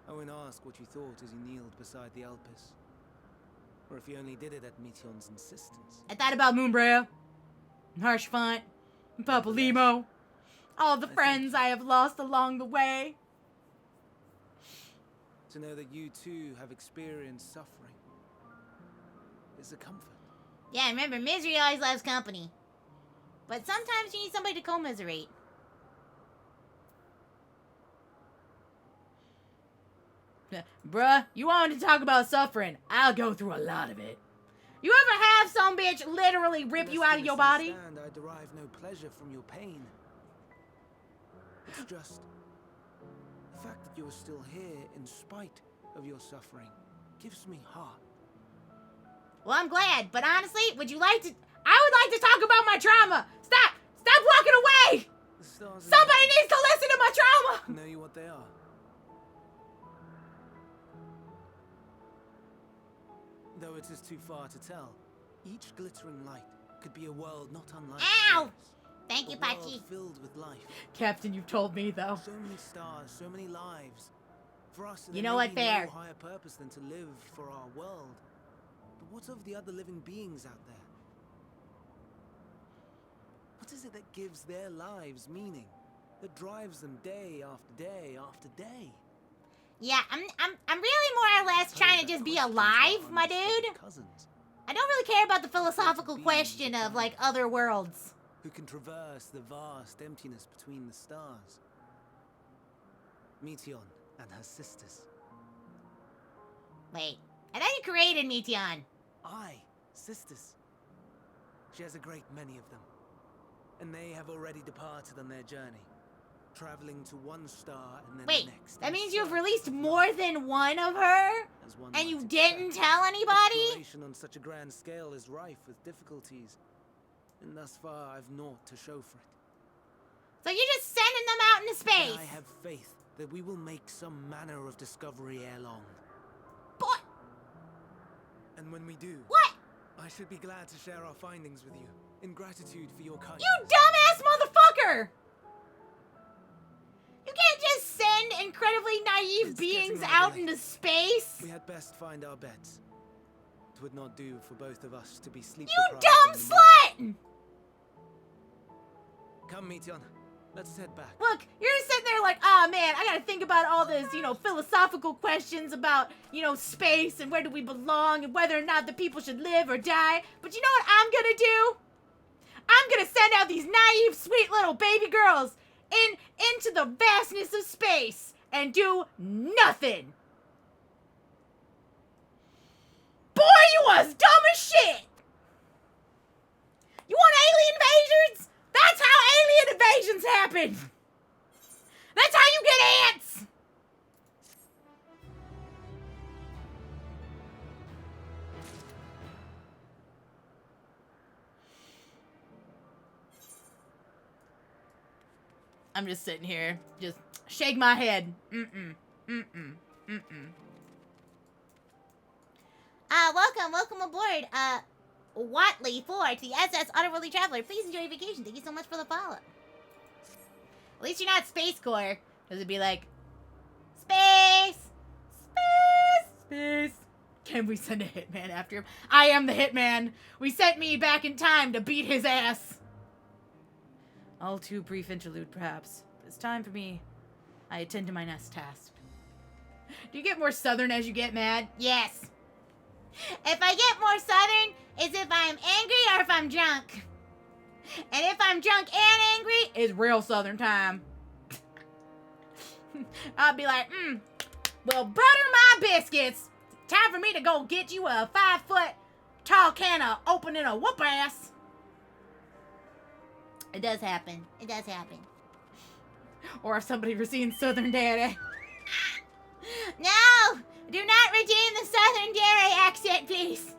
I won't ask what you thought as you kneeled beside the Alpes. Or if you only did it at Meteon's insistence. I thought about Moonbrea, and Harshfont, and Papalimo, all the friends I have lost along the way. To know that you too have experienced suffering is a comfort. Yeah, remember, misery always loves company. But sometimes you need somebody to commiserate. Bruh, you wanted to talk about suffering. I'll go through a lot of it. You ever have some bitch literally rip you out of your body? And I derive no pleasure from your pain. It's just the fact that you are still here in spite of your suffering gives me heart. Well, I'm glad, but honestly, would you like to... I would like to talk about my trauma! Stop! Stop walking away! The stars Somebody needs to listen to my trauma! know you what they are. Though it is too far to tell, each glittering light could be a world not unlike Ow! yours. Thank you, A world Pachi. filled with life. Captain, you've told me, though. So many stars, so many lives. For us, You there know may what, be Fair? no higher purpose than to live for our world. But what of the other living beings out there? What is it that gives their lives meaning? That drives them day after day after day? Yeah, I'm really more or less trying to just be alive, my dude. Cousins I don't really care about the philosophical question of, like, other worlds. who can traverse the vast emptiness between the stars. Meteon and her sisters. Wait, I thought you created Meteon. Sisters. She has a great many of them. And they have already departed on their journey, traveling to one star and then Wait, the next. that means you've released more than one of her? And you didn't tell anybody? Exploration on such a grand scale is rife with difficulties. And thus far, I've naught to show for it. So you're just sending them out into space? But I have faith that we will make some manner of discovery ere long. Boy! And when we do... What? I should be glad to share our findings with you, in gratitude for your kindness. You dumbass motherfucker! You can't just send incredibly naive beings out into space! We had best find our beds. It would not do for both of us to be sleep You deprived dumb in the slut! morning. Come, Meteon. Let's head back. Look, you're sitting there like, oh man, I gotta think about all this, philosophical questions about, space and where do we belong and whether or not the people should live or die. But you know what I'm gonna do? I'm gonna send out these naive, sweet little baby girls into the vastness of space and do nothing. Boy, you was dumb as shit! You want alien invasions? That's how alien invasions happen! That's how you get ants! I'm just sitting here, just shake my head. Welcome aboard, Watley 4 to the SS Otterworldly Traveler. Please enjoy your vacation. Thank you so much for the follow. At least you're not Space Corps, because it'd be like, space, space, space. Can we send a hitman after him? I am the hitman. We sent me back in time to beat his ass. All too brief interlude, perhaps. It's time for me. I attend to my next task. Do you get more southern as you get mad? Yes. If I get more southern, it's if I'm angry or if I'm drunk. And if I'm drunk and angry, it's real southern time. I'll be like, well, butter my biscuits. Time for me to go get you a 5-foot tall can of opening a whoop ass. It does happen. It does happen. Or if somebody ever seen Southern Daddy. No! Do not redeem the Southern Dairy accent, please.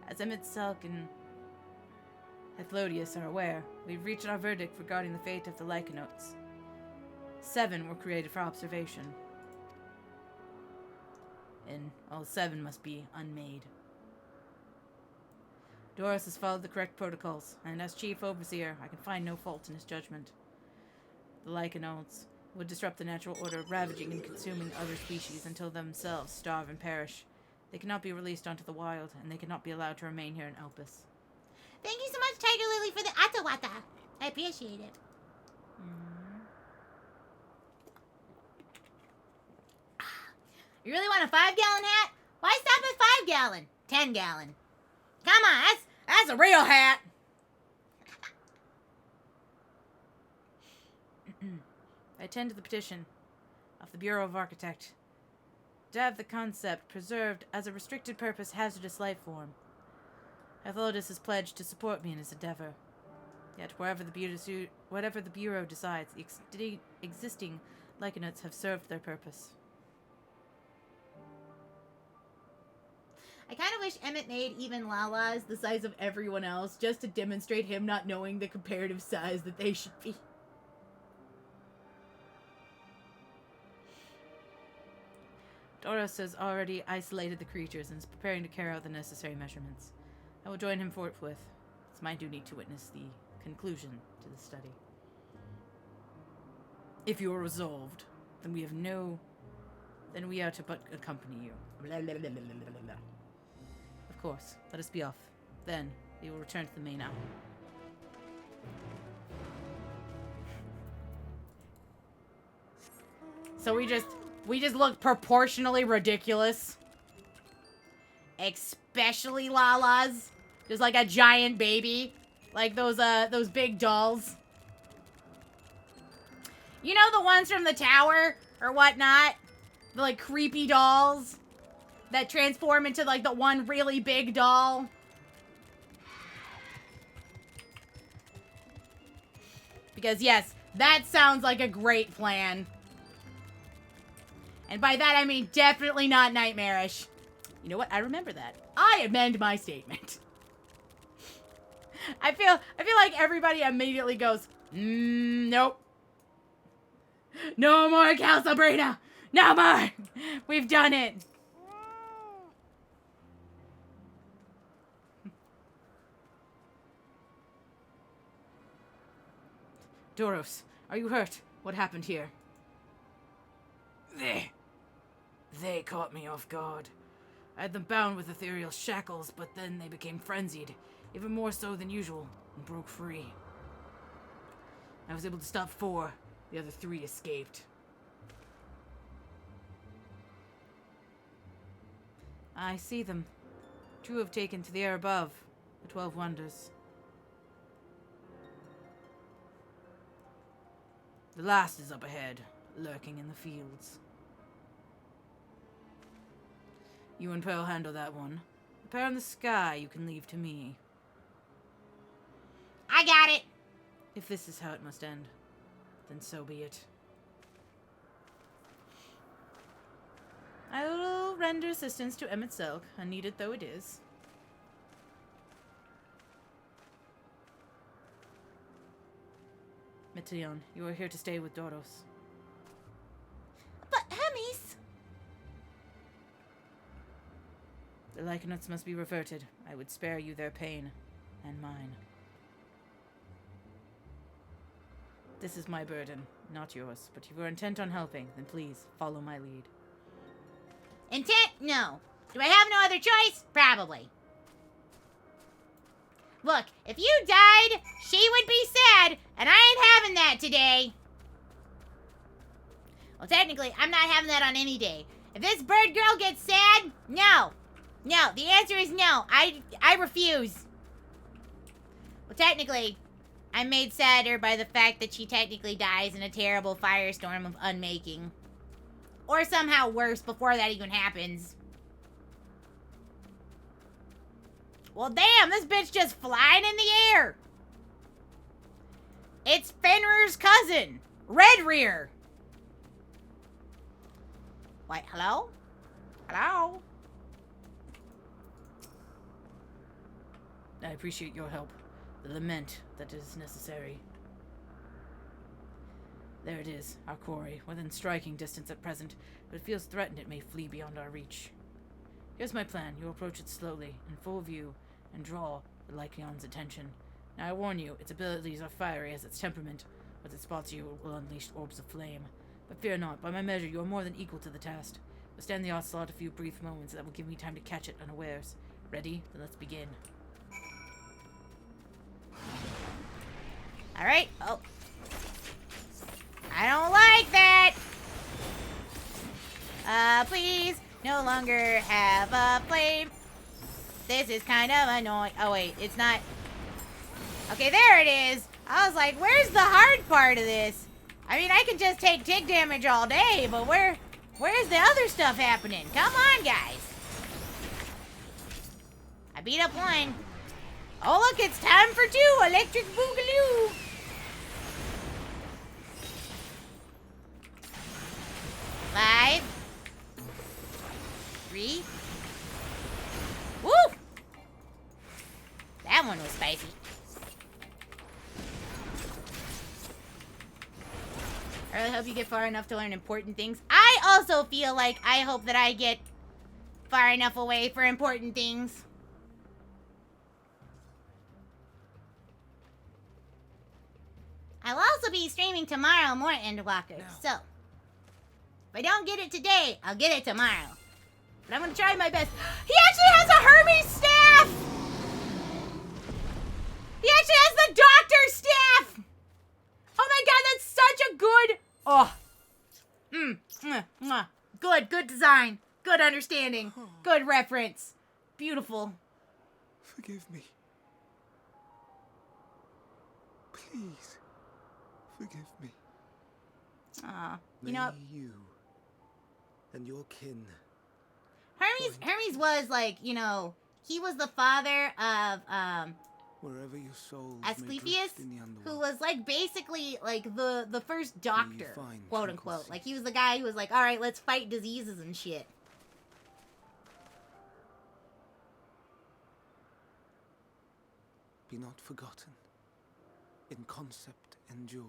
As Emmett Selk and Hethlodius are aware, we've reached our verdict regarding the fate of the Lycanotes. 7 were created for observation. And all 7 must be unmade. Doris has followed the correct protocols, and as Chief Overseer, I can find no fault in his judgment. The Lycanotes would disrupt the natural order, ravaging and consuming other species until themselves starve and perish. They cannot be released onto the wild, and they cannot be allowed to remain here in Elpis. Thank you so much, Tiger Lily, for the Atawata. I appreciate it. You really want a 5-gallon hat? Why stop at 5-gallon? 10-gallon. Come on, that's a real hat. I attend to the petition of the Bureau of Architect to have the concept preserved as a restricted purpose hazardous life form. Hethlodius has pledged to support me in his endeavor. Yet whatever the Bureau decides, the existing Lycanotes have served their purpose. I kind of wish Emmett made even Lala's the size of everyone else, just to demonstrate him not knowing the comparative size that they should be. Doros has already isolated the creatures and is preparing to carry out the necessary measurements. I will join him forthwith. It's my duty to witness the conclusion to the study. If you are resolved, then we are to but accompany you. Of course, let us be off. Then, we will return to the main owl. So we just look proportionally ridiculous. Especially Lala's. Just like a giant baby. Like those big dolls. You know the ones from the tower or whatnot? The like creepy dolls that transform into like the one really big doll. Because yes, that sounds like a great plan. And by that I mean definitely not nightmarish. You know what? I remember that. I amend my statement. I feel like everybody immediately goes, nope. No more Cal Sabrina! No more! We've done it! Doros, are you hurt? What happened here? They caught me off guard. I had them bound with ethereal shackles, but then they became frenzied, even more so than usual, and broke free. I was able to stop 4. The other 3 escaped. I see them. 2 have taken to the air above, the 12 wonders. The last is up ahead, lurking in the fields. You and Pearl handle that one. The pair in the sky you can leave to me. I got it! If this is how it must end, then so be it. I will render assistance to Emmett Selk, unneeded though it is. Metillon, you are here to stay with Doros. But Hermes! The Lycanauts must be reverted. I would spare you their pain, and mine. This is my burden, not yours, but if you are intent on helping, then please, follow my lead. Intent? No. Do I have no other choice? Probably. Look, if you died, she would be sad, and I ain't having that today. Well, technically, I'm not having that on any day. If this bird girl gets sad, no. No, the answer is no. I refuse. Well, technically, I'm made sadder by the fact that she technically dies in a terrible firestorm of unmaking. Or somehow worse before that even happens. Well, damn, this bitch just flying in the air. It's Fenrir's cousin, Red Rear. Wait, hello? Hello? I appreciate your help. The lament that is necessary. There it is, our quarry, within striking distance at present, but it feels threatened it may flee beyond our reach. Here's my plan. You approach it slowly, in full view, and draw the Lycaon's attention. Now I warn you, its abilities are fiery as its temperament. Once it spots you, it will unleash orbs of flame. But fear not, by my measure you are more than equal to the task. Withstand the onslaught a few brief moments that will give me time to catch it unawares. Ready? Then let's begin. Alright, oh. I don't like that! Please, no longer have a flame. This is kind of annoying. Oh wait, it's not. Okay, there it is. I was like, where's the hard part of this? I mean, I can just take tick damage all day, but where's the other stuff happening? Come on, guys. I beat up 1. Oh look, it's time for 2. Electric Boogaloo. Five. 3. Woo! That one was spicy. I really hope you get far enough to learn important things. I also feel like I hope that I get far enough away for important things. I'll also be streaming tomorrow more Endwalker, so if I don't get it today, I'll get it tomorrow. But I'm gonna try my best. He actually has a Hermes staff! He actually has the doctor's staff! Oh my god, that's such a good... Oh. Good design. Good understanding. Good reference. Beautiful. Forgive me. Please, forgive me. You know... you and your kin... Hermes was like, you know, he was the father of, wherever your souls Asclepius, who was like basically like the first doctor, quote unquote. Like he was the guy who was like, all right, let's fight diseases and shit. Be not forgotten. In concept endure.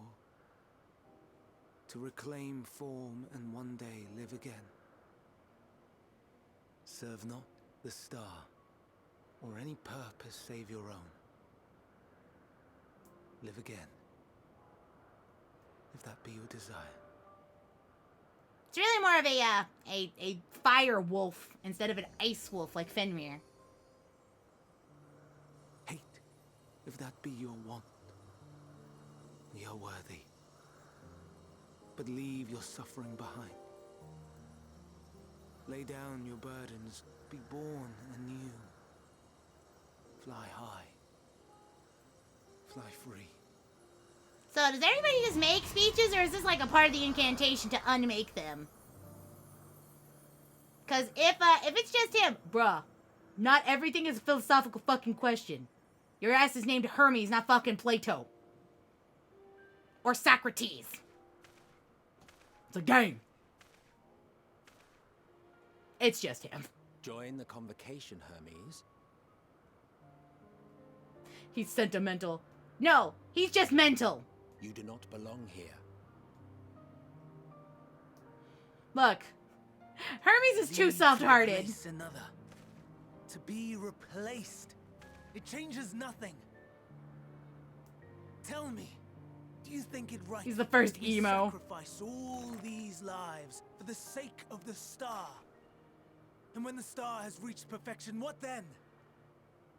To reclaim form and one day live again. Serve not the star, or any purpose save your own. Live again, if that be your desire. It's really more of a fire wolf instead of an ice wolf like Fenrir. Hate, if that be your want. We are worthy. But leave your suffering behind. Lay down your burdens, be born anew. Fly high. Fly free. So does everybody just make speeches, or is this like a part of the incantation to unmake them? Because if it's just him, bruh, not everything is a philosophical fucking question. Your ass is named Hermes, not fucking Plato. Or Socrates. It's a game. It's just him. Join the convocation, Hermes. He's sentimental. No, he's just mental. You do not belong here. Look, Hermes is too soft-hearted. Another. To be replaced. It changes nothing. Tell me, do you think it right? He's the first we emo. Sacrifice all these lives for the sake of the star. And when the star has reached perfection, what then?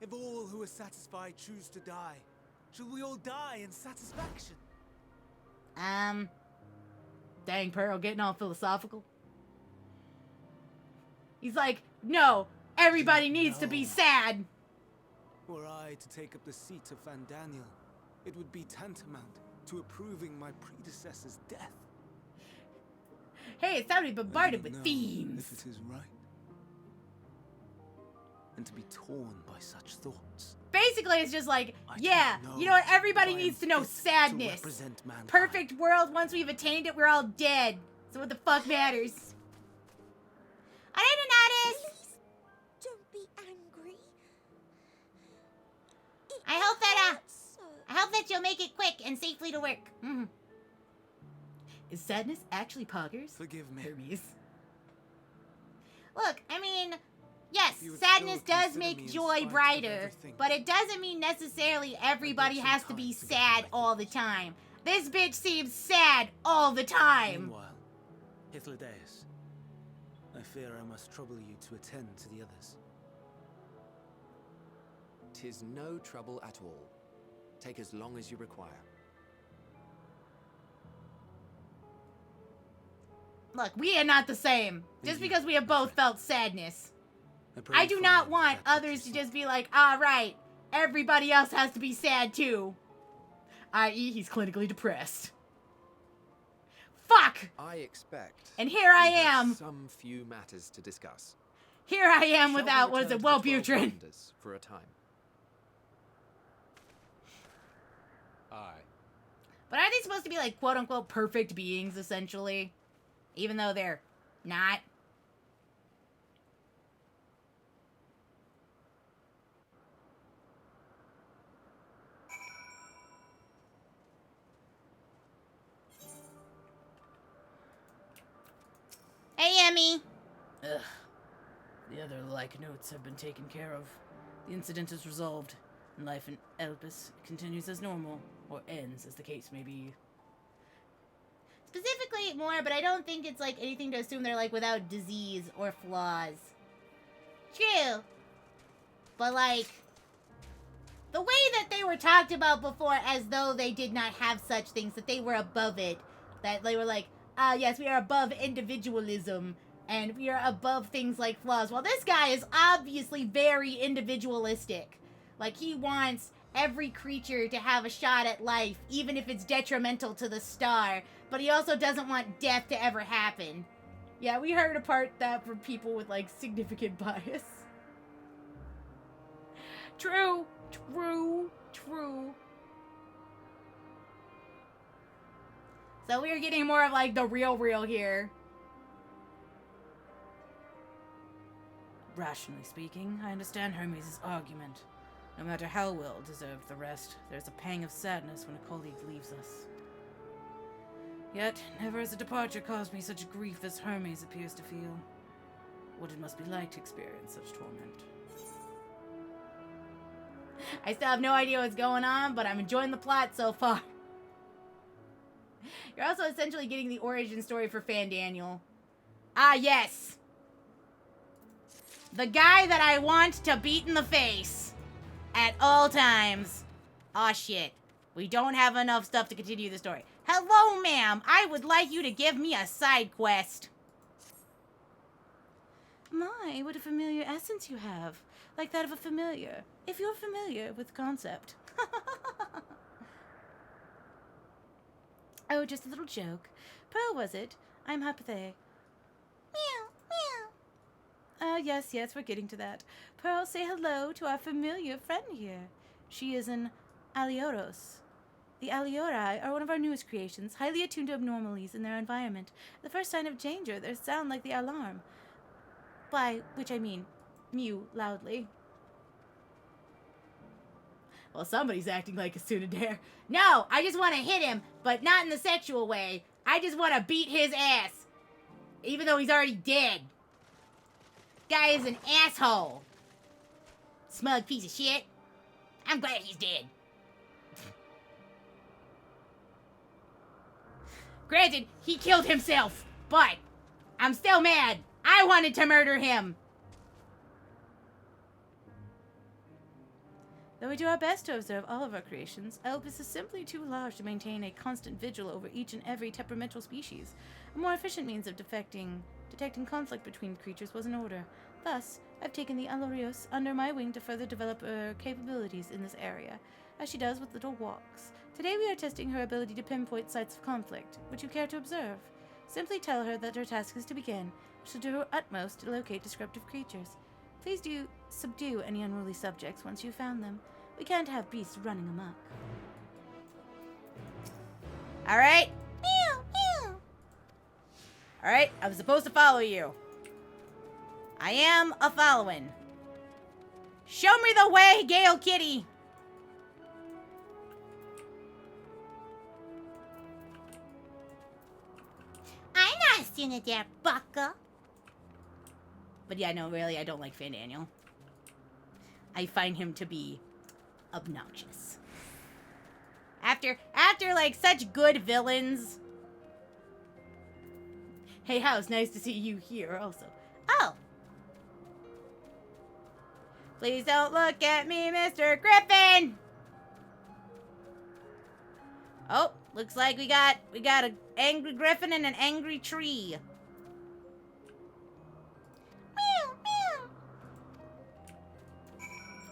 If all who are satisfied choose to die, shall we all die in satisfaction? Dang, Pearl getting all philosophical. He's like, no, everybody needs to be sad. Were I to take up the seat of Fandaniel, it would be tantamount to approving my predecessor's death. Hey, it's time to be bombarded with themes. If it is right. And to be torn by such thoughts. Basically, it's just like, yeah, you know what? Everybody needs to know sadness. Perfect world, once we've attained it, we're all dead. So what the fuck matters? Please, don't be angry. I hope that you'll make it quick and safely to work. Mm-hmm. Is sadness actually poggers? Forgive me. Hermes. Look, I mean, yes, sadness does make joy brighter, but it doesn't mean necessarily everybody has to be sad all the time. This bitch seems sad all the time. Meanwhile, Hythlodaeus, I fear I must trouble you to attend to the others. 'Tis no trouble at all. Take as long as you require. Look, we are not the same. Just because we have both felt sadness. I do not want others to just be like, all right, everybody else has to be sad too. I.e., he's clinically depressed. Fuck! I expect. And here I we have am. Some few matters to discuss. Here I am Shall without, we what is return it, to the 12 Wellbutrin. wonders for a time? Aye. But aren't they supposed to be like quote unquote perfect beings essentially? Even though they're not. Remy. Ugh. The other like notes have been taken care of. The incident is resolved, and life in Elpis continues as normal, or ends, as the case may be. Specifically more, but I don't think it's like anything to assume they're like without disease or flaws. True. But like, the way that they were talked about before as though they did not have such things, that they were above it, that they were like, yes, we are above individualism, and we are above things like flaws. Well, this guy is obviously very individualistic. Like, he wants every creature to have a shot at life, even if it's detrimental to the star, but he also doesn't want death to ever happen. Yeah, we heard apart that from people with, like, significant bias. True. So we're getting more of, like, the real here. Rationally speaking, I understand Hermes' argument. No matter how well deserved the rest, there's a pang of sadness when a colleague leaves us. Yet, never has a departure caused me such grief as Hermes appears to feel. What it must be like to experience such torment. I still have no idea what's going on, but I'm enjoying the plot so far. You're also essentially getting the origin story for Fandaniel. Ah, yes! The guy that I want to beat in the face at all times. Aw, shit. We don't have enough stuff to continue the story. Hello, ma'am. I would like you to give me a side quest. My, what a familiar essence you have. Like that of a familiar. If you're familiar with the concept. Oh, just a little joke. Pearl, was it? I'm Hypothe. Meow. Yes, we're getting to that. Pearl, say hello to our familiar friend here. She is an Alioros. The Aliori are one of our newest creations, highly attuned to abnormalities in their environment. The first sign of danger, they sound like the alarm. By which I mean, mew loudly. Well, somebody's acting like a Tsunadare. No, I just want to hit him, but not in the sexual way. I just want to beat his ass. Even though he's already dead. Guy is an asshole. Smug piece of shit. I'm glad he's dead. Granted, he killed himself, but I'm still mad. I wanted to murder him. Though we do our best to observe all of our creations, Elpis is simply too large to maintain a constant vigil over each and every temperamental species. A more efficient means of detecting conflict between creatures was in order. Thus, I've taken the Alorios under my wing to further develop her capabilities in this area, as she does with little walks. Today we are testing her ability to pinpoint sites of conflict. Would you care to observe? Simply tell her that her task is to begin. She'll do her utmost to locate descriptive creatures. Please do subdue any unruly subjects once you've found them. We can't have beasts running amok. Alright. Meow. Alright, I'm supposed to follow you. I am a following. Show me the way, Gale Kitty. I'm not a Tsunadare, bucka. But yeah, no, really, I don't like Fandaniel. I find him to be obnoxious. After like such good villains. Hey, House, nice to see you here also. Oh. Please don't look at me, Mr. Griffin. Oh, looks like we got an angry griffin and an angry tree.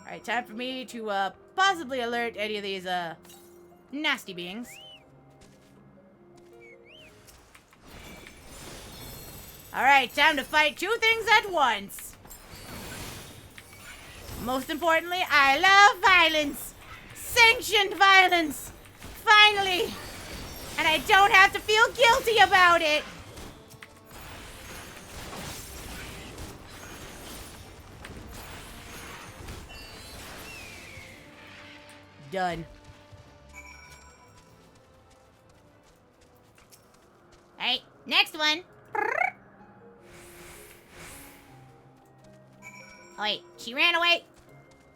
Alright, time for me to possibly alert any of these nasty beings. Alright, time to fight two things at once. Most importantly, I love violence. Sanctioned violence. Finally. And I don't have to feel guilty about it. Done. Alright, next one. She ran away.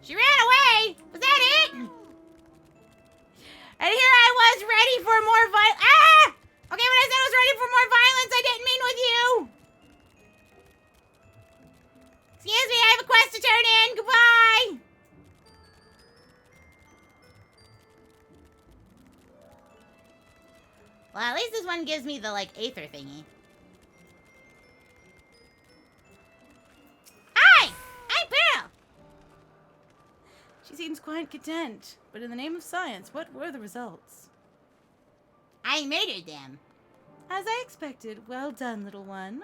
She ran away! Was that it? And here I was ready for more violence. Ah! Okay, when I said I was ready for more violence, I didn't mean with you. Excuse me, I have a quest to turn in. Goodbye. Well, at least this one gives me the, like, aether thingy. Hi! I'm Pearl! She seems quite content, but in the name of science, what were the results? I murdered them. As I expected. Well done, little one.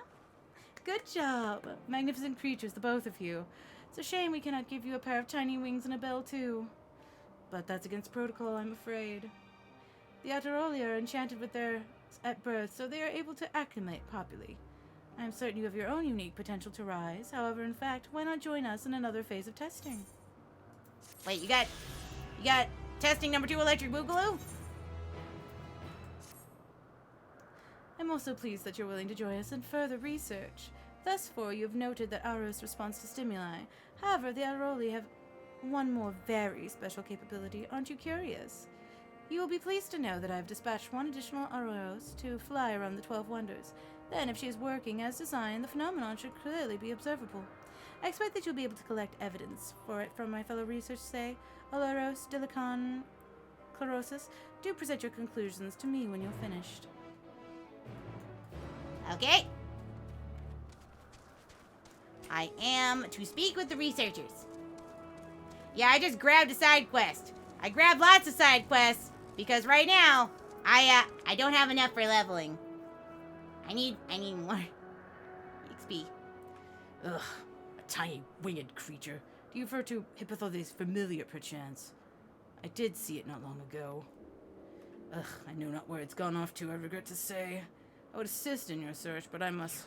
Good job. Magnificent creatures, the both of you. It's a shame we cannot give you a pair of tiny wings and a bell, too. But that's against protocol, I'm afraid. The Ataroli are enchanted with theirs at birth, so they are able to acclimate properly. I am certain you have your own unique potential to rise. However, in fact, why not join us in another phase of testing? Wait, you got testing number 2 electric boogaloo? I'm also pleased that you're willing to join us in further research. Thus far, you have noted that Auro's responds to stimuli. However, the Ataroli have one more very special capability. Aren't you curious? You will be pleased to know that I have dispatched one additional Auroros to fly around the 12 Wonders. Then, if she is working as designed, the phenomenon should clearly be observable. I expect that you'll be able to collect evidence for it from my fellow researchers, say, Oloros, Dilicon, Chlorosis. Do present your conclusions to me when you're finished. Okay. I am to speak with the researchers. Yeah, I just grabbed a side quest. I grabbed lots of side quests because right now I don't have enough for leveling. I need more XP. Ugh, a tiny winged creature. Do you refer to Hippothodes familiar, perchance? I did see it not long ago. Ugh, I know not where it's gone off to, I regret to say. I would assist in your search, but I must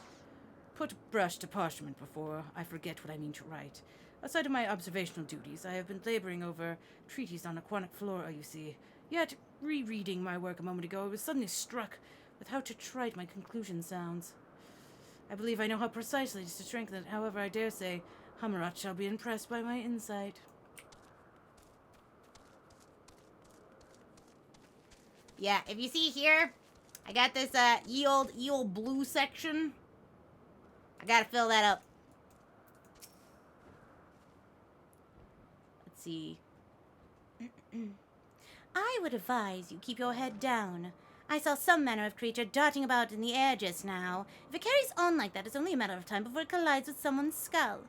put brush to parchment before I forget what I mean to write. Outside of my observational duties, I have been laboring over treatise on aquatic flora, you see. Yet, rereading my work a moment ago, I was suddenly struck with how trite my conclusion sounds. I believe I know how precisely to strengthen it. However, I dare say Hammerat shall be impressed by my insight. Yeah, if you see here, I got this ye old blue section. I gotta fill that up. Let's see. I would advise you keep your head down. I saw some manner of creature darting about in the air just now. If it carries on like that, it's only a matter of time before it collides with someone's skull.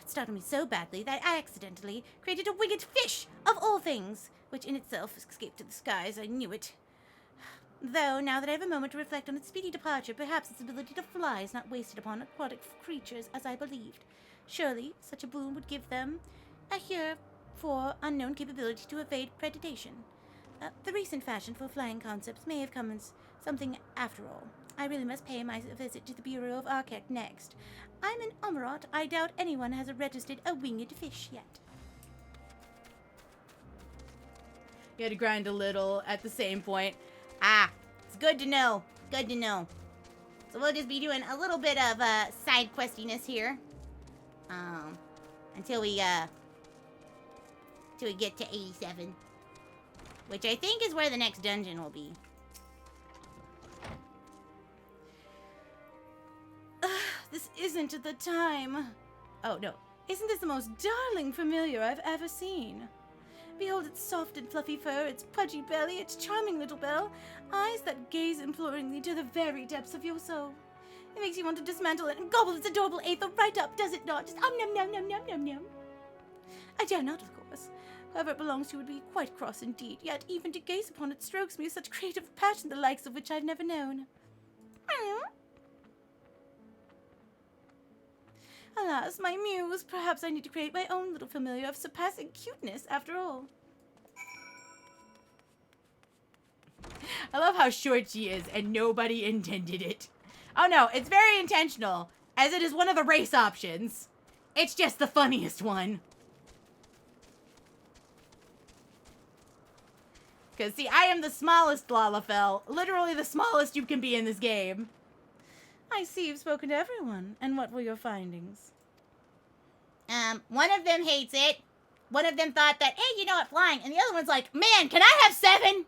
It startled me so badly that I accidentally created a winged fish, of all things, which in itself escaped to the skies. I knew it. Though, now that I have a moment to reflect on its speedy departure, perhaps its ability to fly is not wasted upon aquatic creatures as I believed. Surely, such a boon would give them a heretofore unknown capability to evade predation. The recent fashion for flying concepts may have come as something after all. I really must pay my visit to the Bureau of Architect next. I'm an Omerot. I doubt anyone has registered a winged fish yet. You had to grind a little at the same point. Ah, it's good to know. Good to know. So we'll just be doing a little bit of side questiness here. Until we get to 87. Which I think is where the next dungeon will be. This isn't the time. Oh, no. Isn't this the most darling familiar I've ever seen? Behold its soft and fluffy fur, its pudgy belly, its charming little bell, eyes that gaze imploringly to the very depths of your soul. It makes you want to dismantle it and gobble its adorable aether right up, does it not? Just nom nom nom nom nom nom. I dare not, of course. Whoever it belongs to would be quite cross indeed, yet even to gaze upon it strokes me with such creative passion, the likes of which I've never known. Alas, my muse, perhaps I need to create my own little familiar of surpassing cuteness after all. I love how short she is and nobody intended it. Oh no, it's very intentional, as it is one of the race options. It's just the funniest one. Because, see, I am the smallest Lalafell. Literally the smallest you can be in this game. I see you've spoken to everyone. And what were your findings? One of them hates it. One of them thought that, hey, you know what, flying. And the other one's like, man, can I have 7?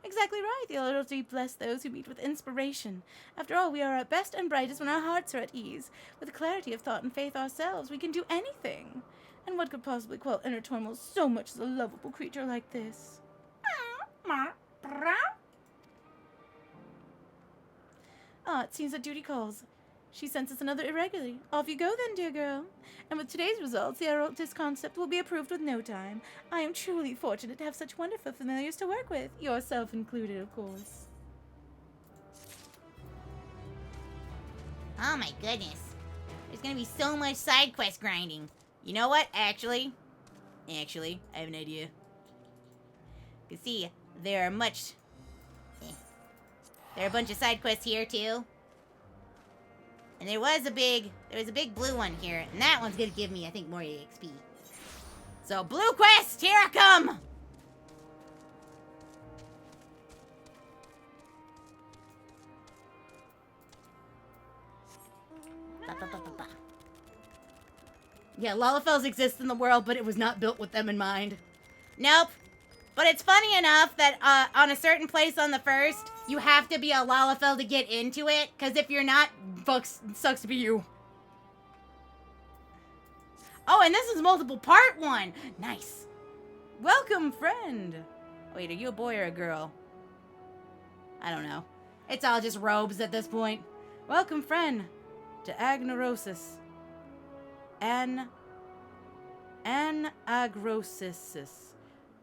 Exactly right. The Almighty bless those who meet with inspiration. After all, we are at best and brightest when our hearts are at ease. With clarity of thought and faith ourselves, we can do anything. And what could possibly quell inner turmoil so much as a lovable creature like this? Ah, it seems that duty calls. She senses another irregularity. Off you go then, dear girl. And with today's results, the Erotis concept will be approved with no time. I am truly fortunate to have such wonderful familiars to work with. Yourself included, of course. Oh my goodness. There's gonna be so much side quest grinding. You know what? Actually, I have an idea. You see, there are a bunch of side quests here too. And there was a big blue one here, and that one's gonna give me, I think, more EXP. So, blue quest, here I come! Yeah, Lalafels exist in the world, but it was not built with them in mind. Nope. But it's funny enough that on a certain place on the first, you have to be a Lalafell to get into it, because if you're not, sucks to be you. Oh, and this is multiple part 1. Nice. Welcome, friend. Wait, are you a boy or a girl? I don't know. It's all just robes at this point. Welcome, friend, to Agnorosis. Anagrosis.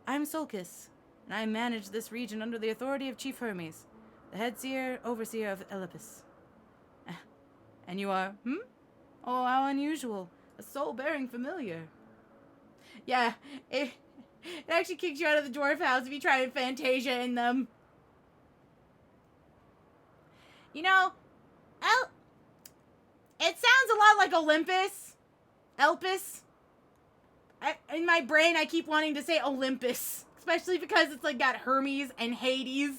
I'm Sulcus, and I manage this region under the authority of Chief Hermes, the head overseer of Elipis. And you are, Oh, how unusual. A soul-bearing familiar. Yeah, it actually kicks you out of the dwarf house if you try to Fantasia in them. You know, it sounds a lot like Olympus. Elpis. In my brain, I keep wanting to say Olympus. Especially because it's like got Hermes and Hades.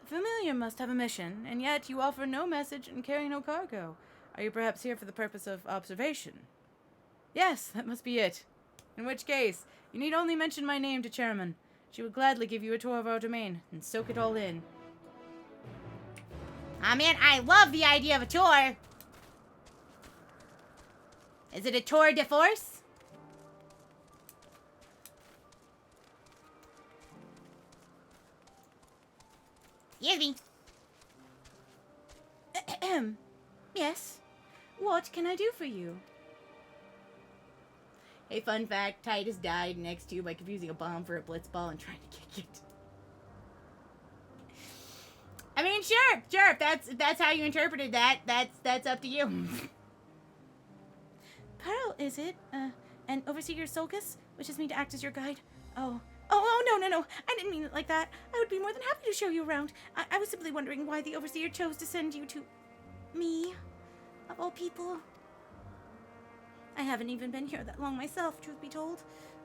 A familiar must have a mission, and yet you offer no message and carry no cargo. Are you perhaps here for the purpose of observation? Yes, that must be it. In which case, you need only mention my name to Chairman. She would gladly give you a tour of our domain and soak it all in. Ah, man, I love the idea of a tour. Is it a tour de force? Excuse me. Yes? What can I do for you? Hey, fun fact, Titus died next to you by confusing a bomb for a blitzball and trying to kick it. I mean, sure, if that's how you interpreted that, that's up to you. Pearl, is it? And Overseer Sulcus wishes me to act as your guide. Oh, no. I didn't mean it like that. I would be more than happy to show you around. I was simply wondering why the Overseer chose to send you to me, of all people. I haven't even been here that long myself, truth be told.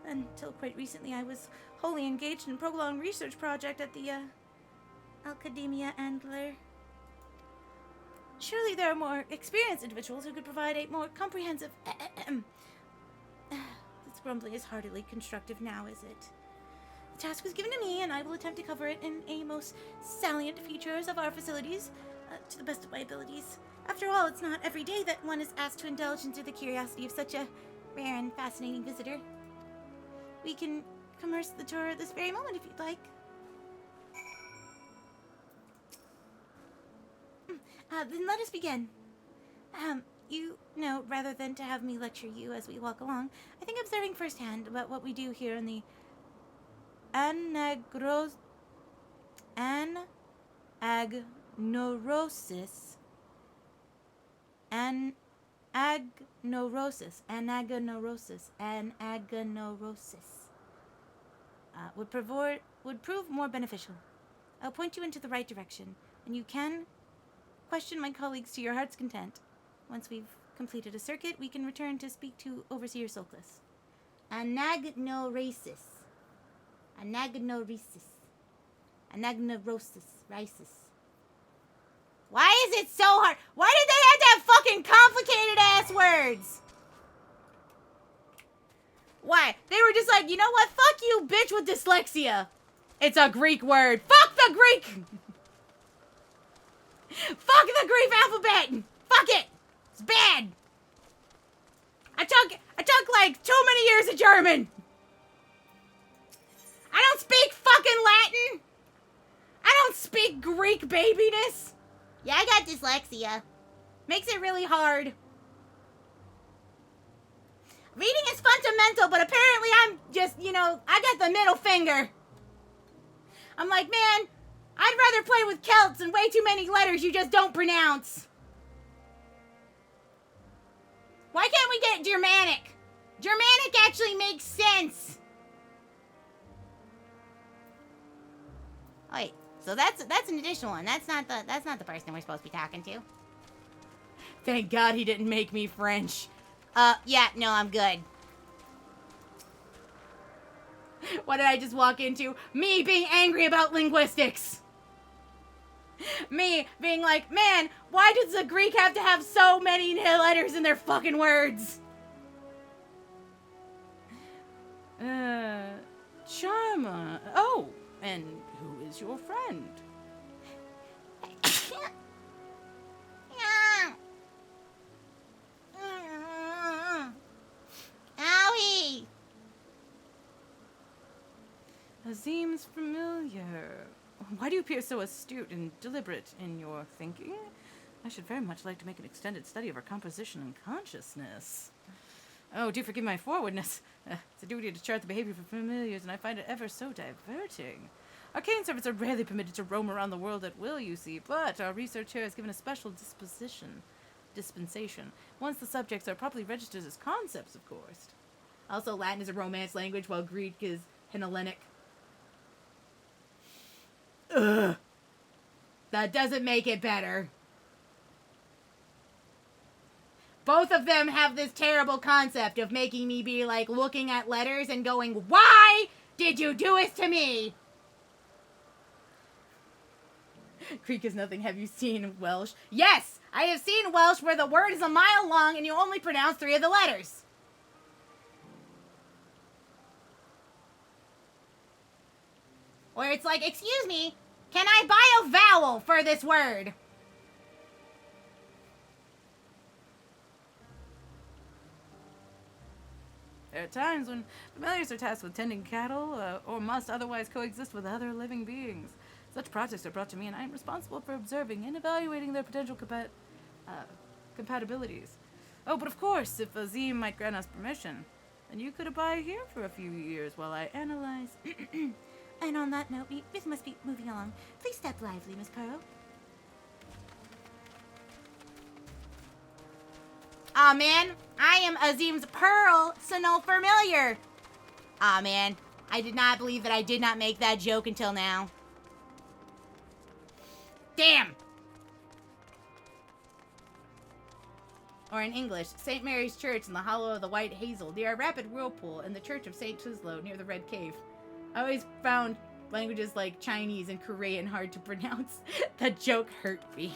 Until quite recently, I was wholly engaged in a prolonged research project at the, Academia Andler. Surely there are more experienced individuals who could provide a more comprehensive... This grumbling is hardly constructive now, is it? The task was given to me, and I will attempt to cover it in a most salient features of our facilities, to the best of my abilities. After all, it's not every day that one is asked to indulge into the curiosity of such a rare and fascinating visitor. We can commence the tour at this very moment if you'd like. Then let us begin. You know, rather than to have me lecture you as we walk along, I think observing firsthand about what we do here in the Anagnorosis. Would prove more beneficial. I'll point you into the right direction, and you can question my colleagues to your heart's content. Once we've completed a circuit, we can return to speak to Overseer Sulcus. Anagnorosis. Why is it so hard? Why did they have to have fucking complicated ass words. Why? They were just like, you know what? Fuck you, bitch with dyslexia. It's a Greek word. Fuck the Greek. Fuck the Greek alphabet. Fuck it. It's bad. I took like too many years of German. I don't speak fucking Latin. I don't speak Greek babiness. Yeah, I got dyslexia. Makes it really hard. Reading is fundamental, but apparently I'm just, you know, I got the middle finger. I'm like, man, I'd rather play with Celts and way too many letters you just don't pronounce. Why can't we get Germanic? Germanic actually makes sense. Oh, wait, so that's an additional one. That's not the person we're supposed to be talking to. Thank God he didn't make me French. Yeah, no, I'm good. What did I just walk into? Me being angry about linguistics. Me being like, man, why does the Greek have to have so many letters in their fucking words? Charma. Oh, and who is your friend? Owie! Seems familiar. Why do you appear so astute and deliberate in your thinking? I should very much like to make an extended study of our composition and consciousness. Oh, do forgive my forwardness. It's a duty to chart the behavior of familiars, and I find it ever so diverting. Arcane servants are rarely permitted to roam around the world at will, you see, but our research here has given a special dispensation. Once the subjects are properly registered as concepts, of course. Also, Latin is a Romance language, while Greek is Hellenic. Ugh. That doesn't make it better. Both of them have this terrible concept of making me be like looking at letters and going, why did you do this to me? Greek is nothing. Have you seen Welsh? Yes, I have seen Welsh where the word is a mile long and you only pronounce 3 of the letters. Or it's like, excuse me, can I buy a vowel for this word? There are times when familiars are tasked with tending cattle or must otherwise coexist with other living beings. Such projects are brought to me, and I am responsible for observing and evaluating their potential compatibilities. Oh, but of course, if Azim might grant us permission, then you could abide here for a few years while I analyze. And on that note, we must be moving along. Please step lively, Miss Pearl. Aw, man, I am Azim's Pearl, so no familiar. Aw, man, I did not believe that I did not make that joke until now. Damn! Or in English, St. Mary's Church in the hollow of the White Hazel, near a rapid whirlpool, and the Church of St. Tuzlo near the Red Cave. I always found languages like Chinese and Korean hard to pronounce. That joke hurt me.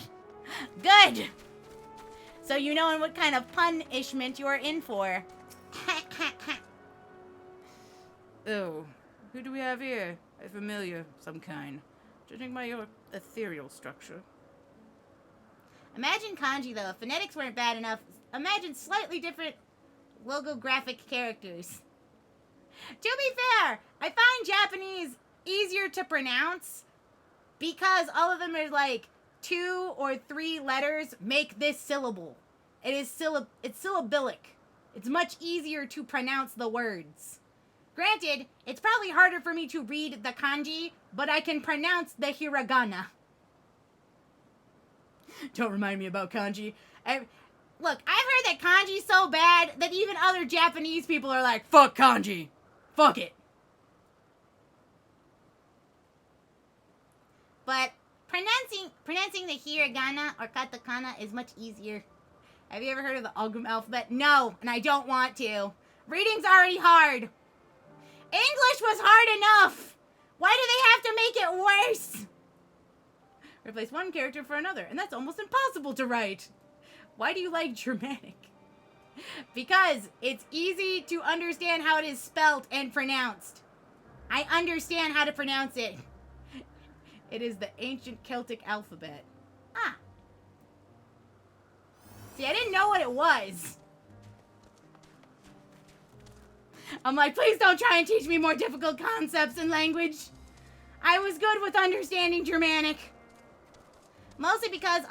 Good! So you know what kind of punishment you are in for. Oh, who do we have here? A familiar, some kind. Judging by your ethereal structure. Imagine kanji, though. If phonetics weren't bad enough, imagine slightly different logographic characters. To be fair, I find Japanese easier to pronounce because all of them are like 2 or 3 letters make this syllable. It's syllabic. It's much easier to pronounce the words. Granted, it's probably harder for me to read the kanji, but I can pronounce the hiragana. Don't remind me about kanji. Look, I've heard that kanji's so bad that even other Japanese people are like, fuck kanji. Fuck it. But pronouncing the hiragana or katakana is much easier. Have you ever heard of the Algrim alphabet? No, and I don't want to. Reading's already hard. English was hard enough. Why do they have to make it worse? Replace one character for another, and that's almost impossible to write. Why do you like Germanic? Because it's easy to understand how it is spelled and pronounced. I understand how to pronounce it. It is the ancient Celtic alphabet. Ah. See, I didn't know what it was. I'm like, please don't try and teach me more difficult concepts in language. I was good with understanding Germanic. Mostly because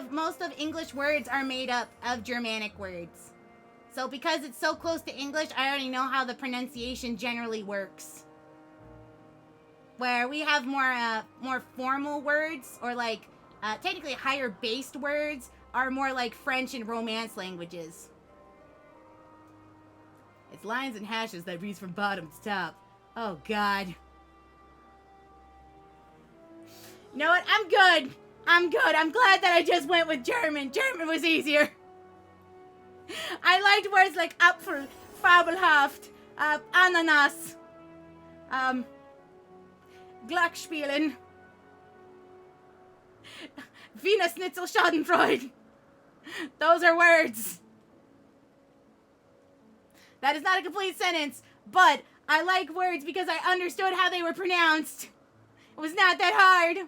most of English words are made up of Germanic words. So because it's so close to English, I already know how the pronunciation generally works. Where we have more formal words, or like technically higher based words, are more like French and Romance languages. It's lines and hashes that reads from bottom to top. Oh God. You know what? I'm good. I'm good. I'm glad that I just went with German. German was easier. I liked words like Apfel, fabelhaft, Ananas, Glücksspielen, Wiener Schnitzel Schadenfreude. Those are words. That is not a complete sentence, but I like words because I understood how they were pronounced. It was not that hard.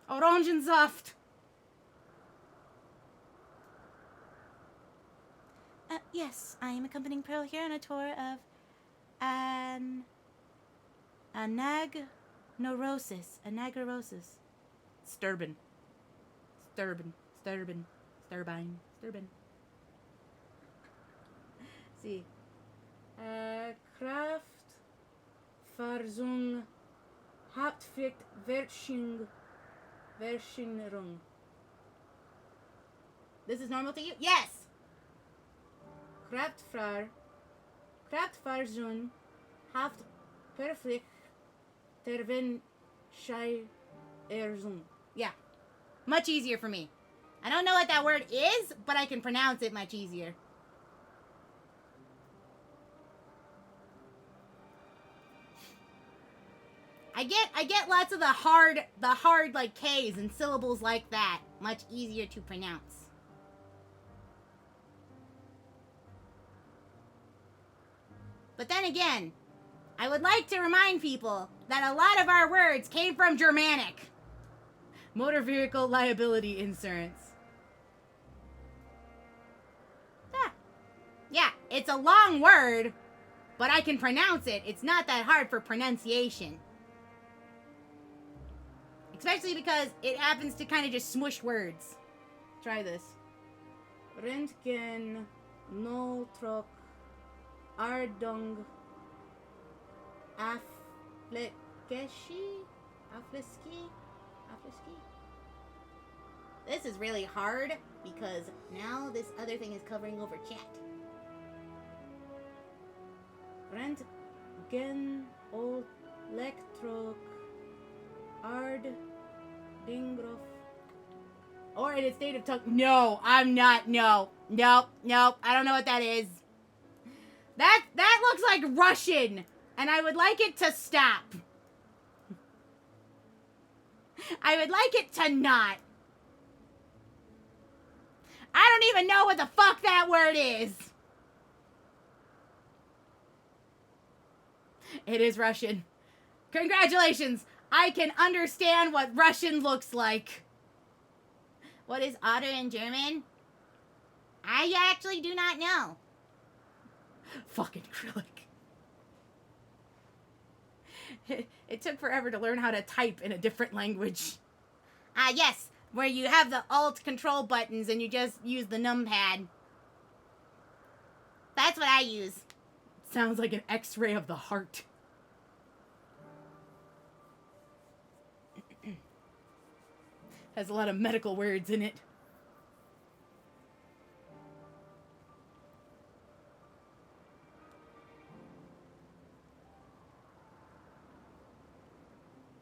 Orangensaft. Yes, I am accompanying Pearl here on a tour of anagnorosis. Sturbin. See. Kraftfahrung, Hauptpflicht, Verschinerung. This is normal to you? Yes! Kraftfahrung, Hauptpflicht, Tervenscheierung. Yeah. Much easier for me. I don't know what that word is, but I can pronounce it much easier. I get lots of the hard like K's and syllables like that. Much easier to pronounce. But then again, I would like to remind people that a lot of our words came from Germanic. Motor vehicle liability insurance. Yeah, it's a long word, but I can pronounce it. It's not that hard for pronunciation. Especially because it happens to kind of just smush words. Try this. Röntgen, Notrok, Ardung, Afleski. This is really hard because now this other thing is covering over chat. Röntgen, Electrok, Ard, Dingrof. Or in its native tongue. No, I'm not. No. Nope. I don't know what that is. That looks like Russian. And I would like it to stop. I would like it to not. I don't even know what the fuck that word is. It is Russian. Congratulations. I can understand what Russian looks like. What is otter in German? I actually do not know. Fucking acrylic. It took forever to learn how to type in a different language. Yes, where you have the alt control buttons and you just use the numpad. That's what I use. Sounds like an X-ray of the heart. Has a lot of medical words in it.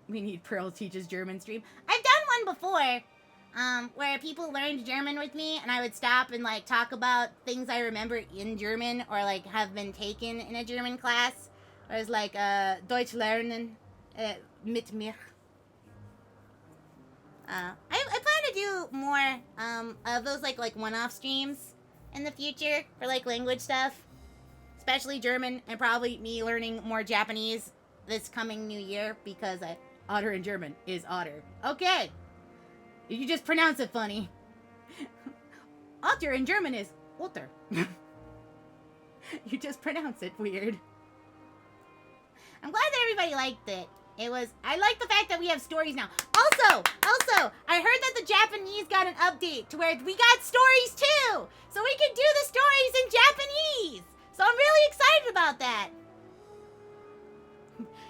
We need Pearl Teaches German stream. I've done one before, where people learned German with me, and I would stop and like talk about things I remember in German or like have been taken in a German class. Or it's like Deutsch lernen mit mir. I plan to do more of those like one-off streams in the future for like language stuff, especially German, and probably me learning more Japanese this coming new year because otter in German is otter. Okay, you just pronounce it funny. Otter in German is otter. You just pronounce it weird. I'm glad that everybody liked it. I like the fact that we have stories now. Also, I heard that the Japanese got an update to where we got stories too. So we can do the stories in Japanese. So I'm really excited about that.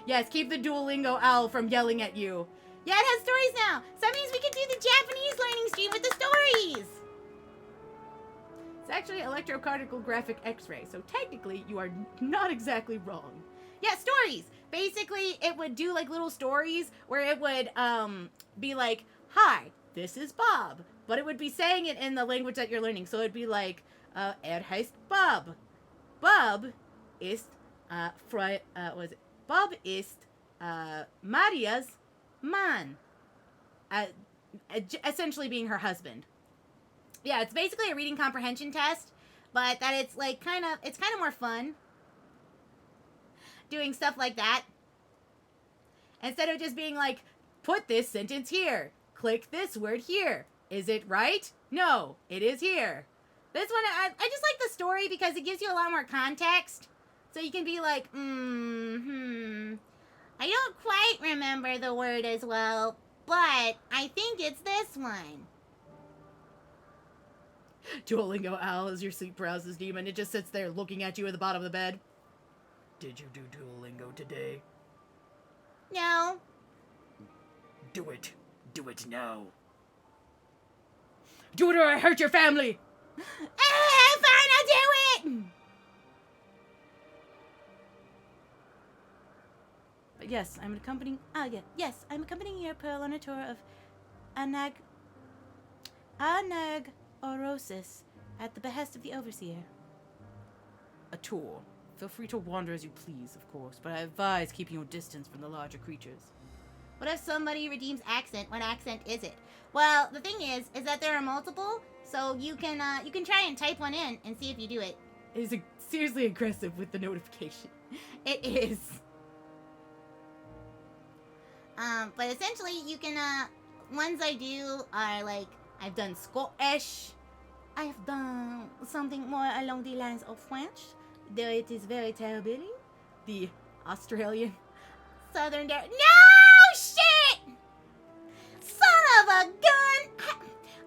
Yes, keep the Duolingo owl from yelling at you. Yeah, it has stories now. So that means we can do the Japanese learning stream with the stories. It's actually electrocardiographic X-ray, so technically you are not exactly wrong. Yeah, stories. Basically, it would do like little stories where it would be like, "Hi, this is Bob," but it would be saying it in the language that you're learning. So it'd be like, heißt Bob. Bob ist Bob ist Maria's man. Essentially being her husband. Yeah, it's basically a reading comprehension test, but that it's like kind of more fun doing stuff like that. Instead of just being like, put this sentence here. Click this word here. Is it right? No, it is here. This one, I just like the story because it gives you a lot more context. So you can be like, I don't quite remember the word as well, but I think it's this one. Duolingo owl is your sleep paralysis demon. It just sits there looking at you at the bottom of the bed. Did you do Duolingo today? No. Do it. Do it now. Do it or I hurt your family! Fine, I'll do it! But yes, I'm accompanying... Yes, I'm accompanying your pearl on a tour of Orosis at the behest of the Overseer. A tour. Feel free to wander as you please, of course, but I advise keeping your distance from the larger creatures. What if somebody redeems accent? What accent is it? Well, the thing is that there are multiple, so you can try and type one in and see if you do it. It is seriously aggressive with the notification. It is. But essentially you can, ones I do are like, I've done Scottish. I've done something more along the lines of French, though it is very terrible. The Australian. Southern No! Shit! Son of a gun!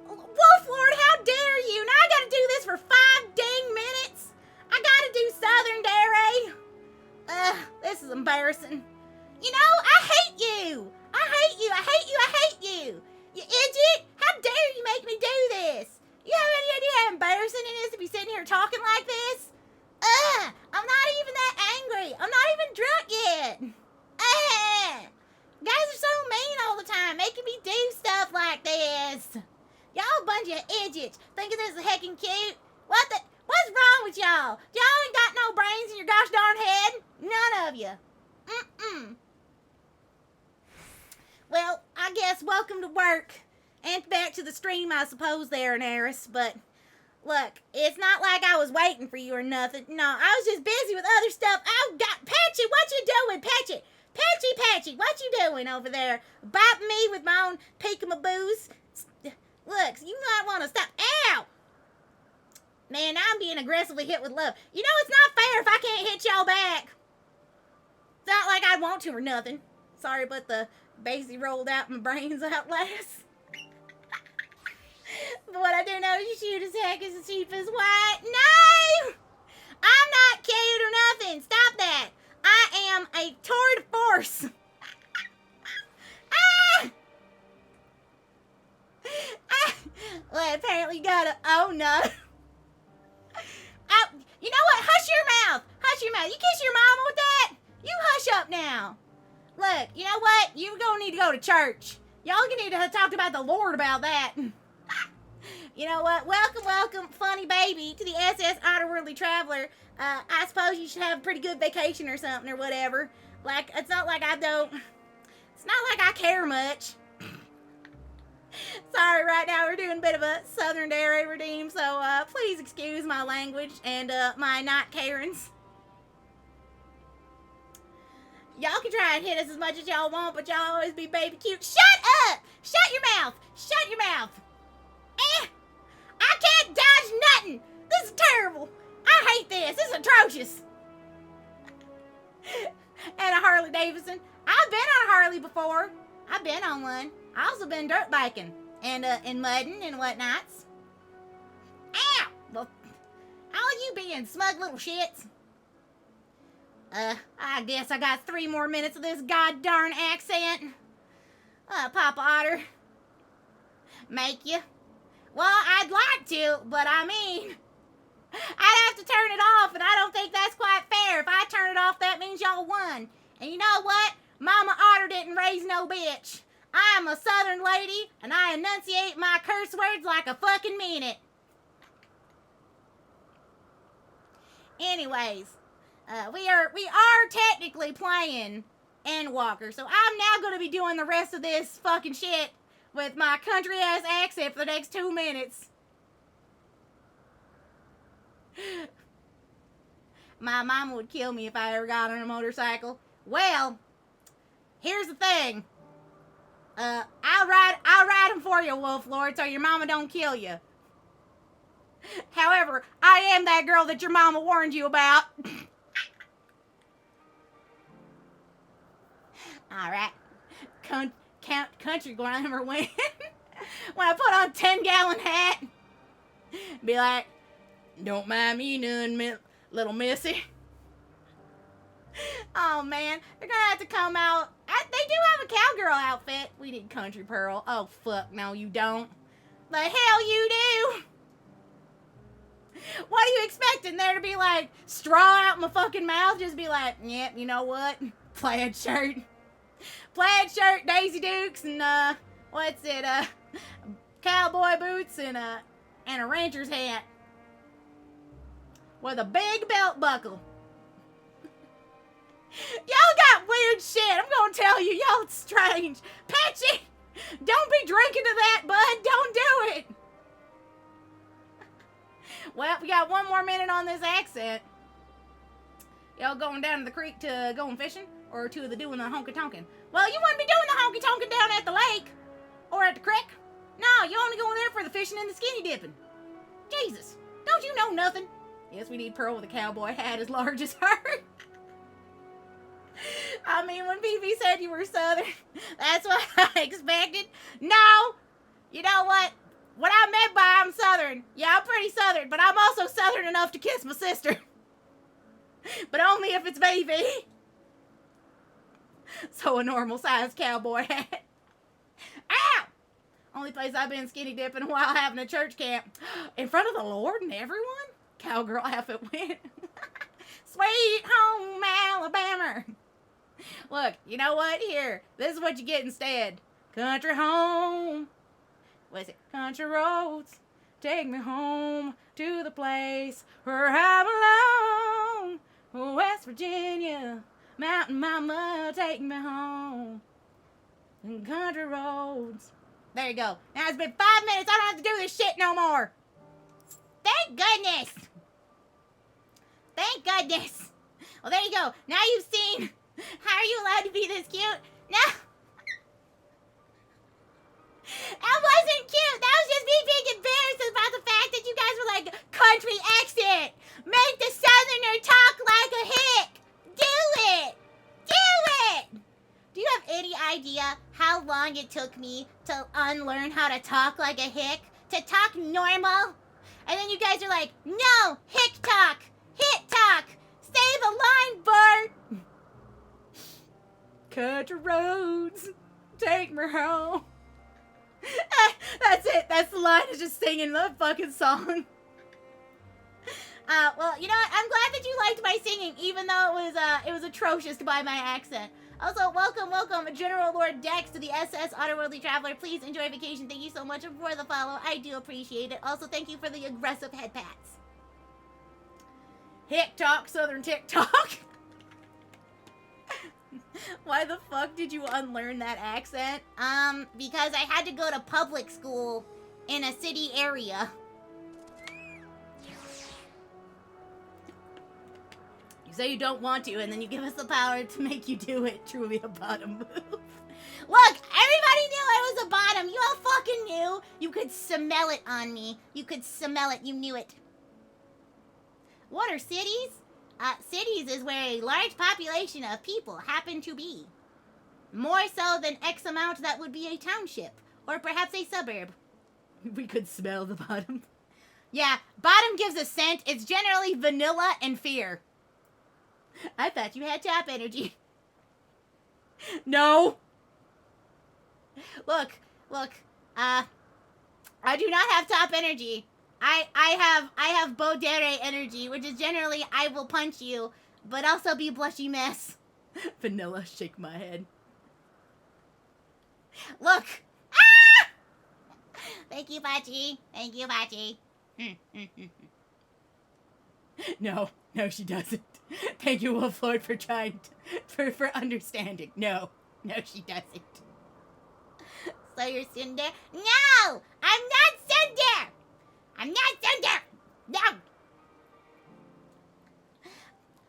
Wolflord, how dare you? Now I gotta do this for 5 dang minutes. I gotta do Southern Dairy. This is embarrassing. You know, I hate you. I hate you. I hate you. I hate you. You idiot! How dare you make me do this? You have any idea how embarrassing it is to be sitting here talking like this? I'm not even that angry. I'm not even drunk yet. You guys are so mean all the time, making me do stuff like this. Y'all a bunch of idiots, thinking this is heckin' cute. What's wrong with y'all? Y'all ain't got no brains in your gosh darn head. None of you. Well, I guess welcome to work. And back to the stream, I suppose, there, Naris. But, look, it's not like I was waiting for you or nothing. No, I was just busy with other stuff. Oh, God, Patchy, what you doing, Patchy? Patchy, what you doing over there? Bopping me with my own peekamaboos? Look, you might want to stop. Ow! Man, I'm being aggressively hit with love. You know, it's not fair if I can't hit y'all back. It's not like I want to or nothing. Sorry, but the basically rolled out my brains out last. But what I do know is you cute as heck as the sheep is white. No! I'm not cute or nothing. Stop that. I am a tour de force. Well, apparently you got a... Oh, no. You know what? Hush your mouth. Hush your mouth. You kiss your mama with that? You hush up now. Look, you know what? You're going to need to go to church. Y'all need to talk about the Lord about that. You know what? Welcome, funny baby, to the SS Otterworldly Traveler. I suppose you should have a pretty good vacation or something or whatever. Like, it's not like I care much. Sorry, right now we're doing a bit of a Southern Dairy Redeem, so please excuse my language and my not Karens. Y'all can try and hit us as much as y'all want, but y'all always be baby cute. Shut up! Shut your mouth! Shut your mouth! I can't dodge nothing! This is terrible! I hate this! This is atrocious! And a Harley Davidson. I've been on a Harley before. I've been on one. I also been dirt biking and mudding and whatnots. Ow! Well, how you being, smug little shits? I guess I got 3 more minutes of this goddarn accent. Papa Otter. Make you? Well, I'd like to, but I mean, I'd have to turn it off, and I don't think that's quite fair. If I turn it off, that means y'all won. And you know what? Mama Otter didn't raise no bitch. I'm a Southern lady, and I enunciate my curse words like I fucking mean it. Anyways, we are technically playing Endwalker, so I'm now going to be doing the rest of this fucking shit with my country-ass accent for the next 2 minutes. My mama would kill me if I ever got on a motorcycle. Well, here's the thing. I'll ride him for you, Wolf Lord, so your mama don't kill you. However, I am that girl that your mama warned you about. Alright. Country grammar win. When I put on 10-gallon hat, be like, don't mind me none, little missy. Oh man, they're gonna have to come out. They do have a cowgirl outfit. We need Country Pearl. Oh fuck, no you don't. The hell you do. What are you expecting? There to be like straw out my fucking mouth? Just be like, yep, you know what? Plaid shirt, Daisy Dukes, and what's it? Cowboy boots and a rancher's hat with a big belt buckle. Y'all got weird shit. I'm gonna tell you, y'all strange. Patchy, don't be drinking to that, bud. Don't do it. Well, we got 1 more minute on this accent. Y'all going down to the creek to going fishing? Or to the doing the honky-tonkin'? Well, you wouldn't be doing the honky-tonkin' down at the lake. Or at the creek. No, you only going there for the fishing and the skinny dipping. Jesus, don't you know nothing? Yes, we need Pearl with a cowboy hat as large as her. I mean, when BB said you were Southern, that's what I expected. No, you know what? What I meant by I'm Southern, yeah, I'm pretty Southern, but I'm also Southern enough to kiss my sister. But only if it's baby. So a normal sized cowboy hat. Ow! Only place I've been skinny dipping while having a church camp. In front of the Lord and everyone? Cowgirl outfit went. Sweet home Alabama. Look, you know what? Here, this is what you get instead. Country home. What is it? Country roads. Take me home to the place where I belong. West Virginia. Mountain mama, take me home. And country roads. There you go. Now it's been 5 minutes. I don't have to do this shit no more. Thank goodness. Thank goodness. Well, there you go. Now you've seen. How are you allowed to be this cute? No. That wasn't cute. That was just me being embarrassed about the fact that you guys were like, country accent. Make the Southerner talk like a hick. Do it. Do it. Do you have any idea how long it took me to unlearn how to talk like a hick? To talk normal? And then you guys are like, no, hick talk. Hit talk. Say the line, Bert. Country roads, take me home. That's it. That's the line. Is just singing the fucking song. Well, you know what? I'm glad that you liked my singing, even though it was atrocious by my accent. Also, welcome, General Lord Dex to the SS Otterworldly Traveler. Please enjoy vacation. Thank you so much for the follow. I do appreciate it. Also, thank you for the aggressive head pats. Hick talk, Southern TikTok. What? why the fuck did you unlearn that accent? Because I had to go to public school in a city area. You say you don't want to, and then you give us the power to make you do it. Truly a bottom move. Look, everybody knew I was a bottom. You all fucking knew. You could smell it on me. You could smell it. You knew it. What are cities? Cities is where a large population of people happen to be. More so than X amount that would be a township. Or perhaps a suburb. We could smell the bottom. Yeah, bottom gives a scent. It's generally vanilla and fear. I thought you had top energy. No. Look, I do not have top energy. I have Bodere energy, which is generally I will punch you, but also be blushy mess. Vanilla, shake my head. Look. Ah! Thank you, Bachi. Thank you, Bachi. No, she doesn't. Thank you, Wolflord, for trying for understanding. No, she doesn't. So you're Cinder? No! I'm not Cinder! I'm not Cinder! No!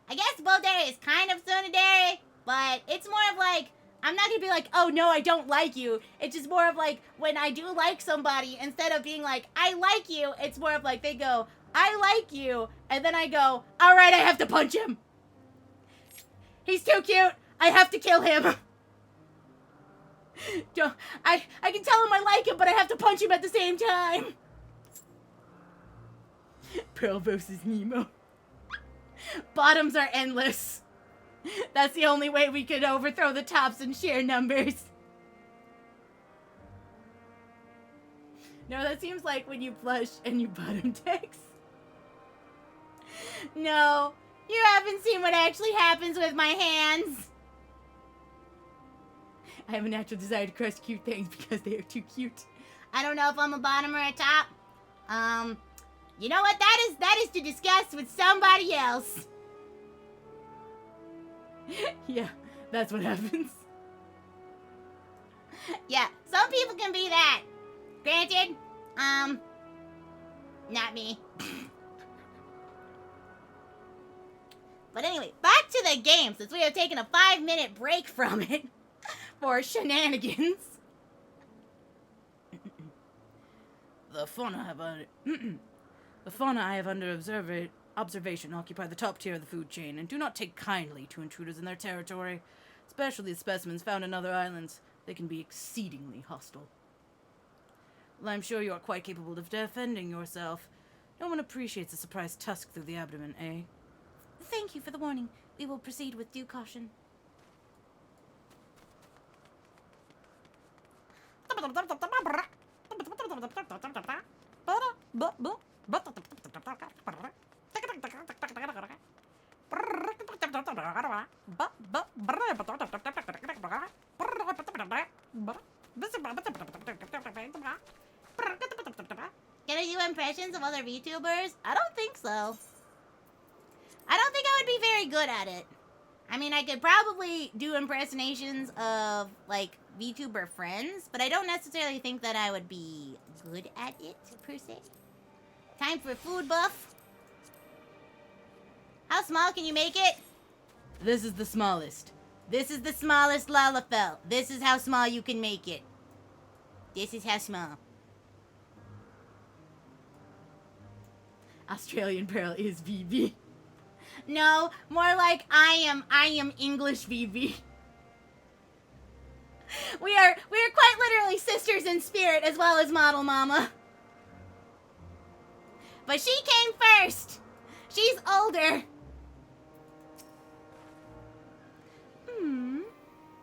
I guess Bodere is kind of Tsundere, but it's more of like, I'm not gonna be like, oh no, I don't like you. It's just more of like, when I do like somebody, instead of being like, I like you, it's more of like, they go, I like you, and then I go, alright, I have to punch him. He's too cute. I have to kill him. I can tell him I like him, but I have to punch him at the same time. Pearl versus Nemo. Bottoms are endless. That's the only way we could overthrow the tops and share numbers. No, that seems like when you flush and you bottom text. No, you haven't seen what actually happens with my hands. I have a natural desire to crush cute things because they are too cute. I don't know if I'm a bottom or a top. You know what? That is to discuss with somebody else. Yeah, that's what happens. Yeah, some people can be that. Granted, not me. But anyway, back to the game, since we have taken a 5-minute break from it for shenanigans. The fauna I have under observation occupy the top tier of the food chain and do not take kindly to intruders in their territory, especially the specimens found in other islands. They can be exceedingly hostile. Well, I'm sure you are quite capable of defending yourself. No one appreciates a surprise tusk through the abdomen, eh? Thank you for the warning. We will proceed with due caution. Can I do impressions of other VTubers? I don't think so. I don't think I would be very good at it. I mean, I could probably do impersonations of, like, VTuber friends, but I don't necessarily think that I would be good at it, per se. Time for food buff. How small can you make it? This is the smallest. This is the smallest Lalafell. This is how small you can make it. This is how small. Australian Pearl is VB. No, more like I am English VB. We are quite literally sisters in spirit as well as Model Mama. But she came first. She's older.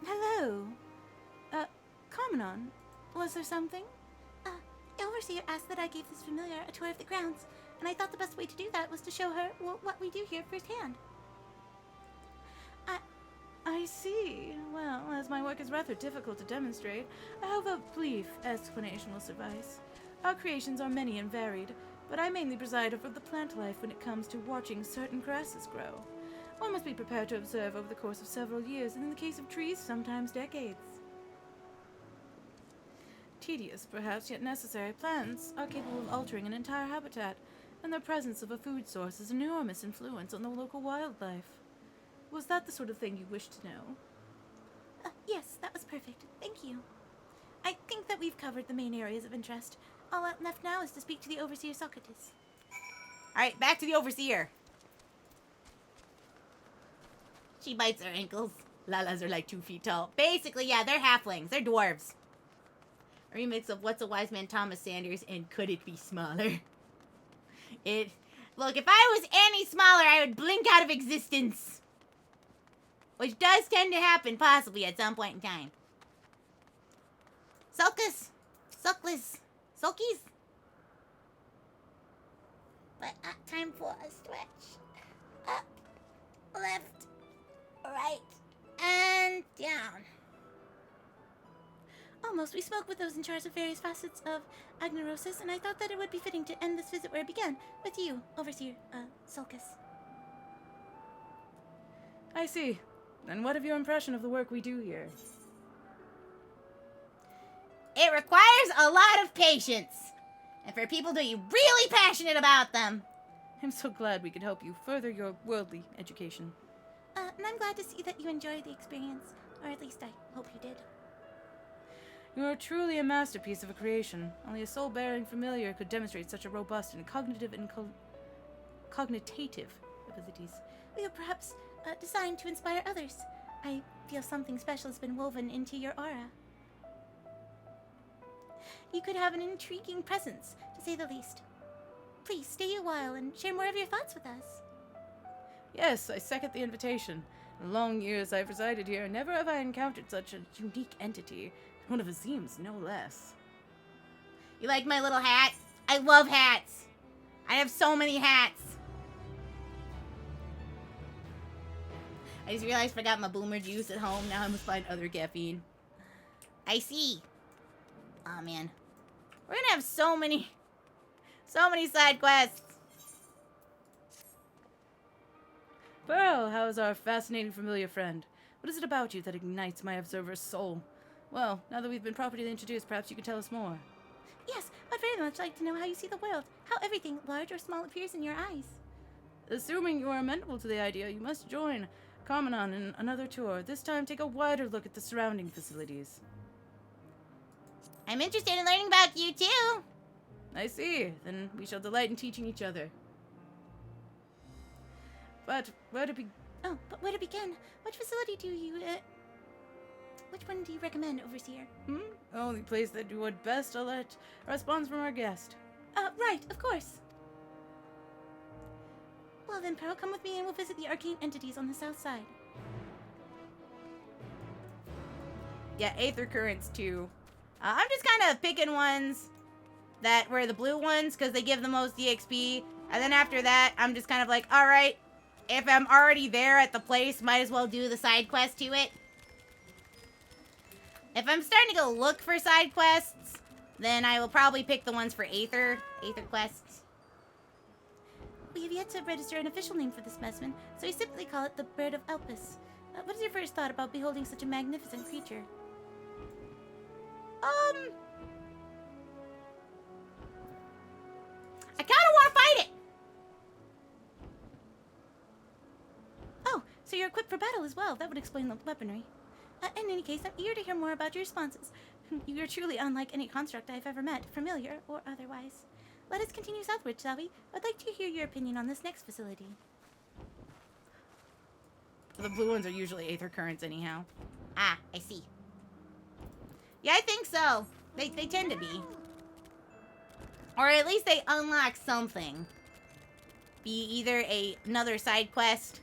Hello. Carmenon, was there something? Overseer asked that I give this familiar a tour of the grounds, and I thought the best way to do that was to show her what we do here firsthand. I see. Well, as my work is rather difficult to demonstrate, I hope a brief explanation will suffice. Our creations are many and varied, but I mainly preside over the plant life when it comes to watching certain grasses grow. One must be prepared to observe over the course of several years, and in the case of trees, sometimes decades. Tedious, perhaps, yet necessary. Plants are capable of altering an entire habitat, and the presence of a food source has enormous influence on the local wildlife. Was that the sort of thing you wished to know? Yes, that was perfect. Thank you. I think that we've covered the main areas of interest. All left now is to speak to the Overseer Socrates. Alright, back to the Overseer. She bites her ankles. Lalas are like 2 feet tall. Basically, yeah, they're halflings. They're dwarves. A remix of What's a Wise Man, Thomas Sanders, and Could It Be Smaller? Look, if I was any smaller, I would blink out of existence. Which does tend to happen, possibly, at some point in time. Sulcus. Sulkless. Sulkies. But time for a stretch. Up, left, right, and down. Almost. We spoke with those in charge of various facets of Agnerosis, and I thought that it would be fitting to end this visit where it began, with you, Overseer, Sulcus. I see. And what of your impression of the work we do here? It requires a lot of patience. And for people to be really passionate about them. I'm so glad we could help you further your worldly education. And I'm glad to see that you enjoyed the experience. Or at least I hope you did. You are truly a masterpiece of a creation. Only a soul-bearing familiar could demonstrate such a robust and cognitive and cognitive abilities. We are perhaps designed to inspire others. I feel something special has been woven into your aura. You could have an intriguing presence, to say the least. Please stay a while and share more of your thoughts with us. Yes, I second the invitation. In the long years I've resided here, never have I encountered such a unique entity. One of Azim's, no less. You like my little hat? I love hats. I have so many hats. I just realized I forgot my boomer juice at home. Now I must find other caffeine. I see. Oh man. We're gonna have so many side quests. Pearl, how is our fascinating familiar friend? What is it about you that ignites my observer's soul? Well, now that we've been properly introduced, perhaps you can tell us more. Yes, I'd very much like to know how you see the world, how everything, large or small, appears in your eyes. Assuming you are amenable to the idea, you must join Carmenon in another tour. This time, take a wider look at the surrounding facilities. I'm interested in learning about you, too. I see. Then we shall delight in teaching each other. But where to begin? Oh, but where to begin? Which facility do you, which one do you recommend, Overseer? The only place that would best let a response from our guest. Right, of course. Well then, Pearl, come with me and we'll visit the arcane entities on the south side. Yeah, Aether Currents, too. I'm just kind of picking ones that were the blue ones because they give the most EXP. And then after that, I'm just kind of like, alright, if I'm already there at the place, might as well do the side quest to it. If I'm starting to go look for side quests, then I will probably pick the ones for Aether quests. We have yet to register an official name for this specimen, so we simply call it the Bird of Elpis. What is your first thought about beholding such a magnificent creature? I kind of want to fight it! Oh, so you're equipped for battle as well. That would explain the weaponry. In any case, I'm eager to hear more about your responses. You are truly unlike any construct I've ever met, familiar or otherwise. Let us continue southward, shall we? I'd like to hear your opinion on this next facility. The blue ones are usually Aether Currents anyhow. Ah, I see. Yeah, I think so. They tend to be. Or at least they unlock something. Be either another side quest.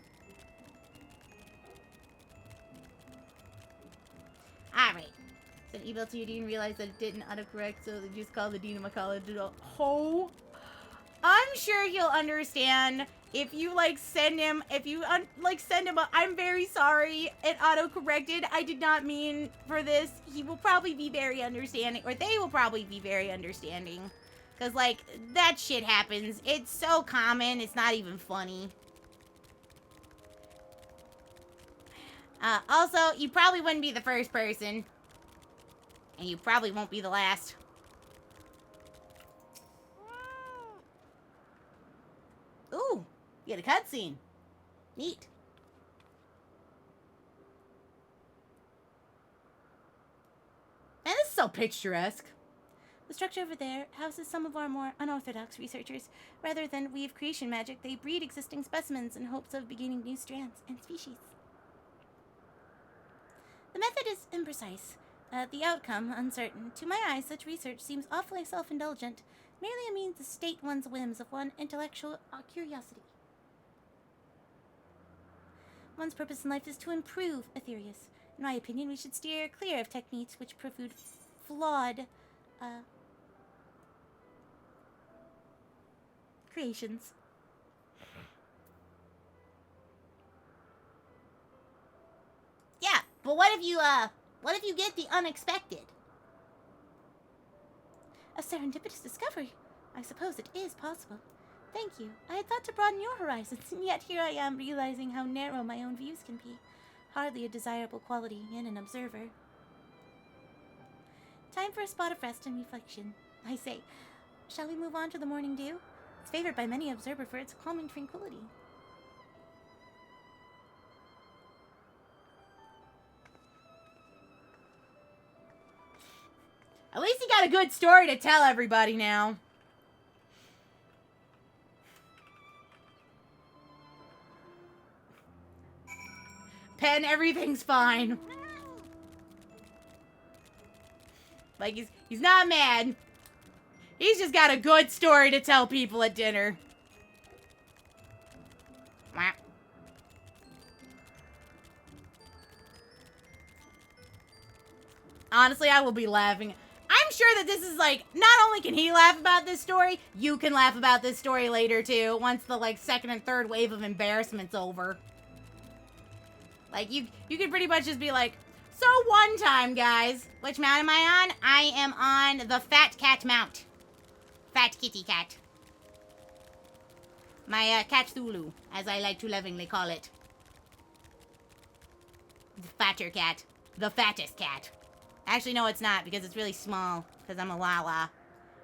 Alright. Said email to your dean, realized that it didn't autocorrect, so they just called the dean of my college. Oh. I'm sure he'll understand if you send him, send him a, I'm very sorry, it autocorrected. I did not mean for this. He will probably be very understanding, or they will probably be very understanding. Because, that shit happens. It's so common, it's not even funny. Also, you probably wouldn't be the first person. And you probably won't be the last. Ooh, you get a cutscene. Neat. And this is so picturesque. The structure over there houses some of our more unorthodox researchers. Rather than weave creation magic, they breed existing specimens in hopes of beginning new strands and species. The method is imprecise. The outcome uncertain. To my eyes, such research seems awfully self-indulgent, merely a means to state one's whims of one intellectual curiosity. One's purpose in life is to improve Aetherius. In my opinion, we should steer clear of techniques which prove flawed, creations. Yeah, but what if you get the unexpected? A serendipitous discovery. I suppose it is possible. Thank you. I had thought to broaden your horizons, and yet here I am realizing how narrow my own views can be. Hardly a desirable quality in an observer. Time for a spot of rest and reflection. I say, shall we move on to the morning dew? It's favored by many observer for its calming tranquility. At least he got a good story to tell everybody now. Pen, everything's fine. Like, he's not mad. He's just got a good story to tell people at dinner. Honestly, I will be laughing. I'm sure that this is like, not only can he laugh about this story, you can laugh about this story later too, once the like second and third wave of embarrassment's over. Like, you could pretty much just be like, so one time, guys, which mount am I on? I am on the fat cat mount. Fat kitty cat. My cat Thulu, as I like to lovingly call it. The fatter cat. The fattest cat. Actually, no, it's not, because it's really small, because I'm a Lala.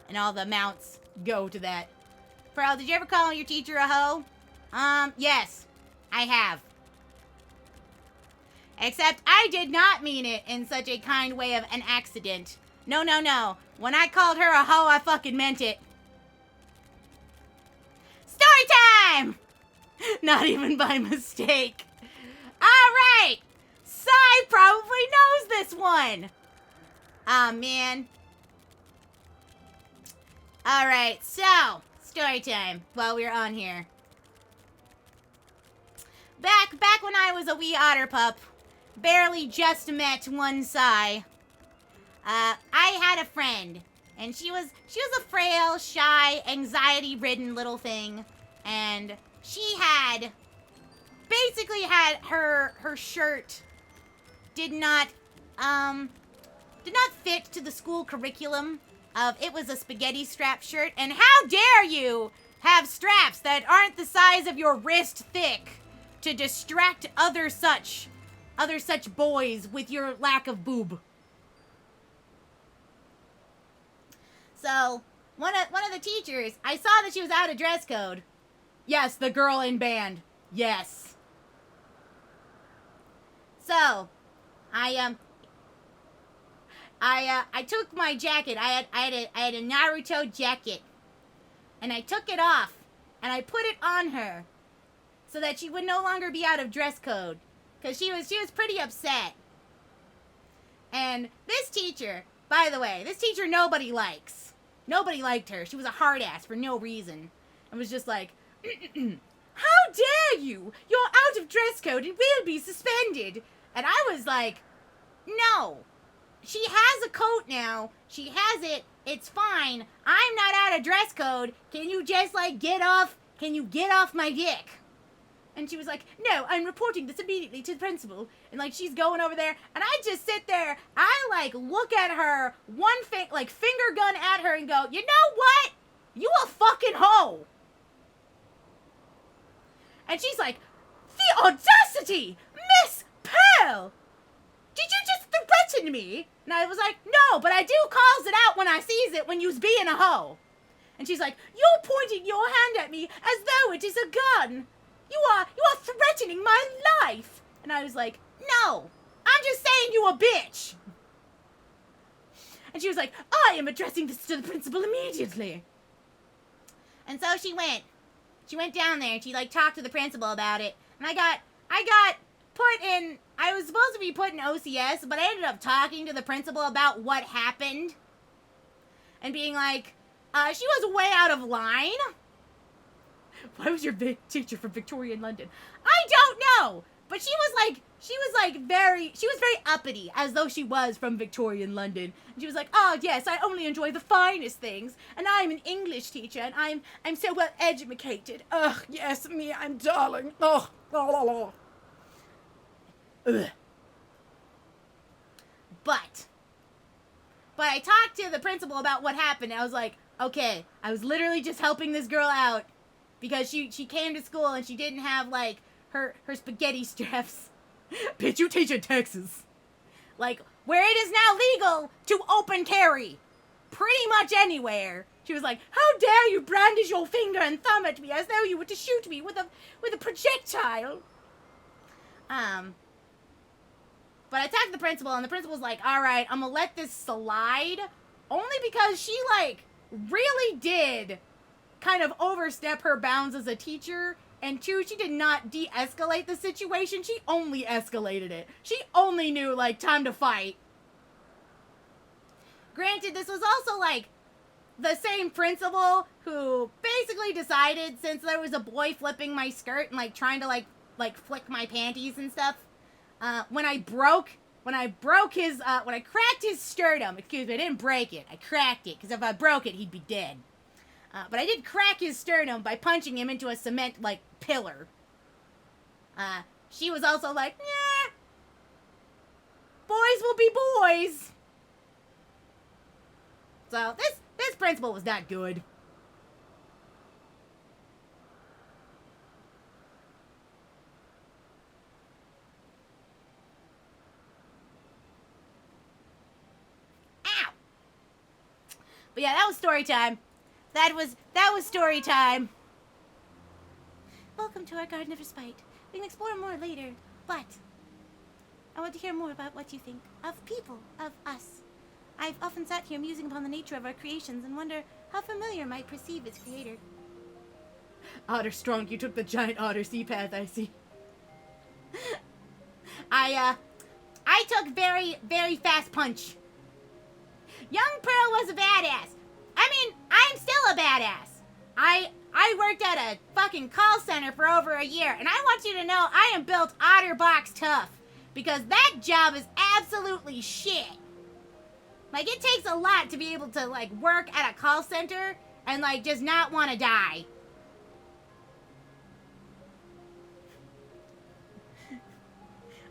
And all the mounts go to that. Pearl, did you ever call your teacher a hoe? Yes, I have. Except I did not mean it in such a kind way of an accident. No, no, no. When I called her a hoe, I fucking meant it. Story time! Not even by mistake. Alright! Sai probably knows this one. Aw, man. Alright, so, story time while we're on here. Back when I was a wee otter pup, barely just met one Sai. I had a friend, and she was a frail, shy, anxiety-ridden little thing, and she basically had her shirt did not fit to the school curriculum. It was a spaghetti strap shirt, and how dare you have straps that aren't the size of your wrist thick to distract other such boys with your lack of boob. So, one of the teachers, I saw that she was out of dress code. Yes, the girl in band. Yes. So, I took my jacket. I had a Naruto jacket, and I took it off, and I put it on her, so that she would no longer be out of dress code, because she was pretty upset. And this teacher, by the way, nobody likes. Nobody liked her. She was a hard ass for no reason. And was just like, how dare you? You're out of dress code and will be suspended. And I was like, no. She has a coat now. She has it. It's fine. I'm not out of dress code. Can you just, like, get off? Can you get off my dick? And she was like, no, I'm reporting this immediately to the principal. And, like, she's going over there. And I just sit there. I, like, look at her, finger gun at her and go, you know what? You a fucking hoe. And she's like, the audacity! Miss Pearl! girl, did you just threaten me? And I was like, no, but I do calls it out when I sees it when you's being a hoe. And she's like, you're pointing your hand at me as though it is a gun. You are threatening my life. And I was like, no, I'm just saying you a bitch. And she was like, I am addressing this to the principal immediately. And so she went down there and she like talked to the principal about it. And I got put in, I was supposed to be put in OCS, but I ended up talking to the principal about what happened. And being like, she was way out of line. Why was your teacher from Victorian London? I don't know. But she was very uppity, as though she was from Victorian London. And she was like, oh yes, I only enjoy the finest things. And I'm an English teacher, and I'm so well educated. Ugh, yes, me, I'm darling. Ugh, la la la. Ugh. But I talked to the principal about what happened. And I was like, okay, I was literally just helping this girl out because she came to school and she didn't have like her spaghetti straps. Bitch, you teach in Texas. Like, where it is now legal to open carry. Pretty much anywhere. She was like, how dare you brandish your finger and thumb at me as though you were to shoot me with a projectile. But I talked to the principal, and the principal's like, alright, I'm gonna let this slide. Only because she, like, really did kind of overstep her bounds as a teacher. And two, she did not de-escalate the situation. She only escalated it. She only knew, like, time to fight. Granted, this was also, like, the same principal who basically decided, since there was a boy flipping my skirt and, like, trying to, like flick my panties and stuff, when I cracked his sternum, excuse me, I didn't break it, I cracked it, because if I broke it, he'd be dead. But I did crack his sternum by punching him into a cement, like, pillar. She was also like, yeah, boys will be boys. So, this principal was not good. Ow! But yeah, that was story time. That was story time. Welcome to our Garden of Respite. We can explore more later, but I want to hear more about what you think of people, of us. I've often sat here musing upon the nature of our creations and wonder how familiar might perceive its creator. Otter Strong, you took the giant otter sea path, I see. I took very, very fast punch. Young Pearl was a badass. I mean, I'm still a badass. I worked at a fucking call center for over a year, and I want you to know I am built OtterBox tough, because that job is absolutely shit. Like, it takes a lot to be able to, like, work at a call center and, like, just not want to die.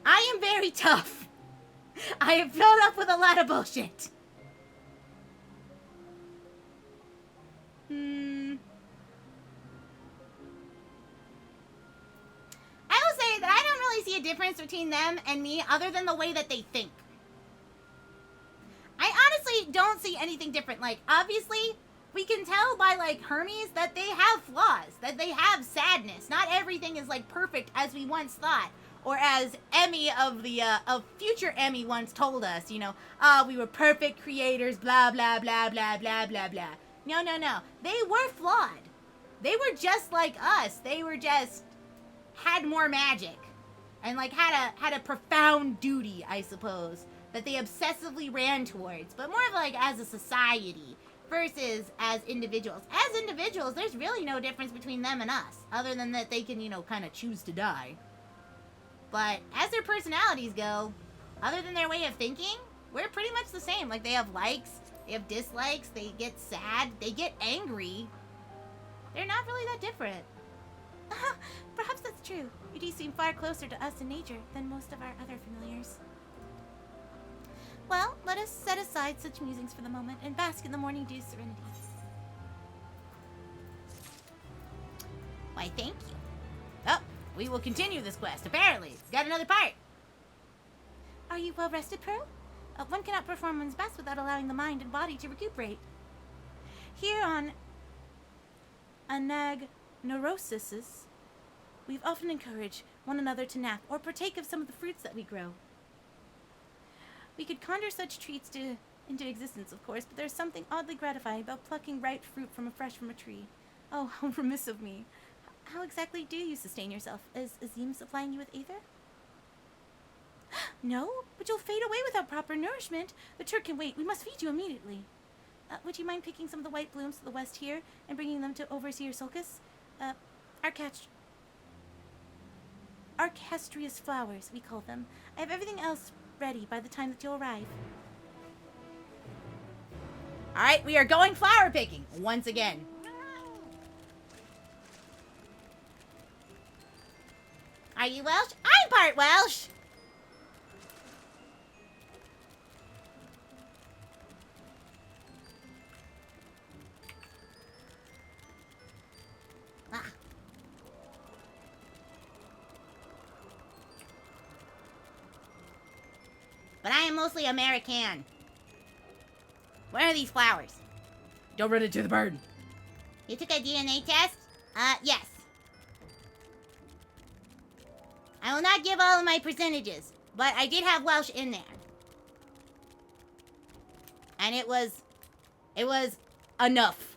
I am very tough. I have filled up with a lot of bullshit. I will say that I don't really see a difference between them and me other than the way that they think. I honestly don't see anything different. Like, obviously, we can tell by, like, Hermes that they have flaws, that they have sadness. Not everything is, like, perfect as we once thought. Or as Emmy of future Emmy once told us, you know, we were perfect creators, blah, blah, blah, blah, blah, blah, blah. No, no, no. They were flawed. They were just like us. They were just, had more magic. And, like, had a profound duty, I suppose, that they obsessively ran towards. But more of, like, as a society versus as individuals. As individuals, there's really no difference between them and us. Other than that they can, you know, kind of choose to die. But as their personalities go, other than their way of thinking, we're pretty much the same. Like, they have likes, they have dislikes, they get sad, they get angry. They're not really that different. Perhaps that's true. You do seem far closer to us in nature than most of our other familiars. Well, let us set aside such musings for the moment and bask in the morning dew's serenity. Why, thank you. Oh, we will continue this quest. Apparently, it's got another part. Are you well rested, Pearl? One cannot perform one's best without allowing the mind and body to recuperate. Here on Anagnorosis, we've often encouraged one another to nap or partake of some of the fruits that we grow. We could conjure such treats into existence, of course, but there's something oddly gratifying about plucking ripe fruit from a tree. Oh, how remiss of me. How exactly do you sustain yourself? Is Azim supplying you with aether? No, but you'll fade away without proper nourishment. The Turk can wait. We must feed you immediately. Would you mind picking some of the white blooms to the west here and bringing them to Overseer Sulcus? Archestrious flowers, we call them. I have everything else ready by the time that you'll arrive. Alright, we are going flower picking once again. Are you Welsh? I'm part Welsh! Ah. But I am mostly American. Where are these flowers? Don't run into the bird. You took a DNA test? Yes. I will not give all of my percentages, but I did have Welsh in there. And it was enough.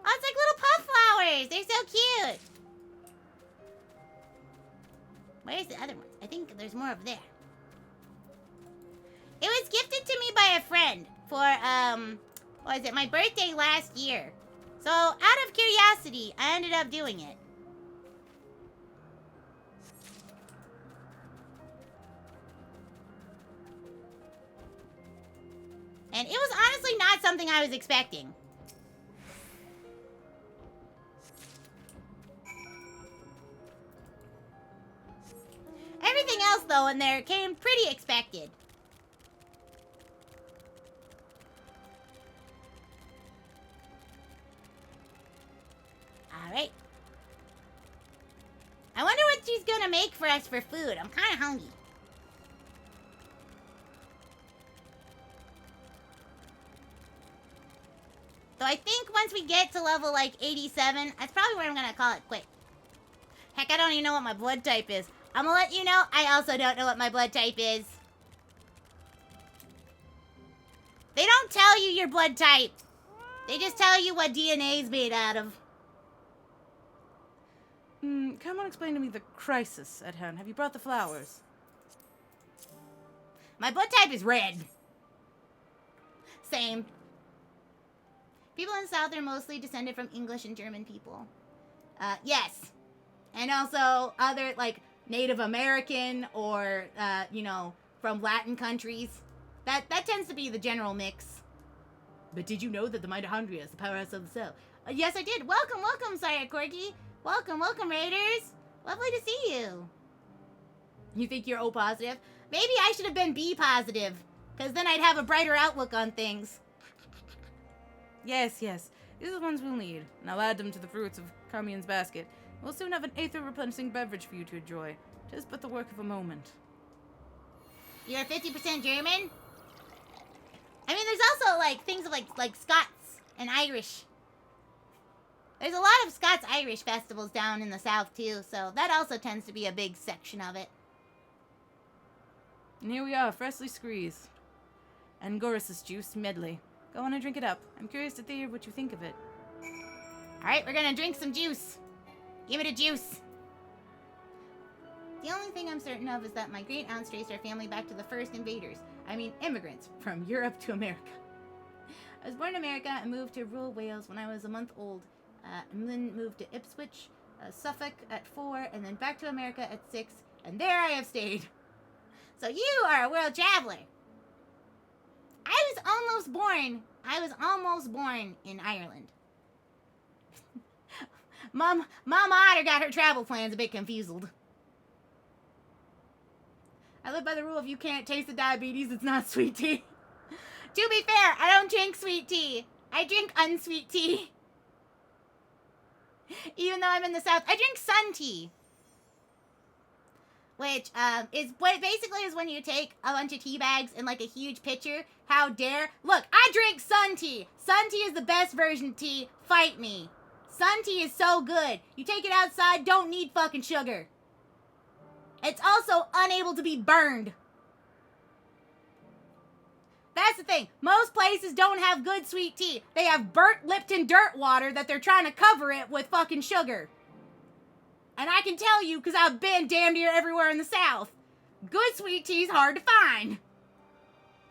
Oh, it's like little puff flowers. They're so cute. Where's the other one? I think there's more over there. It was gifted to me by a friend for, what was it, my birthday last year. So, out of curiosity, I ended up doing it. And it was honestly not something I was expecting. Everything else, though, in there came pretty expected. Alright. I wonder what she's gonna make for us for food. I'm kind of hungry. So I think once we get to level, like, 87, that's probably where I'm gonna call it quit. Heck, I don't even know what my blood type is. I'm gonna let you know, I also don't know what my blood type is. They don't tell you your blood type. They just tell you what DNA is made out of. Come on, explain to me the crisis at hand. Have you brought the flowers? My blood type is red. Same. People in the South are mostly descended from English and German people. Yes. And also other, like, Native American or, you know, from Latin countries. That tends to be the general mix. But did you know that the mitochondria is the powerhouse of the cell? Yes, I did. Welcome, welcome, Sire Corgi. Welcome, welcome, Raiders. Lovely to see you. You think you're O positive? Maybe I should have been B positive, because then I'd have a brighter outlook on things. Yes, yes. These are the ones we'll need, and I'll add them to the fruits of Carmian's basket. We'll soon have an aether-replenishing beverage for you to enjoy. Just but the work of a moment. You're 50% German? I mean, there's also, like, things of, like Scots and Irish. There's a lot of Scots-Irish festivals down in the South, too, so that also tends to be a big section of it. And here we are, freshly squeezed. Angorus' juice medley. Go on and drink it up. I'm curious to hear what you think of it. Alright, we're gonna drink some juice. Give it a juice. The only thing I'm certain of is that my great-aunts traced our family back to the first invaders. I mean, immigrants from Europe to America. I was born in America and moved to rural Wales when I was a month old. And then moved to Ipswich, Suffolk at 4, and then back to America at 6, and there I have stayed. So you are a world traveler. I was almost born in Ireland. Mom Otter got her travel plans a bit confused. I live by the rule if you can't taste the diabetes, it's not sweet tea. To be fair, I don't drink sweet tea. I drink unsweet tea. Even though I'm in the South, I drink sun tea. which is what basically is when you take a bunch of tea bags in like a huge pitcher. How dare? Look, I drink sun tea. Sun tea is the best version of tea. Fight me. Sun tea is so good. You take it outside, don't need fucking sugar. It's also unable to be burned. That's the thing. Most places don't have good sweet tea. They have burnt Lipton dirt water that they're trying to cover it with fucking sugar. And I can tell you, because I've been damn near everywhere in the South, good sweet tea is hard to find.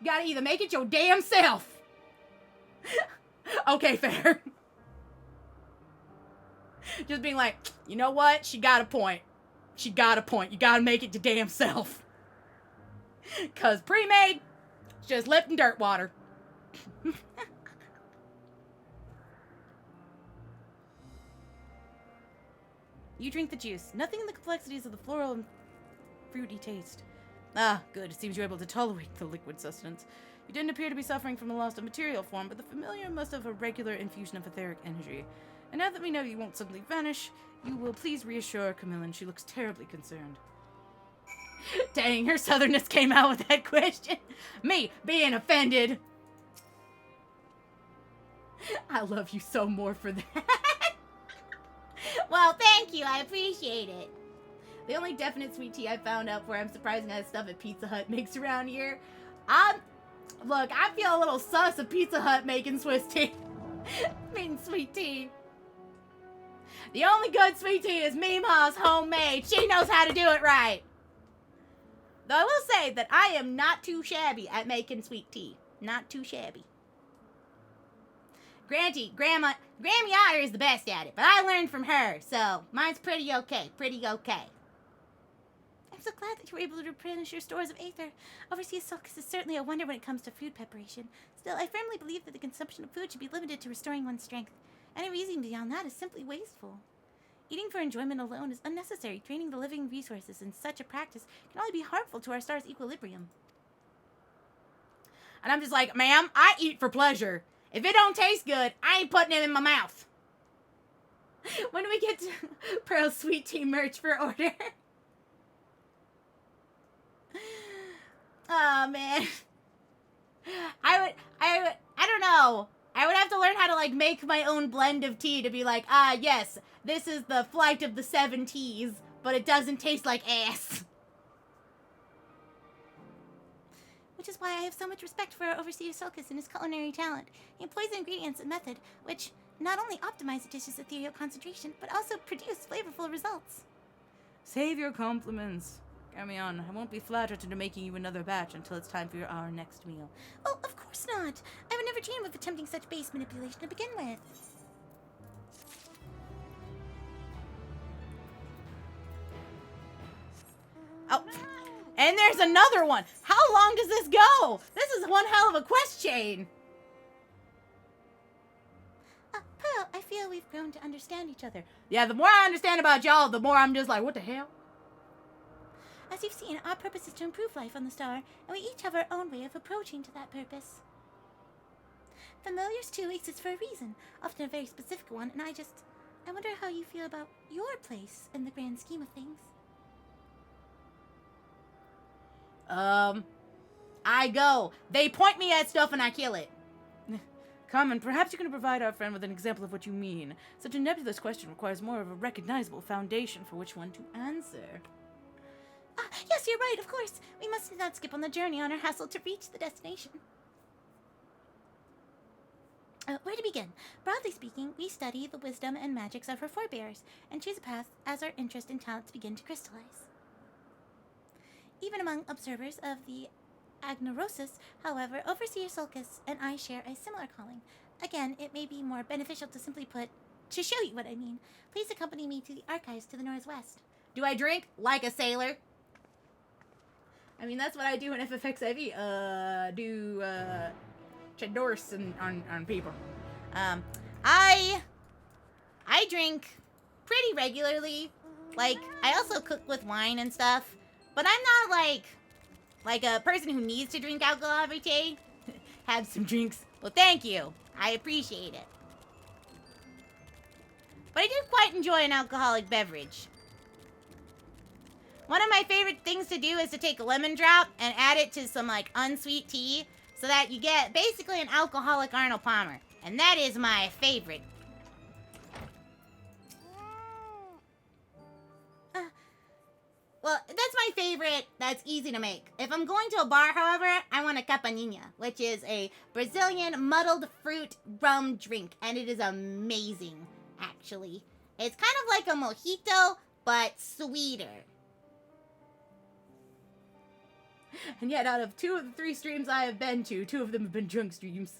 You gotta either make it your damn self. Okay, fair. Just being like, you know what? She got a point. She got a point. You gotta make it your damn self. Because pre-made, it's just Lipton dirt water. You drink the juice. Nothing in the complexities of the floral and fruity taste. Ah, good. It seems you're able to tolerate the liquid sustenance. You didn't appear to be suffering from a loss of material form, but the familiar must have a regular infusion of etheric energy. And now that we know you won't suddenly vanish, you will please reassure Camillin. She looks terribly concerned. Dang, her southernness came out with that question. Me being offended. I love you so more for that. Well, thank you. I appreciate it. The only definite sweet tea I found out where I'm surprising how stuff at Pizza Hut makes around here. Look, I feel a little sus of Pizza Hut making Swiss tea. Making sweet tea. The only good sweet tea is Meemaw's homemade. She knows how to do it right. Though I will say that I am not too shabby at making sweet tea. Not too shabby. Granted, Grammy Otter is the best at it, but I learned from her, so mine's pretty okay. Pretty okay. I'm so glad that you were able to replenish your stores of aether. Overseas Sulcus is certainly a wonder when it comes to food preparation. Still, I firmly believe that the consumption of food should be limited to restoring one's strength. Any reasoning beyond that is simply wasteful. Eating for enjoyment alone is unnecessary. Draining the living resources in such a practice can only be harmful to our star's equilibrium. And I'm just like, ma'am, I eat for pleasure. If it don't taste good, I ain't putting it in my mouth. When do we get to Pearl's sweet tea merch for order? Oh, man. I don't know. I would have to learn how to, like, make my own blend of tea to be like, yes, this is the flight of the 7 teas, but it doesn't taste like ass. Which is why I have so much respect for our overseer Sulcus and his culinary talent. He employs ingredients and method which not only optimize a dish's ethereal concentration, but also produce flavorful results. Save your compliments. Carry on. I won't be flattered into making you another batch until it's time for our next meal. Oh, of course not. I would never dream of attempting such base manipulation to begin with. Oh, and there's another one. How long does this go? This is one hell of a quest chain. Pearl, I feel we've grown to understand each other. Yeah, the more I understand about y'all, the more I'm just like, what the hell? As you've seen, our purpose is to improve life on the star, and we each have our own way of approaching to that purpose. Familiars, too, exist for a reason, often a very specific one, and I wonder how you feel about your place in the grand scheme of things. I go. They point me at stuff and I kill it. Come, and perhaps you can provide our friend with an example of what you mean. Such a nebulous question requires more of a recognizable foundation for which one to answer. Yes, you're right, of course. We must not skip on the journey on our hassle to reach the destination. Where to begin? Broadly speaking, we study the wisdom and magics of her forebears, and choose a path as our interest and talents begin to crystallize. Even among observers of the Agnorosis, however, Overseer Sulcus and I share a similar calling. Again, it may be more beneficial to simply put, to show you what I mean. Please accompany me to the archives to the northwest. Do I drink like a sailor? I mean, that's what I do in FFXIV. Chadorse on people. I drink pretty regularly. Like, I also cook with wine and stuff. But I'm not like a person who needs to drink alcohol every day. Have some drinks. Well, thank you. I appreciate it. But I do quite enjoy an alcoholic beverage. One of my favorite things to do is to take a lemon drop and add it to some, like, unsweet tea so that you get basically an alcoholic Arnold Palmer. And that is my favorite. Well, that's my favorite. That's easy to make. If I'm going to a bar, however, I want a caipirinha, which is a Brazilian muddled fruit rum drink. And it is amazing, actually. It's kind of like a mojito, but sweeter. And yet, out of 2 of the 3 streams I have been to, 2 of them have been drunk streams.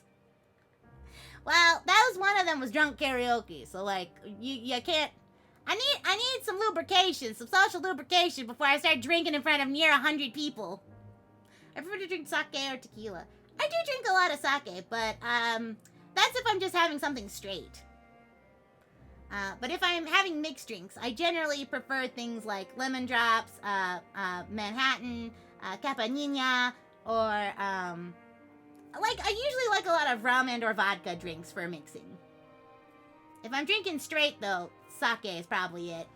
Well, that was one of them was drunk karaoke. So, like, you can't... I need some lubrication, some social lubrication before I start drinking in front of near 100 people. I prefer to drink sake or tequila. I do drink a lot of sake, but that's if I'm just having something straight. But if I'm having mixed drinks, I generally prefer things like lemon drops, Manhattan, caipirinha, or I usually like a lot of rum and or vodka drinks for mixing. If I'm drinking straight though, sake is probably it.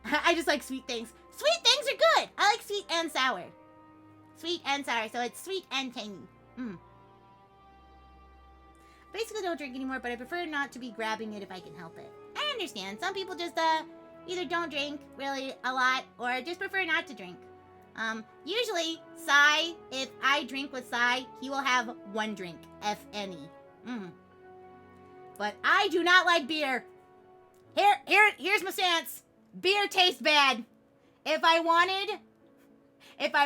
I just like sweet things. Sweet things are good! I like sweet and sour. Sweet and sour, so it's sweet and tangy. Basically don't drink anymore, but I prefer not to be grabbing it if I can help it. I understand. Some people just either don't drink really a lot or just prefer not to drink. Usually, Sai, if I drink with Sai, he will have 1 drink, if any. But I do not like beer. Here's my stance. Beer tastes bad. If I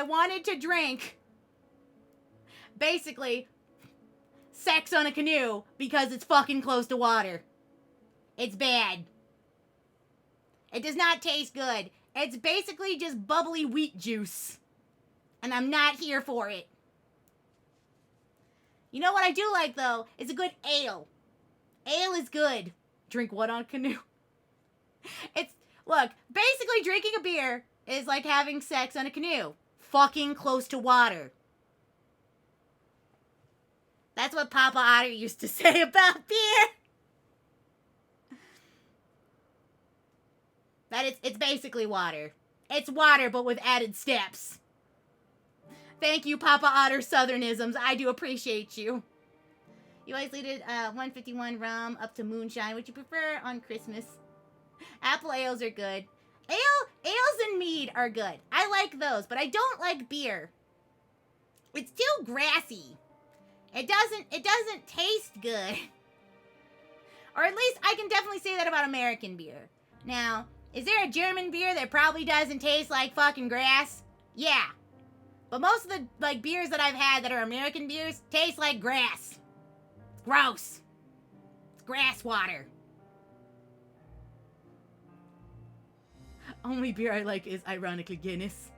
wanted to drink, basically, sex on a canoe because it's fucking close to water. It's bad. It does not taste good. It's basically just bubbly wheat juice. And I'm not here for it. You know what I do like, though? Is a good ale. Ale is good. Drink what on a canoe? Look, basically drinking a beer is like having sex on a canoe. Fucking close to water. That's what Papa Otter used to say about beer. It's basically water. It's water, but with added steps. Thank you, Papa Otter Southernisms. I do appreciate you. You isolated 151 rum up to moonshine. Would you prefer on Christmas? Apple ales are good. Ales and mead are good. I like those, but I don't like beer. It's too grassy. It doesn't taste good. Or at least I can definitely say that about American beer. Now, is there a German beer that probably doesn't taste like fucking grass? Yeah. But most of the beers that I've had that are American beers taste like grass. It's gross. It's grass water. Only beer I like is ironically Guinness.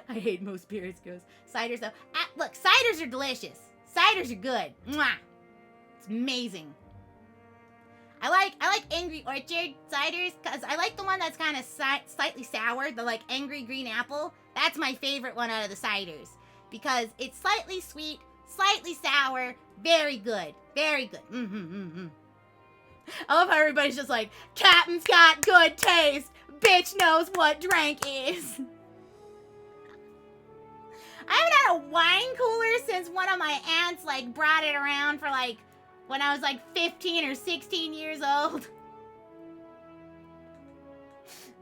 I hate most beer. It's gross. Ciders though. Look, ciders are delicious. Ciders are good. Mwah. It's amazing. I like Angry Orchard ciders because I like the one that's kind of slightly sour, the like Angry Green Apple. That's my favorite one out of the ciders because it's slightly sweet, slightly sour, very good. Very good. I love how everybody's just like, Captain's got good taste. Bitch knows what drink is. I haven't had a wine cooler since one of my aunts like brought it around for like when I was like 15 or 16 years old.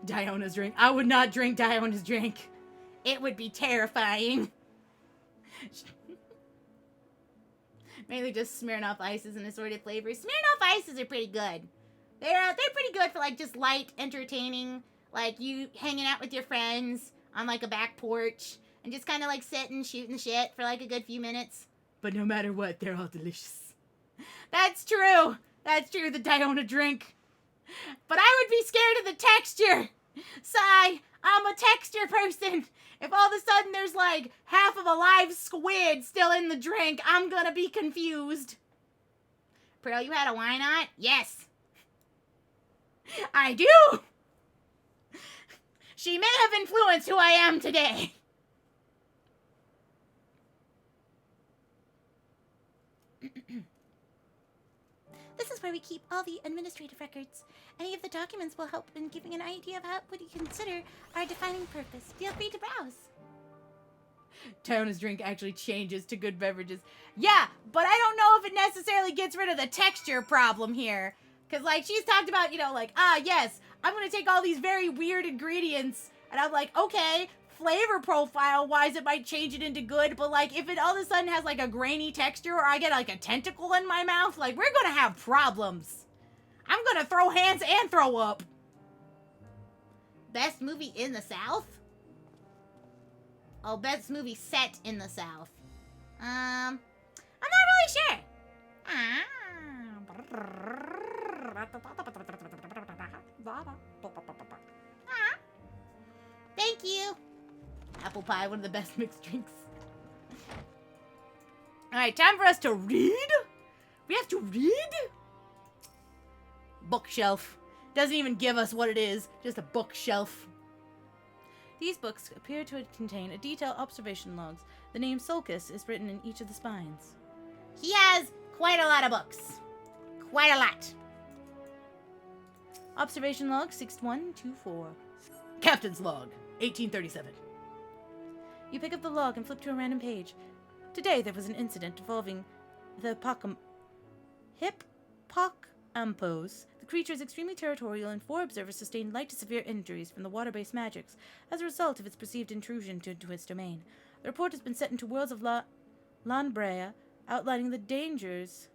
Diona's drink. I would not drink Diona's drink. It would be terrifying. Mainly just Smirnoff Ices and assorted flavors. Smirnoff Ices are pretty good. They're pretty good for like just light entertaining, like you hanging out with your friends on like a back porch and just kind of like sitting, shooting the shit for like a good few minutes. But no matter what, they're all delicious. That's true. That's true, the Diona drink. But I would be scared of the texture. Sigh, I'm a texture person. If all of a sudden there's like half of a live squid still in the drink, I'm gonna be confused. Pearl, you had a why not? Yes. I do. She may have influenced who I am today. This is where we keep all the administrative records. Any of the documents will help in giving an idea of what you consider our defining purpose. Feel free to browse. Tyona's drink actually changes to good beverages. Yeah, but I don't know if it necessarily gets rid of the texture problem here. Because, like, she's talked about, you know, like, yes, I'm going to take all these very weird ingredients. And I'm like, okay, flavor profile-wise, it might change it into good. But, like, if it all of a sudden has, like, a grainy texture or I get, like, a tentacle in my mouth, like, we're going to have problems. I'm going to throw hands and throw up. Best movie in the South? Oh, best movie set in the South. I'm not really sure. Thank you. Apple pie, one of the best mixed drinks. Alright, time for us to read. We have to read? Bookshelf. Doesn't even give us what it is, just a bookshelf. These books appear to contain a detailed observation logs. The name Sulcus is written in each of the spines. He has quite a lot of books. Quite a lot. Observation log 6124. Captain's log, 1837. You pick up the log and flip to a random page. Today there was an incident involving the Hippocampos. The creature is extremely territorial, and 4 observers sustained light to severe injuries from the water-based magics as a result of its perceived intrusion into its domain. The report has been sent into Worlds of Lanbrea, outlining the dangers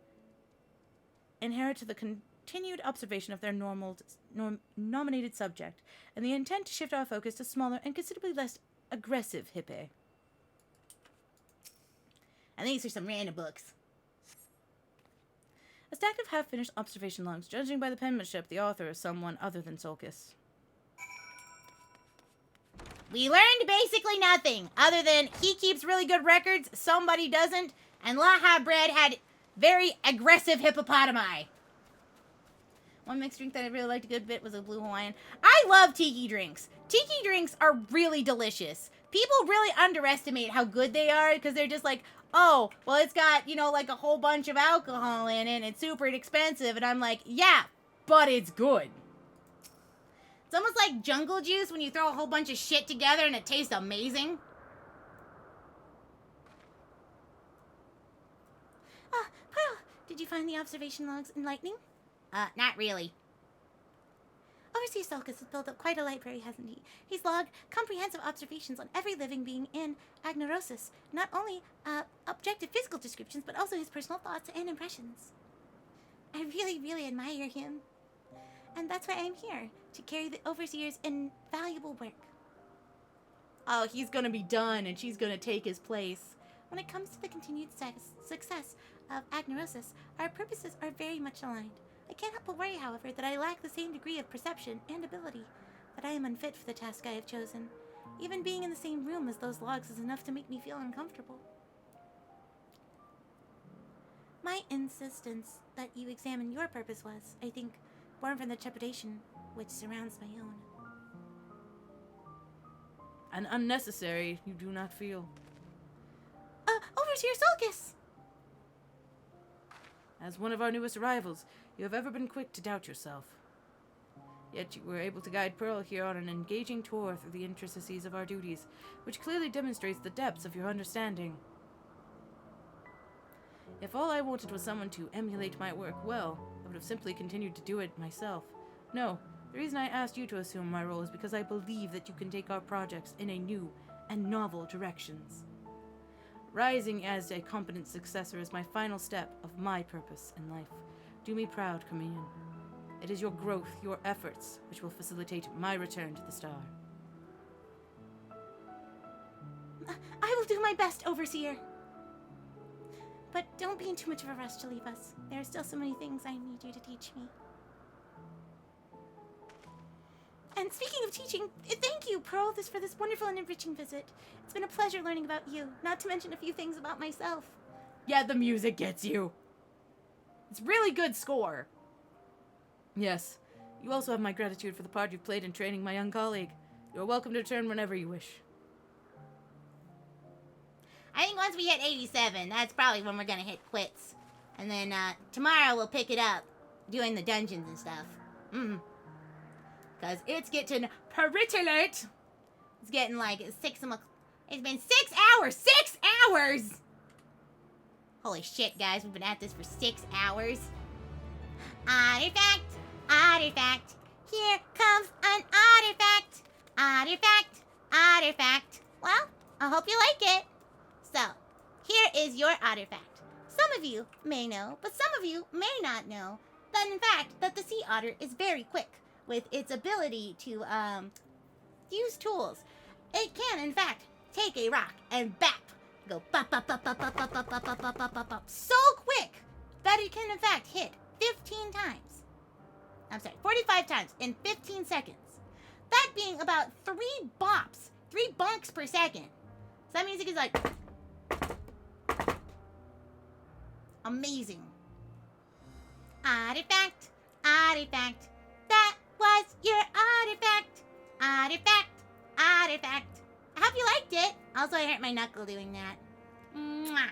inherent to the continued observation of their nominated subject, and the intent to shift our focus to smaller and considerably less aggressive hippie. And these are some random books. A stack of half-finished observation logs. Judging by the penmanship, the author is someone other than Sulcus. We learned basically nothing, other than he keeps really good records, somebody doesn't, and Laha Bread had very aggressive hippopotami. One mixed drink that I really liked a good bit was a Blue Hawaiian. I love tiki drinks. Tiki drinks are really delicious. People really underestimate how good they are because they're just like, oh, well, it's got, you know, like a whole bunch of alcohol in it and it's super inexpensive. And I'm like, yeah, but it's good. It's almost like jungle juice when you throw a whole bunch of shit together and it tastes amazing. Pearl, did you find the observation logs enlightening? Not really. Overseer Sulcus has built up quite a library, hasn't he? He's logged comprehensive observations on every living being in Agnorosis. Not only objective physical descriptions, but also his personal thoughts and impressions. I really, really admire him. And that's why I'm here, to carry the Overseer's invaluable work. Oh, he's gonna be done, and she's gonna take his place. When it comes to the continued success of Agnorosis, our purposes are very much aligned. I can't help but worry, however, that I lack the same degree of perception and ability, that I am unfit for the task I have chosen. Even being in the same room as those logs is enough to make me feel uncomfortable. My insistence that you examine your purpose was, I think, born from the trepidation which surrounds my own. And unnecessary, you do not feel. Overseer Sulcus! As one of our newest arrivals, you have ever been quick to doubt yourself. Yet you were able to guide Pearl here on an engaging tour through the intricacies of our duties, which clearly demonstrates the depths of your understanding. If all I wanted was someone to emulate my work well, I would have simply continued to do it myself. No, the reason I asked you to assume my role is because I believe that you can take our projects in a new and novel directions. Rising as a competent successor is my final step of my purpose in life. Do me proud, Chameleon. It is your growth, your efforts, which will facilitate my return to the star. I will do my best, Overseer. But don't be in too much of a rush to leave us. There are still so many things I need you to teach me. And speaking of teaching, thank you, Pearl, for this wonderful and enriching visit. It's been a pleasure learning about you, not to mention a few things about myself. Yeah, the music gets you. It's really good score. Yes, you also have my gratitude for the part you've played in training my young colleague. You are welcome to return whenever you wish. I think once we hit 87, that's probably when we're gonna hit quits. And then tomorrow we'll pick it up. doing the dungeons and stuff. Because it's getting pretty late. It's getting like 6 o'clock. It's been 6 hours. 6 hours! Holy shit, guys. We've been at this for 6 hours. Artifact. Artifact. Here comes an artifact. Artifact. Artifact. Well, I hope you like it. So, here is your artifact. Some of you may know, but some of you may not know that in fact that the sea otter is very quick with its ability to use tools. It can in fact take a rock and bap, go bop bop bop bop bop bop bop bop bop bop bop bop so quick that it can in fact hit 15 times. I'm sorry, 45 times in 15 seconds. That being about 3 bops, 3 bonks per second. So that means it gets like amazing. Artifact, artifact. That was your artifact. Artifact, artifact. I hope you liked it. Also, I hurt my knuckle doing that. Mwah.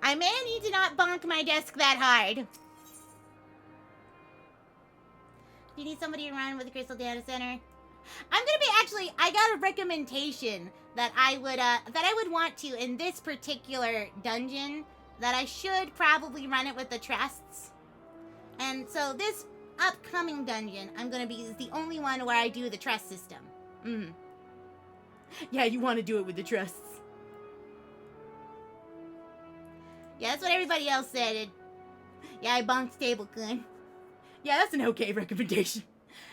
I may need to not bonk my desk that hard. Do you need somebody to run with the Crystal Data Center? I'm gonna be I got a recommendation that I would want to in this particular dungeon, that I should probably run it with the trusts. And so this upcoming dungeon, I'm gonna be the only one where I do the trust system. Yeah, you want to do it with the trusts. Yeah, that's what everybody else said. Yeah, I bonked table gun. Yeah, that's an okay recommendation.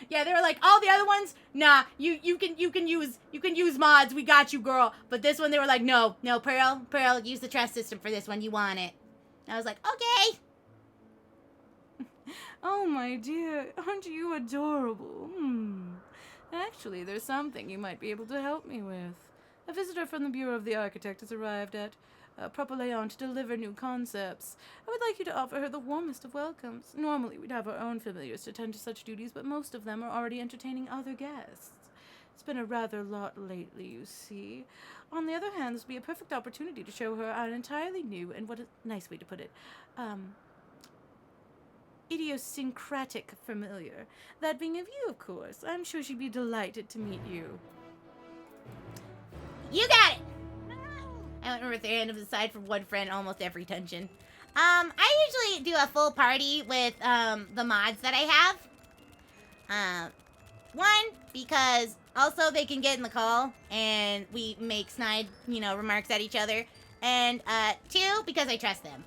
Yeah, they were like, all the other ones, nah, you can use mods, we got you, girl. But this one, they were like, no, Pearl, use the trust system for this one, you want it. And I was like, okay. Oh, my dear, aren't you adorable? Actually, there's something you might be able to help me with. A visitor from the Bureau of the Architect has arrived at Propylaeon to deliver new concepts. I would like you to offer her the warmest of welcomes. Normally, we'd have our own familiars to attend to such duties, but most of them are already entertaining other guests. It's been a rather lot lately, you see. On the other hand, this would be a perfect opportunity to show her an entirely new, and what a nice way to put it, idiosyncratic familiar. That being of you, of course. I'm sure she'd be delighted to meet you. You got it! I went with their hand aside from one friend almost every dungeon. I usually do a full party with the mods that I have. One, because also they can get in the call and we make snide, remarks at each other. And 2, because I trust them.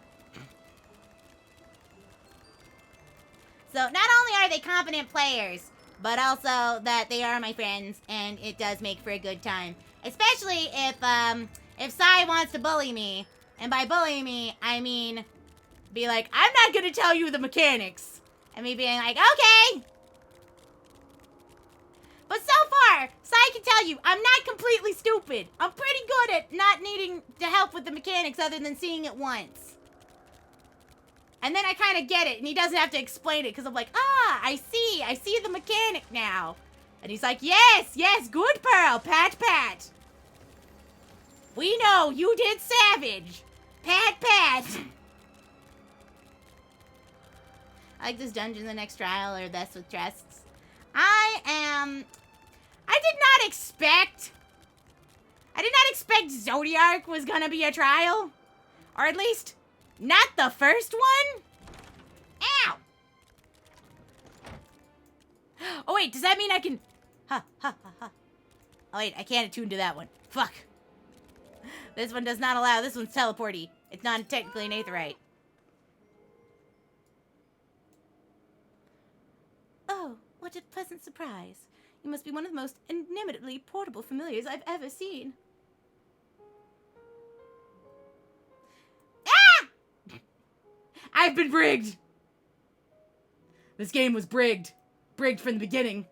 So not only are they competent players, but also that they are my friends, and it does make for a good time. Especially if Sai wants to bully me, and by bully me, I mean be like, I'm not gonna tell you the mechanics. And me being like, okay. But so far, Sai can tell you, I'm not completely stupid. I'm pretty good at not needing to help with the mechanics other than seeing it once. And then I kind of get it, and he doesn't have to explain it, because I'm like, I see the mechanic now. And he's like, yes, good Pearl, pat. We know, you did savage. Pat. I like this dungeon, the next trial, or best with trusts. I did not expect Zodiac was gonna be a trial. Or at least, not the first one? Ow! Oh wait, does that mean I can... Ha. Oh wait, I can't attune to that one. Fuck. This one does not allow, this one's teleporty. It's not technically an aetheryte. Oh, what a pleasant surprise. You must be one of the most inimitably portable familiars I've ever seen. I've been brigged! This game was brigged. Brigged from the beginning.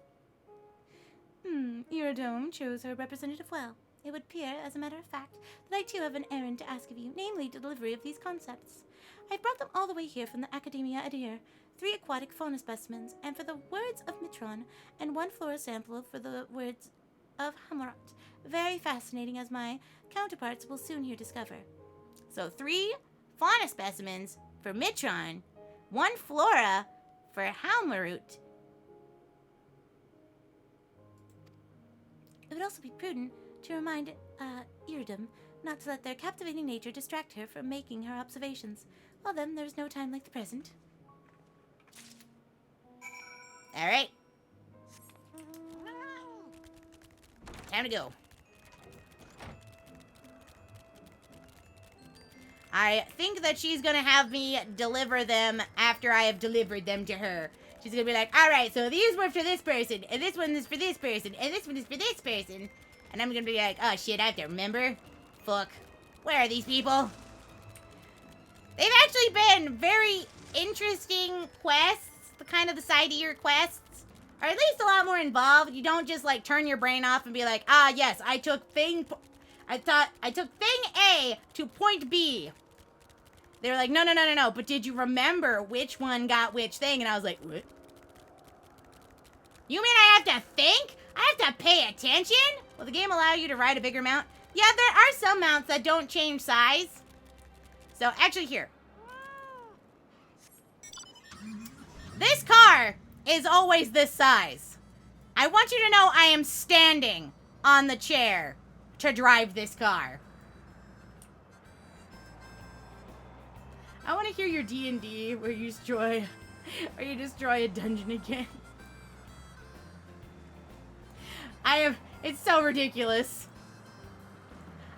Your dome chose her representative well. It would appear, as a matter of fact, that I too have an errand to ask of you, namely delivery of these concepts. I've brought them all the way here from the Academia Adir, 3 aquatic fauna specimens, and for the words of Mitron, and 1 flora sample for the words of Hamarat. Very fascinating, as my counterparts will soon here discover. So 3 fauna specimens for Mitron, 1 flora for Halmarut. It would also be prudent to remind Iridum not to let their captivating nature distract her from making her observations. Well then, there's no time like the present. Alright. Time to go. I think that she's gonna have me deliver them after I have delivered them to her. She's gonna be like, alright, so these were for this person, and this one is for this person, and this one is for this person. And I'm gonna be like, oh shit, I have to remember. Fuck. Where are these people? They've actually been very interesting quests. The kind of the sidier quests. Or at least a lot more involved. You don't just like turn your brain off and be like, ah yes, I took thing A to point B. They were like, no, but did you remember which one got which thing? And I was like, what? You mean I have to think? I have to pay attention? Will the game allow you to ride a bigger mount? Yeah, there are some mounts that don't change size. So, actually here. This car is always this size. I want you to know I am standing on the chair to drive this car. I want to hear your D&D where you destroy a dungeon again. It's so ridiculous.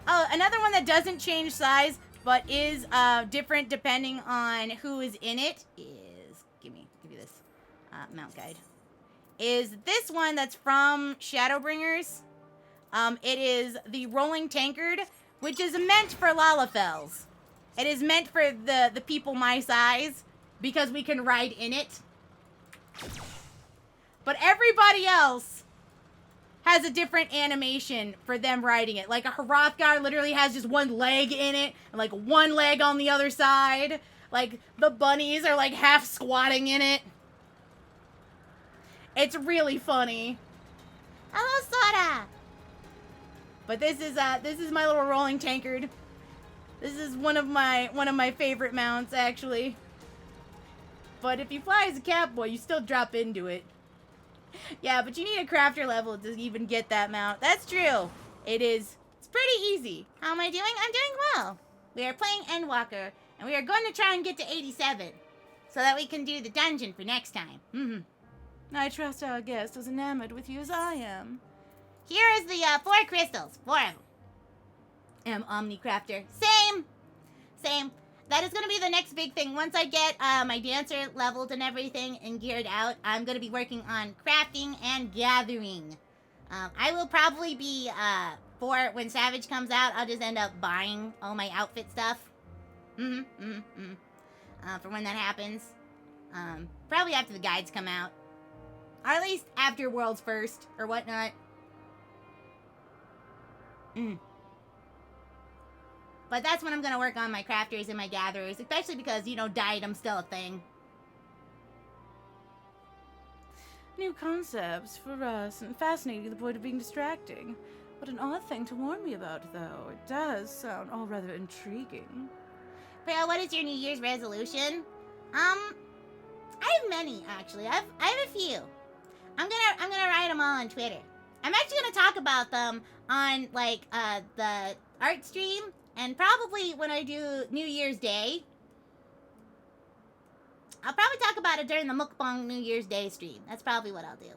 Oh, another one that doesn't change size, but is different depending on who is in it is, give you this mount guide, is this one that's from Shadowbringers. It is the Rolling Tankard, which is meant for Lalafels. It is meant for the people my size, because we can ride in it. But everybody else has a different animation for them riding it. Like a Hrothgar literally has just one leg in it, and like one leg on the other side. Like the bunnies are like half squatting in it. It's really funny. Hello, Sora! But this is my little Rolling Tankard. This is one of my favorite mounts, actually. But if you fly as a Catboy, you still drop into it. Yeah, but you need a crafter level to even get that mount. That's true. It's pretty easy. How am I doing? I'm doing well. We are playing Endwalker, and we are going to try and get to 87. So that we can do the dungeon for next time. I trust our guest is enamored with you as I am. Here is the 4 crystals. 4 of them. Omnicrafter. Same. That is going to be the next big thing. Once I get my dancer leveled and everything and geared out, I'm going to be working on crafting and gathering. I will probably be, for when Savage comes out, I'll just end up buying all my outfit stuff. For when that happens. Probably after the guides come out. Or at least after World's First or whatnot. But that's when I'm going to work on my crafters and my gatherers, especially because, you know, dietem's still a thing. New concepts for us, and fascinating to the point of being distracting. What an odd thing to warn me about, though. It does sound all rather intriguing. Well, what is your New Year's resolution? I have many, actually. I have a few. I'm gonna write them all on Twitter. I'm actually gonna talk about them on, like, the art stream. And probably when I do New Year's Day, I'll probably talk about it during the Mukbang New Year's Day stream. That's probably what I'll do.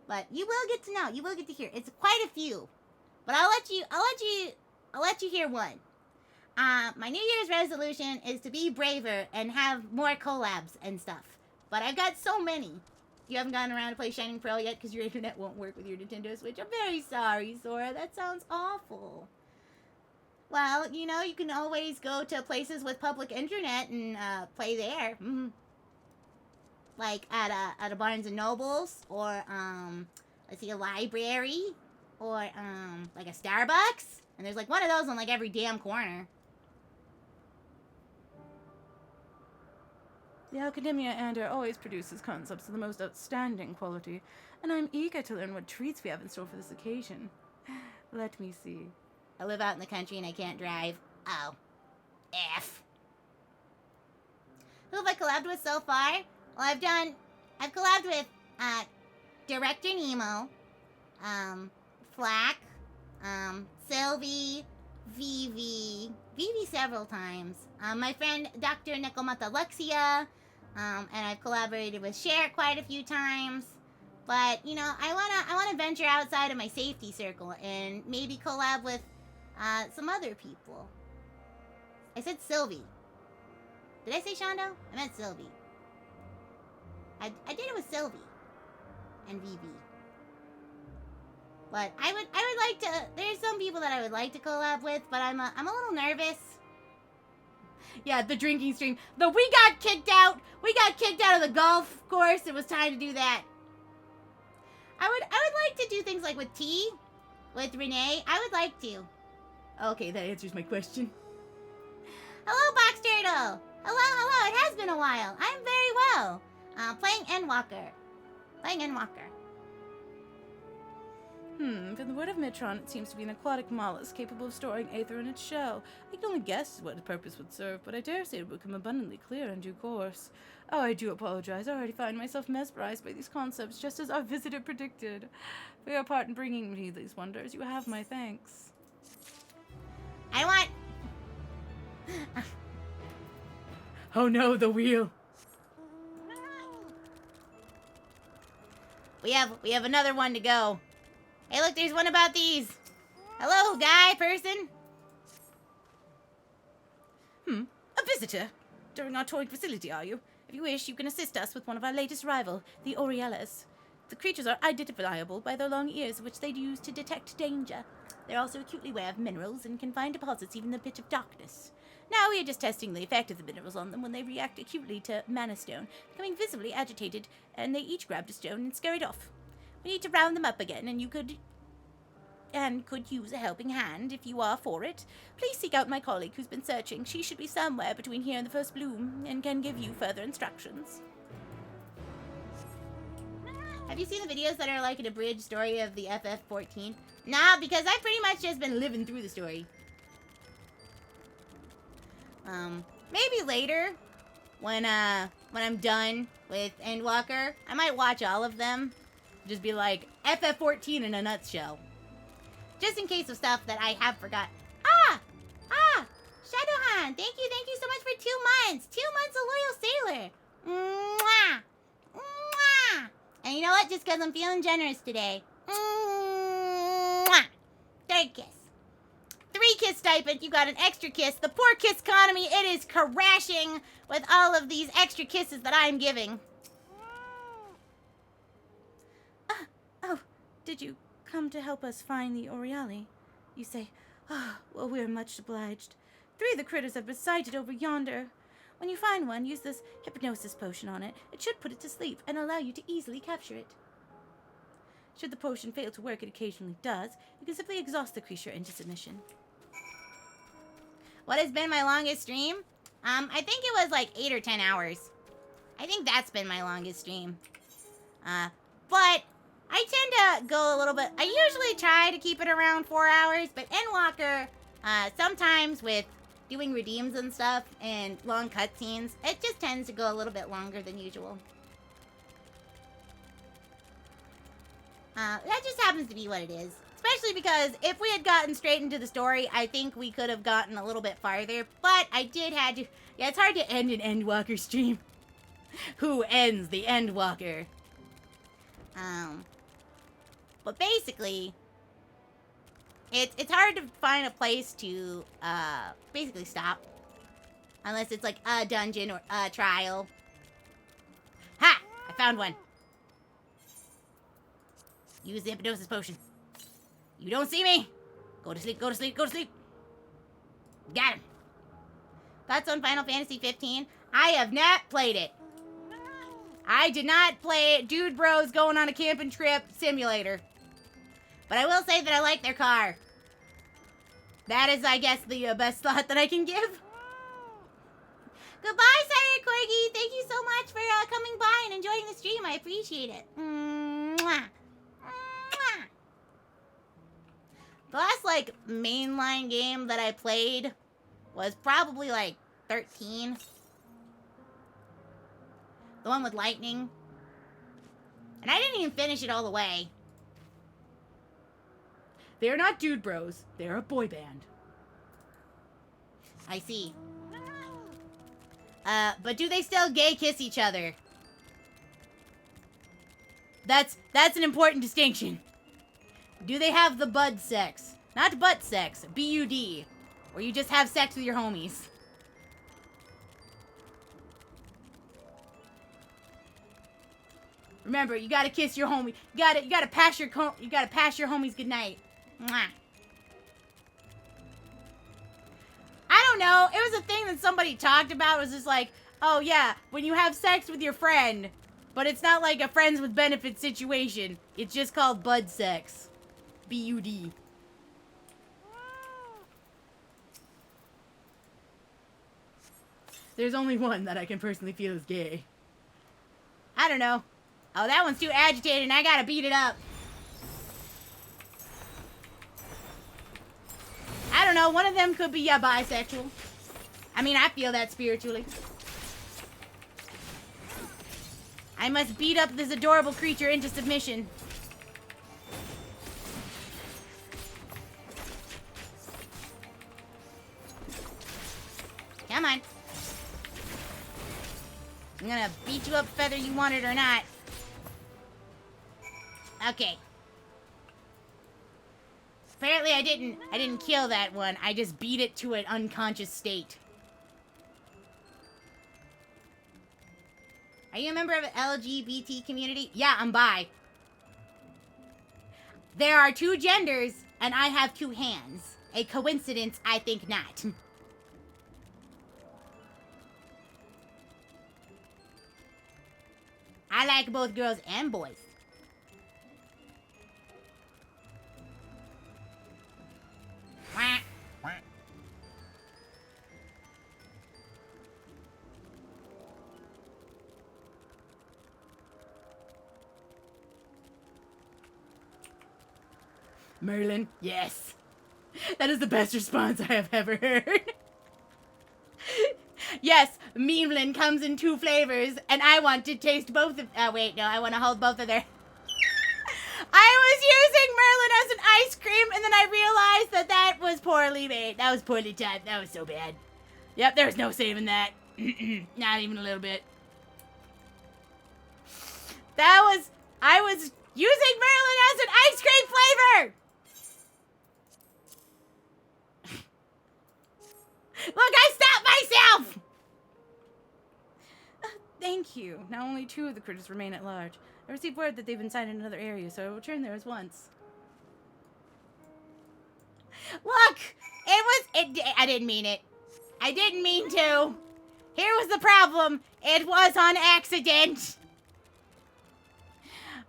But you will get to know. You will get to hear. It's quite a few. But I'll let you hear one. My New Year's resolution is to be braver and have more collabs and stuff. But I've got so many. You haven't gotten around to play Shining Pearl yet because your internet won't work with your Nintendo Switch. I'm very sorry, Sora. That sounds awful. Well, you know, you can always go to places with public internet and play there. Like at a Barnes and Nobles, or let's see, a library, or like a Starbucks. And there's like one of those on like every damn corner. The Academia Ander always produces concepts of the most outstanding quality, and I'm eager to learn what treats we have in store for this occasion. Let me see. I live out in the country and I can't drive. Oh. F. Who have I collabed with so far? Well, I've collabed with, Director Nemo, Flack, Sylvie, Vivi several times. My friend Dr. Nekomata Luxia, and I've collaborated with Cher quite a few times. But, you know, I wanna venture outside of my safety circle and maybe collab with, some other people. I said Sylvie. Did I say Shondo? I meant Sylvie. I did it with Sylvie and Vivi. But I would like to. There's some people that I would like to collab with, but I'm a little nervous. Yeah, the drinking stream. We got kicked out. We got kicked out of the golf course. It was time to do that. I would like to do things like with T, with Renee. I would like to. Okay, that answers my question. Hello, Box Turtle. Hello. It has been a while. I'm very well. Playing Endwalker. From the word of Metron, it seems to be an aquatic mollusk capable of storing aether in its shell. I can only guess what its purpose would serve, but I dare say it will become abundantly clear in due course. Oh, I do apologize. I already find myself mesmerized by these concepts, just as our visitor predicted. For your part in bringing me these wonders, you have my thanks. I want... Oh no, the wheel! We have another one to go. Hey, look, there's one about these. Hello, guy person. A visitor? During our touring facility, are you? If you wish, you can assist us with one of our latest rival, the Oriellas. The creatures are identifiable by their long ears, which they use to detect danger. They're also acutely aware of minerals and can find deposits even in the pitch of darkness. Now we are just testing the effect of the minerals on them when they react acutely to mana stone, becoming visibly agitated, and they each grabbed a stone and scurried off. We need to round them up again, and you could use a helping hand if you are for it. Please seek out my colleague who's been searching. She should be somewhere between here and the first bloom, and can give you further instructions. Have you seen the videos that are like an abridged story of the FF14? Nah, because I've pretty much just been living through the story. Maybe later, when I'm done with Endwalker, I might watch all of them. Just be like, FF14 in a nutshell. Just in case of stuff that I have forgot. Shadowhan, thank you so much for 2 months. 2 months a loyal sailor. Mwah! Mwah! And you know what? Just because I'm feeling generous today. Mwah! 3rd kiss. 3 kiss stipend, you got an extra kiss. The poor kiss economy, it is crashing with all of these extra kisses that I'm giving. Oh, did you come to help us find the Oriali? You say, well, we're much obliged. 3 of the critters have been sighted over yonder. When you find one, use this hypnosis potion on it. It should put it to sleep and allow you to easily capture it. Should the potion fail to work, it occasionally does, you can simply exhaust the creature into submission. What has been my longest stream? I think it was like 8 or 10 hours. I think that's been my longest stream. But I tend to go a little bit... I usually try to keep it around 4 hours, but Endwalker, sometimes with doing redeems and stuff and long cutscenes, it just tends to go a little bit longer than usual. That just happens to be what it is. Especially because if we had gotten straight into the story, I think we could have gotten a little bit farther. But I did have to... Yeah, it's hard to end an Endwalker stream. Who ends the Endwalker? But basically, it's hard to find a place to basically stop. Unless it's like a dungeon or a trial. Ha! I found one. Use the hypnosis potion. You don't see me. Go to sleep, go to sleep, go to sleep. Got him. Thoughts on Final Fantasy 15? I have not played it. I did not play it. Dude Bros going on a camping trip simulator. But I will say that I like their car. That is, I guess, the best thought that I can give. Goodbye, Senator Corgi. Thank you so much for coming by and enjoying the stream. I appreciate it. Mwah. Mwah. The last, like, mainline game that I played was probably, like, 13. The one with lightning. And I didn't even finish it all the way. They're not dude bros. They're a boy band. I see. But do they still gay kiss each other? That's an important distinction. Do they have the bud sex? Not butt sex, B-U-D. Where you just have sex with your homies. Remember, you gotta kiss your homie. You gotta pass your homies goodnight. Mwah. I don't know. It was a thing that somebody talked about. It was just like, oh yeah, when you have sex with your friend, but it's not like a friends with benefits situation. It's just called bud sex. B-U-D. There's only one that I can personally feel is gay. I don't know. Oh, that one's too agitated and I gotta beat it up. I don't know. One of them could be bisexual. I mean, I feel that spiritually. I must beat up this adorable creature into submission. Come on. I'm gonna beat you up whether you want it or not. Okay. Apparently I didn't kill that one. I just beat it to an unconscious state. Are you a member of the LGBT community? Yeah, I'm bi. There are 2 genders, and I have 2 hands. A coincidence? I think not. I like both girls and boys. Wah. Merlin, yes. That is the best response I have ever heard. Yes, Merlin comes in 2 flavors, and I want to taste both of... Oh, wait, no, I want to hold both of their... I was using Merlin as an ice cream, and then I realized that was poorly made. That was poorly typed. That was so bad. Yep, there's no saving that. Not even a little bit. I was using Merlin as an ice cream flavor! Look, I stopped myself! Thank you. Now only 2 of the critters remain at large. I received word that they've been sighted in another area, so I will return there as once. Look! I didn't mean it. I didn't mean to. Here was the problem. It was on accident.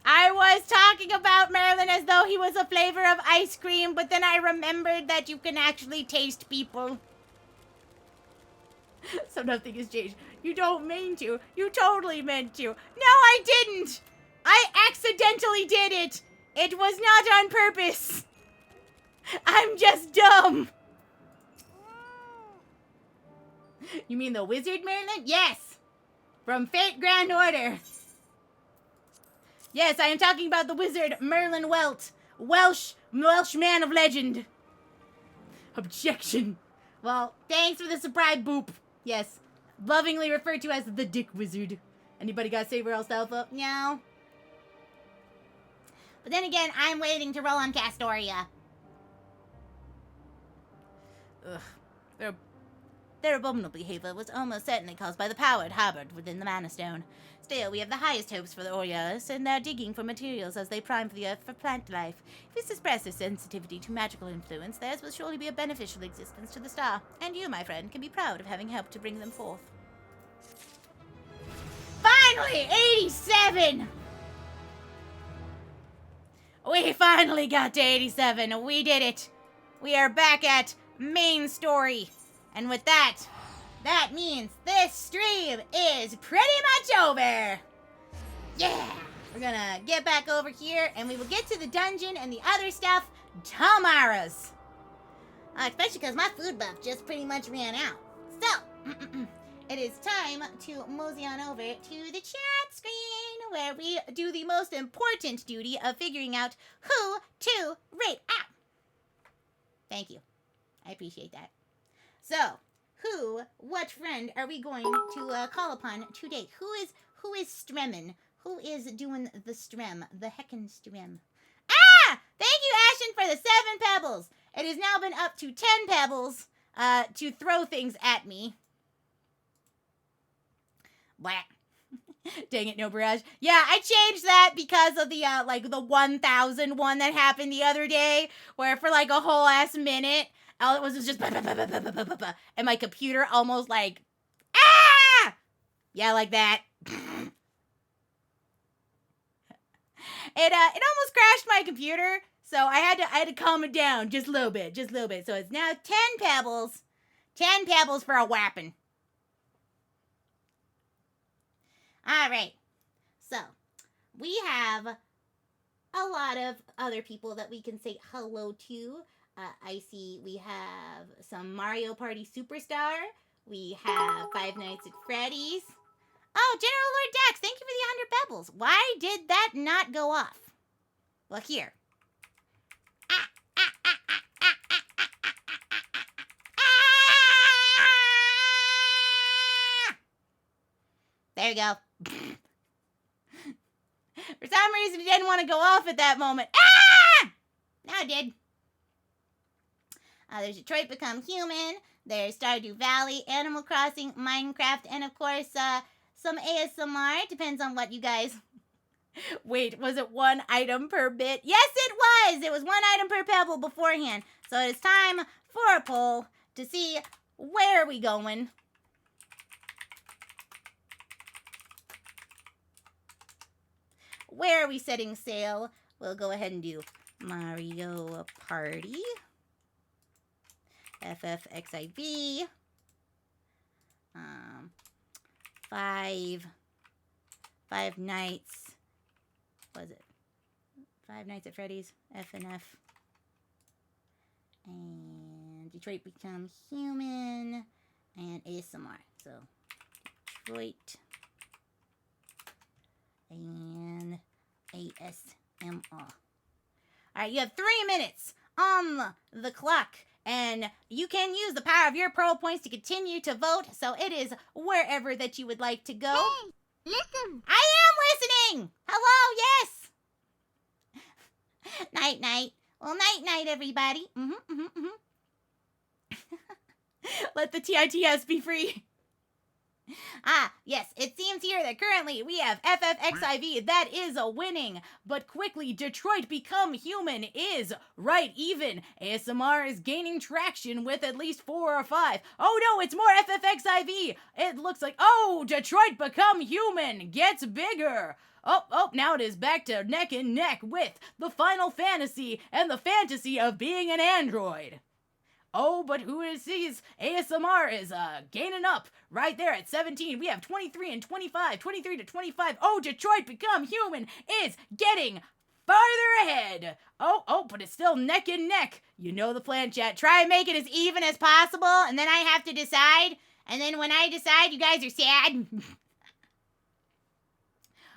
I was talking about Merlin as though he was a flavor of ice cream, but then I remembered that you can actually taste people. So nothing has changed. You don't mean to. You totally meant to. No, I didn't. I accidentally did it. It was not on purpose. I'm just dumb. You mean the wizard Merlin? Yes. From Fate Grand Order. Yes, I am talking about the wizard Merlin Welt. Welsh man of legend. Objection. Well, thanks for the surprise boop. Yes. Lovingly referred to as the Dick Wizard. Anybody got Saber Alfalfa? No. But then again, I'm waiting to roll on Castoria. Ugh. Their abominable behavior was almost certainly caused by the power it harbored within the Mana Stone. Still, we have the highest hopes for the Aureolus, and they're digging for materials as they prime for the Earth for plant life. If we suppress their sensitivity to magical influence, theirs will surely be a beneficial existence to the star. And you, my friend, can be proud of having helped to bring them forth. Finally! 87! We finally got to 87. We did it. We are back at main story. And with that, that means this stream is pretty much over. Yeah. We're gonna get back over here and we will get to the dungeon and the other stuff tomorrow's. Especially because my food buff just pretty much ran out. So, it is time to mosey on over to the chat screen where we do the most important duty of figuring out who to rate. Ow! Thank you. I appreciate that. So, what friend are we going to call upon today? Who is stremmin'? Who is doing the strem? The heckin' strem. Ah! Thank you, Ashen, for the 7 pebbles. It has now been up to 10 pebbles to throw things at me. Blah. Dang it, no barrage. Yeah, I changed that because of the, the 1,000 one that happened the other day, where for, a whole ass minute, all it was just and my computer almost, ah! Yeah, like that. It almost crashed my computer, so I had to calm it down just a little bit. So it's now 10 pebbles. 10 pebbles for a whapping. All right. So, we have a lot of other people that we can say hello to. I see we have some Mario Party Superstar. We have Five Nights at Freddy's. Oh, General Lord Dax, thank you for the 100 pebbles. Why did that not go off? Well, here. There you go. For some reason, it didn't want to go off at that moment. Ah! Now it did. There's Detroit Become Human. There's Stardew Valley, Animal Crossing, Minecraft, and of course, some ASMR. Depends on what you guys... Wait, was it 1 item per bit? Yes, it was! It was 1 item per pebble beforehand. So it is time for a poll to see where are we going. Where are we setting sail? We'll go ahead and do Mario Party. FFXIV. 5 Nights. What was it? 5 Nights at Freddy's. FNF. And Detroit Become Human. And ASMR. So, Detroit. And ASMR. Alright, you have 3 minutes on the clock. And you can use the power of your Pearl points to continue to vote. So it is wherever that you would like to go. Hey, listen. I am listening. Hello, yes. Night, night. Well, night, night, everybody. Let the TITS be free. Yes, it seems here that currently we have FFXIV that is winning, but quickly Detroit Become Human is right even. ASMR is gaining traction with at least 4 or 5. Oh no, it's more FFXIV. It looks like, oh, Detroit Become Human gets bigger. Oh, now it is back to neck and neck with the Final Fantasy and the fantasy of being an android. Oh, but who sees ASMR is gaining up right there at 17. We have 23 and 25, 23 to 25. Oh, Detroit Become Human is getting farther ahead. Oh, but it's still neck and neck. You know the plan, chat. Try and make it as even as possible, and then I have to decide. And then when I decide, you guys are sad.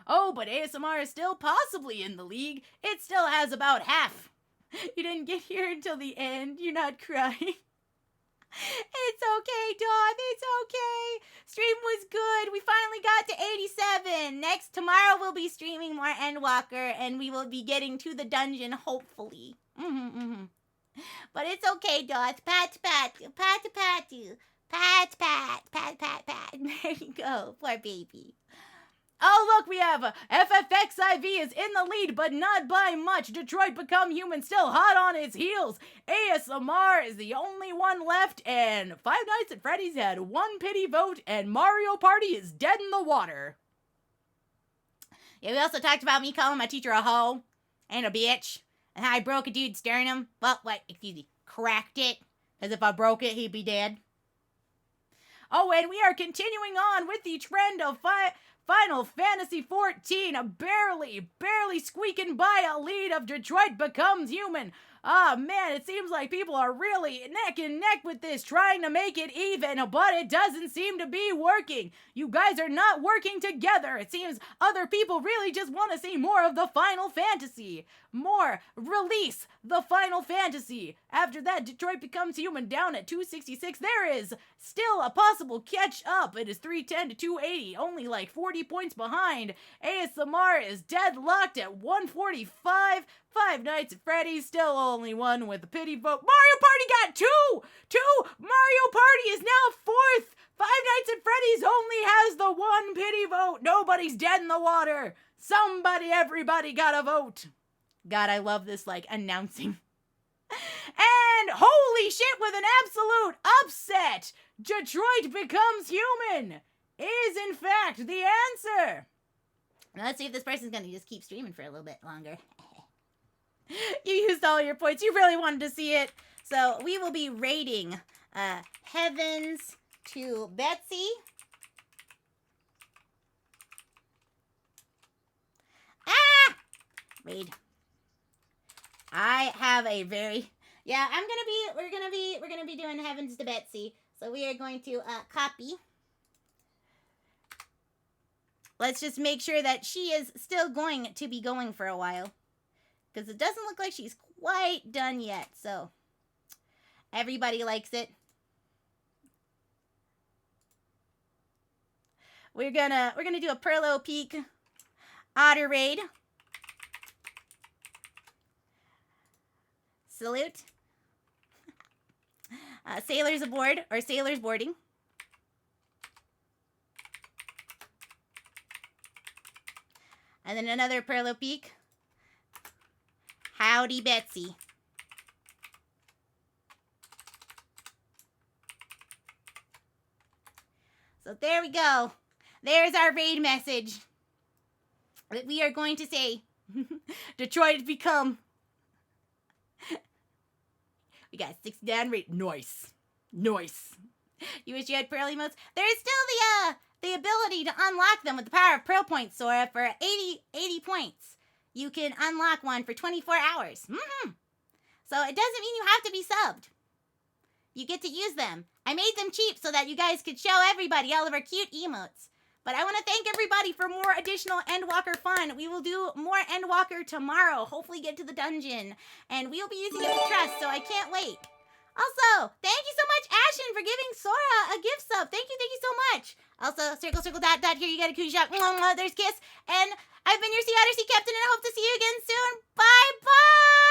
Oh, but ASMR is still possibly in the league. It still has about half. You didn't get here until the end. You're not crying. It's okay, Dawn. It's okay. Stream was good. We finally got to 87. Tomorrow we'll be streaming more Endwalker, and we will be getting to the dungeon, hopefully. But it's okay, Dawn. Pat, pat, pat, pat, pat, pat, pat, pat, pat. There you go. Poor baby. Oh, look, we have FFXIV is in the lead, but not by much. Detroit Become Human still hot on its heels. ASMR is the only one left, and Five Nights at Freddy's had 1 pity vote, and Mario Party is dead in the water. Yeah, we also talked about me calling my teacher a hoe and a bitch, and how I broke a dude's sternum. Well, cracked it. As if I broke it, he'd be dead. Oh, and we are continuing on with the trend of Final Fantasy XIV, barely squeaking by a lead of Detroit Becomes Human. Ah, man, it seems like people are really neck and neck with this, trying to make it even, but it doesn't seem to be working. You guys are not working together. It seems other people really just want to see more of the Final Fantasy. More. Release the Final Fantasy. After that, Detroit Becomes Human down at 266. There is still a possible catch up. It is 310 to 280, only like 40 points behind. ASMR is deadlocked at 145. Five Nights at Freddy's still only one with a pity vote. Mario Party got two. Mario Party is now fourth. Five Nights at Freddy's only has the one pity vote. Nobody's dead in the water. Everybody got a vote. God, I love this, like, announcing. And holy shit, with an absolute upset, Detroit Becomes Human is in fact the answer. Now let's see if this person's gonna just keep streaming for a little bit longer. You used all your points. You really wanted to see it. So we will be rating Heavens to Betsy. Raid. I have a very we're gonna be doing Heavens to Betsy. So we are going to copy. Let's just make sure that she is still going to be going for a while, because it doesn't look like she's quite done yet. So everybody likes it. We're gonna do a Perlo Peak Otter Raid. Salute. Sailors aboard, or sailors boarding. And then another Perlo Peak. Howdy, Betsy. So there we go. There's our raid message. That we are going to say, Detroit become. We got 6 down rate. Nice. You wish you had Pearl emotes? There is still the ability to unlock them with the power of Pearl points, Sora. For 80 points, you can unlock one for 24 hours. So it doesn't mean you have to be subbed. You get to use them. I made them cheap so that you guys could show everybody all of our cute emotes. But I want to thank everybody for more additional Endwalker fun. We will do more Endwalker tomorrow. Hopefully get to the dungeon. And we'll be using it with trust, so I can't wait. Also, thank you so much, Ashen, for giving Sora a gift sub. Thank you so much. Also, circle, dot, here, you got a cootie shot. There's Kiss. And I've been your Sea Otter Sea Captain, and I hope to see you again soon. Bye-bye!